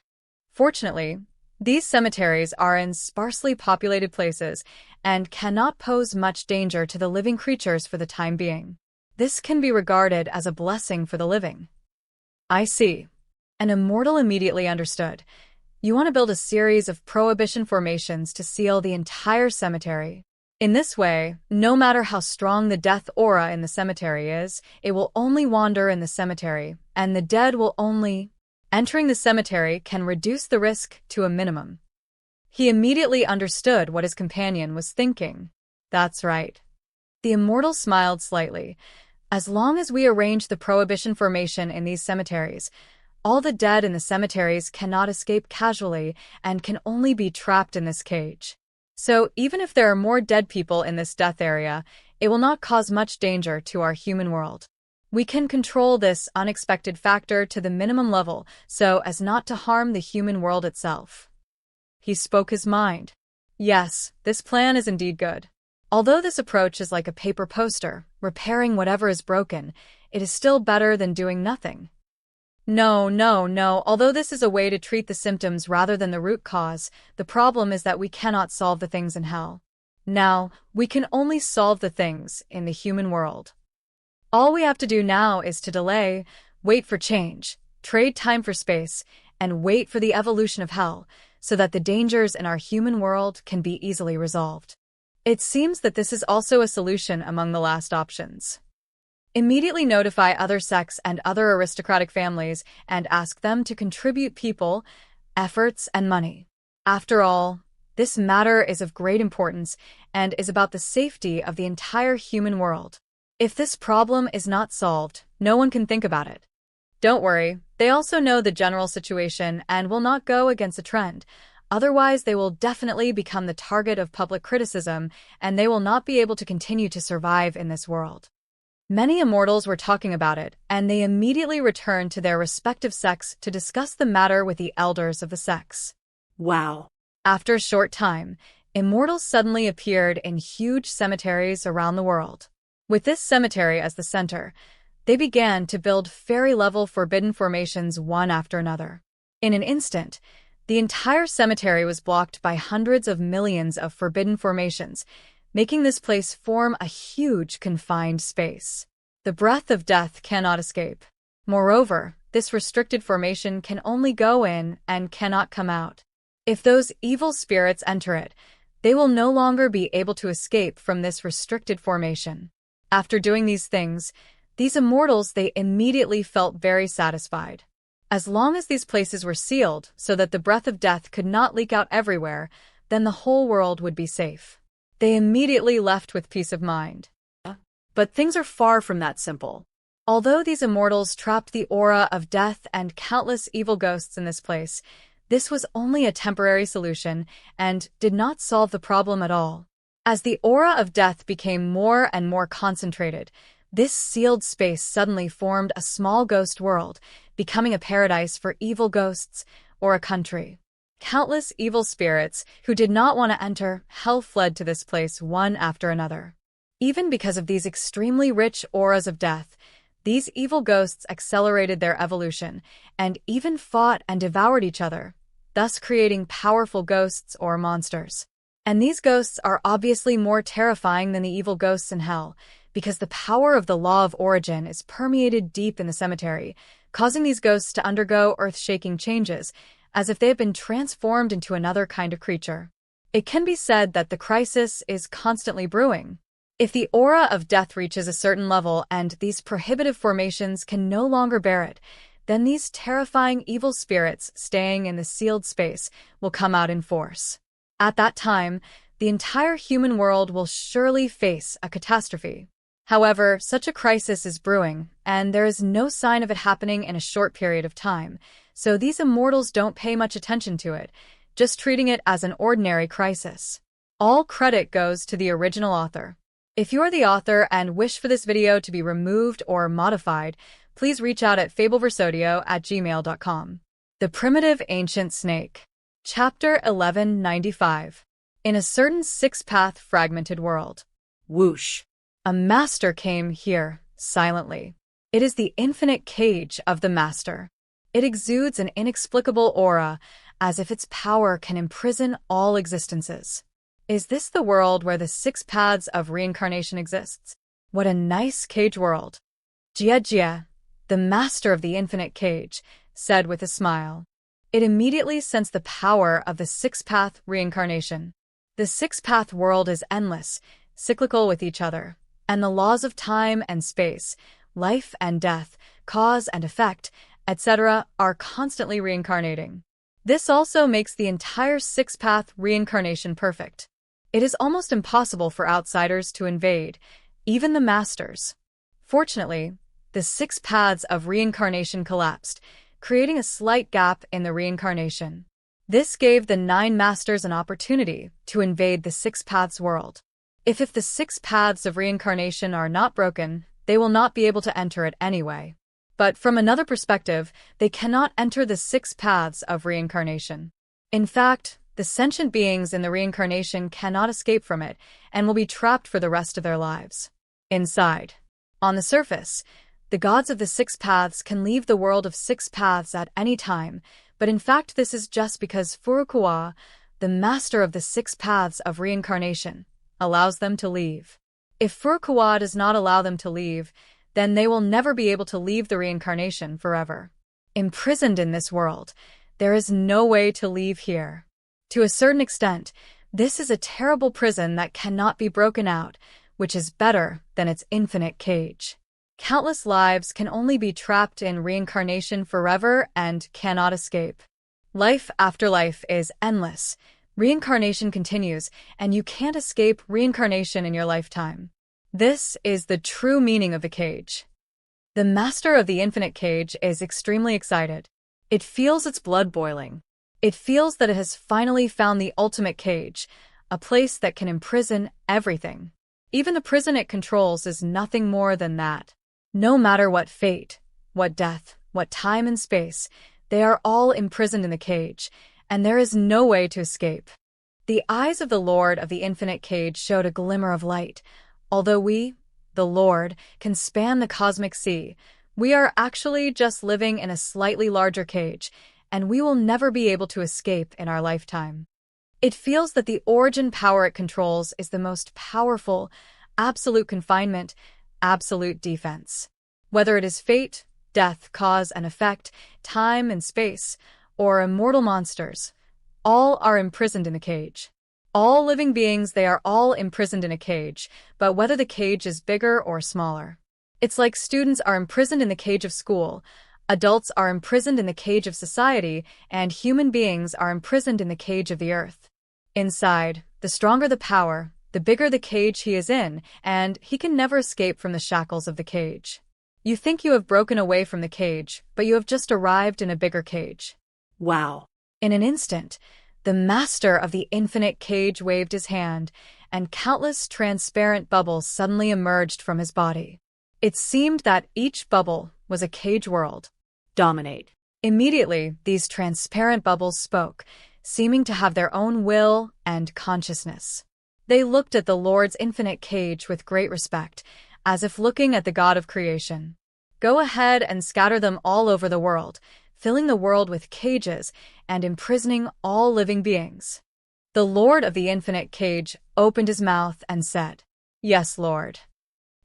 Fortunately, these cemeteries are in sparsely populated places and cannot pose much danger to the living creatures for the time being. This can be regarded as a blessing for the living. I see. An immortal immediately understood. You want to build a series of prohibition formations to seal the entire cemetery. In this way, no matter how strong the death aura in the cemetery is, it will only wander in the cemetery, and the dead will only... Entering the cemetery can reduce the risk to a minimum. He immediately understood what his companion was thinking. That's right. The immortal smiled slightly. As long as we arrange the prohibition formation in these cemeteries, all the dead in the cemeteries cannot escape casually and can only be trapped in this cage. So even if there are more dead people in this death area, it will not cause much danger to our human world. We can control this unexpected factor to the minimum level so as not to harm the human world itself. He spoke his mind. Yes, this plan is indeed good. Although this approach is like a paper poster, repairing whatever is broken, it is still better than doing nothing. No, although this is a way to treat the symptoms rather than the root cause, the problem is that we cannot solve the things in hell. Now, we can only solve the things in the human world. All we have to do now is to delay, wait for change, trade time for space, and wait for the evolution of hell, so that the dangers in our human world can be easily resolved. It seems that this is also a solution among the last options. Immediately notify other sects and other aristocratic families and ask them to contribute people, efforts, and money. After all, this matter is of great importance and is about the safety of the entire human world. If this problem is not solved, no one can think about it. Don't worry, they also know the general situation and will not go against the trend. Otherwise, they will definitely become the target of public criticism and they will not be able to continue to survive in this world. Many immortals were talking about it, and they immediately returned to their respective sects to discuss the matter with the elders of the sects. Wow. After a short time, immortals suddenly appeared in huge cemeteries around the world. With this cemetery as the center, they began to build fairy-level forbidden formations one after another. In an instant, the entire cemetery was blocked by hundreds of millions of forbidden formations, making this place form a huge confined space. The breath of death cannot escape. Moreover, this restricted formation can only go in and cannot come out. If those evil spirits enter it, they will no longer be able to escape from this restricted formation. After doing these things, these immortals they immediately felt very satisfied. As long as these places were sealed so that the breath of death could not leak out everywhere, then the whole world would be safe. They immediately left with peace of mind. But things are far from that simple. Although these immortals trapped the aura of death and countless evil ghosts in this place, this was only a temporary solution and did not solve the problem at all. As the aura of death became more and more concentrated, this sealed space suddenly formed a small ghost world, becoming a paradise for evil ghosts or a country. Countless evil spirits who did not want to enter hell fled to this place one after another. Even because of these extremely rich auras of death, these evil ghosts accelerated their evolution and even fought and devoured each other, thus creating powerful ghosts or monsters. And these ghosts are obviously more terrifying than the evil ghosts in hell, because the power of the law of origin is permeated deep in the cemetery, causing these ghosts to undergo earth-shaking changes, as if they have been transformed into another kind of creature. It can be said that the crisis is constantly brewing. If the aura of death reaches a certain level and these prohibitive formations can no longer bear it, then these terrifying evil spirits staying in the sealed space will come out in force. At that time, the entire human world will surely face a catastrophe. However, such a crisis is brewing, and there is no sign of it happening in a short period of time, so these immortals don't pay much attention to it, just treating it as an ordinary crisis. All credit goes to the original author. If you're the author and wish for this video to be removed or modified, please reach out at fabelversodio@gmail.com. The Primitive Ancient Snake. Chapter 1195. In a certain six-path fragmented world. Whoosh. A master came here, silently. It is the infinite cage of the master. It exudes an inexplicable aura, as if its power can imprison all existences. Is this the world where the six paths of reincarnation exists? What a nice cage world. Jia, the master of the infinite cage, said with a smile. It immediately sensed the power of the six-path reincarnation. The six-path world is endless, cyclical with each other, and the laws of time and space, life and death, cause and effect, etc. are constantly reincarnating. This also makes the entire six-path reincarnation perfect. It is almost impossible for outsiders to invade, even the masters. Fortunately, the 6 paths of reincarnation collapsed, creating a slight gap in the reincarnation. This gave the 9 masters an opportunity to invade the 6 paths world. If the 6 paths of reincarnation are not broken, they will not be able to enter it anyway. But from another perspective, they cannot enter the 6 paths of reincarnation. In fact, the sentient beings in the reincarnation cannot escape from it and will be trapped for the rest of their lives. Inside. On the surface, the gods of the 6 paths can leave the world of 6 paths at any time, but in fact this is just because Furukawa, the master of the 6 paths of reincarnation, allows them to leave. If Furukawa does not allow them to leave, then they will never be able to leave the reincarnation forever. Imprisoned in this world, there is no way to leave here. To a certain extent, this is a terrible prison that cannot be broken out, which is better than its infinite cage. Countless lives can only be trapped in reincarnation forever and cannot escape. Life after life is endless. Reincarnation continues, and you can't escape reincarnation in your lifetime. This is the true meaning of the cage. The master of the infinite cage is extremely excited. It feels its blood boiling. It feels that it has finally found the ultimate cage, a place that can imprison everything. Even the prison it controls is nothing more than that. No matter what fate, what death, what time and space, they are all imprisoned in the cage, and there is no way to escape. The eyes of the Lord of the infinite cage showed a glimmer of light. Although we, the Lord, can span the cosmic sea, we are actually just living in a slightly larger cage, and we will never be able to escape in our lifetime. It feels that the origin power it controls is the most powerful, absolute confinement, absolute defense. Whether it is fate, death, cause and effect, time and space, or immortal monsters, all are imprisoned in the cage. All living beings, they are all imprisoned in a cage, but whether the cage is bigger or smaller. It's like students are imprisoned in the cage of school, adults are imprisoned in the cage of society, and human beings are imprisoned in the cage of the earth. Inside, the stronger the power, the bigger the cage he is in, and he can never escape from the shackles of the cage. You think you have broken away from the cage, but you have just arrived in a bigger cage. Wow. In an instant, the master of the infinite cage waved his hand, and countless transparent bubbles suddenly emerged from his body. It seemed that each bubble was a cage world. Dominate. Immediately, these transparent bubbles spoke, seeming to have their own will and consciousness. They looked at the Lord's infinite cage with great respect, as if looking at the God of creation. Go ahead and scatter them all over the world, filling the world with cages and imprisoning all living beings. The Lord of the infinite cage opened his mouth and said, "Yes, Lord."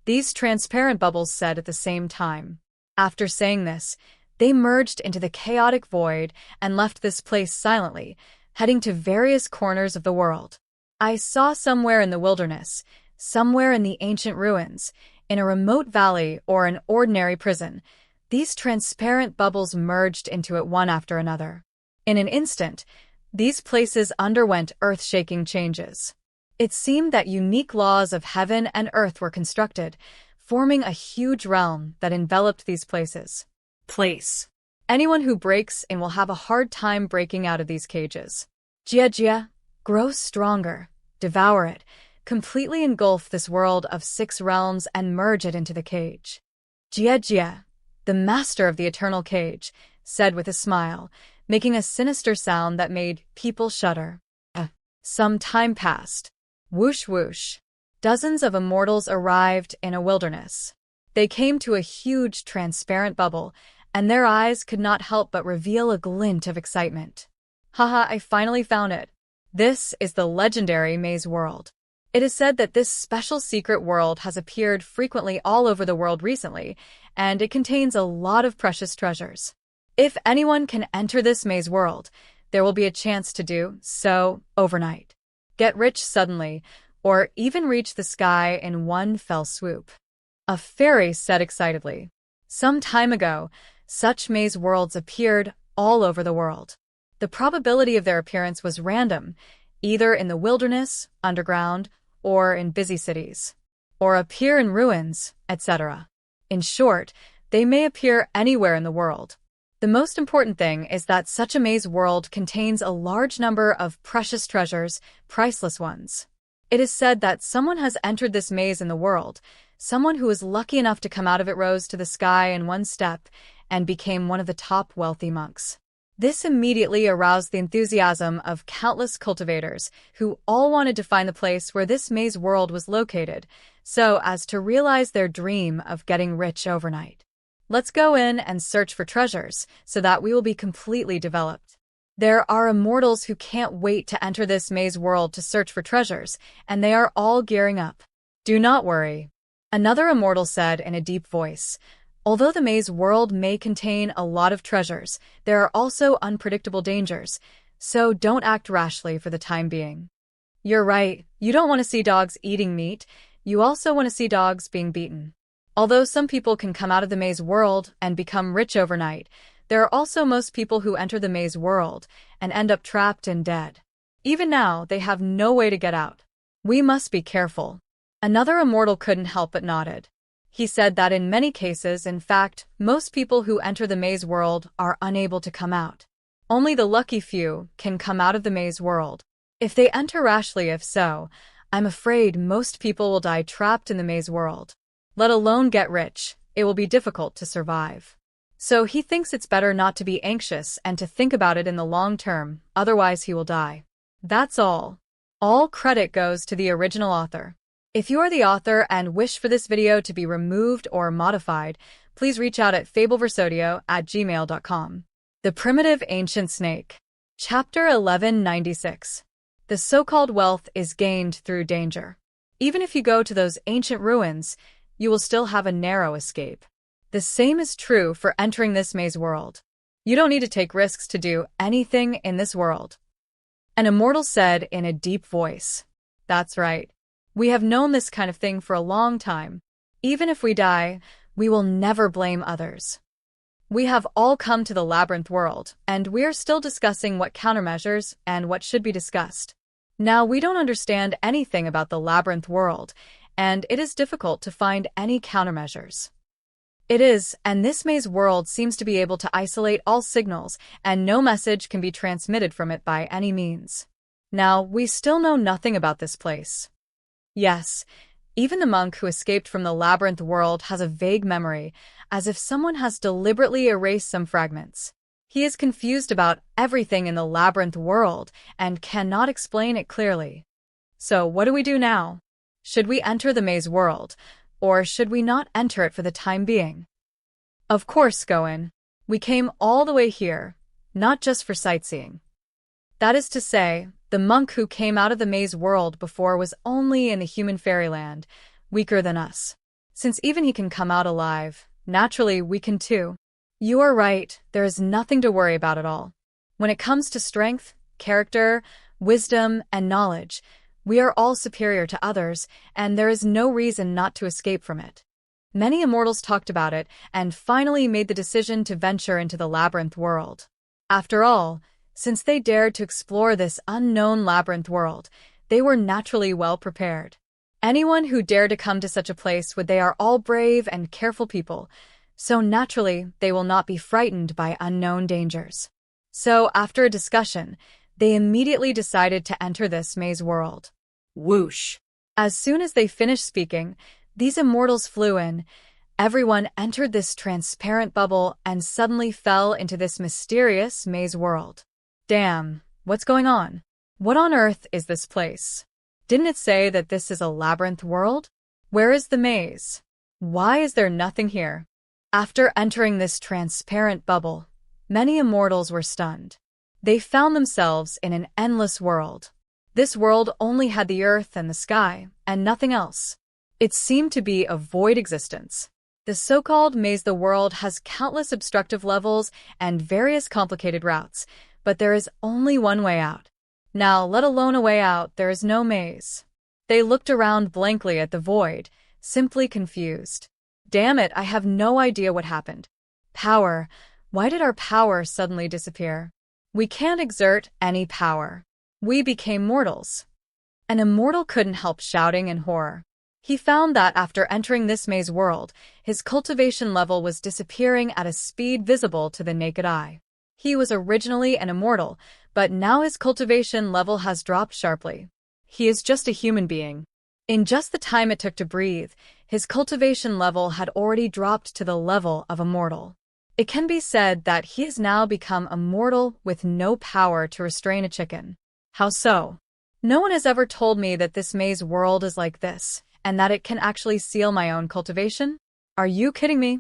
These transparent bubbles said at the same time. After saying this, they merged into the chaotic void and left this place silently, heading to various corners of the world. I saw somewhere in the wilderness, somewhere in the ancient ruins, in a remote valley or an ordinary prison, these transparent bubbles merged into it one after another. In an instant, these places underwent earth-shaking changes. It seemed that unique laws of heaven and earth were constructed, forming a huge realm that enveloped these places. Anyone who breaks in will have a hard time breaking out of these cages. Jia, grow stronger, devour it, completely engulf this world of 6 realms and merge it into the cage. Jia, the master of the eternal cage, said with a smile, making a sinister sound that made people shudder. Some time passed. Whoosh whoosh. Dozens of immortals arrived in a wilderness. They came to a huge transparent bubble, and their eyes could not help but reveal a glint of excitement. Haha, I finally found it. This is the legendary Maze World. It is said that this special secret world has appeared frequently all over the world recently, and it contains a lot of precious treasures. If anyone can enter this maze world, there will be a chance to do so overnight. Get rich suddenly, or even reach the sky in one fell swoop. A fairy said excitedly. Some time ago, such maze worlds appeared all over the world. The probability of their appearance was random, either in the wilderness, underground, or in busy cities, or appear in ruins, etc. In short, they may appear anywhere in the world. The most important thing is that such a maze world contains a large number of precious treasures, priceless ones. It is said that someone has entered this maze in the world. Someone who was lucky enough to come out of it rose to the sky in one step and became one of the top wealthy monks. This immediately aroused the enthusiasm of countless cultivators who all wanted to find the place where this maze world was located, so as to realize their dream of getting rich overnight. Let's go in and search for treasures so that we will be completely developed. There are immortals who can't wait to enter this maze world to search for treasures, and they are all gearing up. Do not worry. Another immortal said in a deep voice, although the maze world may contain a lot of treasures, there are also unpredictable dangers, so don't act rashly for the time being. You're right, you don't want to see dogs eating meat, you also want to see dogs being beaten. Although some people can come out of the maze world and become rich overnight, there are also most people who enter the maze world and end up trapped and dead. Even now, they have no way to get out. We must be careful. Another immortal couldn't help but nodded. He said that in many cases, in fact, most people who enter the maze world are unable to come out. Only the lucky few can come out of the maze world. If they enter rashly, if so, I'm afraid most people will die trapped in the maze world. Let alone get rich, it will be difficult to survive. So he thinks it's better not to be anxious and to think about it in the long term, otherwise he will die. That's all. All credit goes to the original author. If you are the author and wish for this video to be removed or modified, please reach out at fabelversodio@gmail.com. The Primitive Ancient Snake. Chapter 1196. The so-called wealth is gained through danger. Even if you go to those ancient ruins, you will still have a narrow escape. The same is true for entering this maze world. You don't need to take risks to do anything in this world. An immortal said in a deep voice. That's right. We have known this kind of thing for a long time. Even if we die, we will never blame others. We have all come to the labyrinth world, and we are still discussing what countermeasures and what should be discussed. Now, we don't understand anything about the labyrinth world, and it is difficult to find any countermeasures. It is, and this maze world seems to be able to isolate all signals, and no message can be transmitted from it by any means. Now, we still know nothing about this place. Yes, even the monk who escaped from the labyrinth world has a vague memory, as if someone has deliberately erased some fragments. He is confused about everything in the labyrinth world and cannot explain it clearly. So what do we do now? Should we enter the maze world, or should we not enter it for the time being? Of course, Goen. We came all the way here, not just for sightseeing. That is to say, the monk who came out of the maze world before was only in the human fairyland, weaker than us. Since even he can come out alive, naturally we can too. You are right, there is nothing to worry about at all. When it comes to strength, character, wisdom, and knowledge, we are all superior to others, and there is no reason not to escape from it. Many immortals talked about it and finally made the decision to venture into the labyrinth world. After all, since they dared to explore this unknown labyrinth world, they were naturally well prepared. Anyone who dared to come to such a place they are all brave and careful people, so naturally they will not be frightened by unknown dangers. So after a discussion, they immediately decided to enter this maze world. Whoosh! As soon as they finished speaking, these immortals flew in. Everyone entered this transparent bubble and suddenly fell into this mysterious maze world. Damn, what's going on? What on earth is this place? Didn't it say that this is a labyrinth world? Where is the maze? Why is there nothing here? After entering this transparent bubble, many immortals were stunned. They found themselves in an endless world. This world only had the earth and the sky, and nothing else. It seemed to be a void existence. The so-called maze the world has countless obstructive levels and various complicated routes, but there is only one way out. Now, let alone a way out, there is no maze. They looked around blankly at the void, simply confused. Damn it, I have no idea what happened. Power. Why did our power suddenly disappear? We can't exert any power. We became mortals. An immortal couldn't help shouting in horror. He found that after entering this maze world, his cultivation level was disappearing at a speed visible to the naked eye. He was originally an immortal, but now his cultivation level has dropped sharply. He is just a human being. In just the time it took to breathe, his cultivation level had already dropped to the level of a mortal. It can be said that he has now become a mortal with no power to restrain a chicken. How so? No one has ever told me that this maze world is like this, and that it can actually seal my own cultivation? Are you kidding me?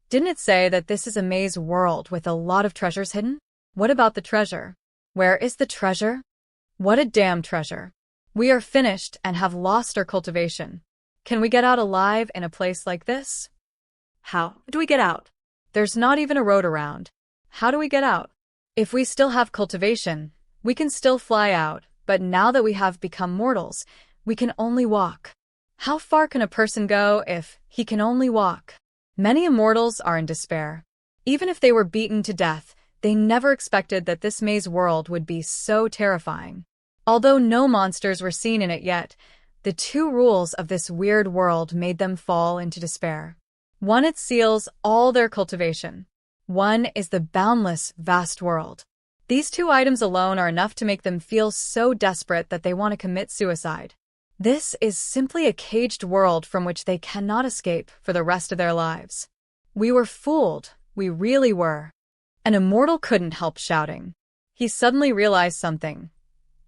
Didn't it say that this is a maze world with a lot of treasures hidden? What about the treasure? Where is the treasure? What a damn treasure. We are finished and have lost our cultivation. Can we get out alive in a place like this? How do we get out? There's not even a road around. How do we get out? If we still have cultivation, we can still fly out, but now that we have become mortals, we can only walk. How far can a person go if he can only walk? Many immortals are in despair. Even if they were beaten to death, they never expected that this maze world would be so terrifying. Although no monsters were seen in it yet, the two rules of this weird world made them fall into despair. One, it seals all their cultivation. One is the boundless, vast world. These two items alone are enough to make them feel so desperate that they want to commit suicide. This is simply a caged world from which they cannot escape for the rest of their lives. We were fooled, we really were. An immortal couldn't help shouting. He suddenly realized something.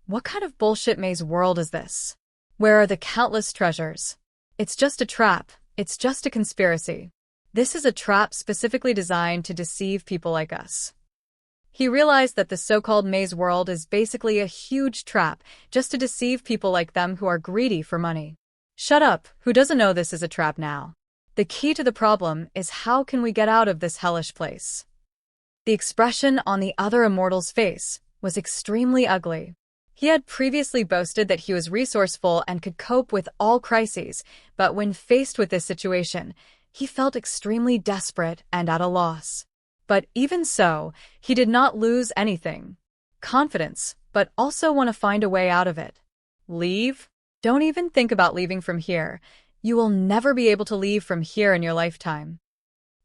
What kind of bullshit maze world is this? Where are the countless treasures? It's just a trap. It's just a conspiracy. This is a trap specifically designed to deceive people like us. He realized that the so-called maze world is basically a huge trap just to deceive people like them who are greedy for money. Shut up, who doesn't know this is a trap now? The key to the problem is how can we get out of this hellish place? The expression on the other immortal's face was extremely ugly. He had previously boasted that he was resourceful and could cope with all crises, but when faced with this situation, he felt extremely desperate and at a loss. But even so, he did not lose anything. Confidence, but also want to find a way out of it. Leave? Don't even think about leaving from here. You will never be able to leave from here in your lifetime.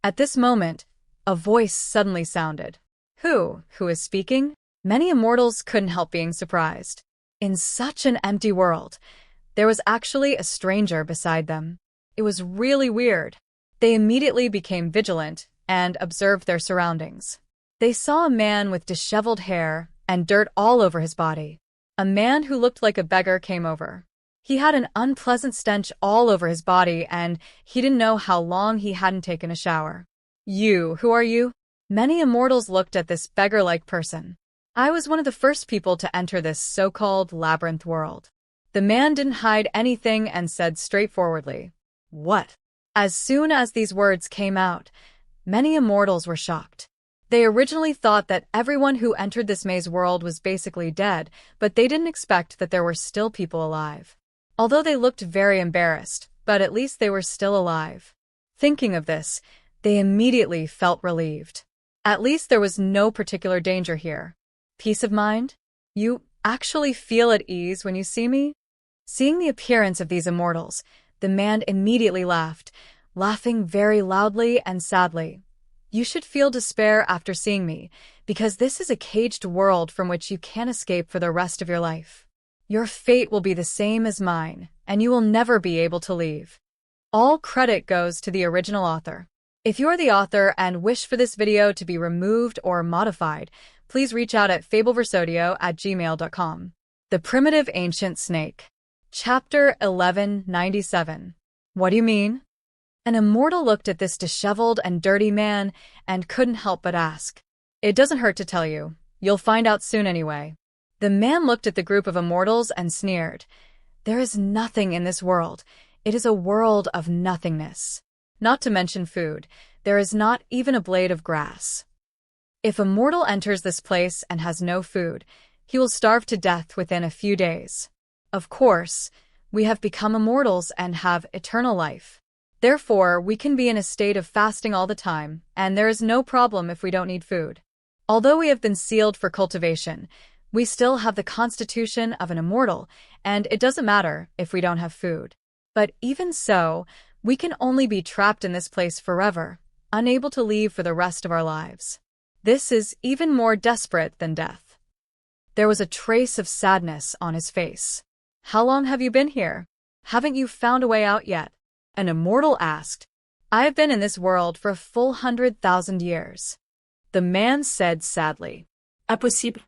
At this moment, a voice suddenly sounded. Who is speaking? Many immortals couldn't help being surprised. In such an empty world, there was actually a stranger beside them. It was really weird. They immediately became vigilant and observed their surroundings. They saw a man with disheveled hair and dirt all over his body. A man who looked like a beggar came over. He had an unpleasant stench all over his body, and he didn't know how long he hadn't taken a shower. Who are you? Many immortals looked at this beggar-like person. I was one of the first people to enter this so-called labyrinth world. The man didn't hide anything and said straightforwardly, What? As soon as these words came out, many immortals were shocked. They originally thought that everyone who entered this maze world was basically dead, but they didn't expect that there were still people alive. Although they looked very embarrassed, but at least they were still alive. Thinking of this, they immediately felt relieved. At least there was no particular danger here. Peace of mind? You actually feel at ease when you see me? Seeing the appearance of these immortals, the man immediately laughed, laughing very loudly and sadly. You should feel despair after seeing me, because this is a caged world from which you can't escape for the rest of your life. Your fate will be the same as mine, and you will never be able to leave. All credit goes to the original author. If you're the author and wish for this video to be removed or modified, please reach out at fabelversodio@gmail.com. The Primitive Ancient Snake. Chapter 1197. What do you mean? An immortal looked at this disheveled and dirty man and couldn't help but ask. It doesn't hurt to tell you. You'll find out soon anyway. The man looked at the group of immortals and sneered. There is nothing in this world. It is a world of nothingness. Not to mention food. There is not even a blade of grass. If a mortal enters this place and has no food, he will starve to death within a few days. Of course, we have become immortals and have eternal life. Therefore, we can be in a state of fasting all the time, and there is no problem if we don't need food. Although we have been sealed for cultivation, we still have the constitution of an immortal, and it doesn't matter if we don't have food. But even so, we can only be trapped in this place forever, unable to leave for the rest of our lives. This is even more desperate than death. There was a trace of sadness on his face. How long have you been here? Haven't you found a way out yet? An immortal asked. I have been in this world for a full 100,000 years. The man said sadly. Impossible.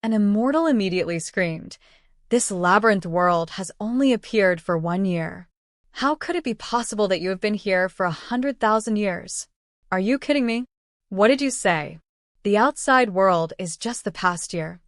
An immortal immediately screamed. This labyrinth world has only appeared for 1 year. How could it be possible that you have been here for 100,000 years? Are you kidding me? What did you say? The outside world is just the past year.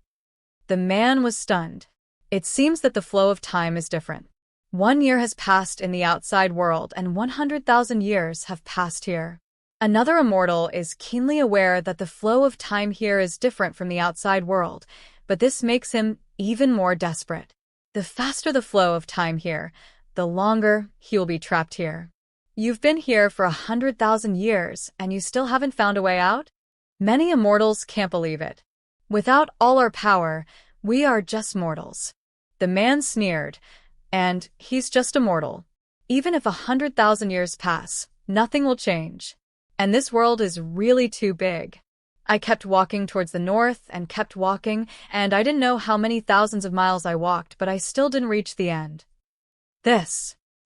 The man was stunned. It seems that the flow of time is different. 1 year has passed in the outside world and 100,000 years have passed here. Another immortal is keenly aware that the flow of time here is different from the outside world, but this makes him even more desperate. The faster the flow of time here, the longer he will be trapped here. You've been here for 100,000 years and you still haven't found a way out? Many immortals can't believe it. Without all our power, we are just mortals. The man sneered, and he's just a mortal. Even if 100,000 years pass, nothing will change. And this world is really too big. I kept walking towards the north and kept walking, and I didn't know how many thousands of miles I walked, but I still didn't reach the end.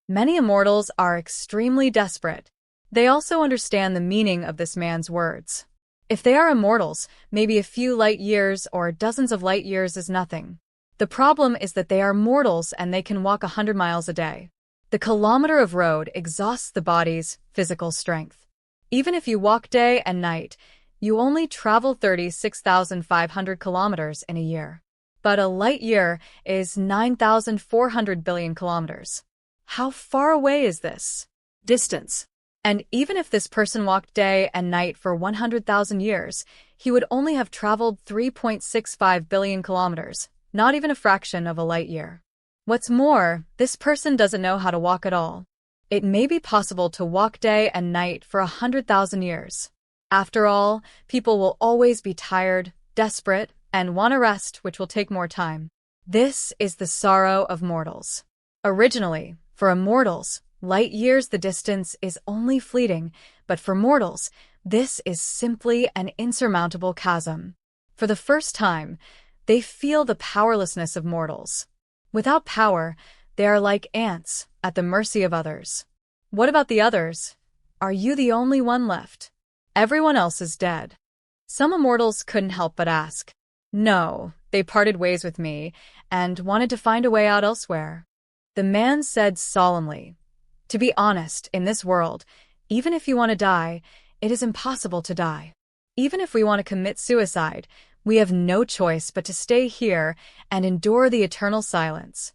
Many immortals are extremely desperate. They also understand the meaning of this man's words. If they are immortals, maybe a few light years or dozens of light years is nothing. The problem is that they are mortals and they can walk 100 miles a day. The kilometer of road exhausts the body's physical strength. Even if you walk day and night, you only travel 36,500 kilometers in a year. But a light year is 9,400 billion kilometers. How far away is this distance? And even if this person walked day and night for 100,000 years, he would only have traveled 3.65 billion kilometers, not even a fraction of a light year. What's more, this person doesn't know how to walk at all. It may be possible to walk day and night for 100,000 years. After all, people will always be tired, desperate, and want to rest, which will take more time. This is the sorrow of mortals. Originally, for immortals, light years the distance is only fleeting, but for mortals, this is simply an insurmountable chasm. For the first time, they feel the powerlessness of mortals. Without power, they are like ants, at the mercy of others. What about the others? Are you the only one left? Everyone else is dead. Some immortals couldn't help but ask. No, they parted ways with me, and wanted to find a way out elsewhere. The man said solemnly, to be honest, in this world, even if you want to die, it is impossible to die. Even if we want to commit suicide, we have no choice but to stay here and endure the eternal silence.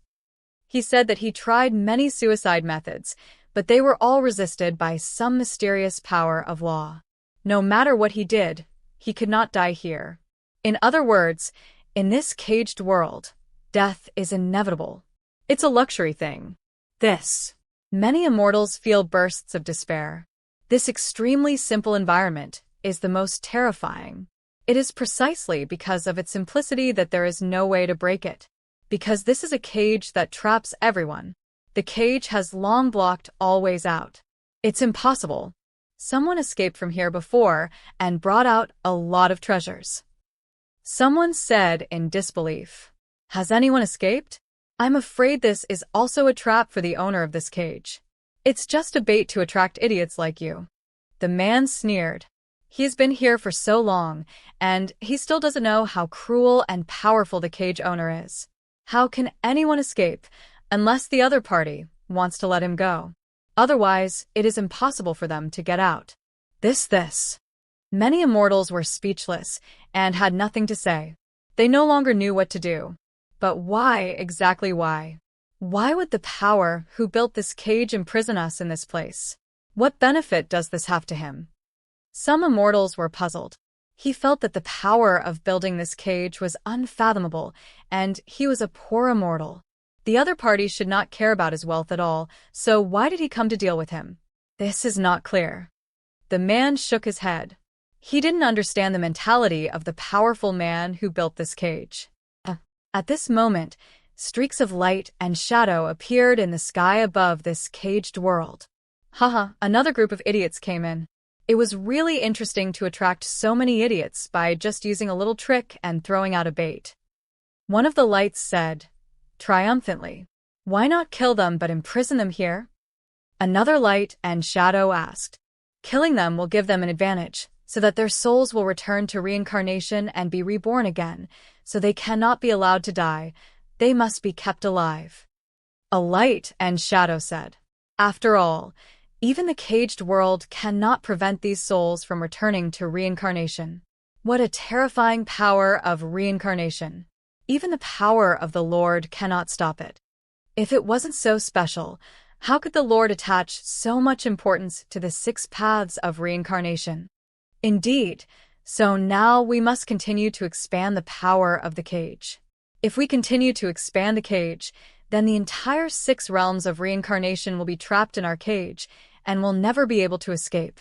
He said that he tried many suicide methods, but they were all resisted by some mysterious power of law. No matter what he did, he could not die here. In other words, in this caged world, death is inevitable. It's a luxury thing. Many immortals feel bursts of despair. This extremely simple environment is the most terrifying. It is precisely because of its simplicity that there is no way to break it. Because this is a cage that traps everyone. The cage has long blocked all ways out. It's impossible. Someone escaped from here before and brought out a lot of treasures. Someone said in disbelief. Has anyone escaped? I'm afraid this is also a trap for the owner of this cage. It's just a bait to attract idiots like you. The man sneered. He's been here for so long, and he still doesn't know how cruel and powerful the cage owner is. How can anyone escape unless the other party wants to let him go? Otherwise, it is impossible for them to get out. Many immortals were speechless and had nothing to say. They no longer knew what to do. But why, exactly why? Why would the power who built this cage imprison us in this place? What benefit does this have to him? Some immortals were puzzled. He felt that the power of building this cage was unfathomable, and he was a poor immortal. The other party should not care about his wealth at all, so why did he come to deal with him? This is not clear. The man shook his head. He didn't understand the mentality of the powerful man who built this cage. At this moment, Streaks of light and shadow appeared in the sky above this caged world. Haha, another group of idiots came in. It was really interesting to attract so many idiots by just using a little trick and throwing out a bait. One of the lights said, triumphantly, "Why not kill them but imprison them here?" Another light and shadow asked, "Killing them will give them an advantage, so that their souls will return to reincarnation and be reborn again, so they cannot be allowed to die. They must be kept alive." A light and shadow said, "After all, even the caged world cannot prevent these souls from returning to reincarnation." What a terrifying power of reincarnation! Even the power of the Lord cannot stop it. If it wasn't so special, how could the Lord attach so much importance to the 6 paths of reincarnation? Indeed, so now we must continue to expand the power of the cage. If we continue to expand the cage, then the entire 6 realms of reincarnation will be trapped in our cage and will never be able to escape.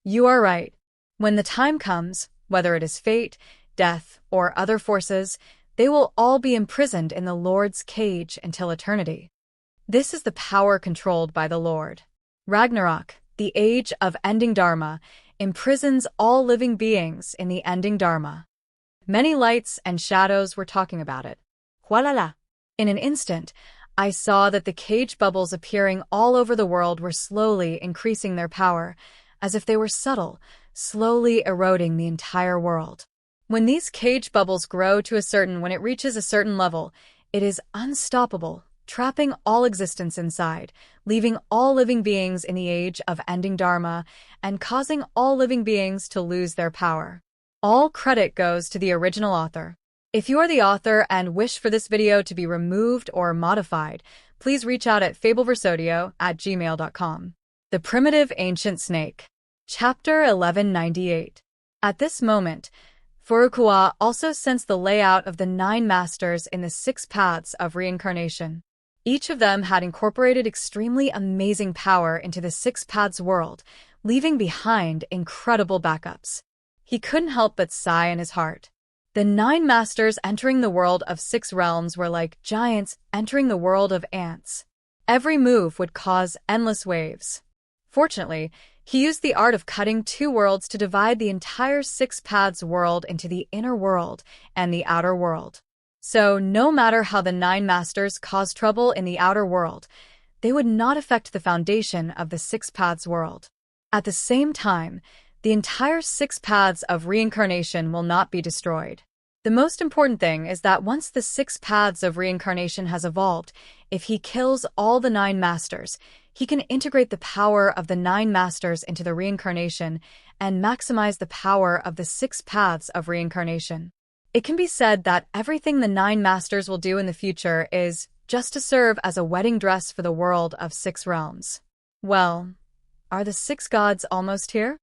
You are right. When the time comes, whether it is fate, death, or other forces, they will all be imprisoned in the Lord's cage until eternity. This is the power controlled by the Lord. Ragnarok, the age of ending Dharma, imprisons all living beings in the ending Dharma. Many lights and shadows were talking about it. Hualala. In an instant, I saw that the cage bubbles appearing all over the world were slowly increasing their power, as if they were subtle, slowly eroding the entire world. When these cage bubbles grow to when it reaches a certain level, it is unstoppable, trapping all existence inside, leaving all living beings in the age of ending Dharma, and causing all living beings to lose their power. All credit goes to the original author. If you are the author and wish for this video to be removed or modified, please reach out at fabelversodio@gmail.com. The Primitive Ancient Snake. Chapter 1198. At this moment, Furukawa also sensed the layout of the 9 masters in the 6 paths of reincarnation. Each of them had incorporated extremely amazing power into the 6 paths world, leaving behind incredible backups. He couldn't help but sigh in his heart. The 9 masters entering the world of 6 realms were like giants entering the world of ants. Every move would cause endless waves. Fortunately, he used the art of cutting 2 worlds to divide the entire 6 paths world into the inner world and the outer world. So, no matter how the 9 masters caused trouble in the outer world, they would not affect the foundation of the 6 paths world. At the same time, the entire 6 paths of reincarnation will not be destroyed. The most important thing is that once the 6 paths of reincarnation has evolved, if he kills all the 9 masters, he can integrate the power of the 9 masters into the reincarnation and maximize the power of the 6 paths of reincarnation. It can be said that everything the 9 masters will do in the future is just to serve as a wedding dress for the world of 6 realms. Well, are the 6 gods almost here?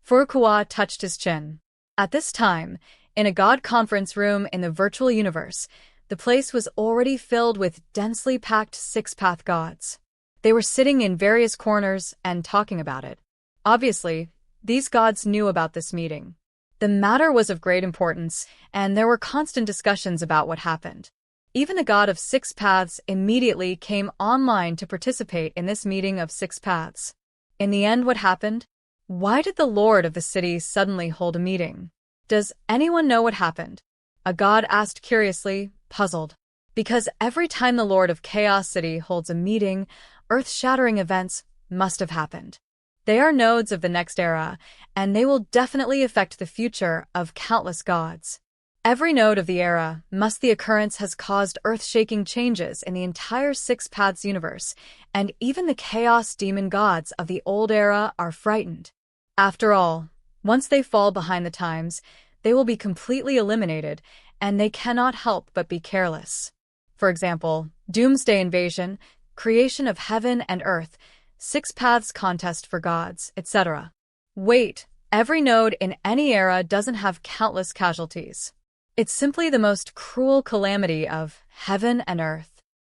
Furukawa touched his chin. At this time, in a god conference room in the virtual universe, the place was already filled with densely packed 6-path gods. They were sitting in various corners and talking about it. Obviously, these gods knew about this meeting. The matter was of great importance, and there were constant discussions about what happened. Even the god of 6 paths immediately came online to participate in this meeting of 6 paths. In the end, what happened? Why did the lord of the city suddenly hold a meeting? Does anyone know what happened? A god asked curiously, puzzled. Because every time the lord of Chaos City holds a meeting, earth-shattering events must have happened. They are nodes of the next era, and they will definitely affect the future of countless gods. Every node of the era must the occurrence has caused earth-shaking changes in the entire 6 paths universe, and even the chaos demon gods of the old era are frightened. After all, once they fall behind the times, they will be completely eliminated, and they cannot help but be careless. For example, Doomsday Invasion, creation of heaven and earth, 6 paths contest for gods, etc. Wait, every node in any era doesn't have countless casualties. It's simply the most cruel calamity of heaven and earth.